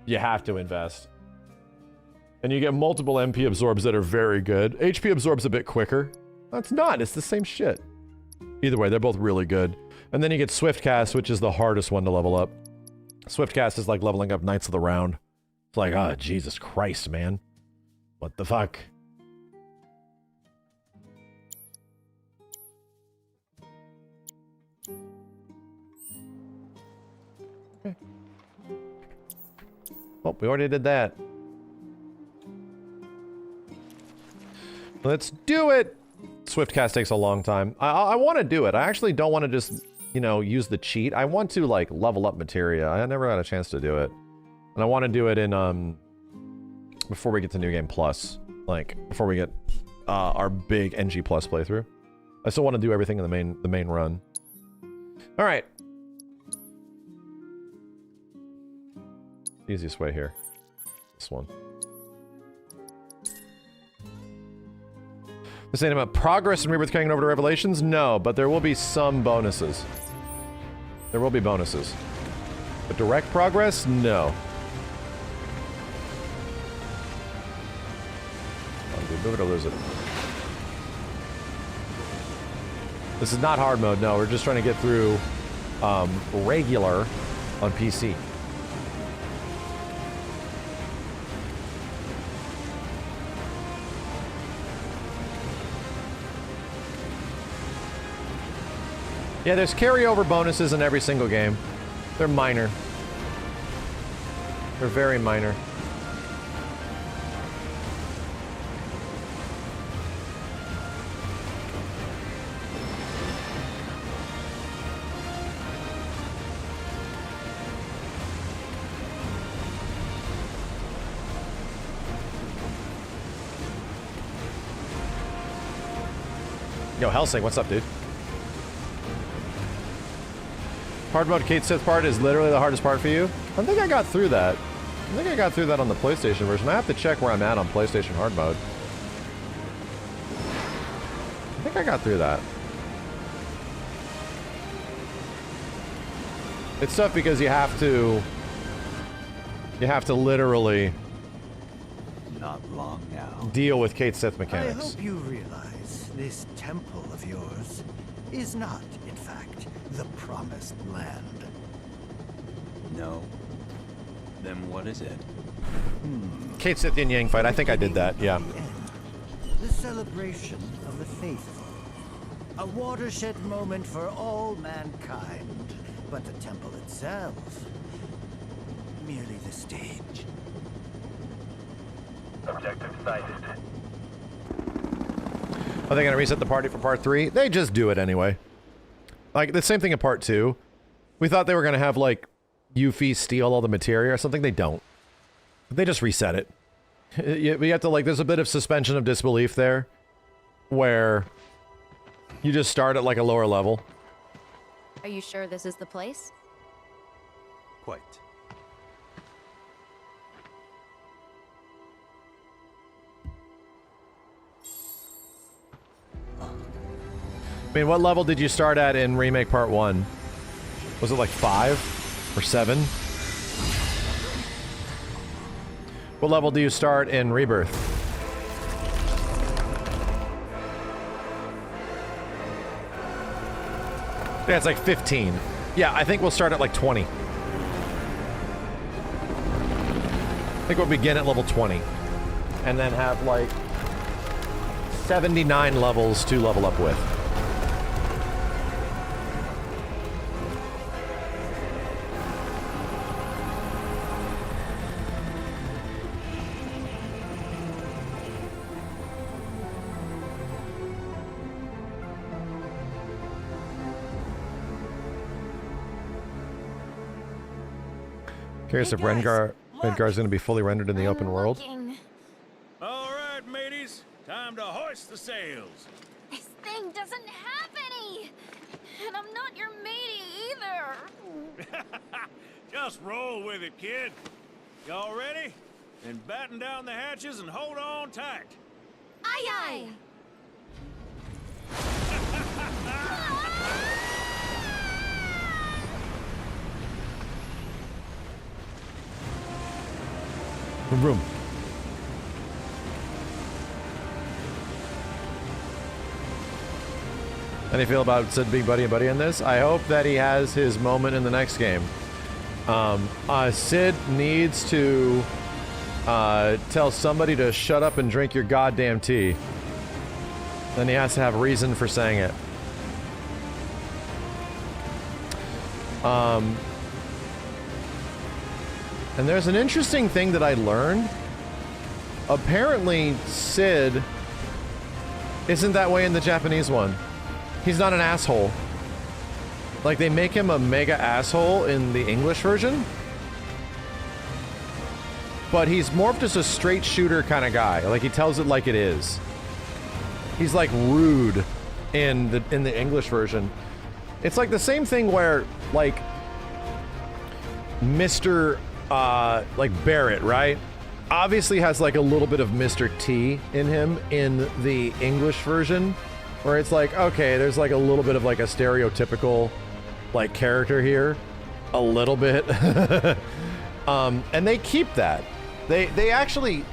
You have to invest. And you get multiple MP Absorbs that are very good. HP Absorb's a bit quicker. That's not. It's the same shit. Either way, they're both really good. And then you get Swift Cast, which is the hardest one to level up. Swift Cast is like leveling up Knights of the Round. It's like, oh, Jesus Christ, man. What the fuck? Okay. Oh, we already did that. Let's do it! Swift Cast takes a long time. I want to do it. I actually don't want to just, you know, use the cheat. I want to, like, level up materia. I never had a chance to do it. And I want to do it in, before we get to New Game Plus. Like, before we get, our big NG Plus playthrough. I still want to do everything in the main run. Alright. Easiest way here. This one. This ain't about progress in Rebirth carrying over to Revelations? No, but there will be some bonuses. There will be bonuses. But direct progress? No. Oh, dude, move it or lose it. This is not hard mode, no. We're just trying to get through regular on PC. Yeah, there's carryover bonuses in every single game. They're minor. They're very minor. Yo, Helsing, what's up, dude? Hard mode Kate Sith part is literally the hardest part for you? I think I got through that. I think I got through that on the PlayStation version. I have to check where I'm at on PlayStation hard mode. I think I got through that. It's tough because you have to literally Not long now. deal with Kate Sith mechanics. I hope you realize this temple of yours is not, in fact, the promised land. No. Then what is it? Kate Sith Yin Yang fight. I think I did that. Yeah. The celebration of the faithful. A watershed moment for all mankind. But the temple itself, merely the stage. Objective sighted. Are they gonna reset the party for part 3? They just do it anyway. Like, the same thing in part 2. We thought they were gonna have, like, Yuffie steal all the materia or something. They don't. They just reset it. We have to, like, there's a bit of suspension of disbelief there, where you just start at, like, a lower level. Are you sure this is the place? Quite. I mean, what level did you start at in Remake Part 1? Was it like 5 or 7? What level do you start in Rebirth? Yeah, it's like 15. Yeah, I think we'll start at like 20. I think we'll begin at level 20. And then have like 79 levels to level up with. Curious if Rengar's going to be fully rendered in the open world. All right, mateys, time to hoist the sails. This thing doesn't have any! And I'm not your matey either! brother! Just roll with it, kid. Y'all ready? Then batten down the hatches and hold on tight. Aye aye! Vroom, vroom. How do you feel about Sid being buddy and buddy in this? I hope that he has his moment in the next game. Sid needs to tell somebody to shut up and drink your goddamn tea. Then he has to have a reason for saying it. And there's an interesting thing that I learned. Apparently, Sid isn't that way in the Japanese one. He's not an asshole. Like, they make him a mega asshole in the English version. But he's more of just a straight shooter kind of guy. Like, he tells it like it is. He's like rude in the English version. It's like the same thing where, like, Mr. Like Barrett, right? Obviously has like a little bit of Mr. T in him in the English version, where it's like, okay, there's like a little bit of like a stereotypical like character here, a little bit. And they keep that. They actually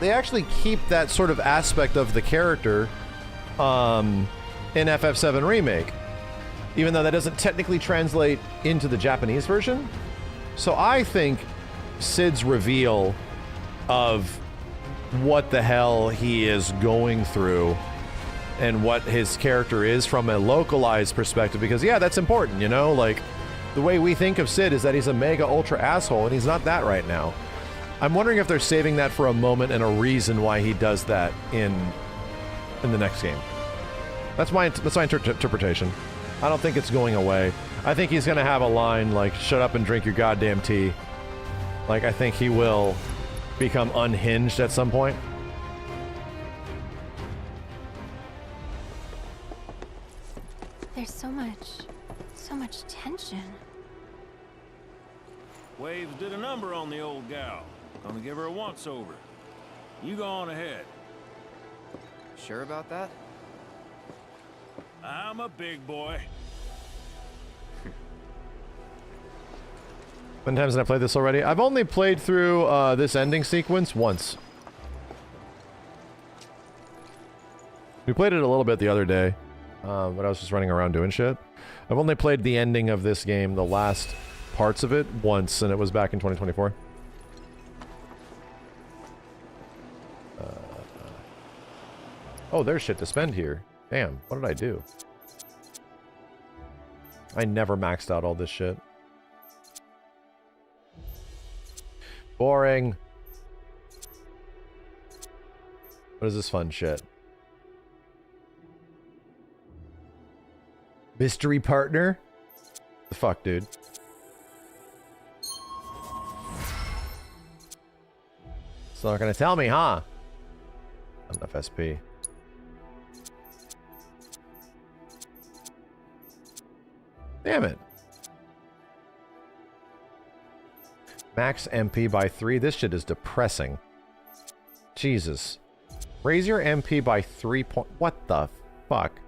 keep that sort of aspect of the character in FF7 Remake, even though that doesn't technically translate into the Japanese version. So I think Sid's reveal of what the hell he is going through and what his character is from a localized perspective, because yeah, that's important, you know, like the way we think of Sid is that he's a mega ultra asshole, and he's not that right now. I'm wondering if they're saving that for a moment and a reason why he does that in the next game. That's my interpretation. I don't think it's going away. I think he's gonna have a line like, shut up and drink your goddamn tea. Like, I think he will become unhinged at some point. There's so much tension. Waves did a number on the old gal. Gonna give her a once-over. You go on ahead. Sure about that? I'm a big boy. How many times did I play this already? I've only played through this ending sequence once. We played it a little bit the other day, but I was just running around doing shit. I've only played the ending of this game, the last parts of it, once, and it was back in 2024. Oh, there's shit to spend here. Damn, what did I do? I never maxed out all this shit. Boring. What is this fun shit? Mystery partner? The fuck, dude? It's not gonna tell me, huh? Not enough SP. Damn it. Max MP by 3. This shit is depressing. Jesus. Raise your MP by 3 point... What the fuck?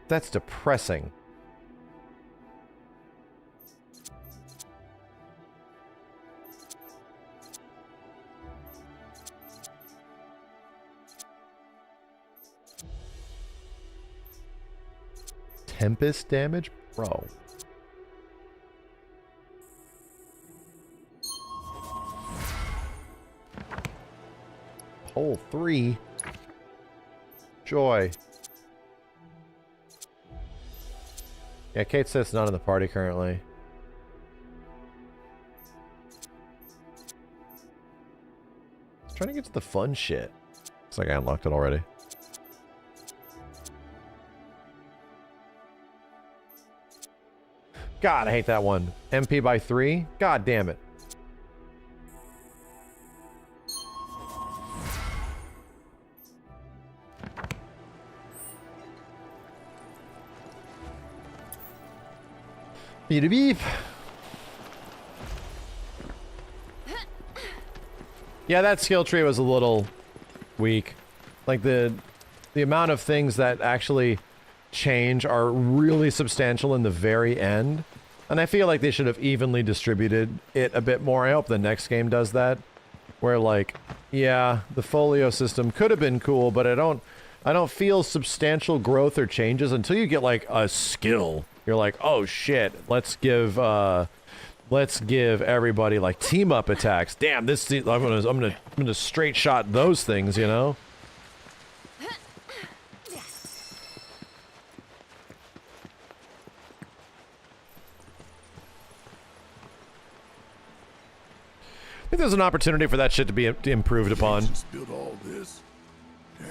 That's depressing. Tempest damage? Bro. Hole 3. Joy. Yeah, Kate says it's not in the party currently. I was trying to get to the fun shit. Looks like I unlocked it already. God, I hate that one. MP by 3? God damn it. Beep beep. Yeah, that skill tree was a little weak. Like the amount of things that actually change are really substantial in the very end. And I feel like they should have evenly distributed it a bit more. I hope the next game does that. Where like, yeah, the folio system could have been cool, but I don't feel substantial growth or changes until you get like a skill. You're like, oh shit, let's give everybody like team up attacks. Damn, I'm gonna straight shot those things, you know? I think there's an opportunity for that shit to be improved upon. Built all this. Damn.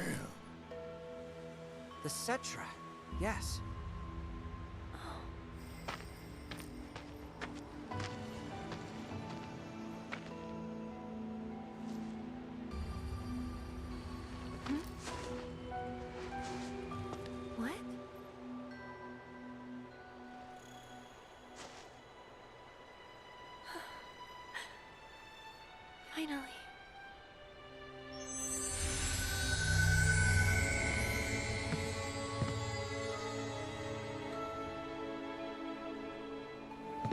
The set track. Yes. What? Finally.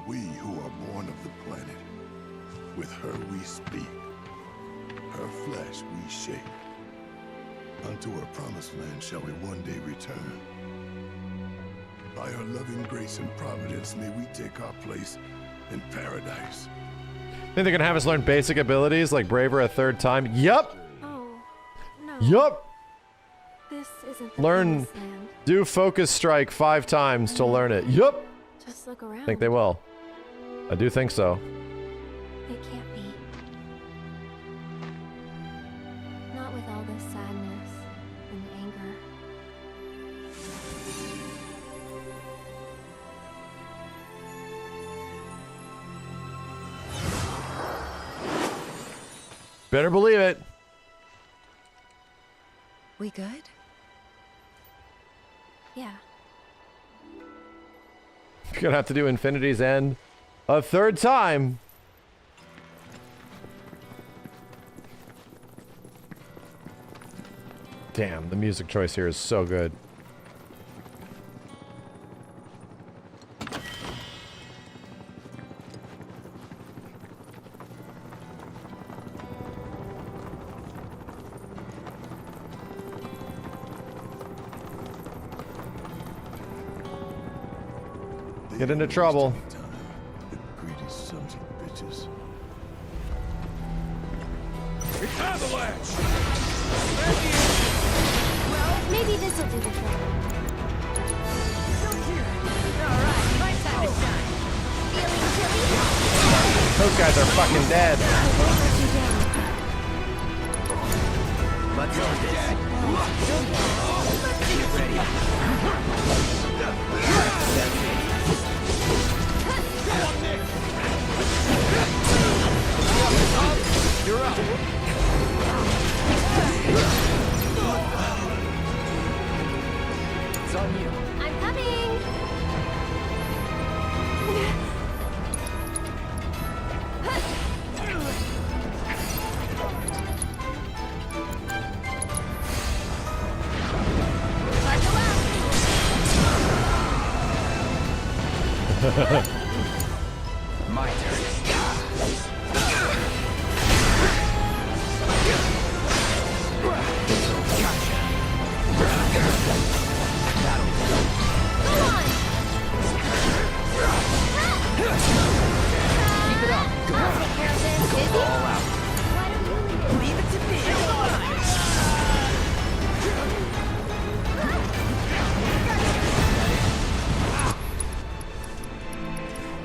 We who are born of the planet, with her we speak, her flesh we shape. Unto her promised land shall we one day return. By her loving grace and providence may we take our place in paradise. Think they're gonna have us learn basic abilities like Braver a third time? Yup! Oh, no. Yup! This isn't the Learn, promised land. do Focus Strike 5 times to learn it. Yup! Just look around. I think they will. I do think so. It can't be. Not with all this sadness and anger. Better believe it. We good? Yeah. You're gonna have to do Infinity's End a third time. Damn, the music choice here is so good. Get into trouble. Greedy sons of bitches. It's avalanche! Well, maybe this will do the trick. Alright, my time to shine. Feeling chilly? Those guys are fucking dead. Let's go, Dad. Get ready. You're up. It's on you. I'm coming. My turn.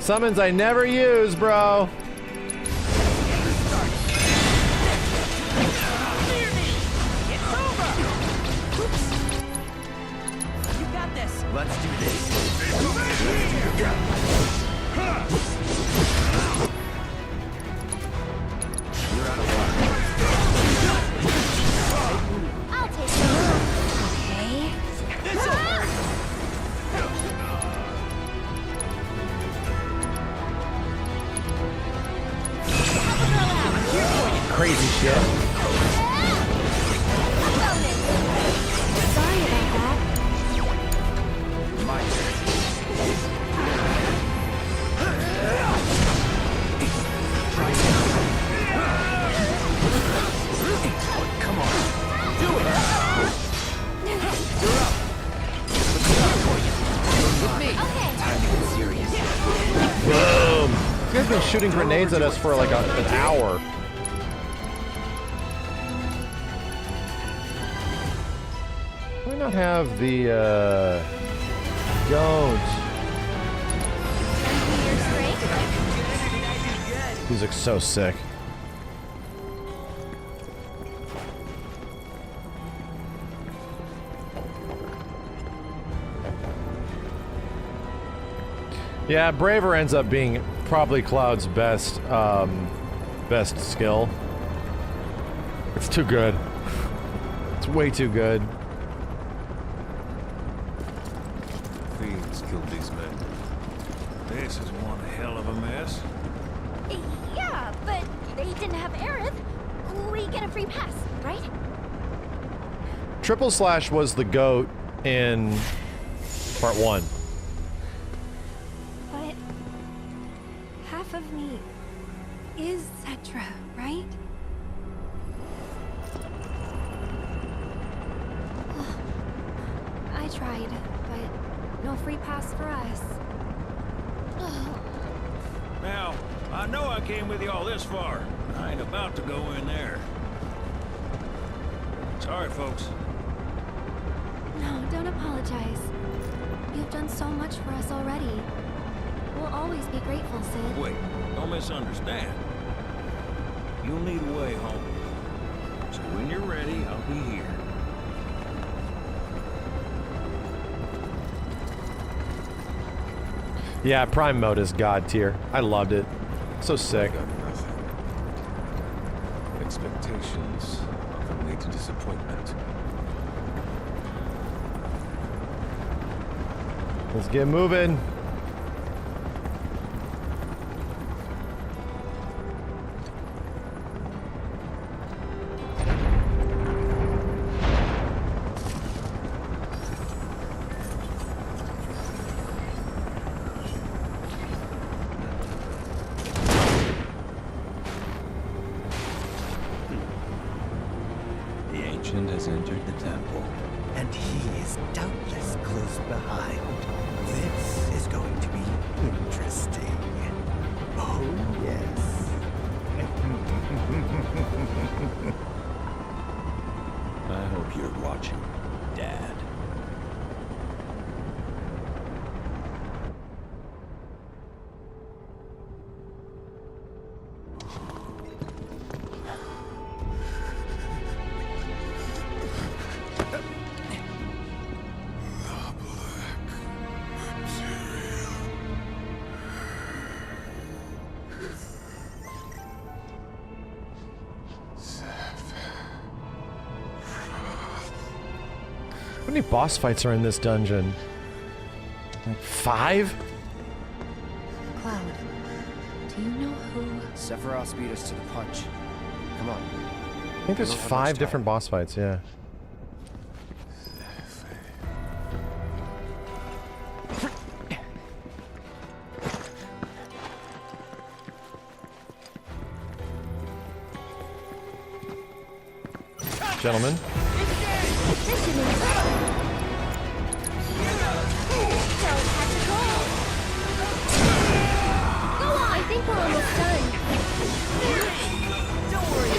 Summons I never use, bro. Let's do this. You're out of luck. I'll take it. Okay. This'll hurt. shooting grenades at us for like an hour. Why not have the don't? These look so sick. Yeah, Braver ends up being probably Cloud's best skill. It's too good. It's way too good. Fiends killed these men. This is one hell of a mess. Yeah, but they didn't have Aerith. We get a free pass, right? Triple Slash was the GOAT in part 1. But half of me is Cetra, right? I tried, but no free pass for us. Now, I know I came with you all this far. I ain't about to go in there. Sorry, folks. No, don't apologize. You've done so much for us already. We'll always be grateful, Sid. Wait, don't misunderstand. You'll need a way home. So when you're ready, I'll be here. Yeah, Prime Mode is God tier. I loved it. So sick. Expectations often lead to disappointment. Let's get moving. Has entered the temple, And he is doubtless close behind. This is going to be interesting. Oh, yes. I hope you're watching, Dad. How many boss fights are in this dungeon? Like 5? Cloud, do you know who? Sephiroth beat us to the punch. Come on. I think there's 5 different boss fights, yeah. Gentlemen. I think we're almost done. Don't worry.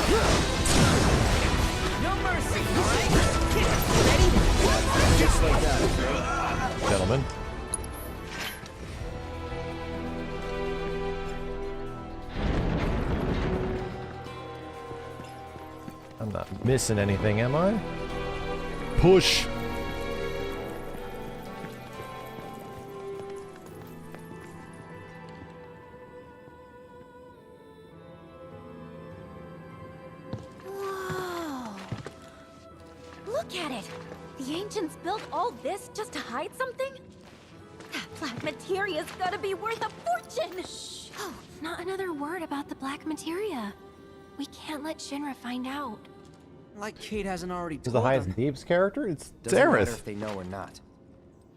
No mercy, alright? Ready? Just like that, okay? Gentlemen. I'm not missing anything, am I? Push! Whoa. Look at it. The ancients built all this just to hide something? That black materia's gotta be worth a fortune! Shh. Oh, not another word about the black materia. We can't let Shinra find out. Like Kate hasn't already Is told the highest them. Deeps character? It's Doesn't matter Aerith. if they know or not.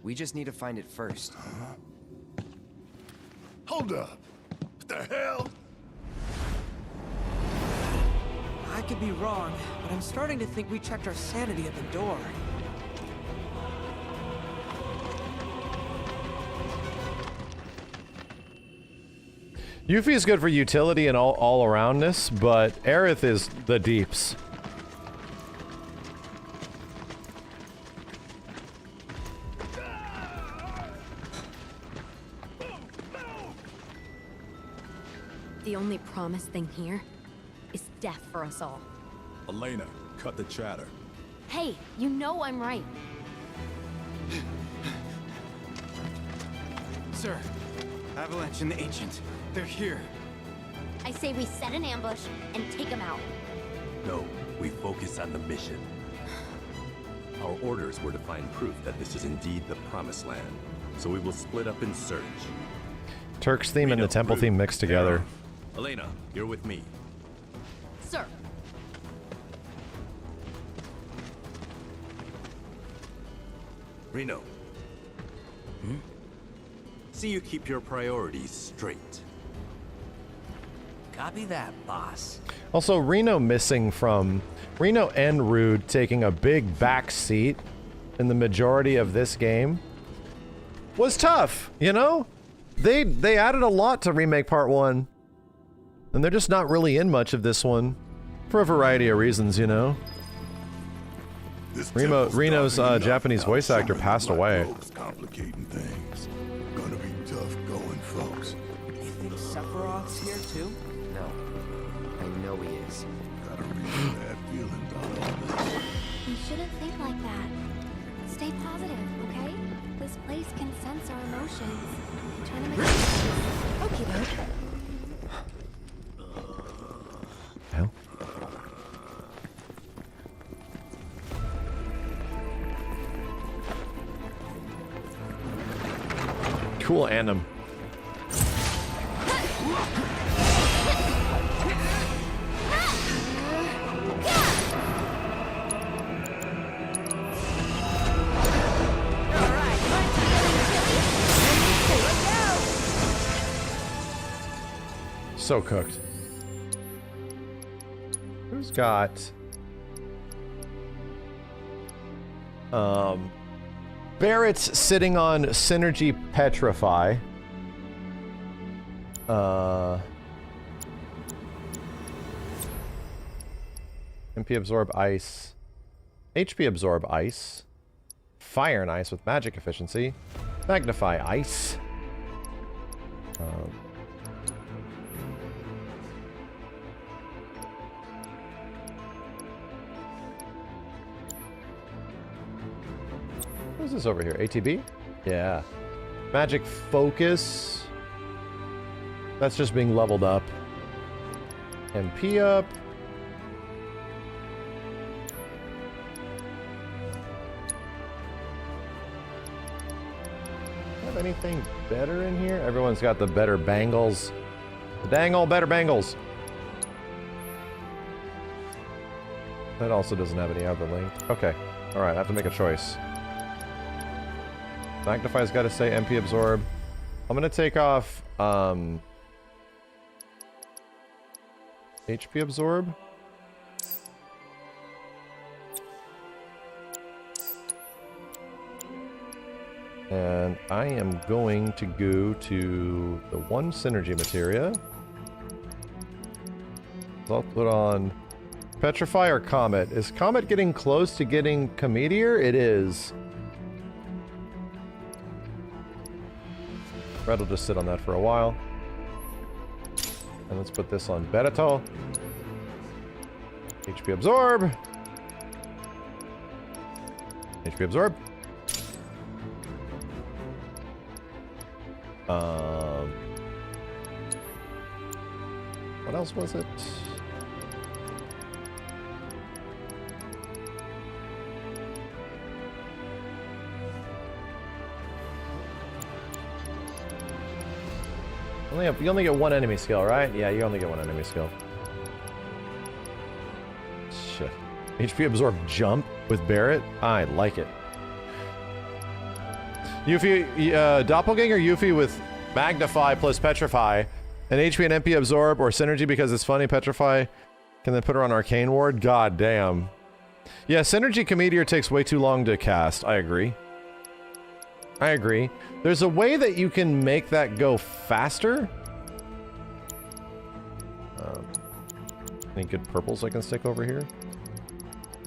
We just need to find it first. Hold up. What the hell? I could be wrong, but I'm starting to think we checked our sanity at the door. Yuffie is good for utility and all aroundness, but Aerith is the deeps. The only promised thing here is death for us all. Elena, cut the chatter. Hey, you know I'm right. Sir, Avalanche and the Ancient, they're here. I say we set an ambush and take them out. No, we focus on the mission. Our orders were to find proof that this is indeed the Promised Land, so we will split up and search. Turk's theme and the temple theme mixed together. Elena, you're with me. Sir. Reno. See you keep your priorities straight. Copy that, boss. Also, Reno missing from... Reno and Rude taking a big back seat in the majority of this game was tough, you know? They added a lot to Remake Part 1. And they're just not really in much of this one. For a variety of reasons, you know? Reno's Japanese voice actor passed away. Complicating things. Gonna be tough going, folks. You think Sephiroth's here too? No. I know he is. Got a real bad feeling about all this. You shouldn't think like that. Stay positive, okay? This place can sense our emotions. Turn them into... Okie doke. Hell. Cool Anim. So cooked. Who's got Barrett's sitting on Synergy Petrify. MP Absorb Ice. HP Absorb Ice. Fire and Ice with magic efficiency. Magnify Ice. What's this over here? ATB? Yeah. Magic Focus. That's just being leveled up. MP up. Have anything better in here? Everyone's got the better bangles. The dang old better bangles. That also doesn't have any other link. Okay. Alright, I have to make a choice. Magnify's got to say MP Absorb. I'm going to take off HP Absorb. And I am going to go to the one synergy materia. I'll put on Petrify or Comet. Is Comet getting close to getting Cometeor? It is. Red will just sit on that for a while. And let's put this on Beretol. HP Absorb. HP Absorb. What else was it? You only get one enemy skill, right? Yeah, you only get one enemy skill. Shit. HP Absorb Jump with Barret? I like it. Yuffie, Doppelganger Yuffie with Magnify plus Petrify, and HP and MP Absorb or Synergy because it's funny. Petrify can then put her on Arcane Ward. God damn. Yeah, Synergy Cometeor takes way too long to cast. I agree. I agree. There's a way that you can make that go faster. Any good purples I can stick over here?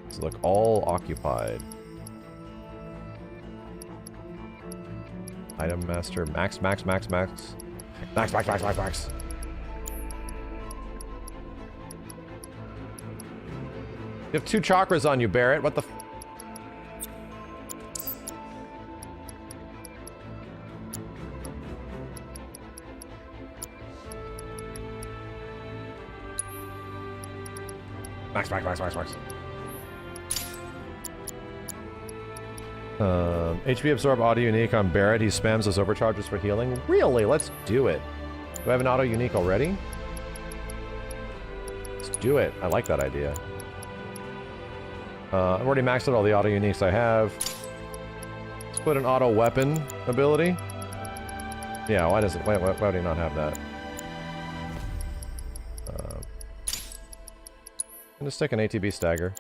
So look, all occupied. Item master, max. Max. You have 2 chakras on you, Barrett. What the f— Max. HP absorb auto unique on Barrett. He spams those overcharges for healing. Really? Let's do it. Do I have an auto unique already? Let's do it. I like that idea. I've already maxed out all the auto uniques I have. Let's put an auto weapon ability. Yeah, why do you not have that? I'm gonna stick an ATB stagger.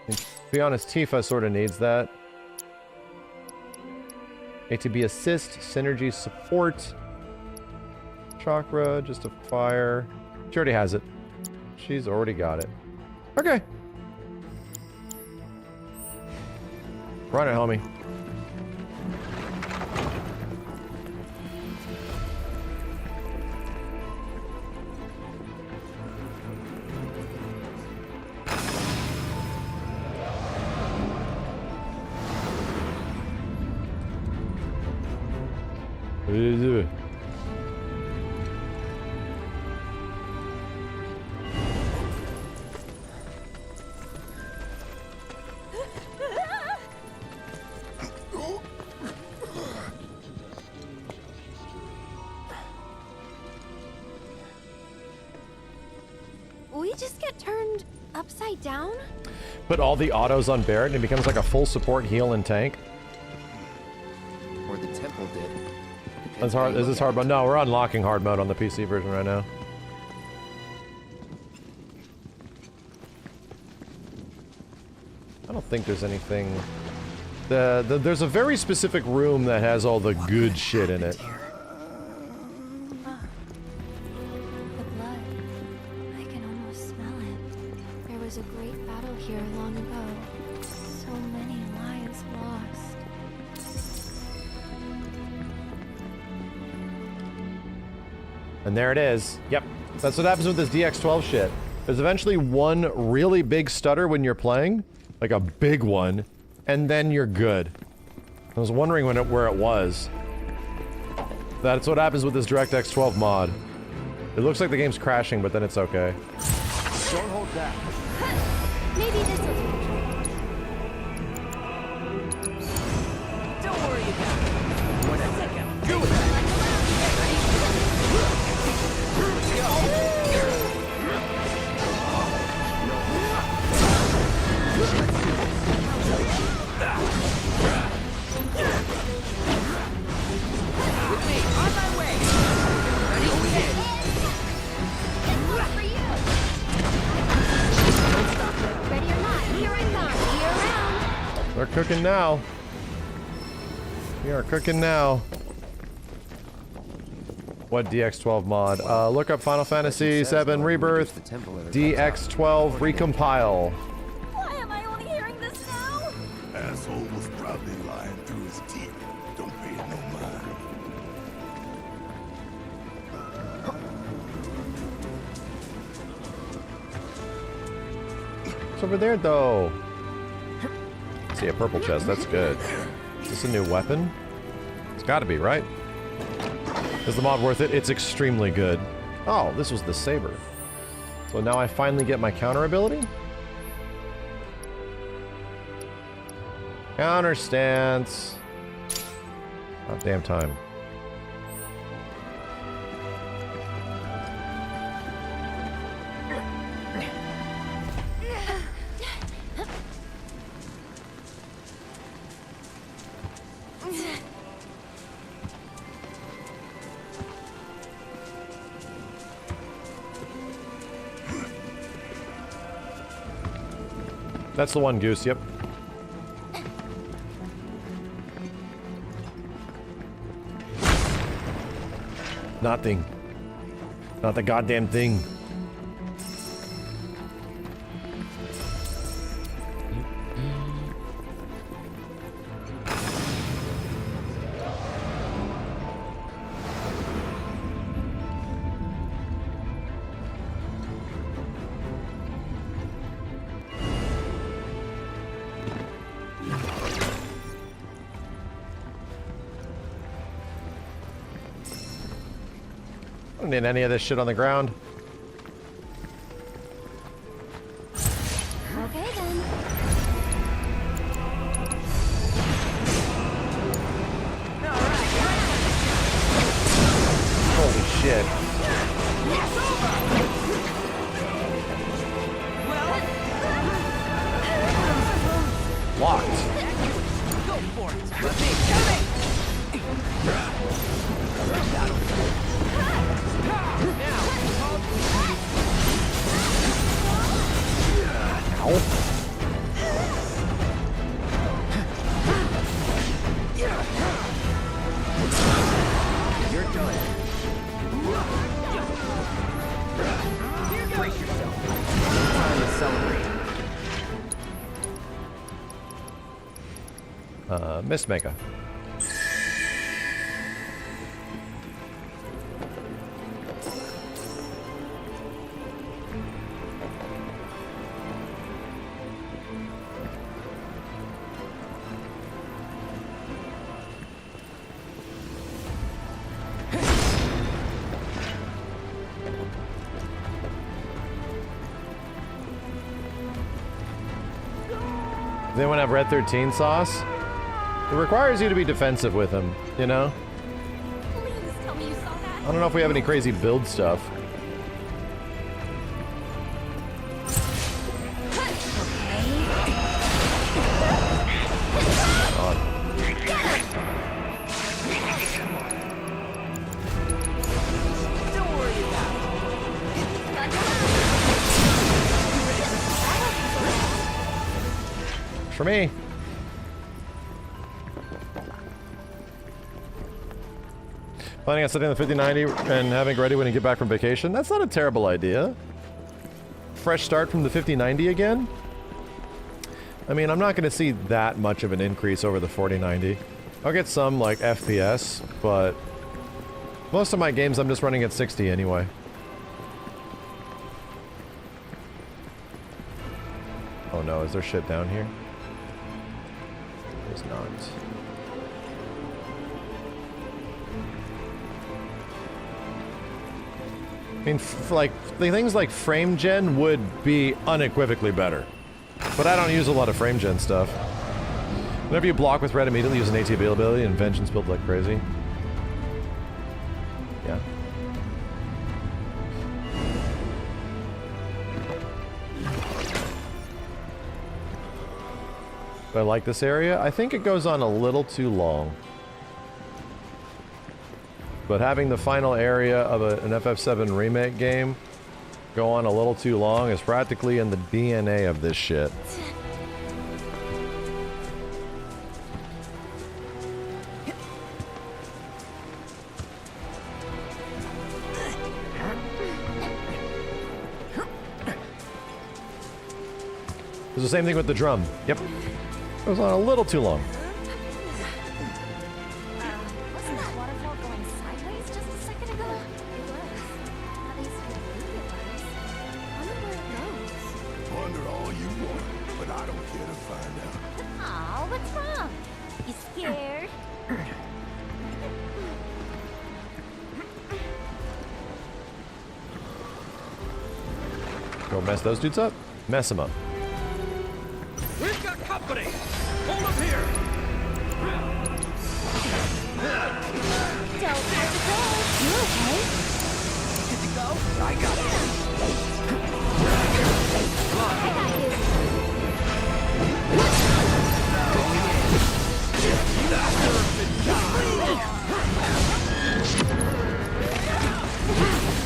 And to be honest, Tifa sort of needs that. ATB assist, synergy support. Chakra, just a fire. She already has it. She's already got it. Okay. Run it, homie. We just get turned upside down? Put all the autos on Barrett and it becomes like a full support heal and tank. Or the temple did. That's hard. Is this hard mode? No, we're unlocking hard mode on the PC version right now. I don't think there's anything. There's a very specific room that has all the good shit in it. The blood. I can almost smell it. There was a great battle here long ago. So many lives lost. And there it is. Yep. That's what happens with this DX12 shit. There's eventually one really big stutter when you're playing. Like a big one. And then you're good. I was wondering where it was. That's what happens with this DirectX 12 mod. It looks like the game's crashing, but then it's okay. Don't hold back. Maybe this will do. Don't worry about it. One second. Do it. With me, on my way. Ready to hit. For you. Don't stop. Ready or not, here I come. Be around. We're cooking now. We are cooking now. What DX12 mod? Look up Final Fantasy VII Rebirth DX12 recompile. Why am I only hearing this now? Asshole was probably lying through his teeth. Don't pay it no mind. What's over there, though? See a purple chest. That's good. Is this a new weapon? It's got to be, right? Is the mod worth it? It's extremely good. Oh, this was the saber. So now I finally get my counter ability? Counter stance. About damn time. That's the one, Goose, yep. Nothing. Not the goddamn thing. I don't need any of this shit on the ground. Okay then. Holy shit. Locked. Go for it. Let me. You're done. Brace yourself. Time to celebrate. Miss Mega. Does anyone have Red 13 sauce? It requires you to be defensive with him, you know? Please tell me you saw that. I don't know if we have any crazy build stuff. Don't worry about it. For me. Planning on setting the 5090 and having it ready when you get back from vacation? That's not a terrible idea. Fresh start from the 5090 again? I mean, I'm not going to see that much of an increase over the 4090. I'll get some, like, FPS, but most of my games I'm just running at 60 anyway. Oh no, is there shit down here? There's not. I mean, like, things like frame gen would be unequivocally better. But I don't use a lot of frame gen stuff. Whenever you block with red immediately, use an AT ability and vengeance build like crazy. Yeah. Do I like this area? I think it goes on a little too long. But having the final area of an FF7 remake game go on a little too long is practically in the DNA of this shit. It's the same thing with the drum. Yep. It goes on a little too long. Wasn't that waterfall going sideways just a second ago? It was. At least for the movie it was. I wonder where it goes. Wonder all you want, but I don't care to find out. Aw, what's wrong? You scared? Go mess those dudes up? Mess them up. We've got company! Hold up here! Don't have to go. You okay? Good to go? I got it. I got you.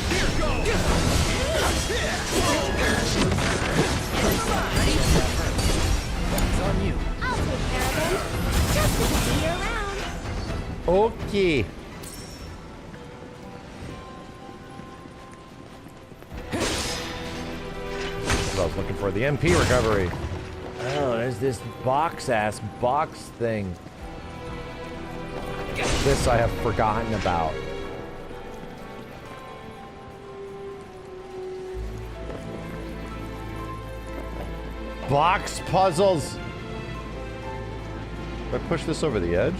Here goes! It's on you. I'll take care of him. Just to see you around. Okay. what I was looking for. The MP recovery. Oh, there's this box thing. This I have forgotten about. Box puzzles. If I push this over the edge.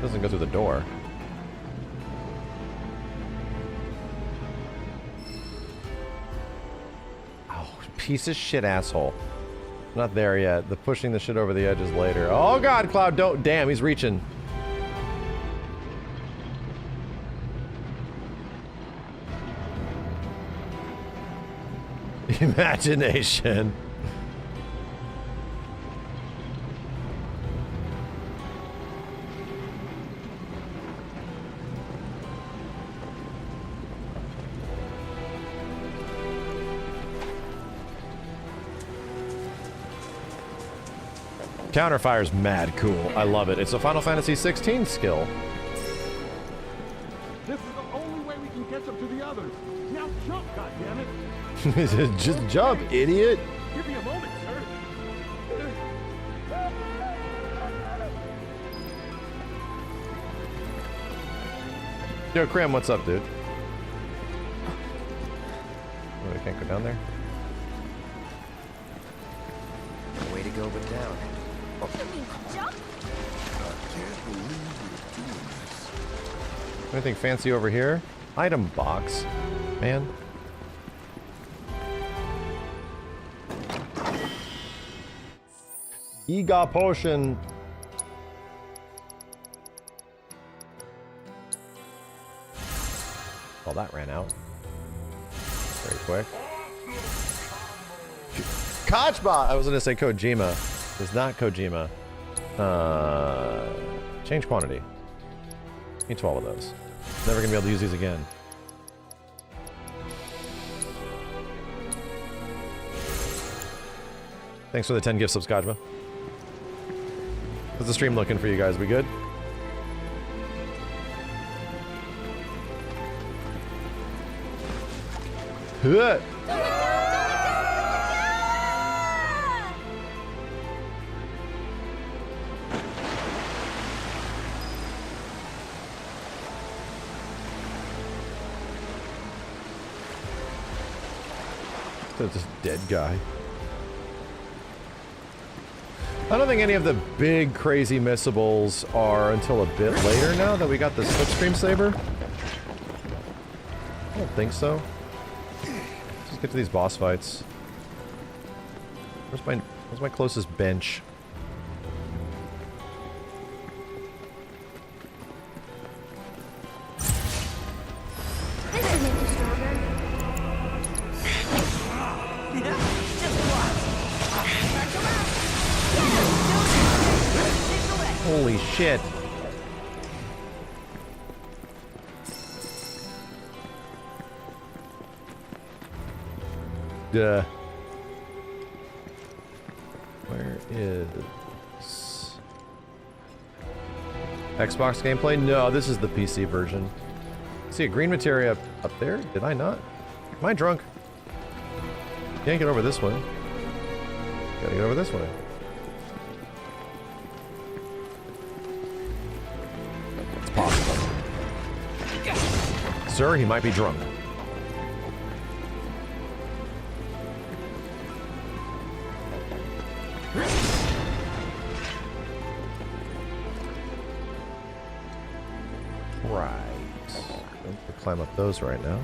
Doesn't go through the door. Oh, piece of shit asshole. Not there yet. The pushing the shit over the edge is later. Oh god, Cloud, don't. Damn, he's reaching. Imagination. Counterfire's mad cool. I love it. It's a Final Fantasy 16 skill. This is the only way we can catch up to the others. Now jump, goddammit! Just jump, idiot. Give me a moment, sir. Yo, Cram, what's up, dude? Oh, I can't go down there. Way to go, but down. Jump? Anything fancy over here? Item box. Man. Ega potion. Well, that ran out. Very quick. Kochbot! I was gonna say Kojima. It's not Kojima. Change quantity. Need 12 of those. Never gonna be able to use these again. Thanks for the 10 gift subs, Kojima. How's the stream looking for you guys? We good? Huh. This dead guy. I don't think any of the big crazy missables are until a bit later now that we got the slipstream saber. I don't think so. Let's just get to these boss fights. Where's my closest bench? Holy shit. Duh. Where is Xbox gameplay? No, this is the PC version. See a green materia up there? Did I not? Am I drunk? Can't get over this one. Gotta get over this one. It's possible. Sir, he might be drunk. Right. Don't climb up those right now.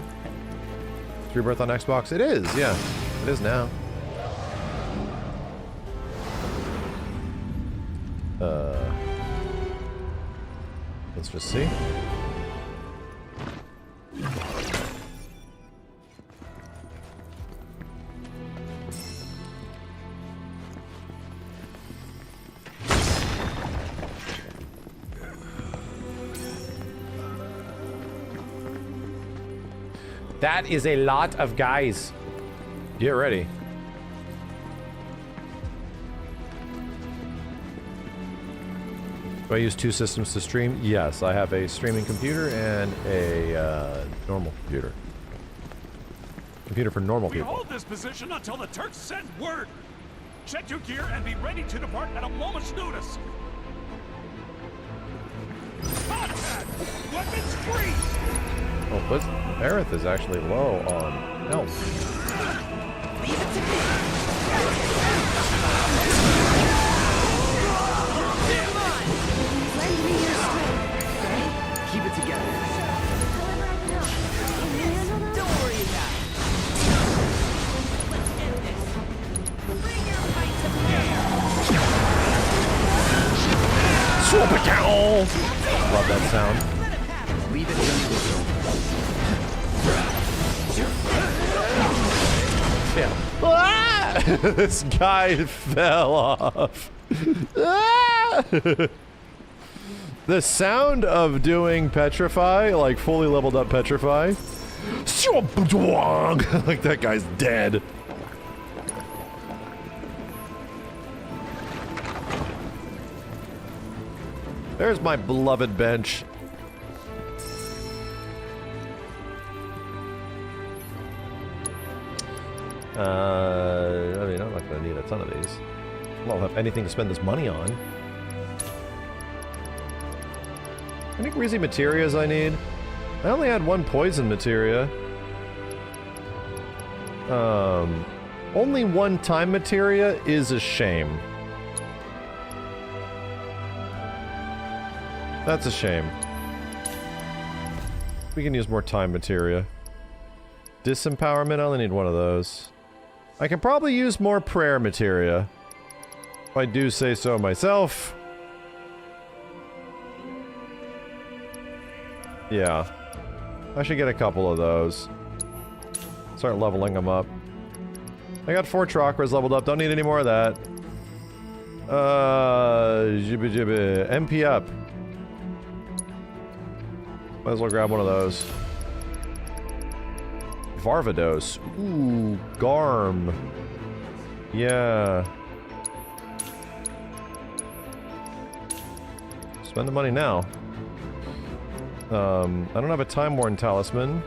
Is Rebirth on Xbox? It is, yeah. It is now. Let's just see. That is a lot of guys. Get ready. Do I use 2 systems to stream? Yes, I have a streaming computer and a normal computer. Computer for normal We people. hold this position until the Turks send word. Check your gear and be ready to depart at a moment's notice. Contact! Weapons free! Oh, but Aerith is actually low on health. Leave it to me. Come on! Lend me your strength. Keep it together. Don't worry about it. Let's end this. Bring your fight to bear. Super cow! Love that sound. Leave it to me. Yeah. Ah! This guy fell off. Ah! The sound of doing Petrify, like fully leveled up Petrify. Like that guy's dead. There's my beloved bench. I mean, I'm not going to need a ton of these. I don't have anything to spend this money on. How many greasy materias I need? I only had 1 poison materia. Only 1 time materia is a shame. That's a shame. We can use more time materia. Disempowerment, I only need 1 of those. I can probably use more prayer materia. If I do say so myself. Yeah. I should get a couple of those. Start leveling them up. I got 4 chakras leveled up, don't need any more of that. Jibby jibby. MP up. Might as well grab one of those. Varvados. Ooh, Garm. Yeah. Spend the money now. I don't have a Time Worn Talisman.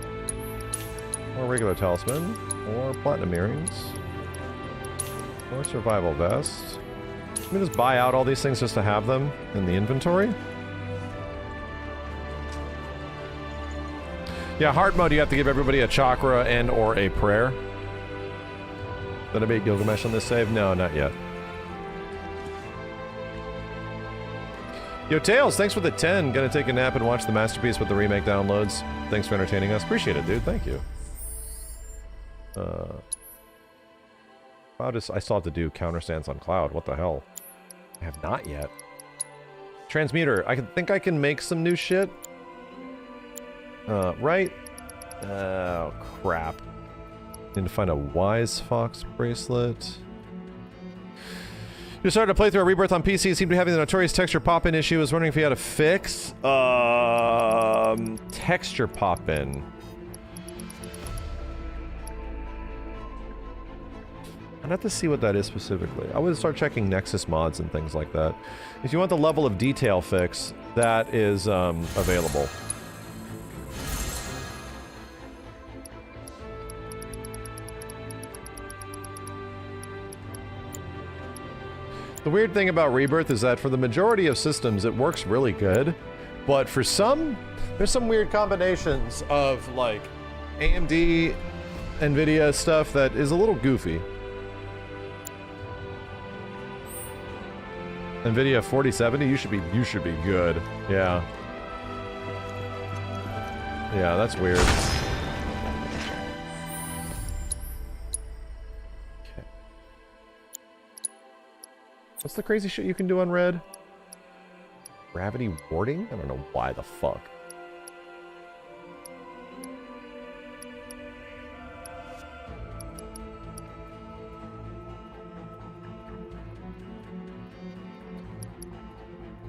Or regular Talisman. Or Platinum Earrings. Or Survival Vest. Let me just buy out all these things just to have them in the inventory. Yeah, hard mode, you have to give everybody a chakra and or a prayer. Did I beat Gilgamesh on this save? No, not yet. Yo, Tails, thanks for the 10. Gonna take a nap and watch the masterpiece with the remake downloads. Thanks for entertaining us. Appreciate it, dude. Thank you. I still have to do counterstance on Cloud. What the hell? I have not yet. Transmuter. I think I can make some new shit. Right? Oh, crap. Need to find a Wise Fox bracelet. You started to play through a Rebirth on PC. Seemed to be having the notorious texture pop-in issue. I was wondering if you had a fix. Texture pop-in. I'd have to see what that is specifically. I would start checking Nexus mods and things like that. If you want the level of detail fix, that is available. The weird thing about Rebirth is that for the majority of systems, it works really good. But for some, there's some weird combinations of, like, AMD, NVIDIA stuff that is a little goofy. NVIDIA 4070, you should be good. Yeah. Yeah, that's weird. What's the crazy shit you can do on red? Gravity warding? I don't know why the fuck.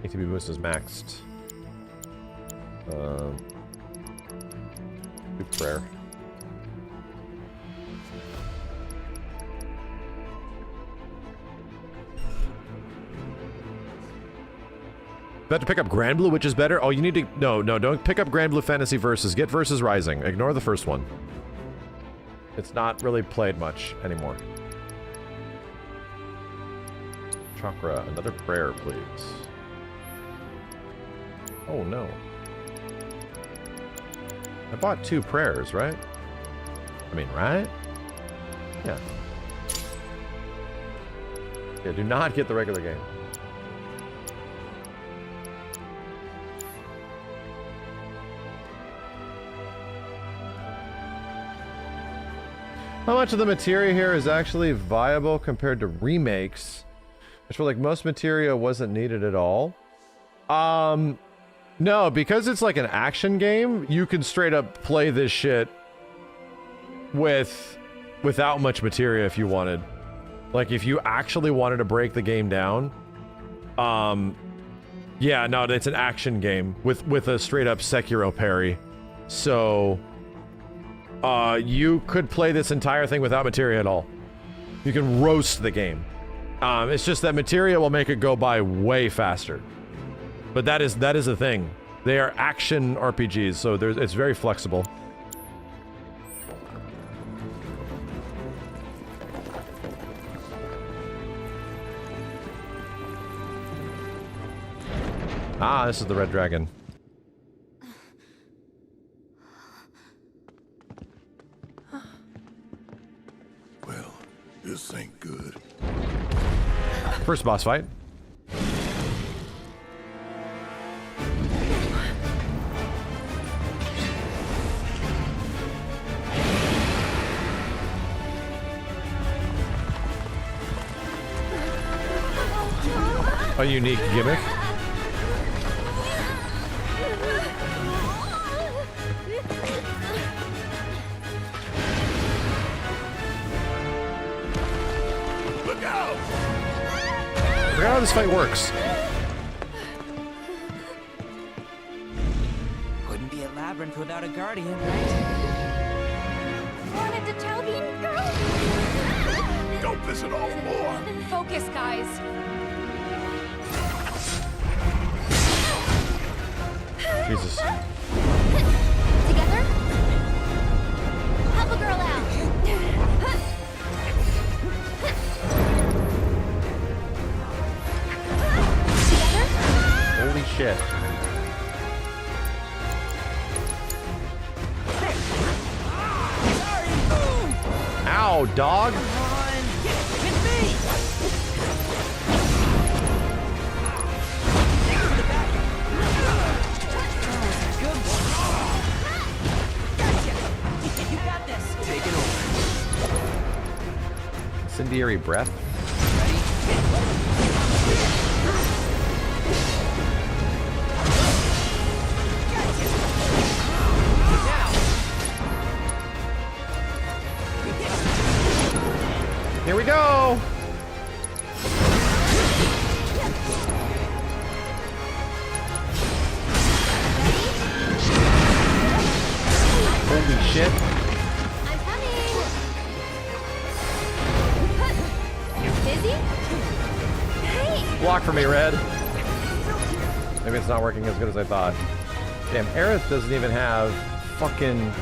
ATB boost is maxed. Do prayer. About to pick up Grand Blue, which is better? Oh, you need to... No, don't pick up Grand Blue Fantasy Versus. Get Versus Rising. Ignore the first one. It's not really played much anymore. Chakra, another prayer, please. Oh, no. I bought 2 prayers, right? I mean, right? Yeah. Yeah, do not get the regular game. How much of the materia here is actually viable compared to remakes? I feel like most materia wasn't needed at all. No, because it's like an action game, you can straight up play this shit without much materia if you wanted. Like, if you actually wanted to break the game down, yeah, no, it's an action game with a straight up Sekiro parry. So, you could play this entire thing without materia at all. You can roast the game. It's just that materia will make it go by way faster. But that is the thing. They are action RPGs, so it's very flexible. Ah, this is the red dragon. Well, this ain't good. First boss fight. A unique gimmick. Look out! I forgot how this fight works. Wouldn't be a labyrinth without a guardian, right? Wanted to tell the girl. Don't piss it off more. Focus, guys. Jesus. Together? Help a girl out. Together? Holy shit. Ow, dog. Incendiary breath. Here we go. Holy shit. Busy? Hey! Block for me, Red. Maybe it's not working as good as I thought. Damn, Aerith doesn't even have fucking...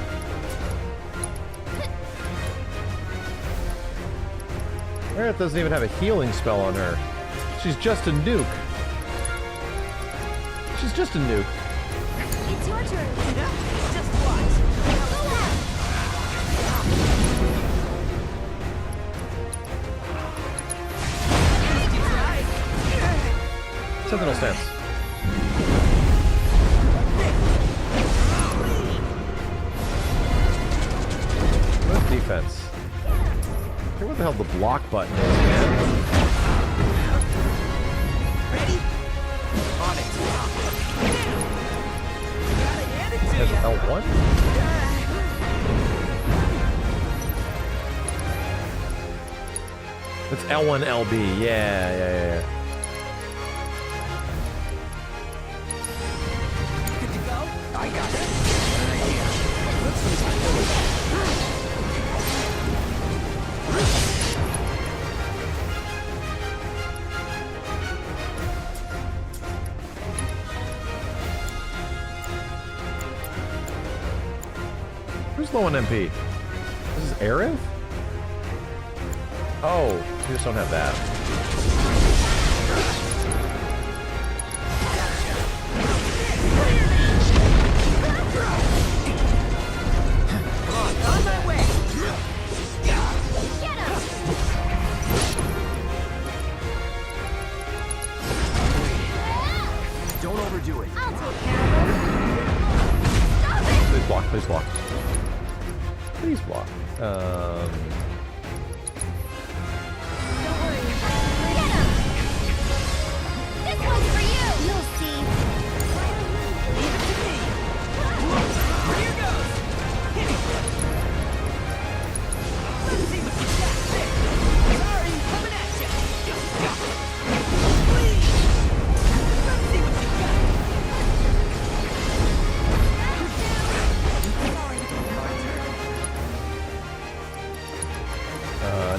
Aerith doesn't even have a healing spell on her. She's just a nuke. She's just a nuke. It's your turn. Just watch. Go out. Sentinel stance. What's defense? Hey, what the hell the block button is, man? Ready? On it. There's L1? It's L1 LB. Yeah. Good to go? I got it. Who's low on MP? This is Aerith? Oh, you just don't have that. On my way. Get him! Don't overdo it. I'll take care of him. Stop it! Please block, please block. Please block. Don't worry. Get him! This one's for you! You'll see. Leave it to me. Here goes. Let's see what you got there. Sorry, coming at you. Please. Let's see what you got.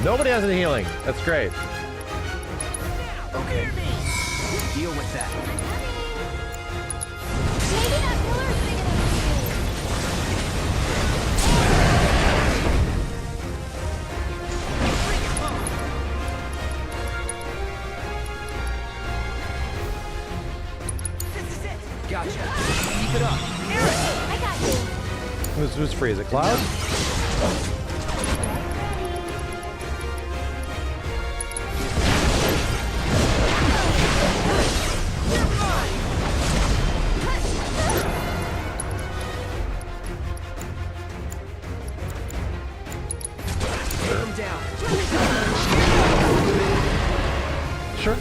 Nobody has any healing. That's great. Okay. Deal with that. Maybe that pillar is big enough This is it. Gotcha. Keep it up. Eric, I got you. Who's free? Is it Cloud? Take him down. Sure.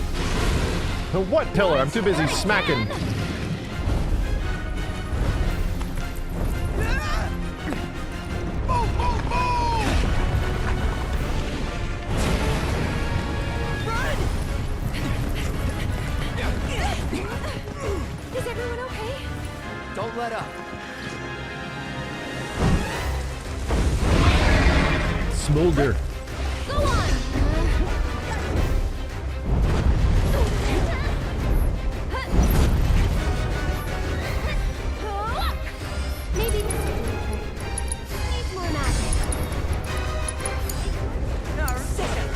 What pillar? I'm too busy smacking. Is everyone okay? Don't let up. Smolder. Go on! Maybe this will do the trick. Needs more magic. No, second.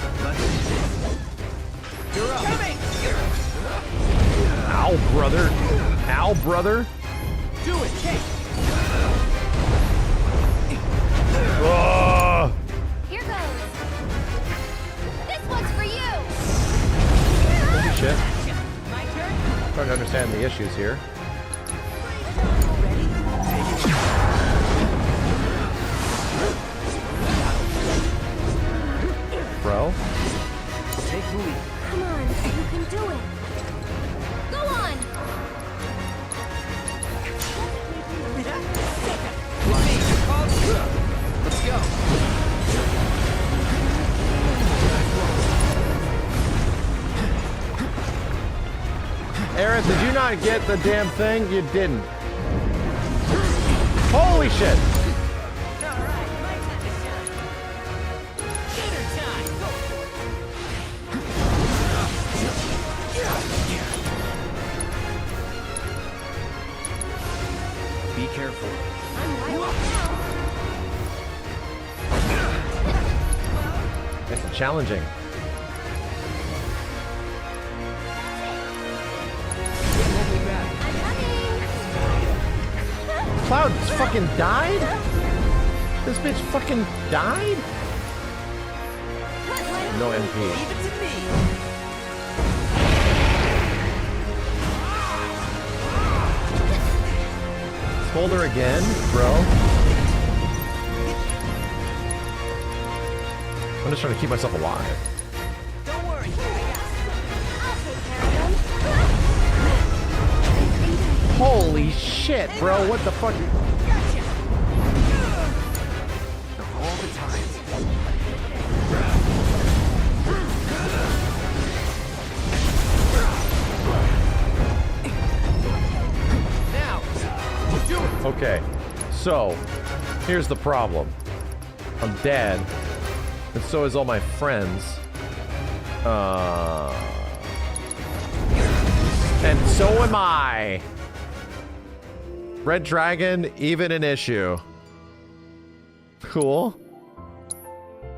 You're up. Coming. Ow, brother. Ow, brother. Do it, Kate. Ugh. Here goes. This one's for you. Holy shit. My turn. Trying to understand the issues here. Bro. Take the lead. Come on, you can do it. Go on. Let's go. Aerith, did you not get the damn thing? You didn't. Holy shit. Be careful. It's challenging. Cloud fucking died? This bitch fucking died? No MP. Smolder again, bro. I'm just trying to keep myself alive. Don't worry. Holy shit, bro. What the fuck? All the time. Now, do it. Okay, so here's the problem. I'm dead, and so is all my friends. And so am I. Red Dragon, even an issue. Cool.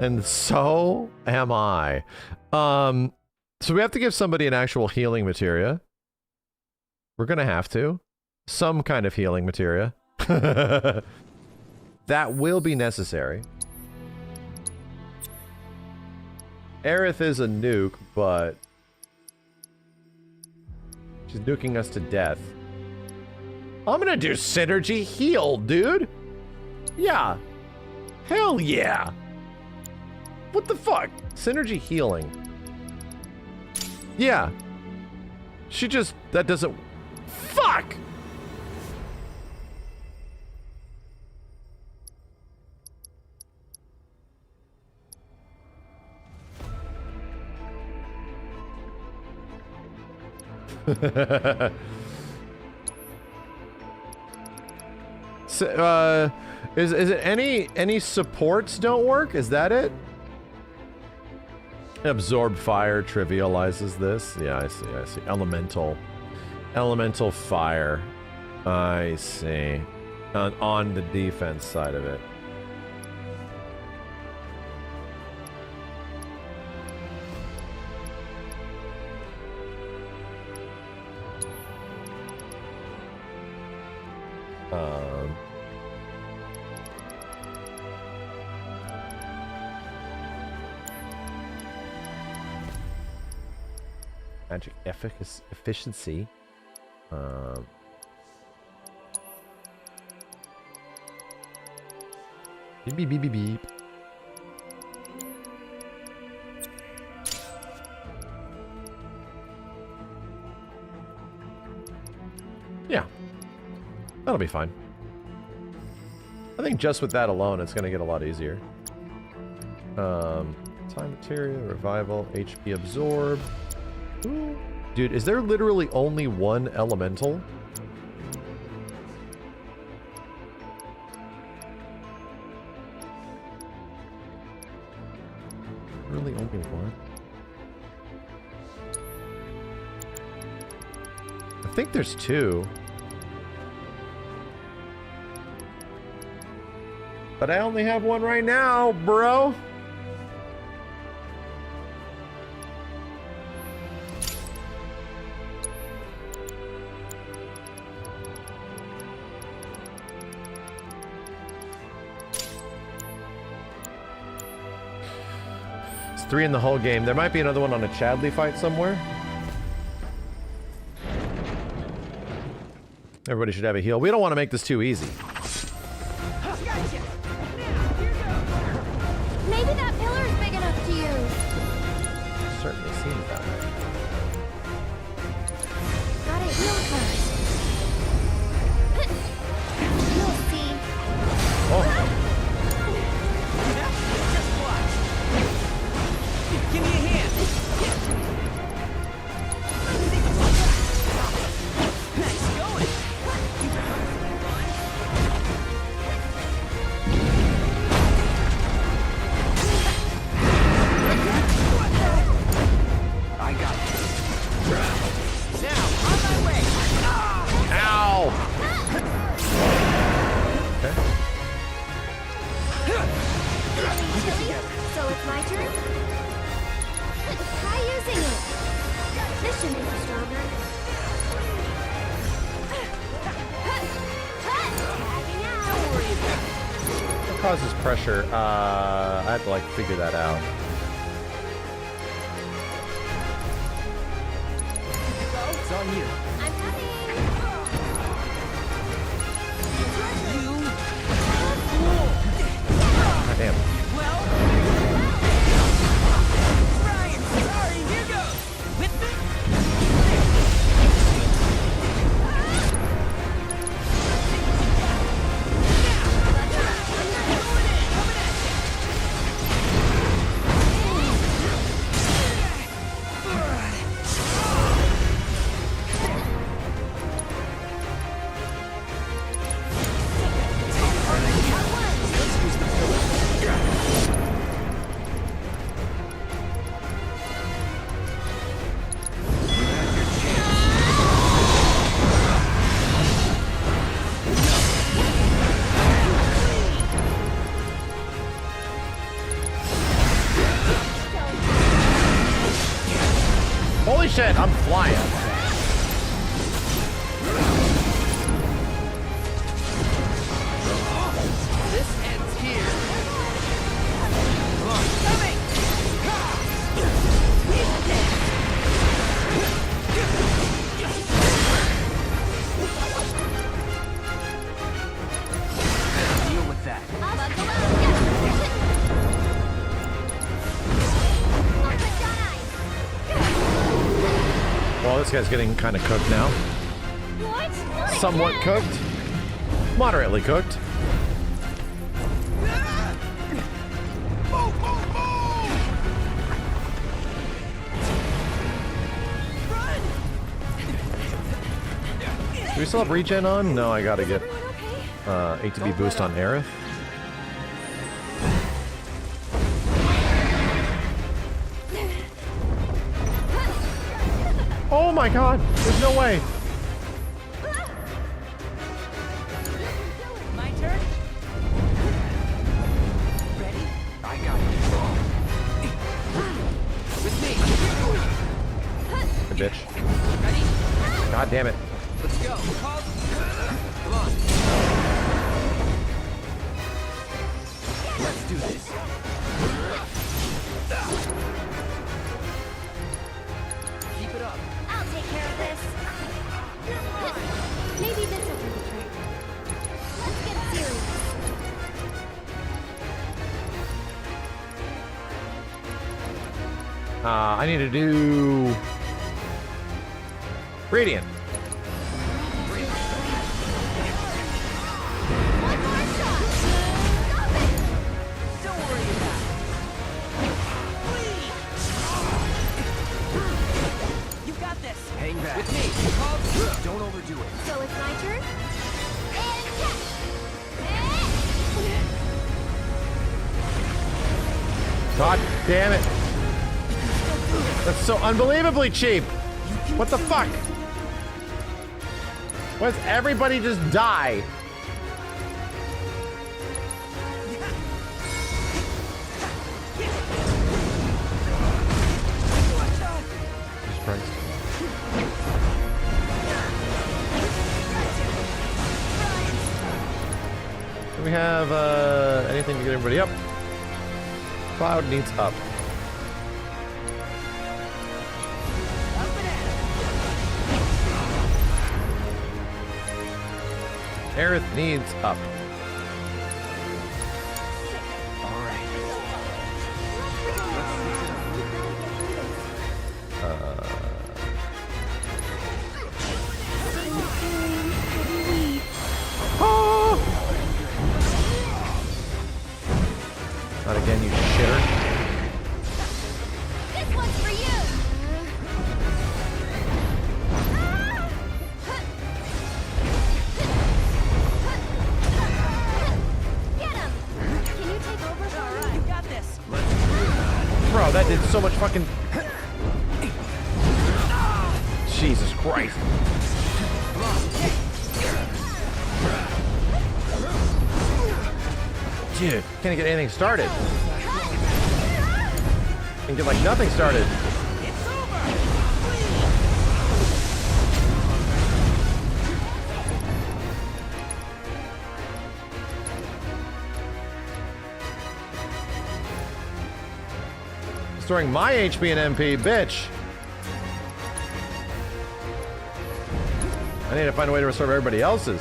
And so am I. So we have to give somebody an actual healing materia. We're gonna have to. Some kind of healing materia. That will be necessary. Aerith is a nuke, but she's nuking us to death. I'm gonna do synergy heal, dude. Yeah. Hell yeah. What the fuck? Synergy healing. Yeah. She just... That doesn't... Fuck! So, is it any supports don't work? Is that it? Absorb fire trivializes this. Yeah, I see. Elemental fire. I see. On the defense side of it. Magic efficiency. Beep beep beep beep beep. Yeah, that'll be fine. I think just with that alone, it's gonna get a lot easier. Time materia, revival, HP absorb. Ooh. Dude, is there literally only one elemental? Really only one? I think there's two. But I only have one right now, bro. It's 3 in the whole game. There might be another one on a Chadley fight somewhere. Everybody should have a heal. We don't want to make this too easy. Maybe that pillar is big enough to use. Certainly seems that way. Gotta heal first. You'll see. Oh. Just watch. Give me a hand. Nice going. I got it. Now, on my way. Ow! Okay. So it's my turn? Try using it. This should make you stronger. Tagging out. Don't worry about it. What causes pressure? I have to like figure that out. It's on you. I'm coming. God damn. Well, Brian, sorry, here goes. With me? guy's getting kind of cooked now. Somewhat cooked. Moderately cooked. Do we still have regen on? No, I gotta get ATB boost on Aerith. Oh my god! There's no way! My turn? Ready? I got it. With me. Hey, bitch. God damn it. Let's go. Come on. Let's do this. Keep it up. I'll take care of this. Maybe this will do the trick. Let's get serious. I need to do Radiant. Hang back. With me. Don't overdo it. So it's my turn? And catch! God damn it. That's so unbelievably cheap. What the fuck? Why does everybody just die? Jesus Christ. Do we have anything to get everybody up? Cloud needs up. Aerith needs up. Not again, you shitter. This one's for you! Get him! Can you take over? Alright, you got this. Bro, that did so much fucking... Jesus Christ. Dude, can't get anything started. Can get like nothing started. Restoring my HP and MP, bitch. I need to find a way to restore everybody else's.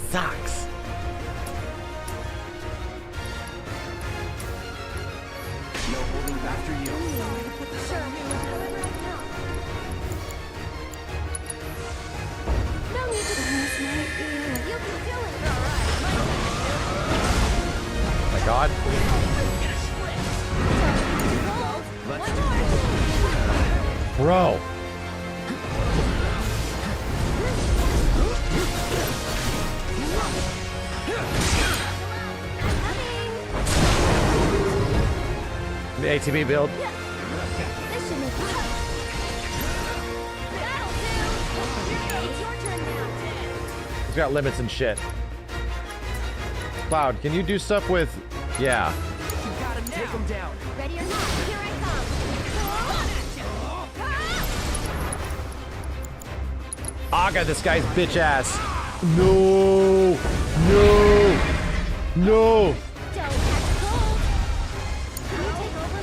Sucks. No holding back for you. Sure, however I can. No need to miss my ear. You can do it. Alright, My God. Bro. The ATB build. This should make it. That'll do. It's your turn now. He's got limits and shit. Cloud, can you do stuff with... Yeah. Take him down. Ready or not, here I come. Aga, this guy's bitch ass. No. No. No. Don't catch cold. Can you take over?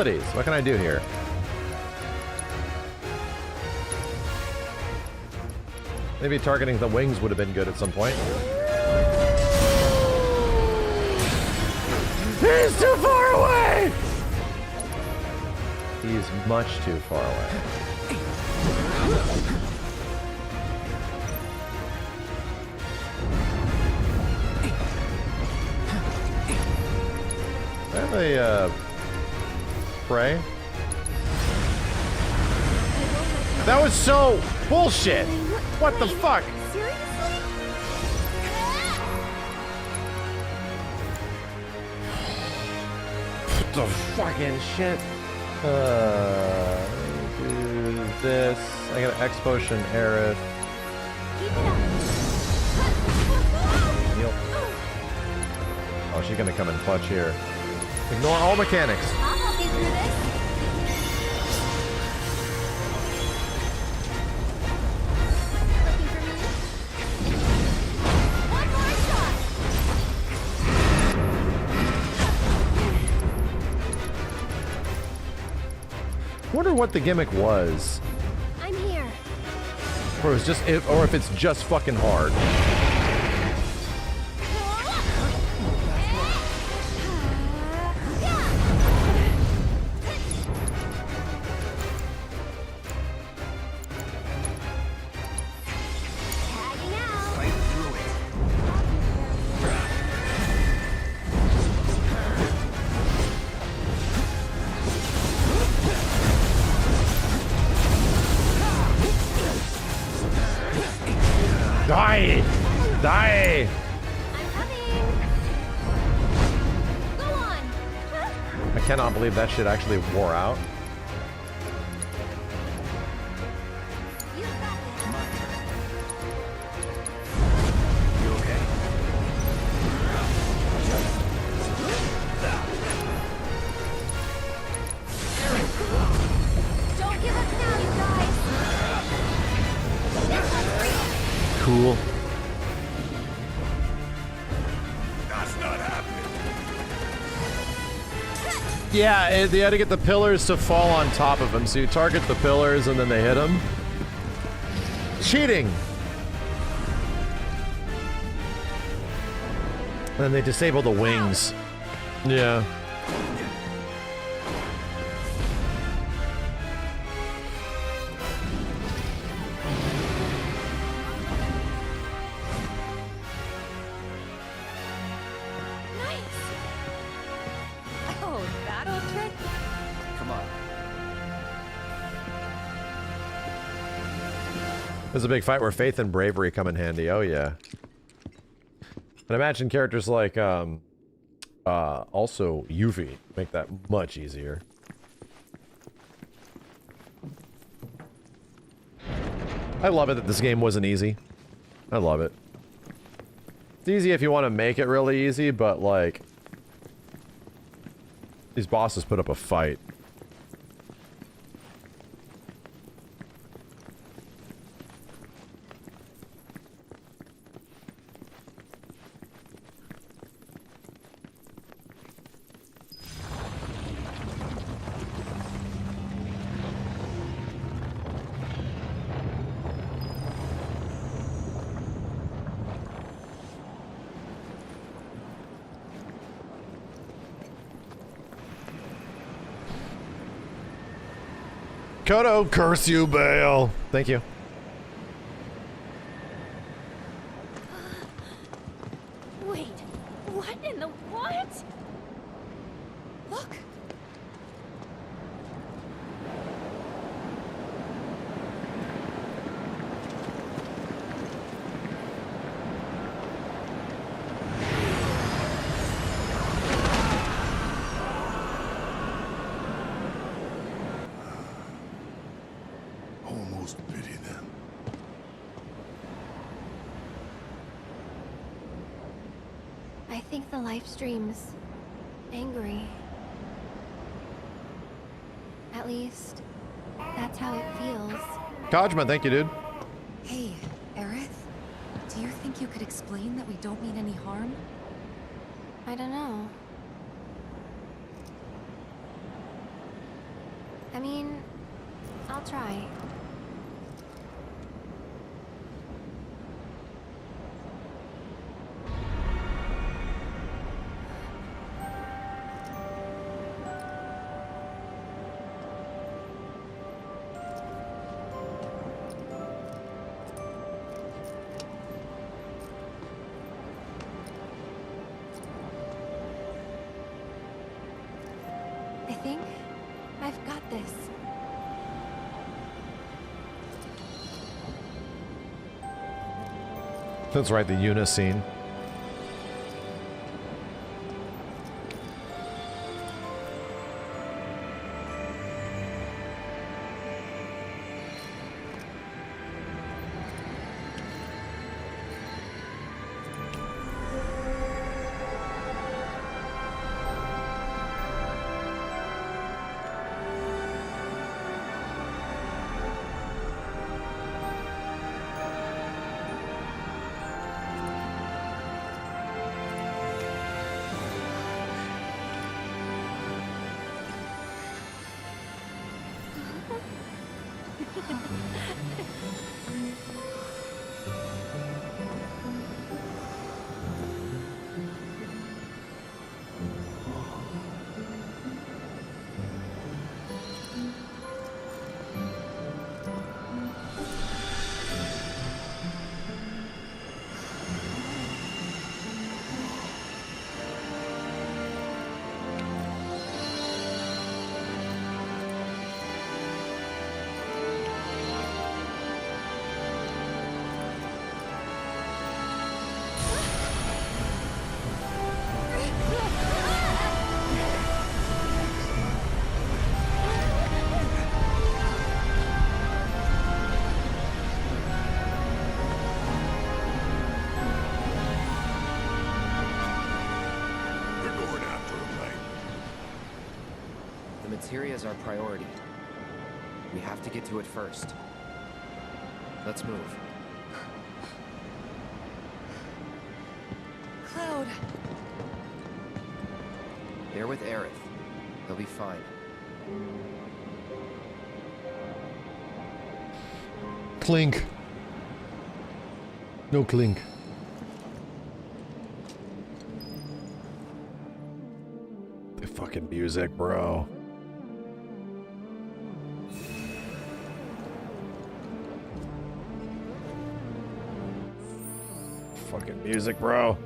abilities. What can I do here? Maybe targeting the wings would have been good at some point. He's too far away! He's much too far away. I have a, spray. That was so bullshit! What the fuck? What the fucking shit? Do this. I got an X potion, Aerith. Heal. Oh, she's gonna come in clutch here. Ignore all mechanics. I'll help you through this. Looking for me? One more shot. Wonder what the gimmick was. I'm here. Or it was just, or if it's just fucking hard. Die! Die! I'm coming. Go on. I cannot believe that shit actually wore out. You okay? Don't give up now, you guys. This one's for you. Cool. That's not happening. Yeah, they had to get the pillars to fall on top of him, so you target the pillars and then they hit him. Cheating! And they disable the wings. Yeah. Oh, that old trick? Come on. There's a big fight where faith and bravery come in handy. Oh yeah. And imagine characters like also Yuffie make that much easier. I love it that this game wasn't easy. I love it. It's easy if you want to make it really easy, but like these bosses put up a fight. Kodo, curse you, Bale. Thank you. Wait, what in the what? Look. Almost pity them. I think the live stream's angry. At least, that's how it feels. Kajma, thank you, dude. Hey, Aerith? Do you think you could explain that we don't mean any harm? I don't know. I mean, I'll try. I think I've got this. That's right, the Yuna scene. Materia is our priority. We have to get to it first. Let's move. Cloud. They're with Aerith. They'll be fine. Clink. No clink. The fucking music, bro. Fucking music, bro.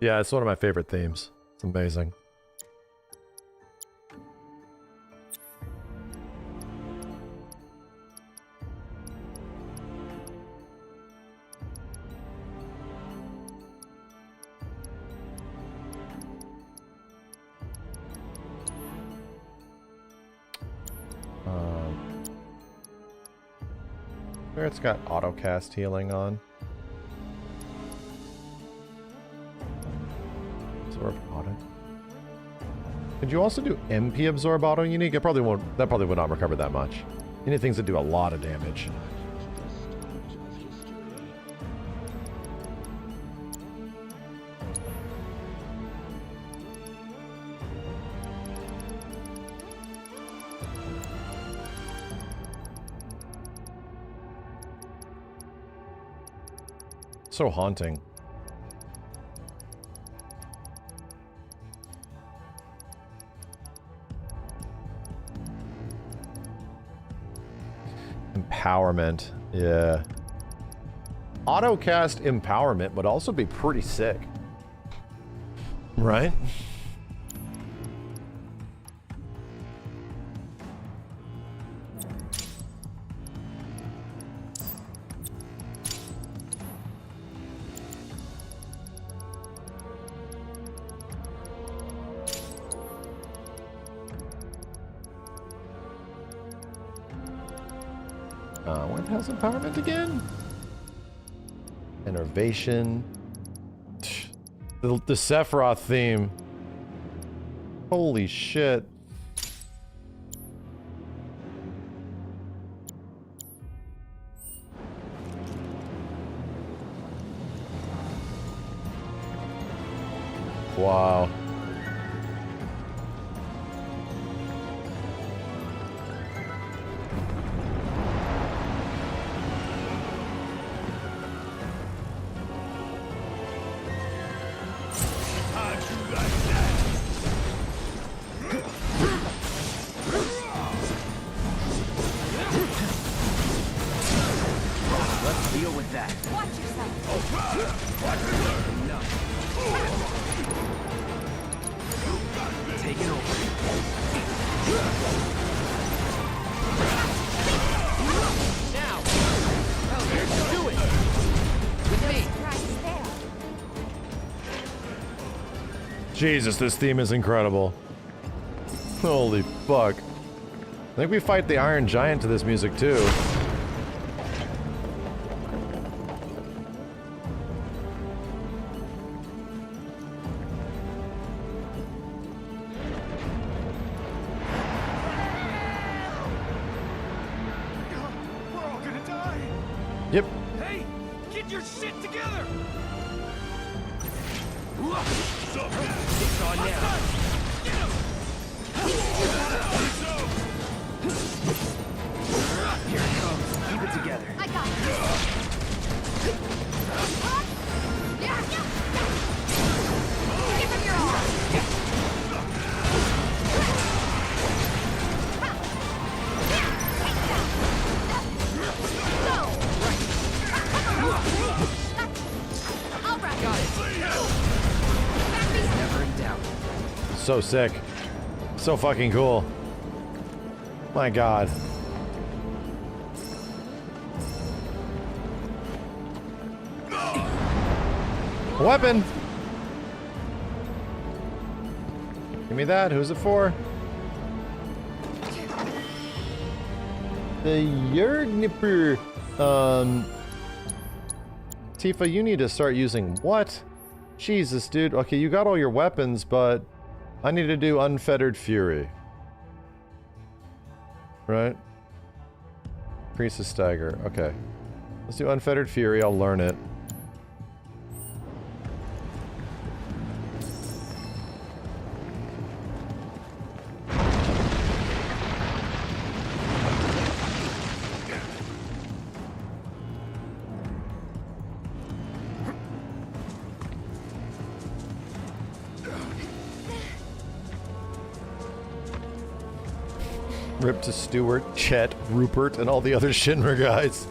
Yeah, it's one of my favorite themes. It's amazing. It's got autocast healing on. Absorb auto. Could you also do MP absorb auto unique? It probably won't. That probably would not recover that much. You need things that do a lot of damage. So haunting. Empowerment, yeah. Autocast empowerment would also be pretty sick. Right? What has empowerment again? Innervation. The Sephiroth theme. Holy shit. Wow. Let's deal with that. Watch yourself. Enough. Take it over. Now. Do it. With me. Jesus, this theme is incredible. Holy fuck. I think we fight the Iron Giant to this music too. We're all gonna die. Yep. Hey, get your shit together. It's on now. Here it comes. Keep it together. I got it. Give him your all. All right. Got it. Never in doubt. So sick. So fucking cool. My god. Weapon! Give me that. Who's it for? The Yergnipper. Tifa, you need to start using what? Jesus, dude. Okay, you got all your weapons, but I need to do Unfettered Fury. Right? Priestess Stagger. Okay. Let's do Unfettered Fury. I'll learn it. Rip to Stewart, Chet, Rupert, and all the other Shinra guys.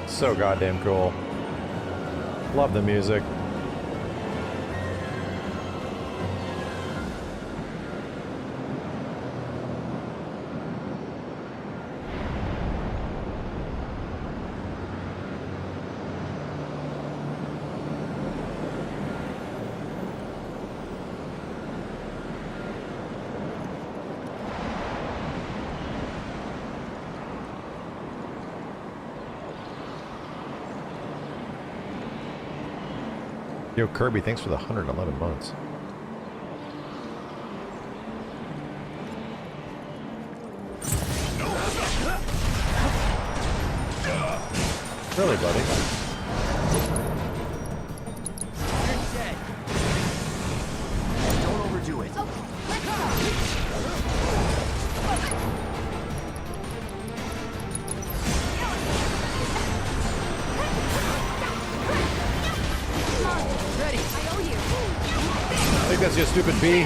So goddamn cool. Love the music. Yo, Kirby, thanks for the 111 months. Really, buddy? You're dead. Don't overdo it. Ready. I owe you. I think that's your stupid bee.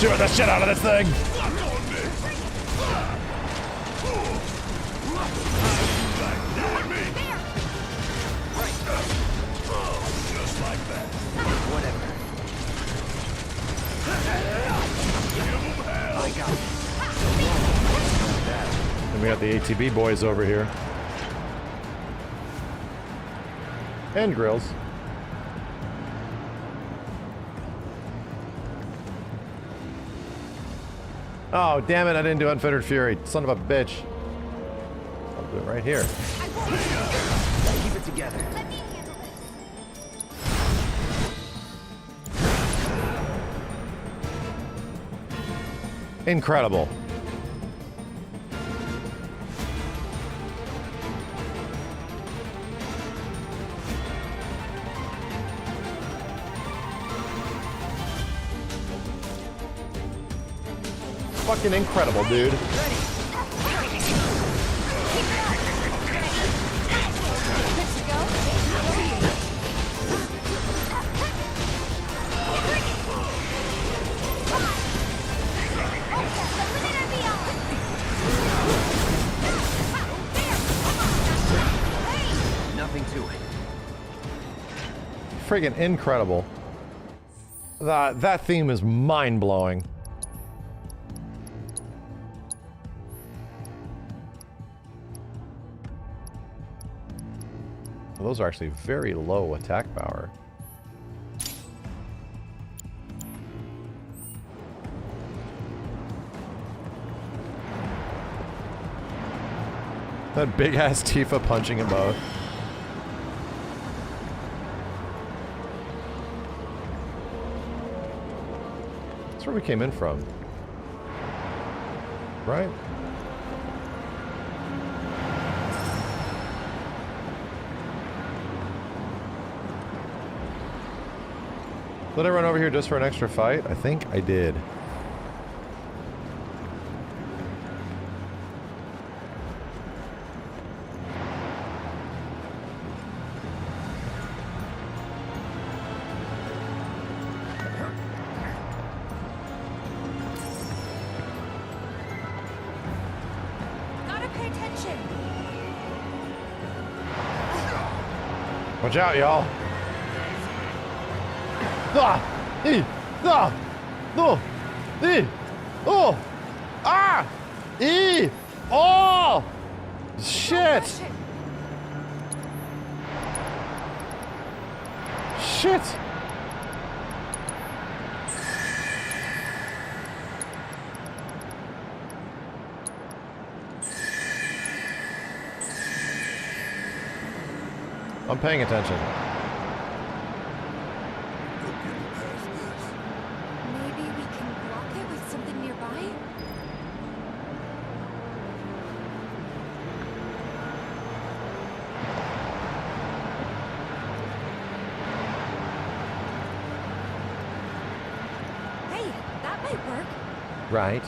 Shoot the shit out of this thing! Just like that. Whatever. Got the ATB boys over here. And grills. Oh, damn it, I didn't do Unfettered Fury. Son of a bitch. I'll do it right here. Keep it together. Incredible. Fucking incredible, dude. Nothing to it. Friggin' incredible. That theme is mind-blowing. Well, those are actually very low attack power. That big-ass Tifa punching them both. That's where we came in from. Right? Did I run over here just for an extra fight? I think I did. Gotta pay attention. Watch out, y'all. Ah! E! Ah! No! E! Oh! Ah! E! Oh! Shit! Shit! I'm paying attention. Maybe we can block it with something nearby? Hey, that might work. Right.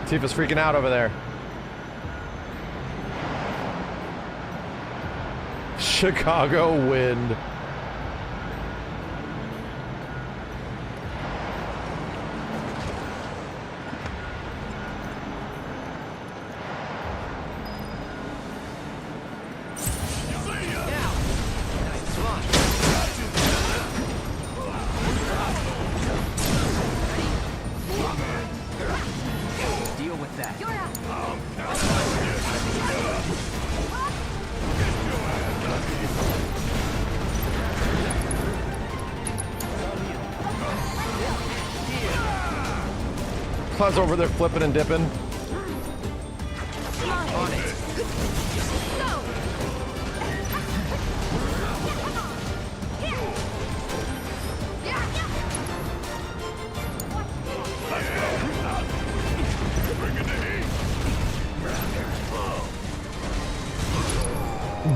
Tifa's freaking out over there. Chicago wind. Deal with that. Cloud's over there flipping and dipping. On it.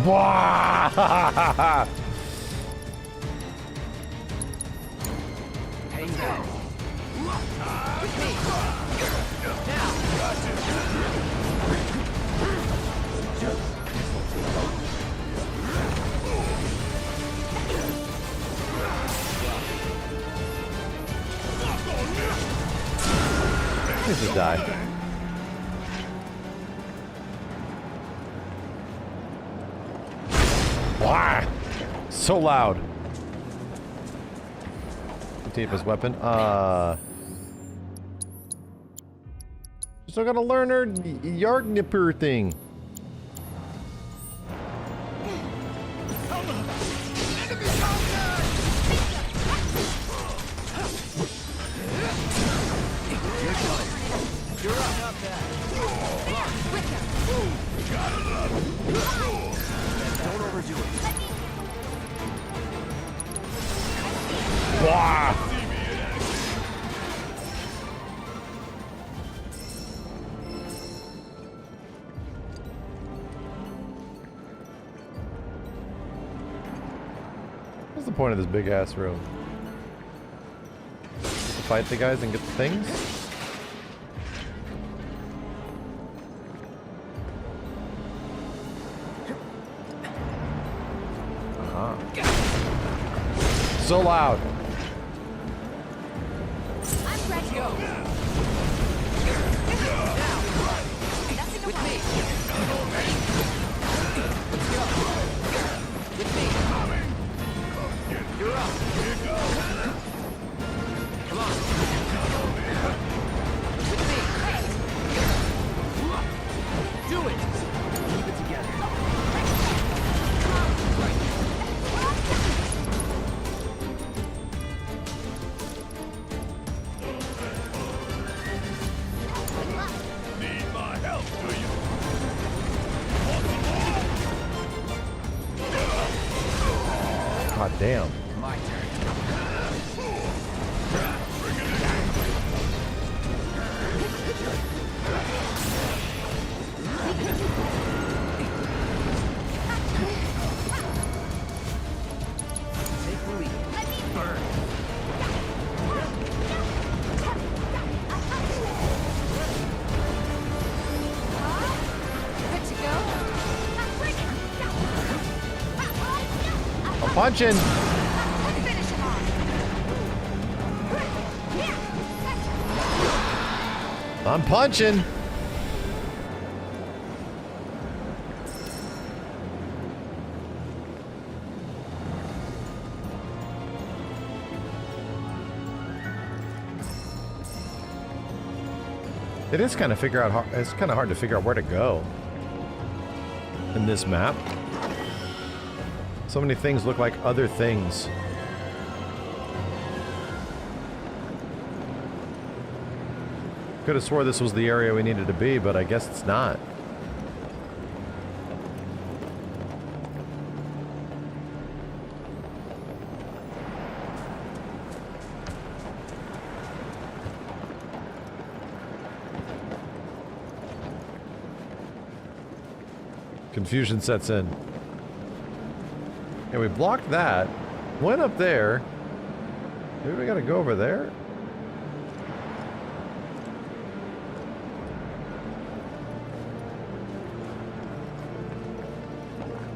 Wow! Hang back. Please just die. So loud. Tape his weapon. Still gotta learn her Yargnipper thing. You're up. Not bad. Don't overdo it. Wow. What's the point of this big ass room? Just to fight the guys and get the things? So loud. I'm ready to go. With me. Let's go. With me. You're up. Come on. With me. Do it. Keep it together. God damn. My turn. Take the lead. Burn. Good to go? I'm punching. Finish him off. I'm punching. It is kind of it's kind of hard to figure out where to go in this map. So many things look like other things. Could have swore this was the area we needed to be, but I guess it's not. Confusion sets in. Yeah, we blocked that. Went up there. Maybe we gotta go over there?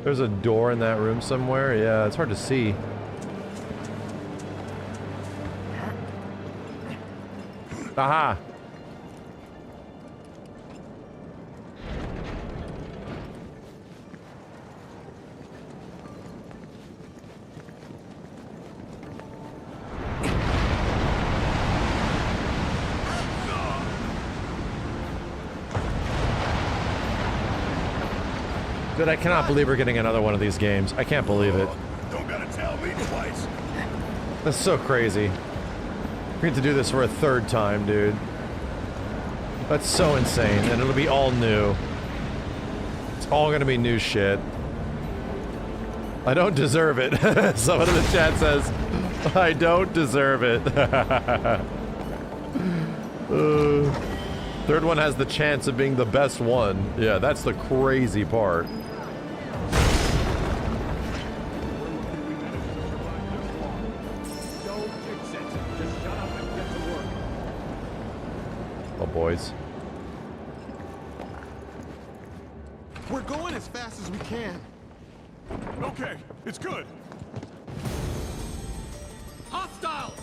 There's a door in that room somewhere. Yeah, it's hard to see. Aha! Dude, I cannot believe we're getting another one of these games. I can't believe it. Don't gotta tell me twice. That's so crazy. We get to do this for a third time, dude. That's so insane, and it'll be all new. It's all gonna be new shit. I don't deserve it. Someone in the chat says, I don't deserve it. Third one has the chance of being the best one. Yeah, that's the crazy part. Oh, boys. We're going as fast as we can. Okay, it's good. Hostiles!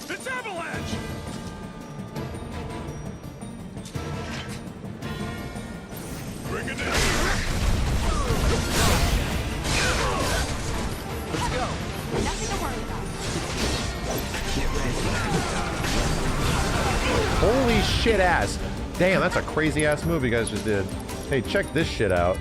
It's Avalanche! Bring it in! Nothing to worry about. Holy shit ass. Damn, that's a crazy ass move you guys just did. Hey, check this shit out.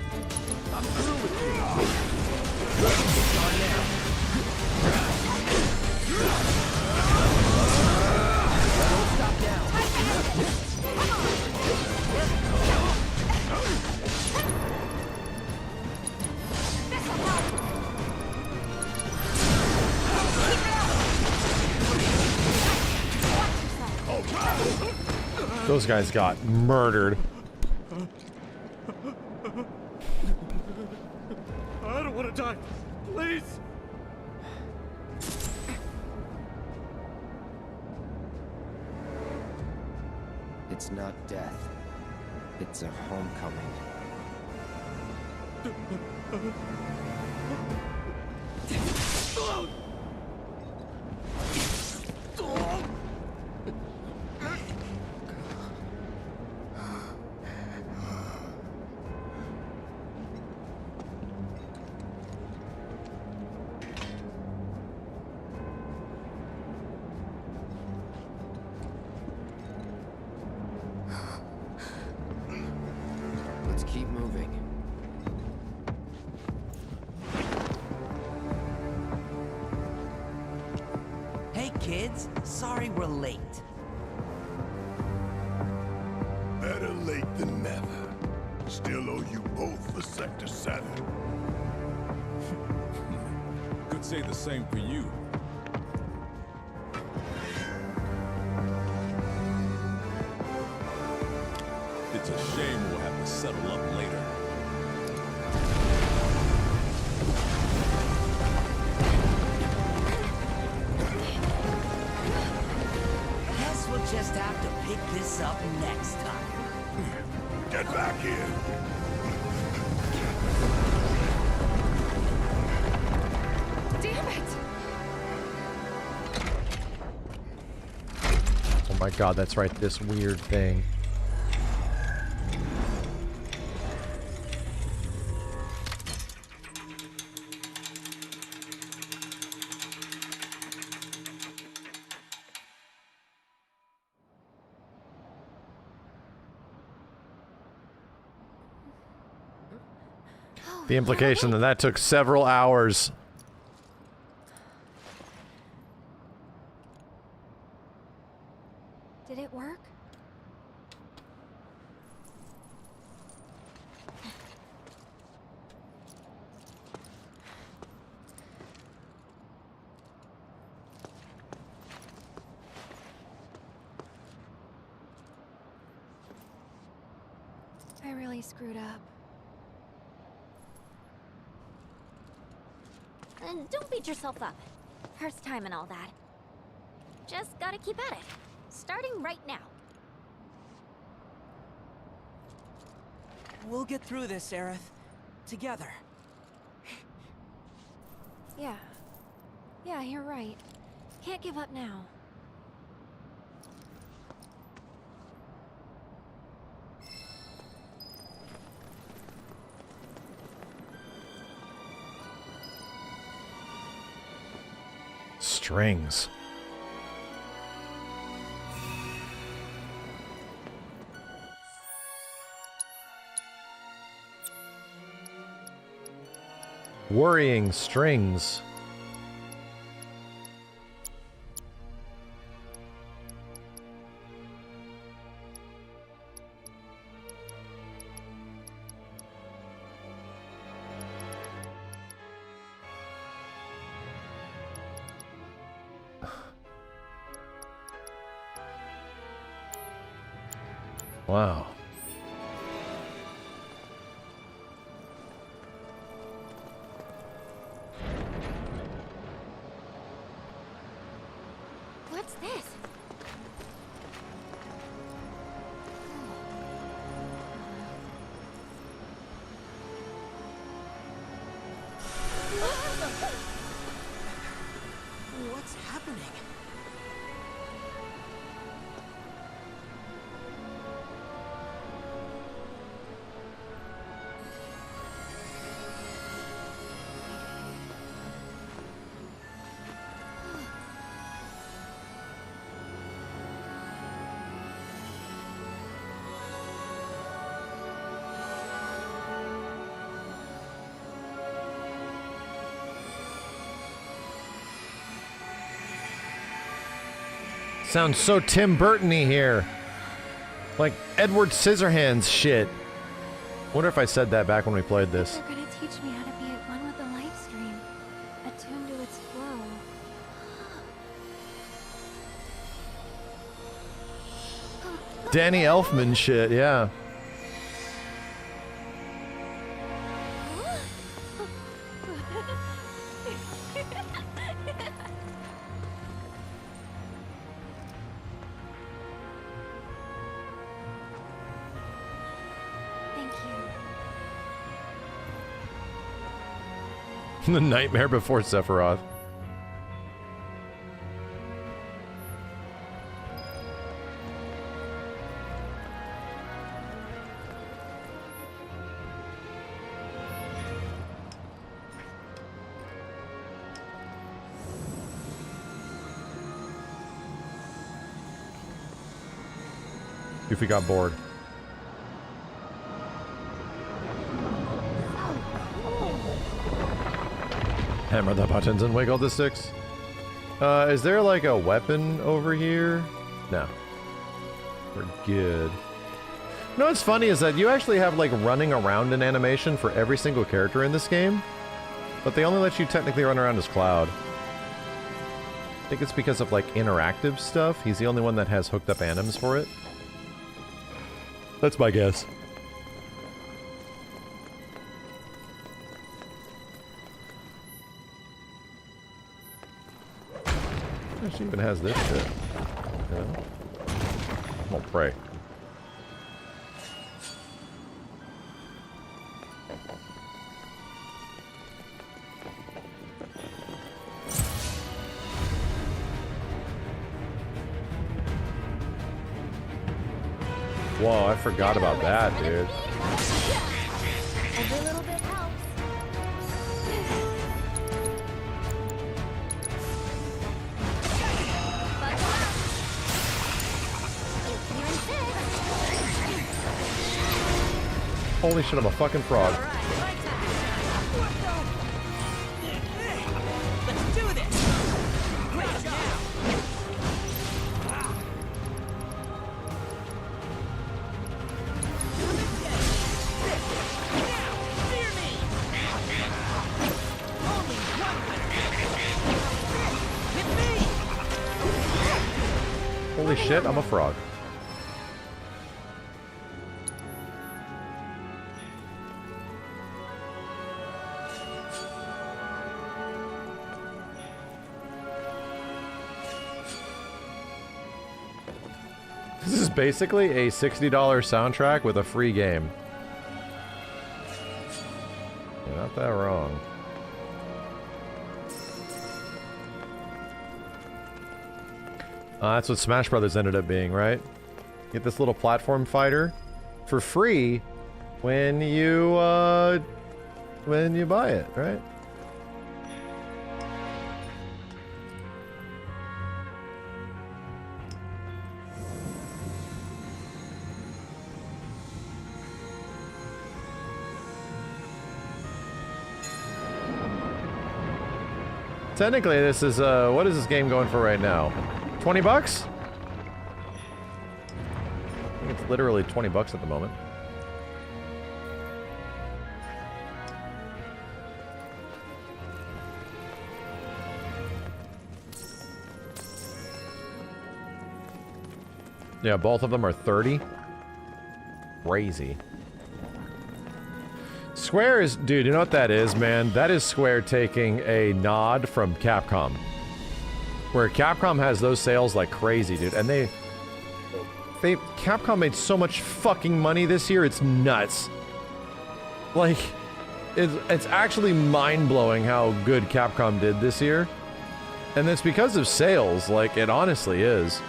Those guys got murdered. I don't want to die. Please. It's not death. It's a homecoming. Let's keep moving. Hey kids, sorry we're late. Better late than never. Still owe you both for Sector 7. Could say the same for you. It's a shame we'll have to settle up later. Guess we'll just have to pick this up next time. Get back here. Damn it! Oh my god, that's right, this weird thing. The implication that took several hours. Did it work? I really screwed up. And don't beat yourself up. First time and all that. Just gotta keep at it. Starting right now. We'll get through this, Aerith. Together. Yeah. Yeah, you're right. Can't give up now. Strings. Worrying strings. Wow. What's this? What's happening? Sounds so Tim Burton-y here. Like Edward Scissorhands shit. Wonder if I said that back when we played this. They're gonna teach me how to be at one with the life stream, attuned to its flow. Danny Elfman shit, yeah. The Nightmare Before Sephiroth. If we got bored. Hammer the buttons and wiggle the sticks. Is there like a weapon over here? No. We're good. You know what's funny is that you actually have like running around an animation for every single character in this game, but they only let you technically run around as Cloud. I think it's because of like interactive stuff. He's the only one that has hooked up anims for it. That's my guess. She even has this shit. You know? I'll pray. Whoa, I forgot about that, dude. Every little bit helps. Holy shit, I'm a fucking frog. Let's do this. Great job. Holy shit, I'm a frog. This is basically a $60 soundtrack with a free game. You're not that wrong. That's what Smash Brothers ended up being, right? Get this little platform fighter for free when you buy it, right? Technically, this is, what is this game going for right now? 20 bucks? I think it's literally 20 bucks at the moment. Yeah, both of them are 30. Crazy. Square is, dude, you know what that is, man? That is Square taking a nod from Capcom. Where Capcom has those sales like crazy, dude. And Capcom made so much fucking money this year, it's nuts. Like, it's actually mind-blowing how good Capcom did this year. And it's because of sales, like, it honestly is.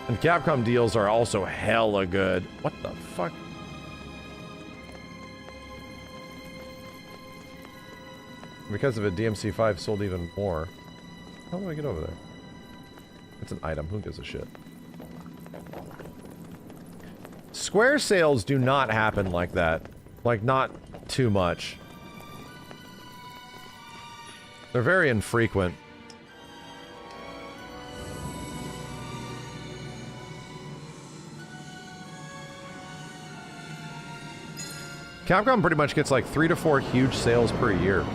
And Capcom deals are also hella good. What the fuck? Because of it, DMC5 sold even more. How do I get over there? It's an item. Who gives a shit? Square sales do not happen like that. Like, not too much. They're very infrequent. Capcom pretty much gets like 3 to 4 huge sales per year.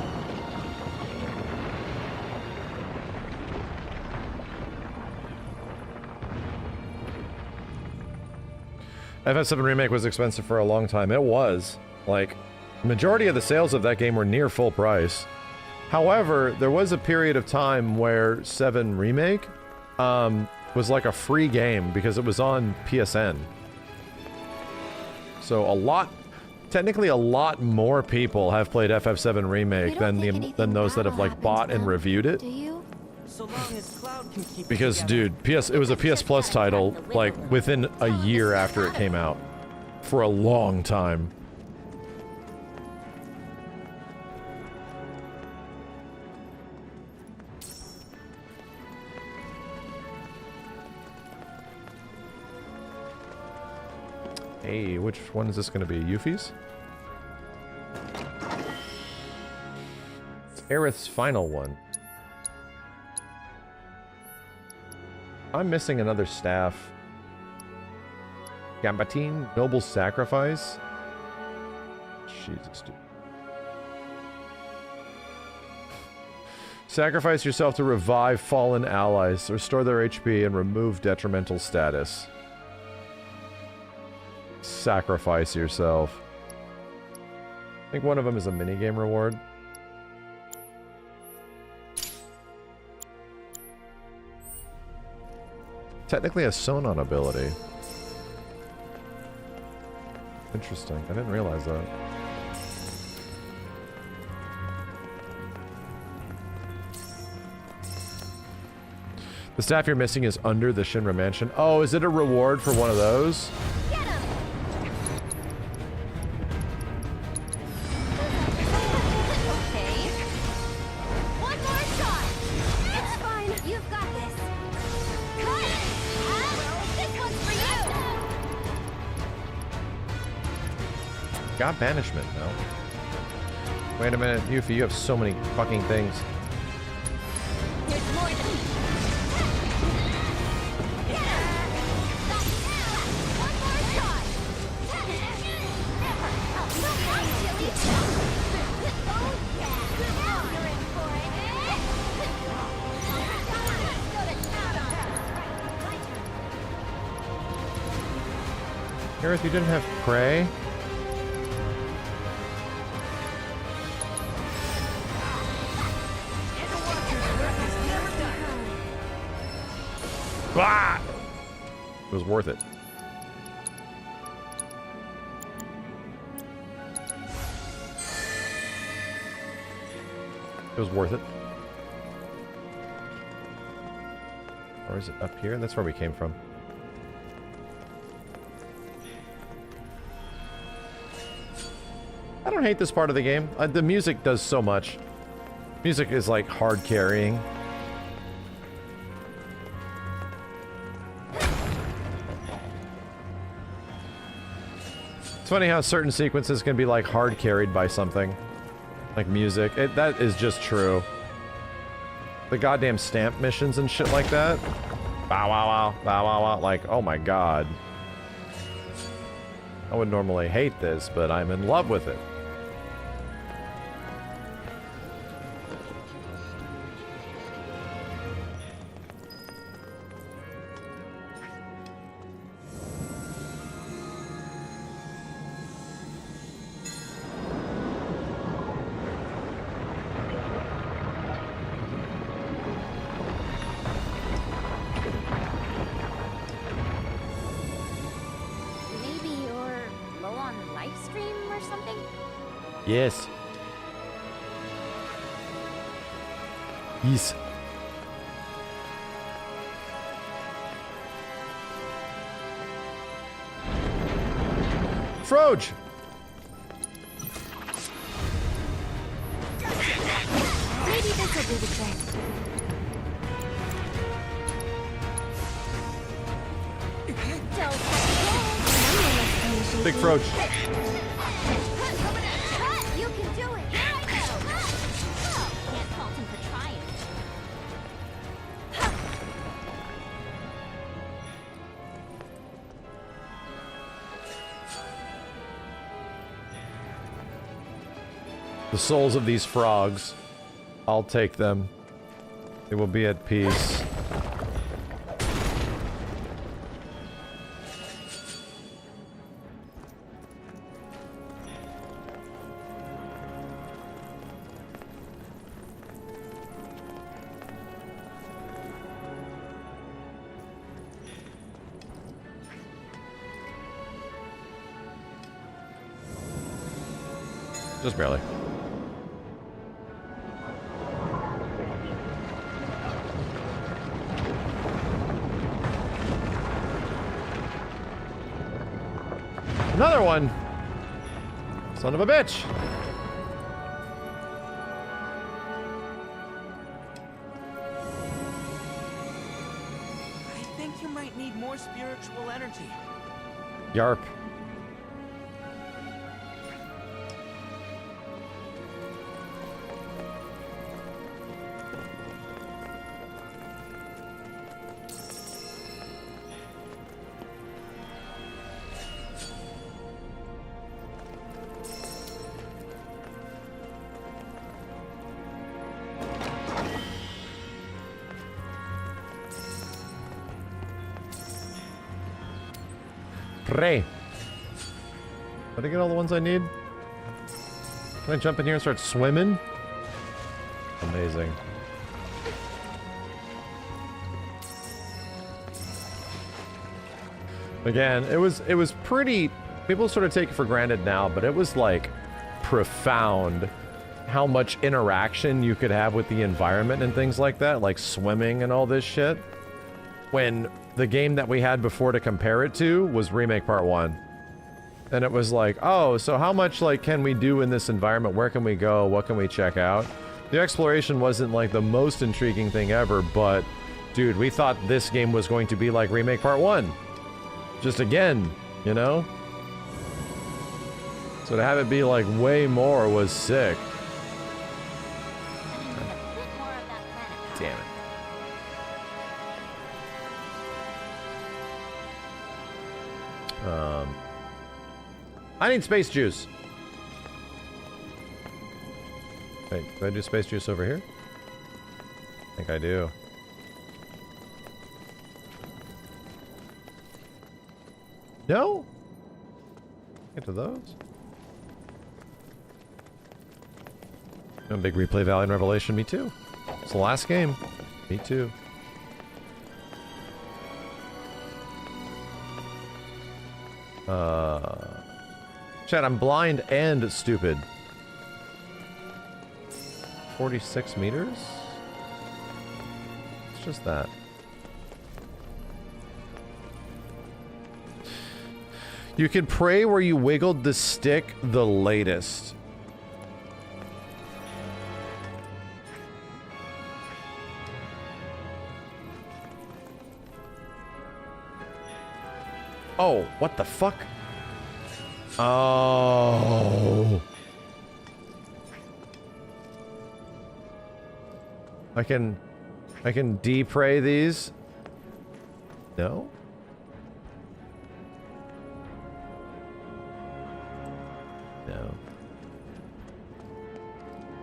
FF7 Remake was expensive for a long time. It was. Like, majority of the sales of that game were near full price. However, there was a period of time where 7 Remake was like a free game because it was on PSN. So technically a lot more people have played FF7 Remake than those that have like bought and reviewed it. Because dude, it was a PS Plus title like within a year after it came out. For a long time. Hey, which one is this going to be? Yuffie's? It's Aerith's final one. I'm missing another staff. Gambatine, Noble Sacrifice. Jesus, dude. Sacrifice yourself to revive fallen allies, restore their HP, and remove detrimental status. Sacrifice yourself. I think one of them is a minigame reward. Technically a Sonon ability. Interesting. I didn't realize that. The staff you're missing is under the Shinra Mansion. Oh, is it a reward for one of those? Got banishment now. Wait a minute, Yuffie, you have so many fucking things. Aerith, you didn't have prey? Ah! It was worth it. It was worth it. Or is it up here? That's where we came from. I don't hate this part of the game. The music does so much. Music is like hard carrying. It's funny how certain sequences can be like hard carried by something. Like music. That is just true. The goddamn stamp missions and shit like that. Bow wow wow, bow wow wow. Like, oh my god. I would normally hate this, but I'm in love with it. Yes. Yes. Froge! Maybe this will do the trick. Big Froge. You can do it. Here I go. Well, can't fault him for trying. The souls of these frogs. I'll take them. They will be at peace. Just barely. Another one! Son of a bitch! I think you might need more spiritual energy. Yarp. Pray. Did I get all the ones I need? Can I jump in here and start swimming? Amazing. Again, it was pretty... People sort of take it for granted now, but it was like profound how much interaction you could have with the environment and things like that, like swimming and all this shit. When the game that we had before to compare it to was Remake Part 1. And it was like, oh, so how much, like, can we do in this environment? Where can we go? What can we check out? The exploration wasn't, like, the most intriguing thing ever, but, dude, we thought this game was going to be like Remake Part 1. Just again, you know? So to have it be, like, way more was sick. Damn it. I need space juice. Wait, do I do space juice over here? I think I do. No? Get to those. No big replay value in Revelation. Me too. It's the last game. Me too. Chat, I'm blind and stupid. 46 meters? It's just that. You can pray where you wiggled the stick the latest. Oh, what the fuck? Oh. I can de-pray these? No? No.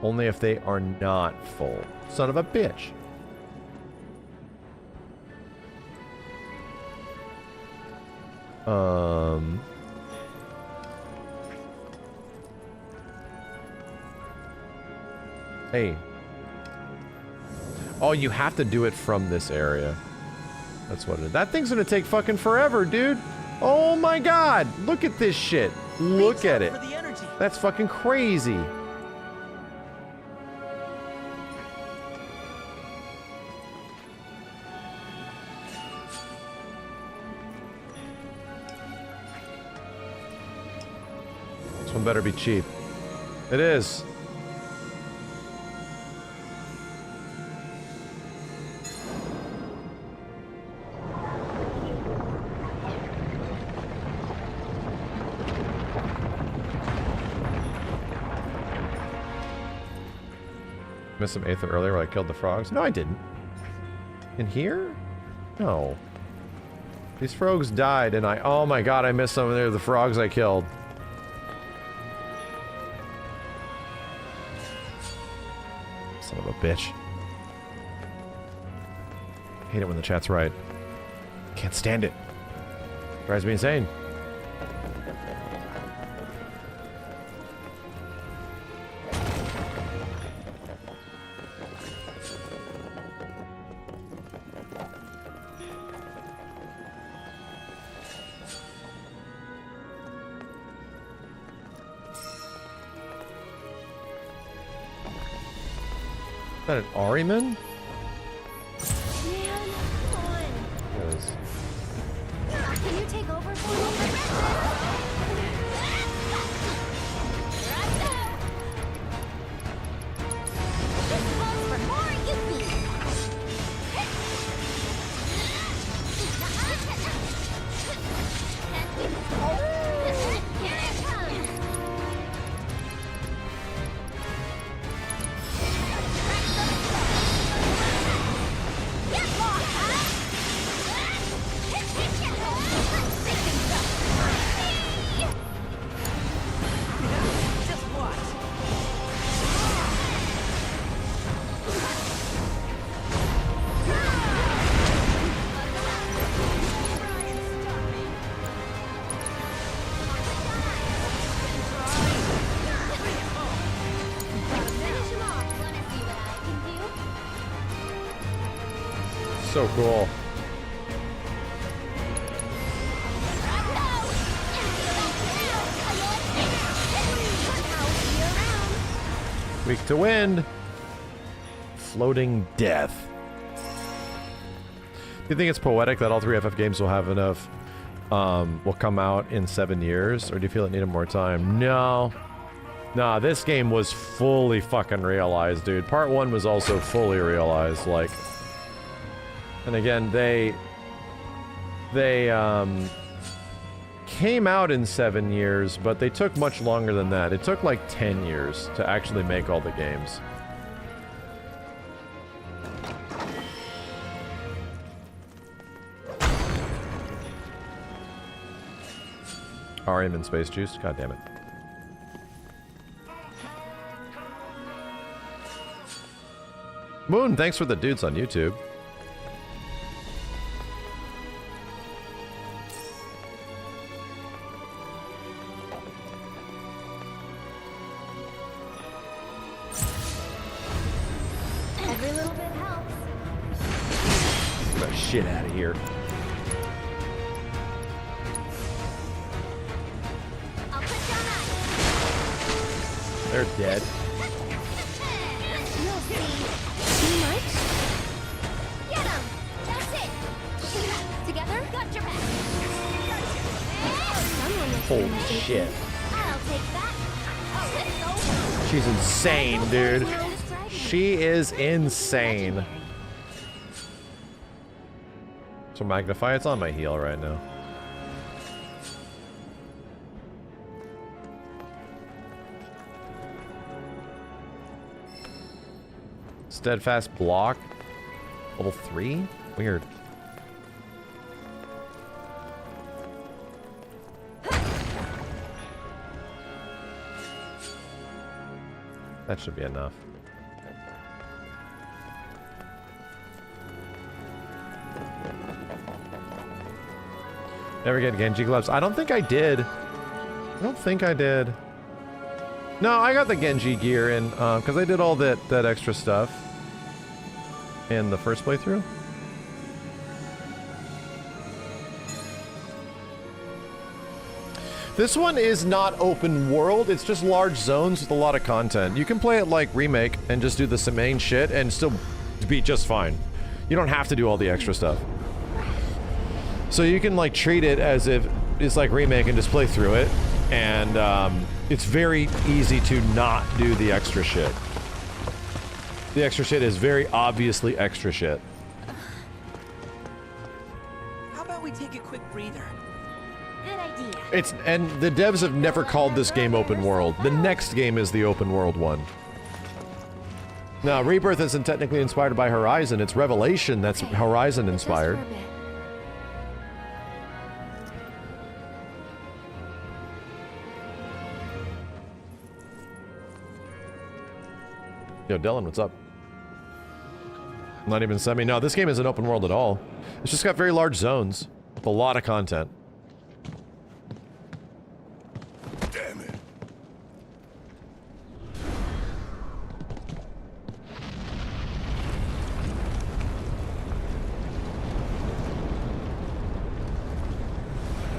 Only if they are not full. Son of a bitch. Hey. Oh, you have to do it from this area. That's what it is. That thing's gonna take fucking forever, dude. Oh my god. Look at this shit. Look at it. That's fucking crazy. This one better be cheap. It is. Missed some Aether earlier where I killed the frogs. No, I didn't. In here? No. These frogs died and I... Oh my god, I missed some of the frogs I killed. bitch. Hate it when the chat's right. Can't stand it. Drives me insane. Is that an Ariman? Man, come on. It is. Can you take over for me? This calls for more Yuffie. Here it comes. Get lost, huh? Just watch. Finish him off. Wanna see what I can do? So cool. Weak to wind. Floating death. Do you think it's poetic that all 3 FF games will have enough, will come out in 7 years? Or do you feel it needed more time? No. Nah, this game was fully fucking realized, dude. Part 1 was also fully realized, like... And again, they came out in 7 years, but they took much longer than that. It took like 10 years to actually make all the games. Ariam in Space Juice? God damn it. Moon, thanks for the dudes on YouTube. Every little bit helps. Get that shit out of here. I'll put down ice. They're dead. You'll see. Too much? Get him! That's it! Together? Got your back! Someone looks Holy amazing. shit. I'll take that. Oh, it's over. She's insane, dude. She is insane. So Magnify, it's on my heel right now. Steadfast block. Level 3? Weird. That should be enough. Never get Genji gloves. I don't think I did. I don't think I did. No, I got the Genji gear in, because I did all that extra stuff in the first playthrough. This one is not open world, it's just large zones with a lot of content. You can play it like Remake and just do the main shit and still be just fine. You don't have to do all the extra stuff. So you can like treat it as if it's like Remake and just play through it, and it's very easy to not do the extra shit. The extra shit is very obviously extra shit. How about we take a quick breather? Good idea. And the devs have never called this game open world. The next game is the open world one. Now, Rebirth isn't technically inspired by Horizon. It's Revelation that's Horizon inspired. Yo, Dylan, what's up? Not even semi. No, this game isn't open world at all. It's just got very large zones. With a lot of content. Damn it.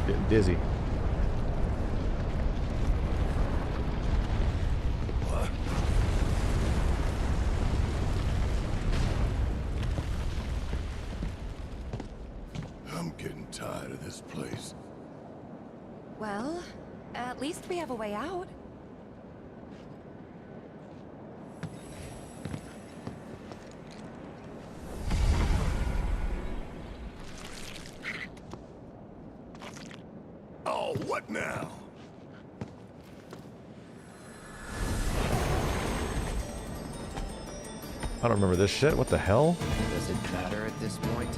Getting dizzy. I'm getting tired of this place. Well, at least we have a way out. Oh, what now? I don't remember this shit. What the hell? Does it matter at this point?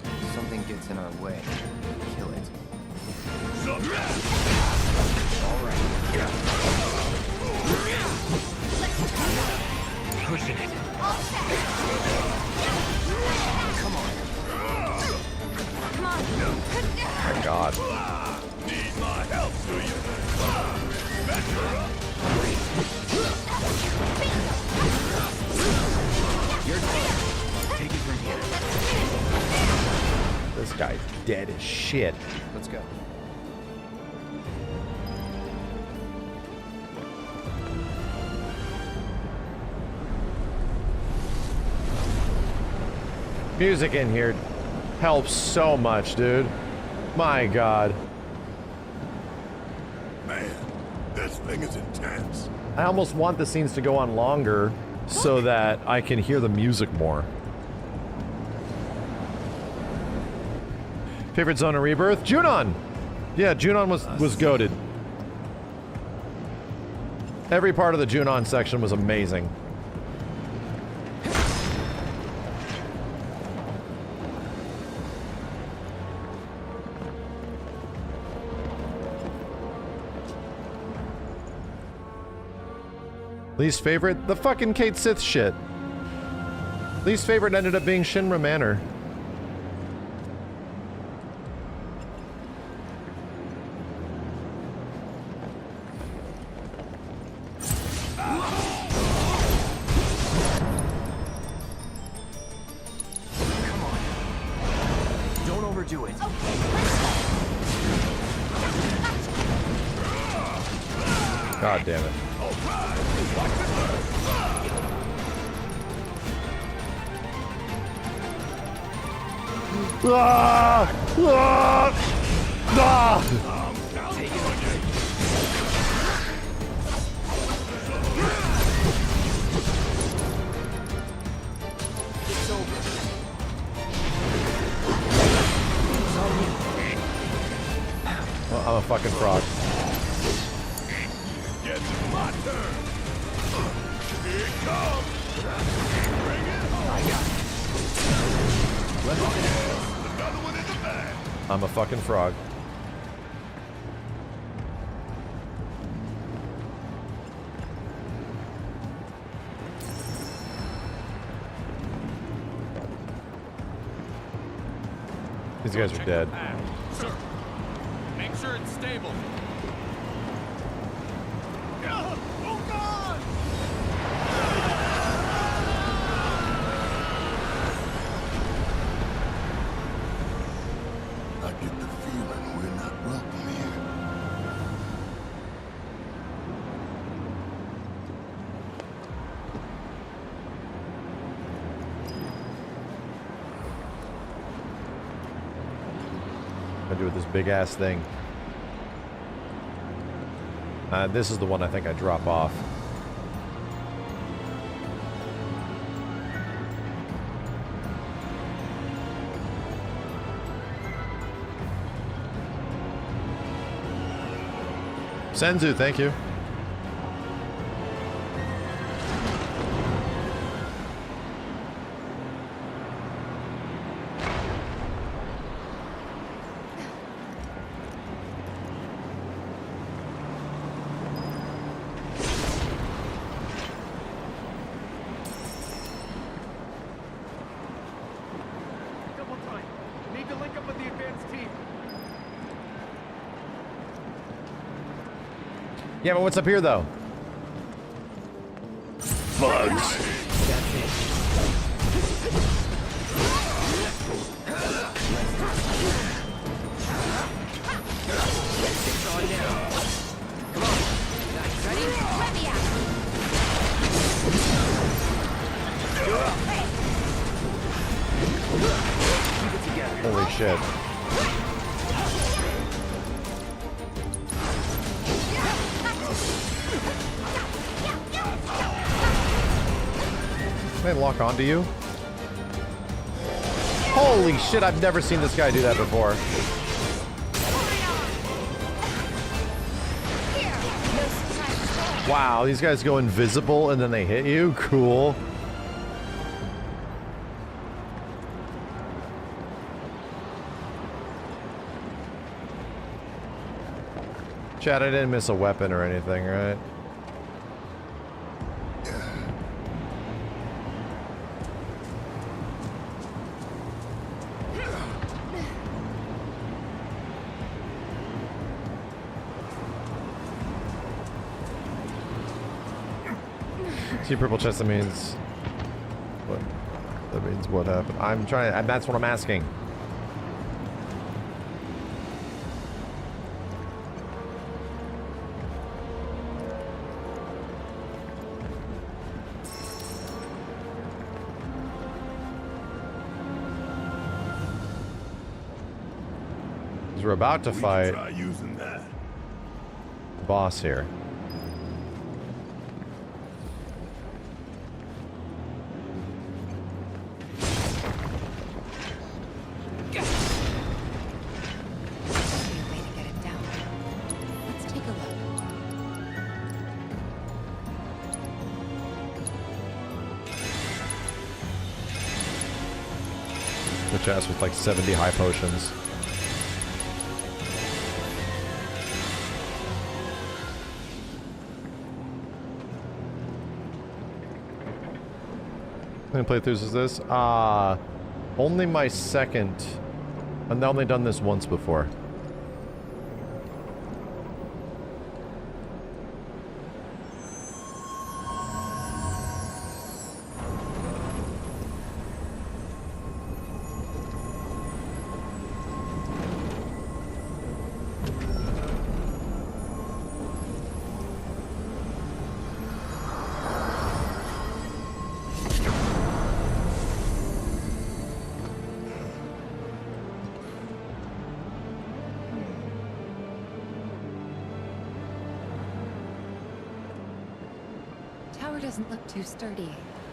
If something gets in our way, kill it. Pushing it. Come on. Come on. Oh my god. Need my help, do you? Back up. You're done. Take it from here. This guy's dead as shit. Let's go. Music in here helps so much, dude. My god. Man, this thing is intense. I almost want the scenes to go on longer so that I can hear the music more. Favorite zone of Rebirth? Junon! Yeah, Junon was goated. Every part of the Junon section was amazing. Least favorite? The fucking Kate Sith shit. Least favorite ended up being Shinra Manor. Don't overdo it. God damn it. Ah! Ah! Ah! It's over. Well, I'm a fucking frog. It's my turn. Here it comes. Bring it home. I got it. Let's go. Another one in the bag. I'm a fucking frog. These guys are dead. Sir, make sure it's stable. Oh God! I get the feeling we're not welcome here. I do with this big ass thing. This is the one I think I drop off. Senzu, thank you. Yeah, but what's up here though? Bugs. Holy shit. Can I lock onto you? Holy shit, I've never seen this guy do that before. Wow, these guys go invisible and then they hit you? Cool. Chad, I didn't miss a weapon or anything, right? See purple chest, that means what? That means what happened? I'm trying, and that's what I'm asking. We're about to fight the boss here. The chest with like 70 high potions. How many playthroughs is this? Only my second. I've only done this once before. Doesn't look too sturdy.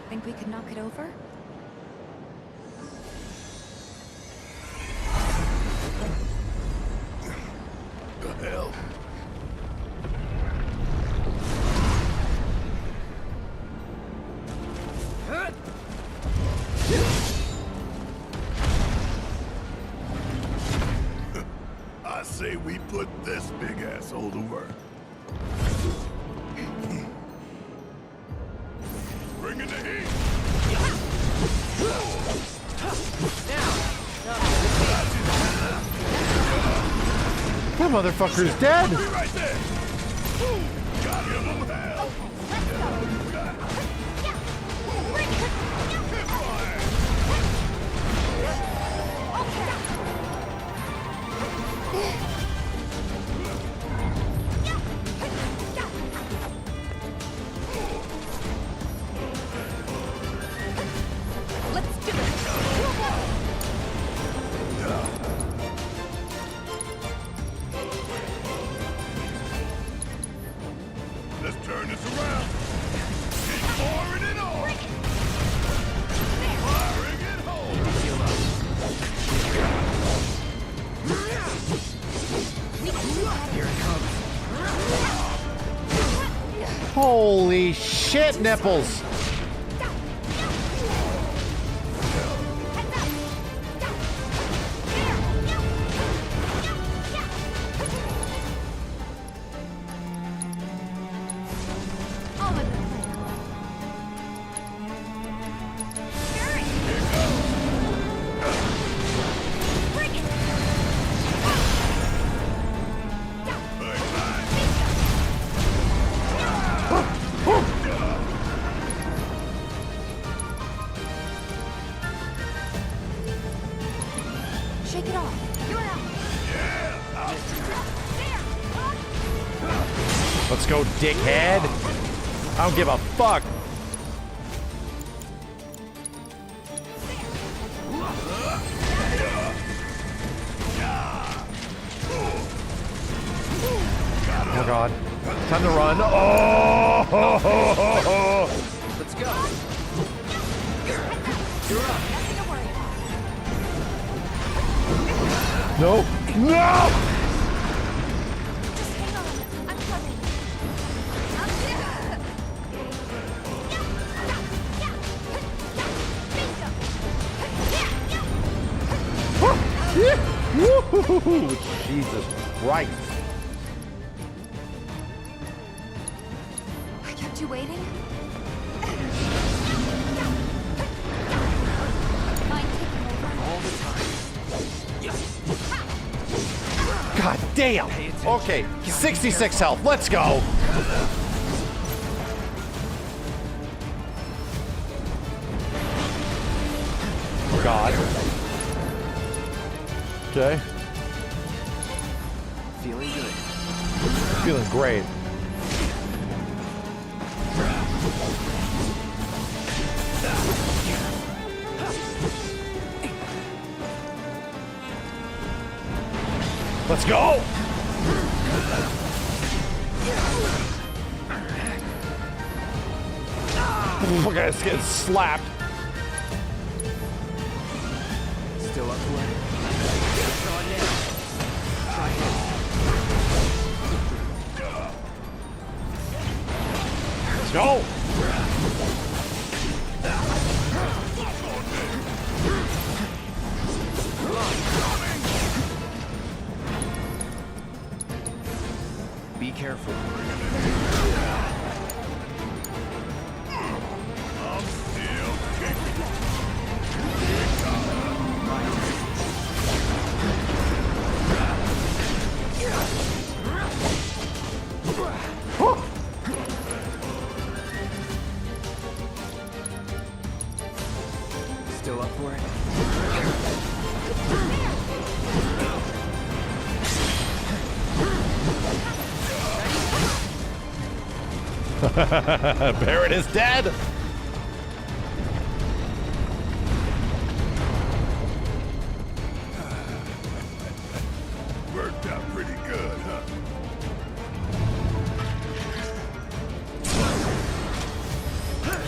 Think we could knock it over? The hell? I say we put this big asshole to work. Bring in the heat. That motherfucker's dead. Right there. Got him. Hell. Let's turn this around. Keep firing it on. Firing it home. Here it comes. Holy shit, nipples. shake it off. You're out. Let's go, dickhead. I don't give a fuck. Oh god. Time to run. Oh! Let's go. No! No! Woo-hoo-hoo-hoo. Jesus Christ. I kept you waiting? All the time. God damn. Okay, 66 health. Let's go. God. Okay. Feeling good. Feeling great. Let's go! We're gonna get slapped. Still up for it. Let's go! Be careful. I'm still kicking. Still up for it? Barrett is dead. Worked out pretty good, huh?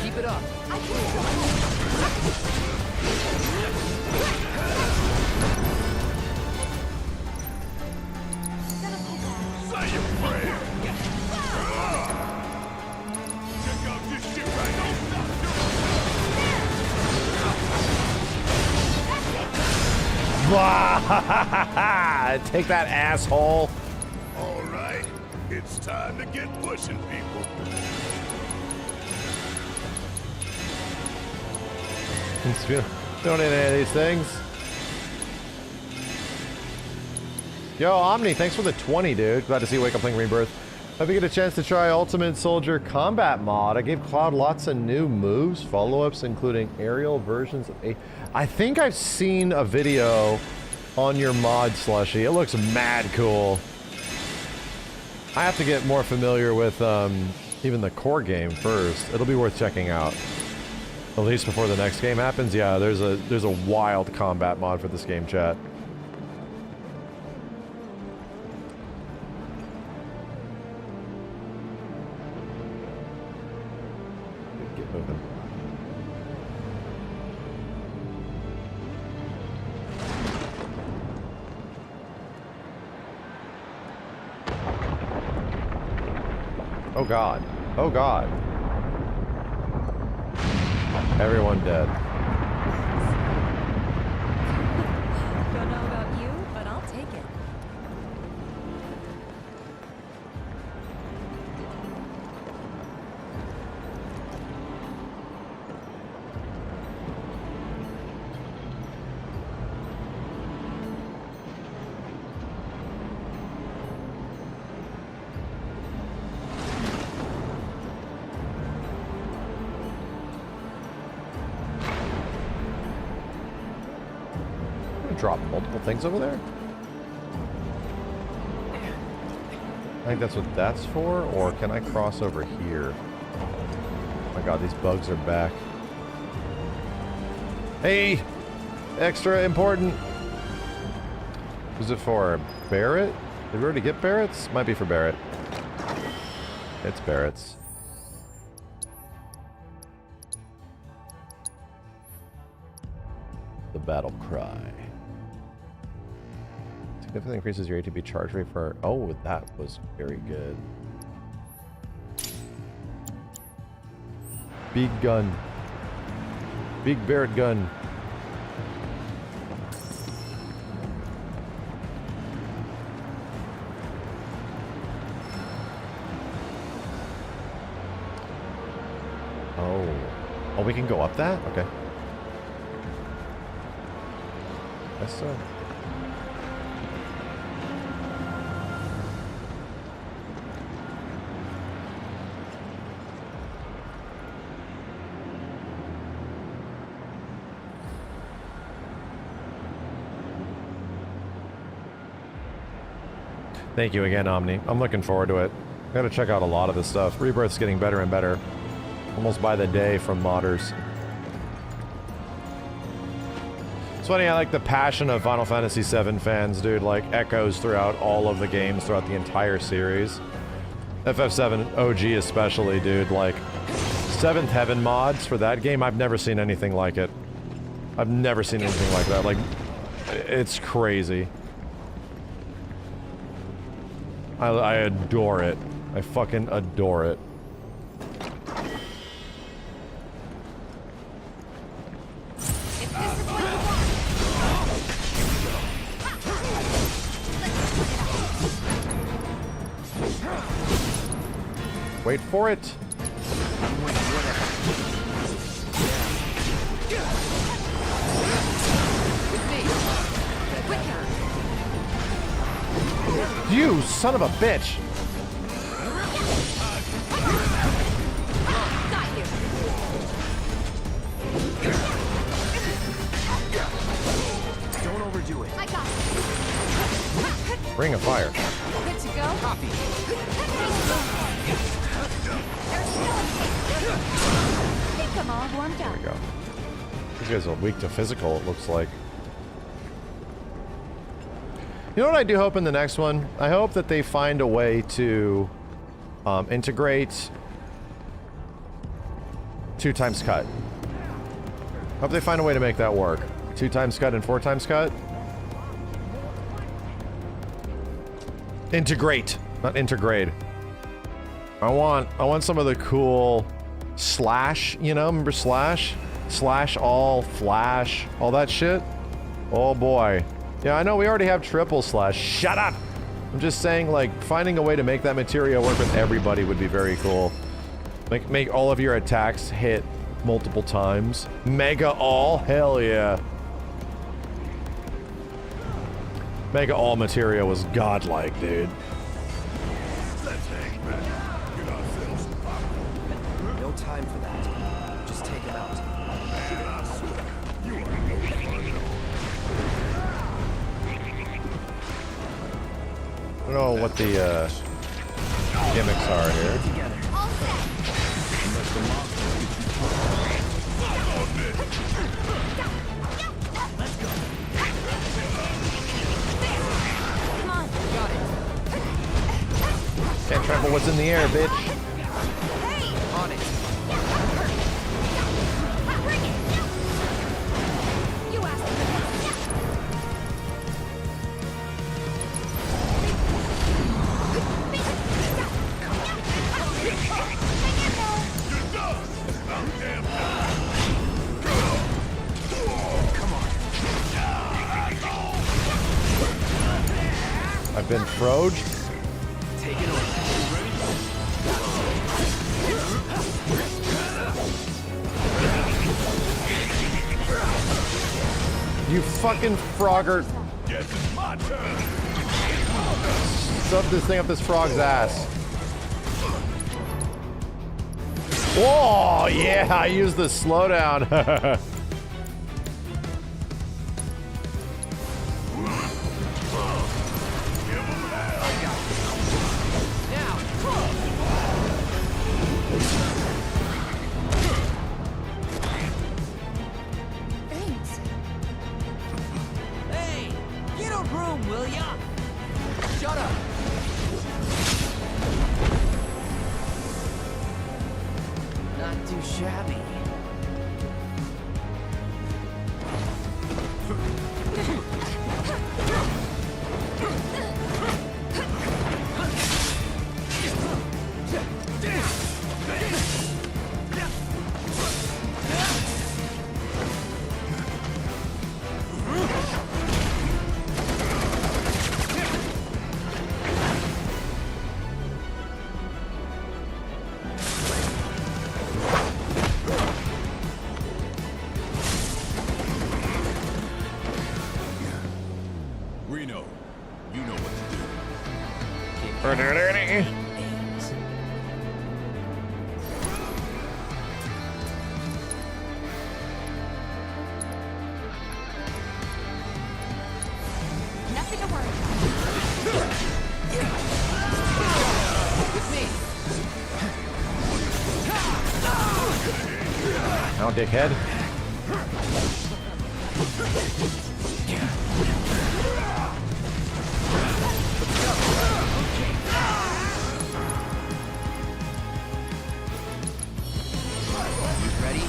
Keep it up. Say your prayer. Check out this shit right now. Take that, asshole. All right, it's time to get pushing, people. Don't need any of these things. Yo, Omni, thanks for the 20, dude. Glad to see you wake up playing Rebirth. Hope you get a chance to try Ultimate Soldier Combat Mod. I gave Cloud lots of new moves, follow-ups, including aerial versions of A. I think I've seen a video on your mod, Slushy. It looks mad cool. I have to get more familiar with even the core game first. It'll be worth checking out. At least before the next game happens. Yeah, there's a wild combat mod for this game, chat. Get moving. Oh god. Oh god. Everyone dead. Don't know about you, but I'll take it. drop multiple things over there? I think that's what that's for, or can I cross over here? Oh my god, these bugs are back. Hey! Extra important! Who's it for? Barrett? Did we already get Barrett's? Might be for Barrett. It's Barrett's. The battle cry. Significantly increases your ATB charge rate for... Oh, that was very good. Big gun. Big Barrett gun. Oh. Oh, we can go up that? Okay. Guess so. Thank you again, Omni. I'm looking forward to it. I gotta check out a lot of this stuff. Rebirth's getting better and better. Almost by the day from modders. It's funny, I like the passion of Final Fantasy VII fans, dude, like echoes throughout all of the games, throughout the entire series. FF7 OG especially, dude, like 7th Heaven mods for that game, I've never seen anything like it. I've never seen anything like that. Like, it's crazy. I adore it. I fucking adore it. Wait for it. You son of a bitch! Don't overdo it. I got it. Ring of fire. Good to go. Copy. Think I'm all warmed There up. we go. These guys are weak to physical, it looks like. You know what I do hope in the next one? I hope that they find a way to integrate 2 times cut. Hope they find a way to make that work. 2 times cut and 4 times cut. Integrate, not integrate. I want some of the cool slash, you know, remember slash? Slash all, flash, all that shit? Oh boy. Yeah, I know we already have triple slash. Shut up! I'm just saying, like, finding a way to make that materia work with everybody would be very cool. Make all of your attacks hit multiple times. Mega all? Hell yeah. Mega all materia was godlike, dude. No time for that. Just take him out. I don't know what the gimmicks are here. Can't trample what's in the air, bitch. On it. I've been froged. Take it over. You fucking frogger. Shove this thing up this frog's ass. Whoa, yeah, I used the slowdown. Thanks. Hey, get a room, will ya? Shut up. Not too shabby. Reno, you know what to do. Nothing to worry Now, dickhead. Ready?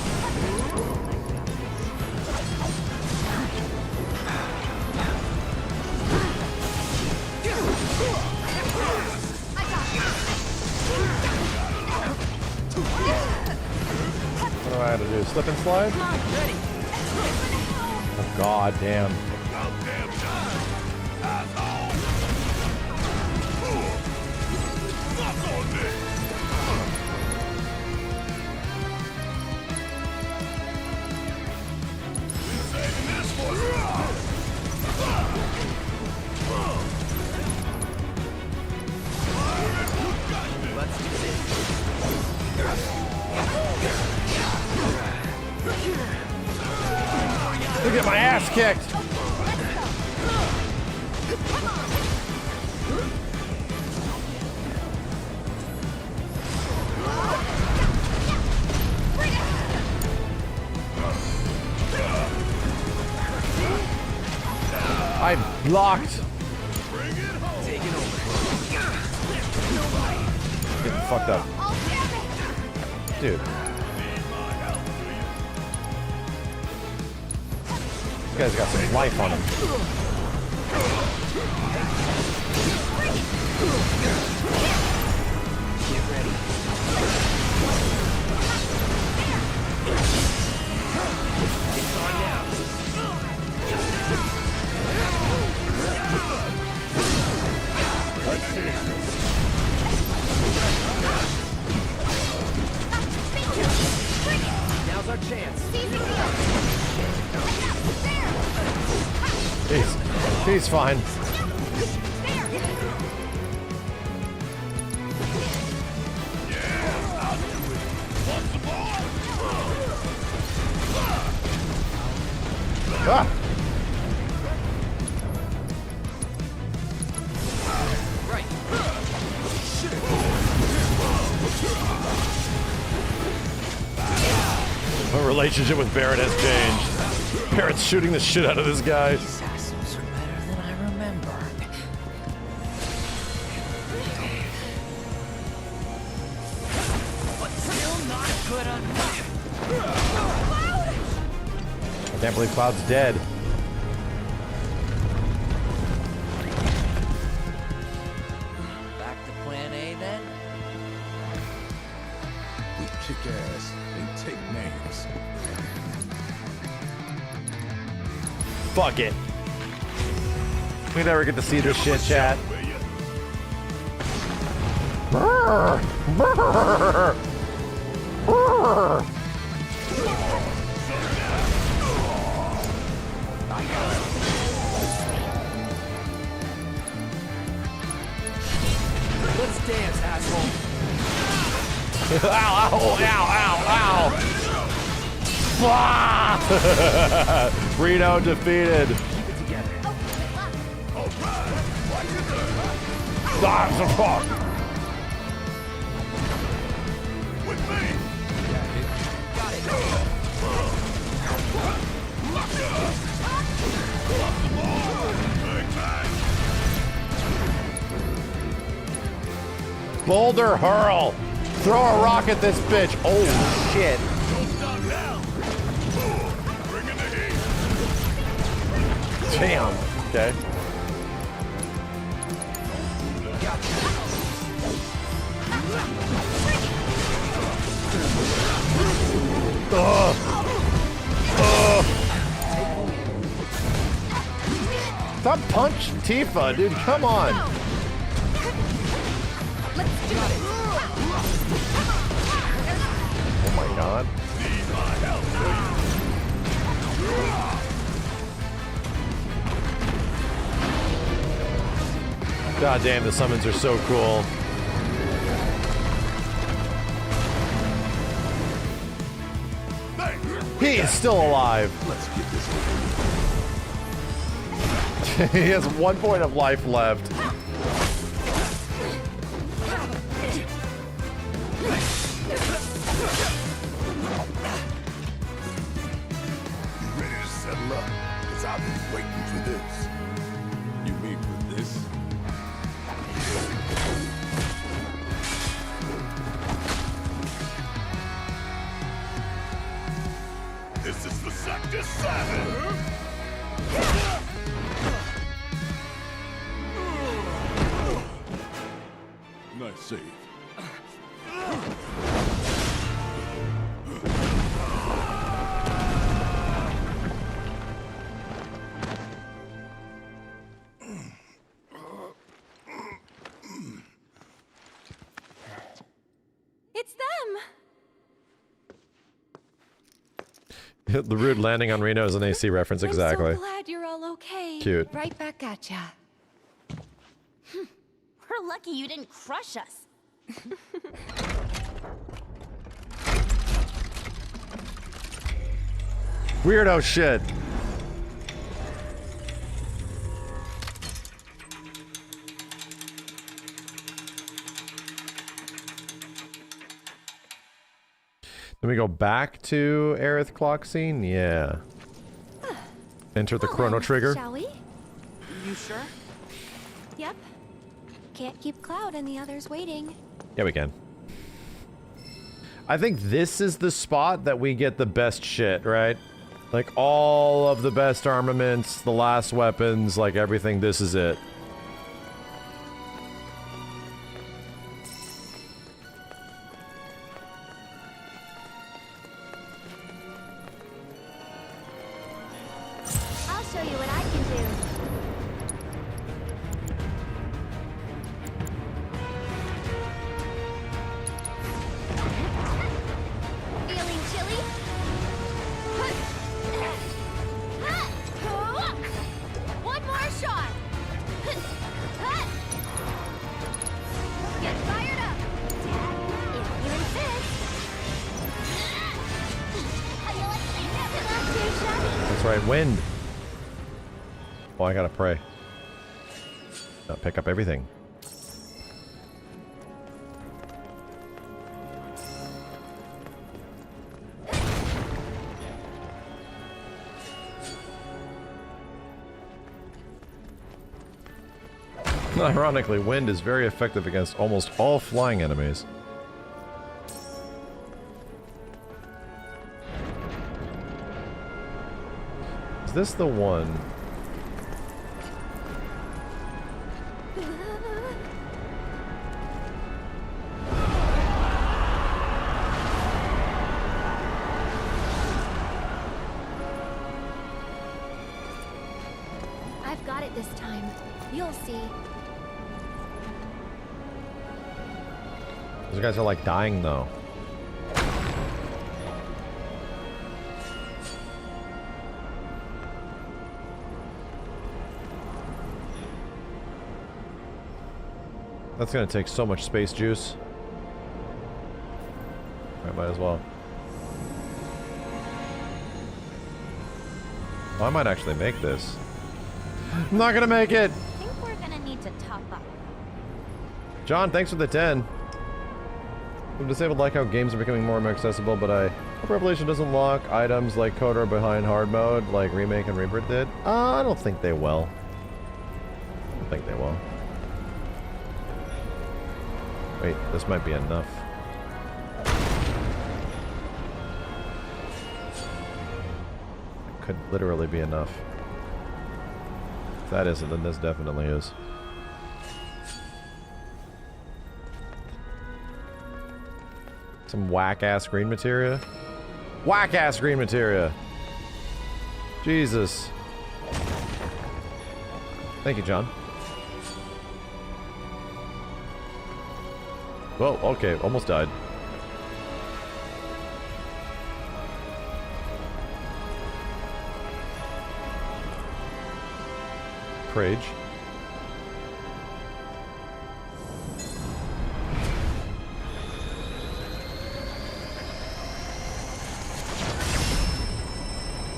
What do I have to do? Slip and slide? Oh, god damn. Let's do this. Look at my ass kicked. I'm blocked. Getting fucked up. Dude. This guy's got some life on him. Get ready. It's on now. Let's finish this. Now's our chance. He's fine. Ah! Right. My relationship with Barrett has changed. Barrett's shooting the shit out of this guy. These assholes are better than I remember. But still not good enough. I can't believe Cloud's dead. Back to plan A then? We kick ass and take names. Fuck it. We never get to see this shit, chat. Brrr, brrr, brrr. Let's dance, asshole. Ow, ow, ow, ow, ow. Ah! Reno defeated. Keep it together. Ah, the fuck. Boulder hurl! Throw a rock at this bitch! Oh shit! Damn. Okay. Ugh. Ugh. Stop punching Tifa, dude. Come on. Oh my god. God damn, the summons are so cool. He is still alive. Let's get this. He has 1 point of life left. Ready to settle up? Because I've been waiting for this. You mean for this? This is for Sector 7! Nice save. It's them. The rude landing on Reno is an AC reference, exactly. I'm so glad you're all okay. Cute. Right back at ya. We're lucky you didn't crush us. Weirdo shit. Let me go back to Aerith clock scene. Yeah. Enter the chrono trigger. Shall we? You sure? Yep. Can't keep Cloud and the others waiting. Yeah, we can. I think this is the spot that we get the best shit, right? Like all of the best armaments, the last weapons, like everything, this is it. I'll show you what I can do. Feeling chilly? One more shot. Get fired up. If you insist. Not too shabby. That's right, wind. Oh, I gotta pray. Pick up everything. Ironically, wind is very effective against almost all flying enemies. Is this the one? I've got it this time. You'll see. Those guys are like dying though. That's gonna take so much space juice. I might as well. Well, I might actually make this. I'm not gonna make it! I think we're gonna need to top up. John, thanks for the 10. I've disabled like how games are becoming more and more accessible, but I hope Revelation doesn't lock items like KOTOR behind hard mode, like Remake and Rebirth did. I don't think they will. I don't think they will. Wait, this might be enough. It could literally be enough. If that isn't, then this definitely is. Some whack-ass green materia. Whack-ass green materia! Jesus. Thank you, John. Whoa, okay, almost died. Prage.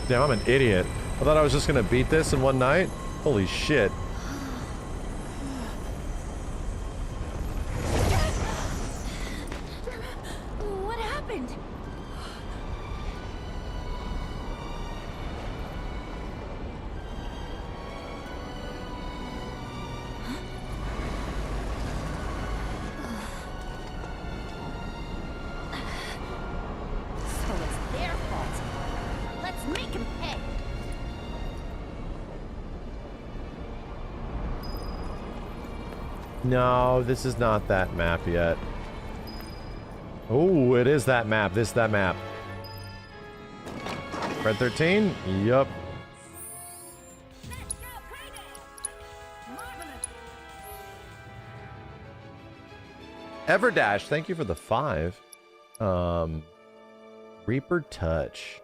Damn, I'm an idiot. I thought I was just gonna beat this in one night? Holy shit. What happened? So it's their fault. Let's make him pay. No, this is not that map yet. Oh, it is that map. This is that map. Red 13? Yup. Everdash, thank you for the 5. Reaper Touch.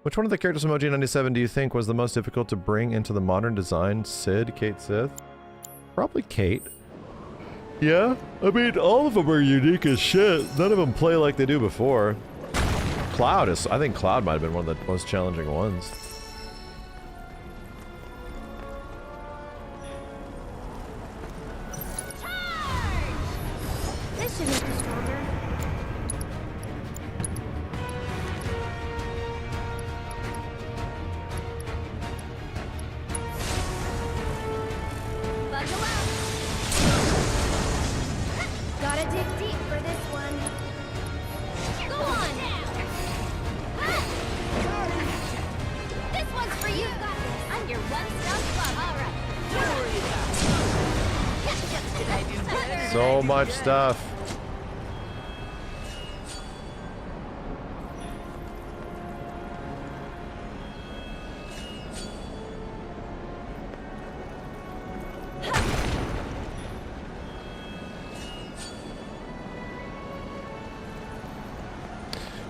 Which one of the characters from OG 97 do you think was the most difficult to bring into the modern design? Sid, Kate Sith? Probably Kate. Yeah? I mean, all of them are unique as shit. None of them play like they do before. Cloud is... I think Cloud might have been one of the most challenging ones. This should make you stronger. Buckle up. Gotta dig deep for this one. Go on. This one's for you. I'm your one-stop club. All right. Don't worry about it. Did I do better? So much stuff.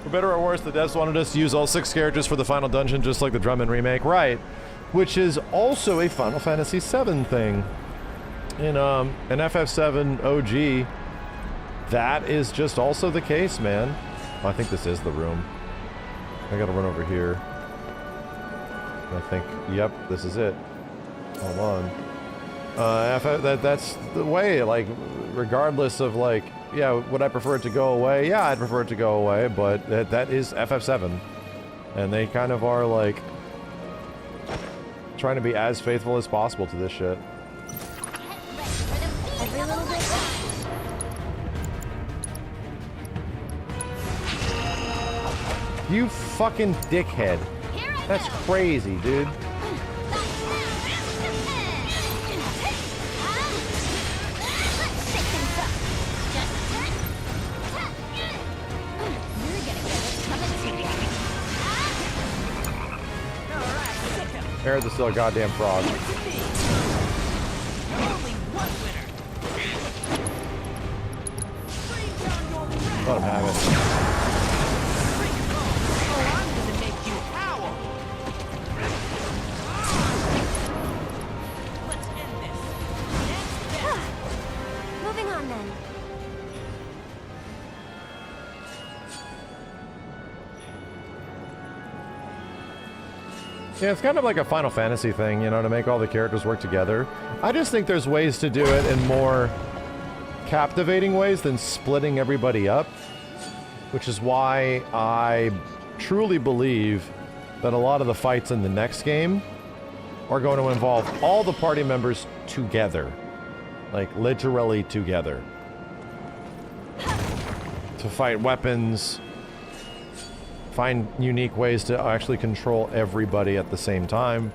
For better or worse, the devs wanted us to use all 6 characters for the final dungeon, just like the Drummond remake, right? Which is also a Final Fantasy VII thing. In an FF7 OG, that is just also the case, man. Oh, I think this is the room. I gotta run over here. I think, yep, this is it. Hold on. That's the way, like, regardless of, like, yeah, would I prefer it to go away? Yeah, I'd prefer it to go away, but that is FF7. And they kind of are, like, trying to be as faithful as possible to this shit. Every little bit. You fucking dickhead. That's crazy, dude. Aerith is still a goddamn frog. Let him have it. Moving on then. Yeah, it's kind of like a Final Fantasy thing, you know, to make all the characters work together. I just think there's ways to do it in more captivating ways than splitting everybody up, which is why I truly believe that a lot of the fights in the next game are going to involve all the party members together. Like, literally together. To fight weapons, find unique ways to actually control everybody at the same time.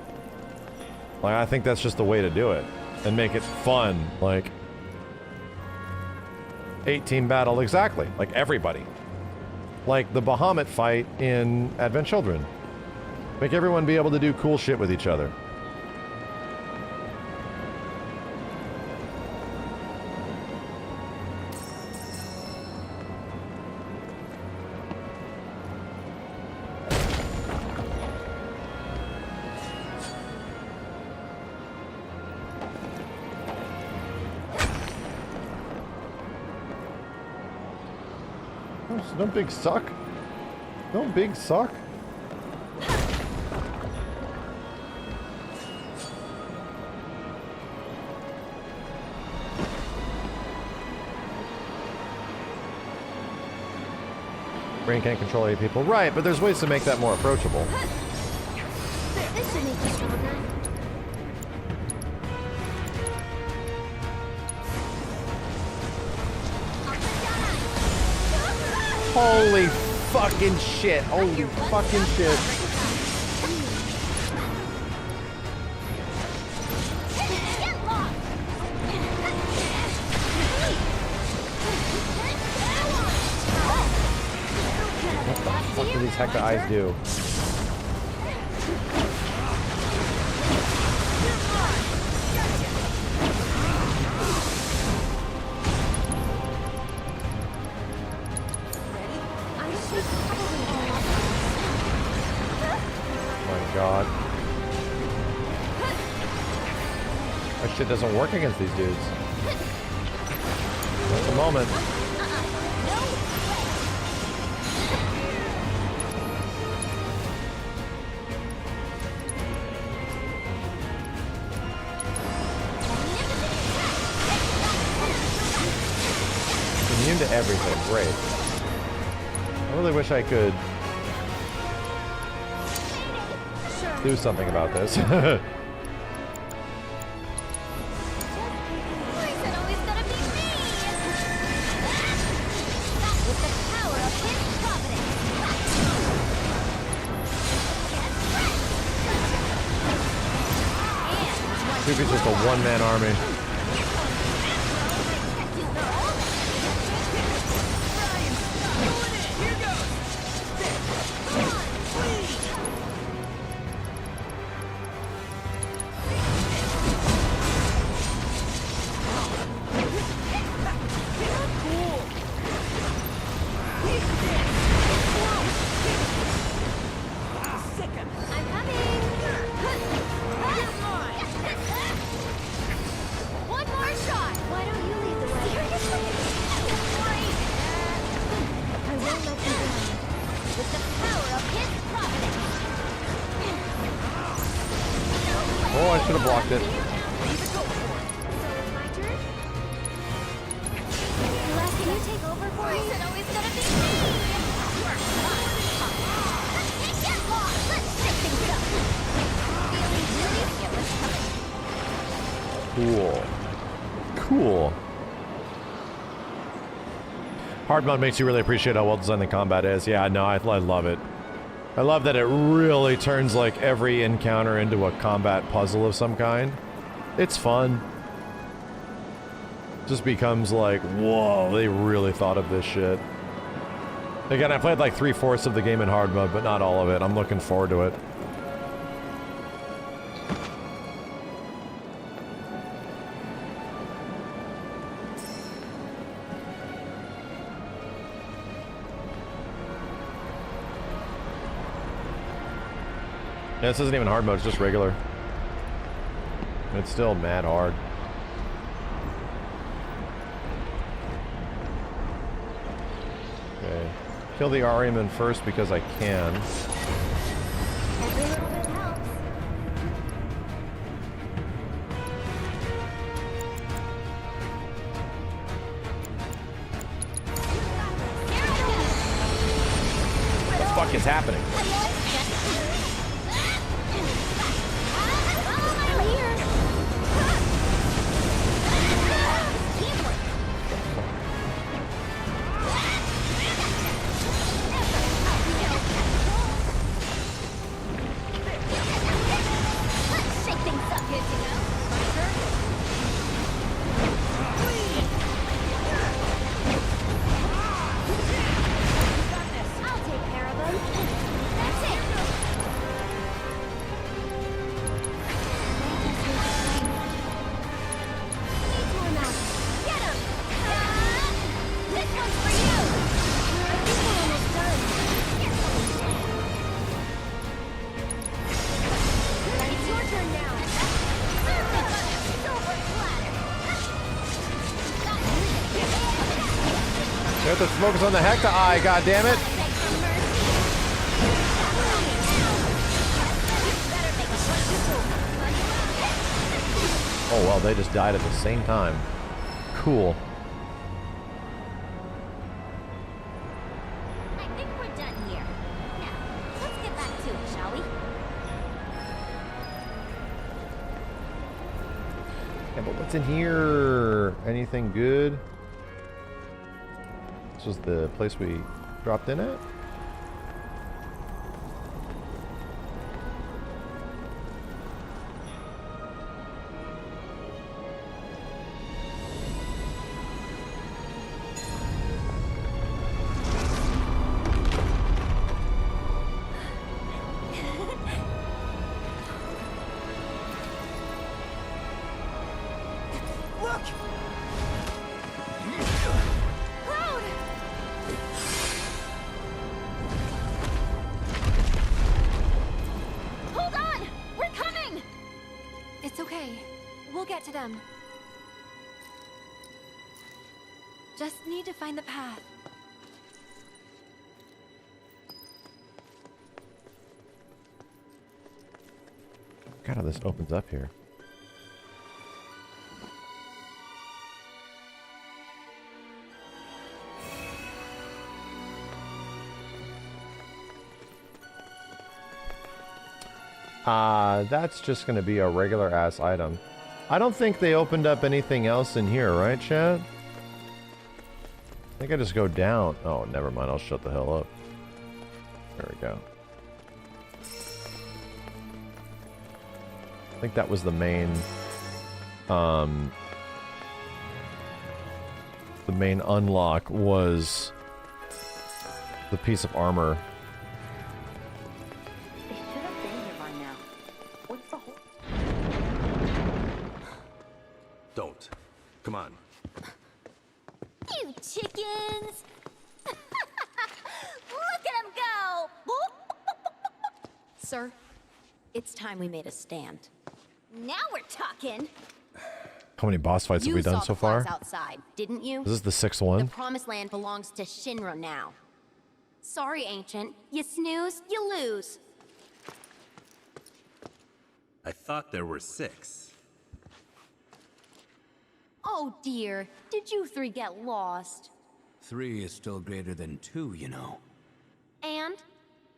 Like, I think that's just the way to do it. And make it fun. Like, 8-team battle, exactly. Like, everybody. Like the Bahamut fight in Advent Children. Make everyone be able to do cool shit with each other. Don't big suck. Don't big suck. Brain can't control 8 people. Right, but there's ways to make that more approachable. This should make you stronger. Holy fucking shit. Holy fucking shit. What the fuck do these Hecka eyes do? God. That shit doesn't work against these dudes. Not at the moment. Immune to everything. Great. I really wish I could do something about this. Goofy's just a one-man army. Oh, I should have blocked it. Can you take over for me? It's always gonna be me! Get lost! Let's shake things up! Feeling really what's coming. Cool. Hard mode makes you really appreciate how well designed the combat is. Yeah, no, I love it. I love that it really turns like every encounter into a combat puzzle of some kind. It's fun. Just becomes like, whoa, they really thought of this shit. Again, I played like 3/4 of the game in hard mode, but not all of it. I'm looking forward to it. Yeah, this isn't even hard mode, it's just regular. It's still mad hard. Okay. Kill the Ahriman first because I can. Every little bit helps. fuck is happening? You have to focus on the Hector eye, goddammit! Oh well, they just died at the same time. Cool. I think we're done here. Now, let's get back to it, shall we? Yeah, but what's in here? Anything good? This was the place we dropped in at? Just need to find the path. God, how this opens up here. That's just gonna be a regular ass item. I don't think they opened up anything else in here, right, chat? I think I just go down. Oh, never mind. I'll shut the hell up. There we go. I think that was the main, the main unlock was the piece of armor. They should have been here by now. What's the whole... Don't. Come on. You chickens! Look at them go! Sir, it's time we made a stand. Now we're talking. How many boss fights have we done so far? Outside, didn't you? This is the 6th one. The Promised Land belongs to Shinra now. Sorry, Ancient. You snooze, you lose. I thought there were 6. Oh dear, did you 3 get lost? 3 is still greater than 2, you know. And?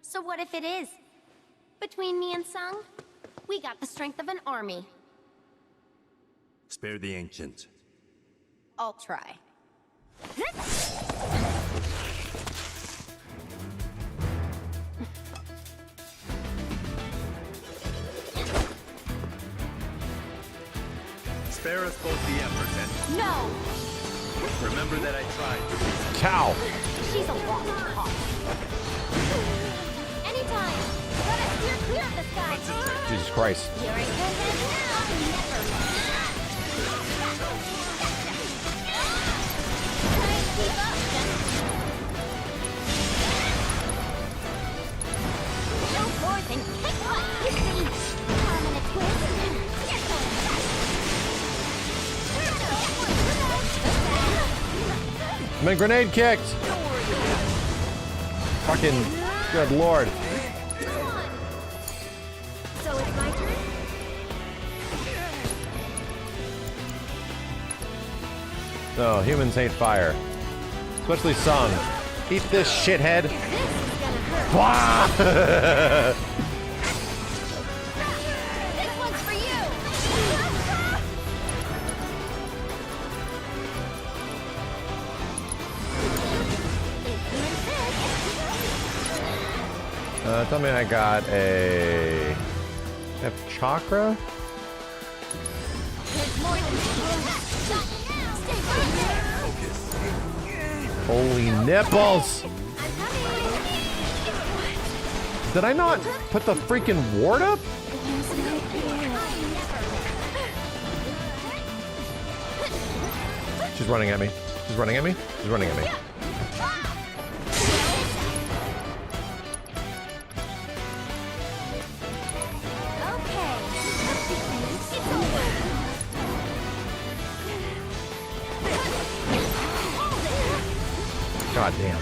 So what if it is? Between me and Sung, we got the strength of an army. Spare the Ancient. I'll try. Spare us both the effort, and No! remember that I tried. Cow! She's a lost cause. Anytime! Let us steer clear of the sky! Jesus Christ. You're in good hands now! Never mind! Try and keep up, Go forth and kick butt, you see! Arm in a twist! You're going I'm been grenade kicked! Fucking good lord. So it's my turn? No, humans hate fire. Especially Sung. Eat this, shithead. This is gonna hurt. Wah! This one's for you! Tell me I got a... F chakra? Holy nipples! Did I not put the freaking ward up? She's running at me. She's running at me. She's running at me. God damn.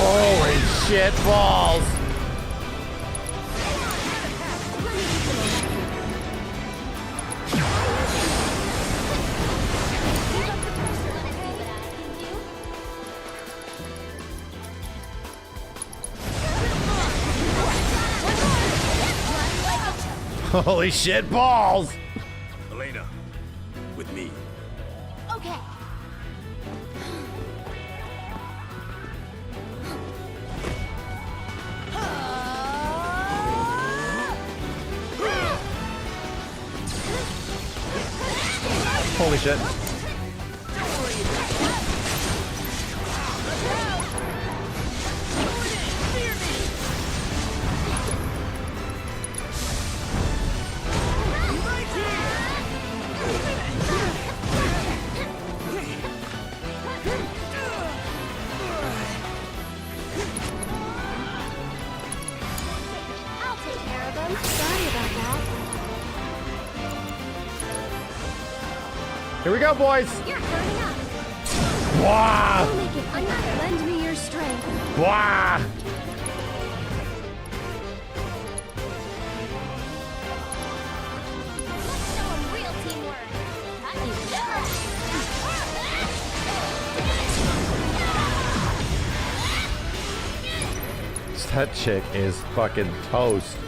Holy shit balls! Holy shit balls! Elena, with me. Okay. Holy shit. I'll take care of them. Sorry about that. Here we go, boys! You're burning up. Wah! I'll make it another. Lend me your strength. Wah! Show 'em real teamwork. That chick is fucking toast.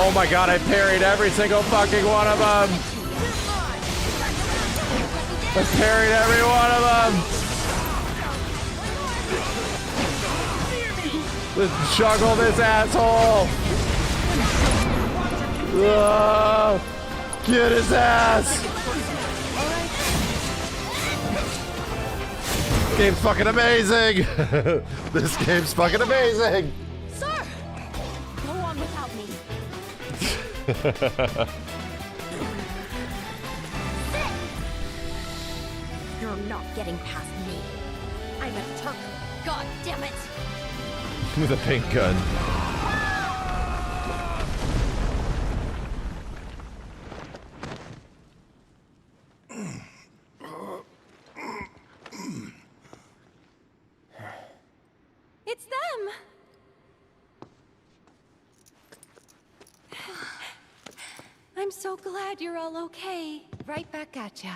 Oh my god, I parried every single fucking one of them! I parried every one of them! Let's juggle this asshole! Get his ass! This game's fucking amazing! This game's fucking amazing! Sir! Go on without me. You're not getting past me. I'm a Turk. God damn it! With a pink gun. It's them! I'm so glad you're all okay. Right back at ya.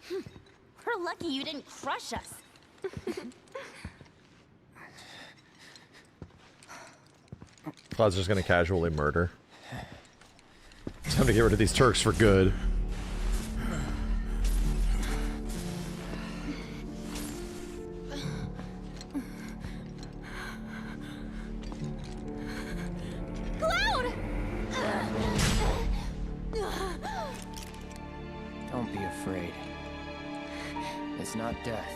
We're lucky you didn't crush us. Cloud's just gonna casually murder. Time to get rid of these Turks for good. It's not death.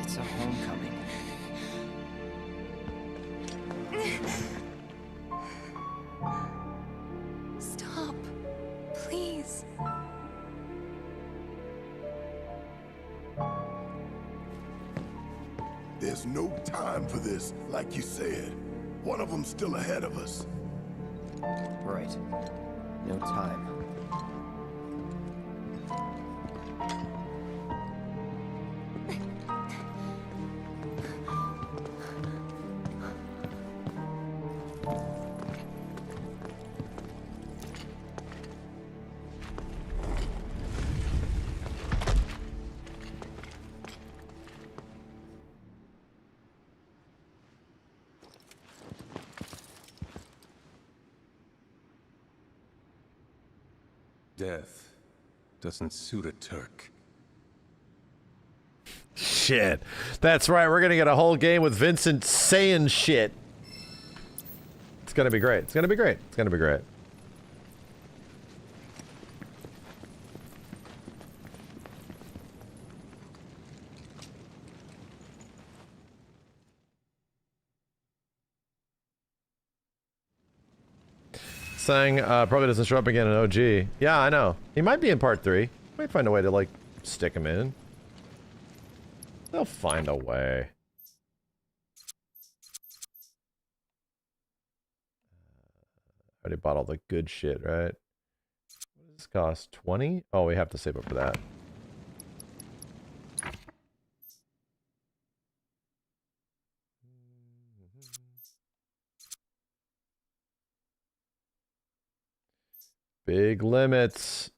It's a homecoming. Stop. Please. There's no time for this, like you said. One of them's still ahead of us. Right. No time. Death doesn't suit a Turk. Shit. That's right. We're going to get a whole game with Vincent saying shit. It's going to be great. It's going to be great. It's going to be great. Sang probably doesn't show up again in OG. Yeah, I know. He might be in part 3. Might find a way to, like, stick him in. They'll find a way. Already bought all the good shit, right? What does this cost? 20? Oh, we have to save up for that. Big limits.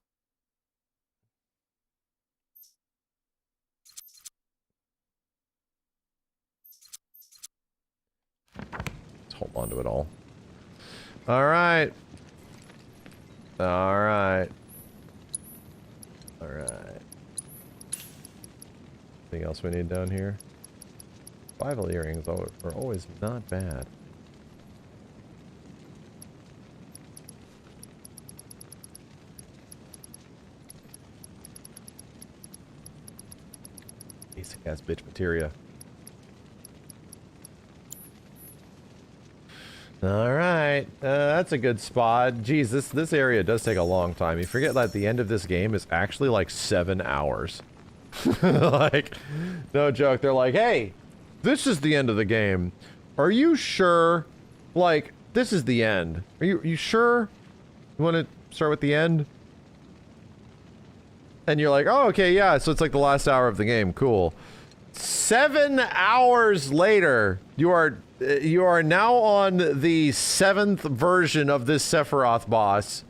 Let's hold on to it all. All right. All right. All right. Anything else we need down here? 5 earrings are always not bad. Basic ass bitch materia. All right, that's a good spot. Geez, this area does take a long time. You forget that the end of this game is actually like 7 hours. Like, no joke. They're like, hey, this is the end of the game. Are you sure? Like, this is the end. Are you sure? You want to start with the end? And you're like, oh, okay, yeah. So it's like the last hour of the game. Cool. 7 hours later, you are now on the 7th version of this Sephiroth boss.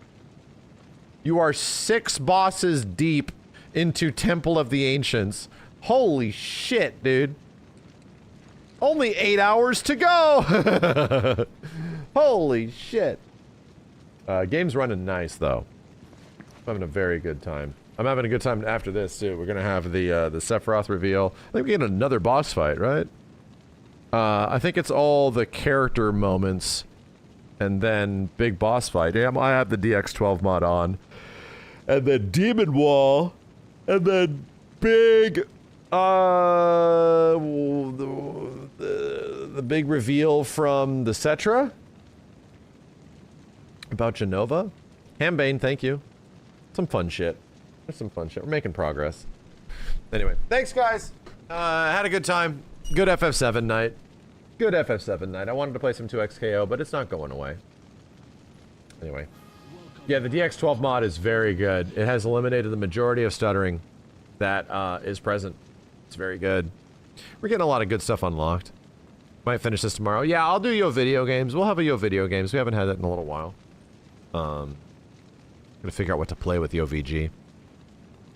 You are 6 bosses deep into Temple of the Ancients. Holy shit, dude. Only 8 hours to go. Holy shit. Game's running nice, though. I'm having a very good time. I'm having a good time after this, too. We're going to have the Sephiroth reveal. I think we get another boss fight, right? I think it's all the character moments and then big boss fight. Damn, I have the DX12 mod on. And then Demon Wall. And then big... the big reveal from the Cetra. About Genova. Hambane, thank you. Some fun shit. There's some fun shit. We're making progress. Anyway, thanks, guys. Had a good time. Good FF7 night. Good FF7 night. I wanted to play some 2XKO, but it's not going away. Anyway. Yeah, the DX12 mod is very good. It has eliminated the majority of stuttering that is present. It's very good. We're getting a lot of good stuff unlocked. Might finish this tomorrow. Yeah, I'll do Yo Video Games. We'll have a Yo Video Games. We haven't had that in a little while. Gonna figure out what to play with Yo VG.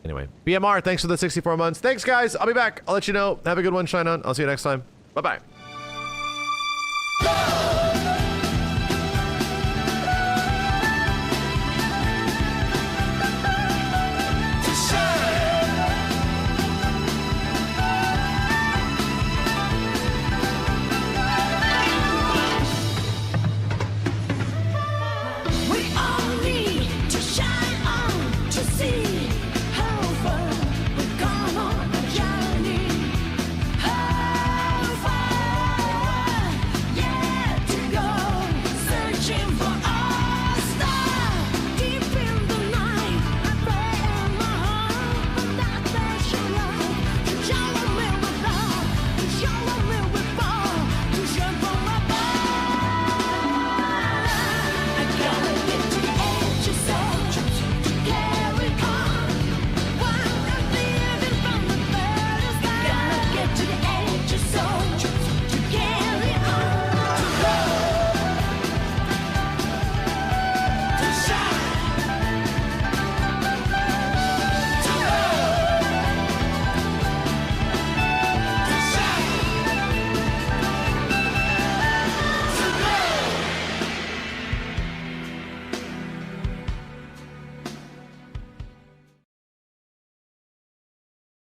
Anyway, BMR, thanks for the 64 months. Thanks, guys. I'll be back. I'll let you know. Have a good one. Shine on. I'll see you next time. Bye-bye.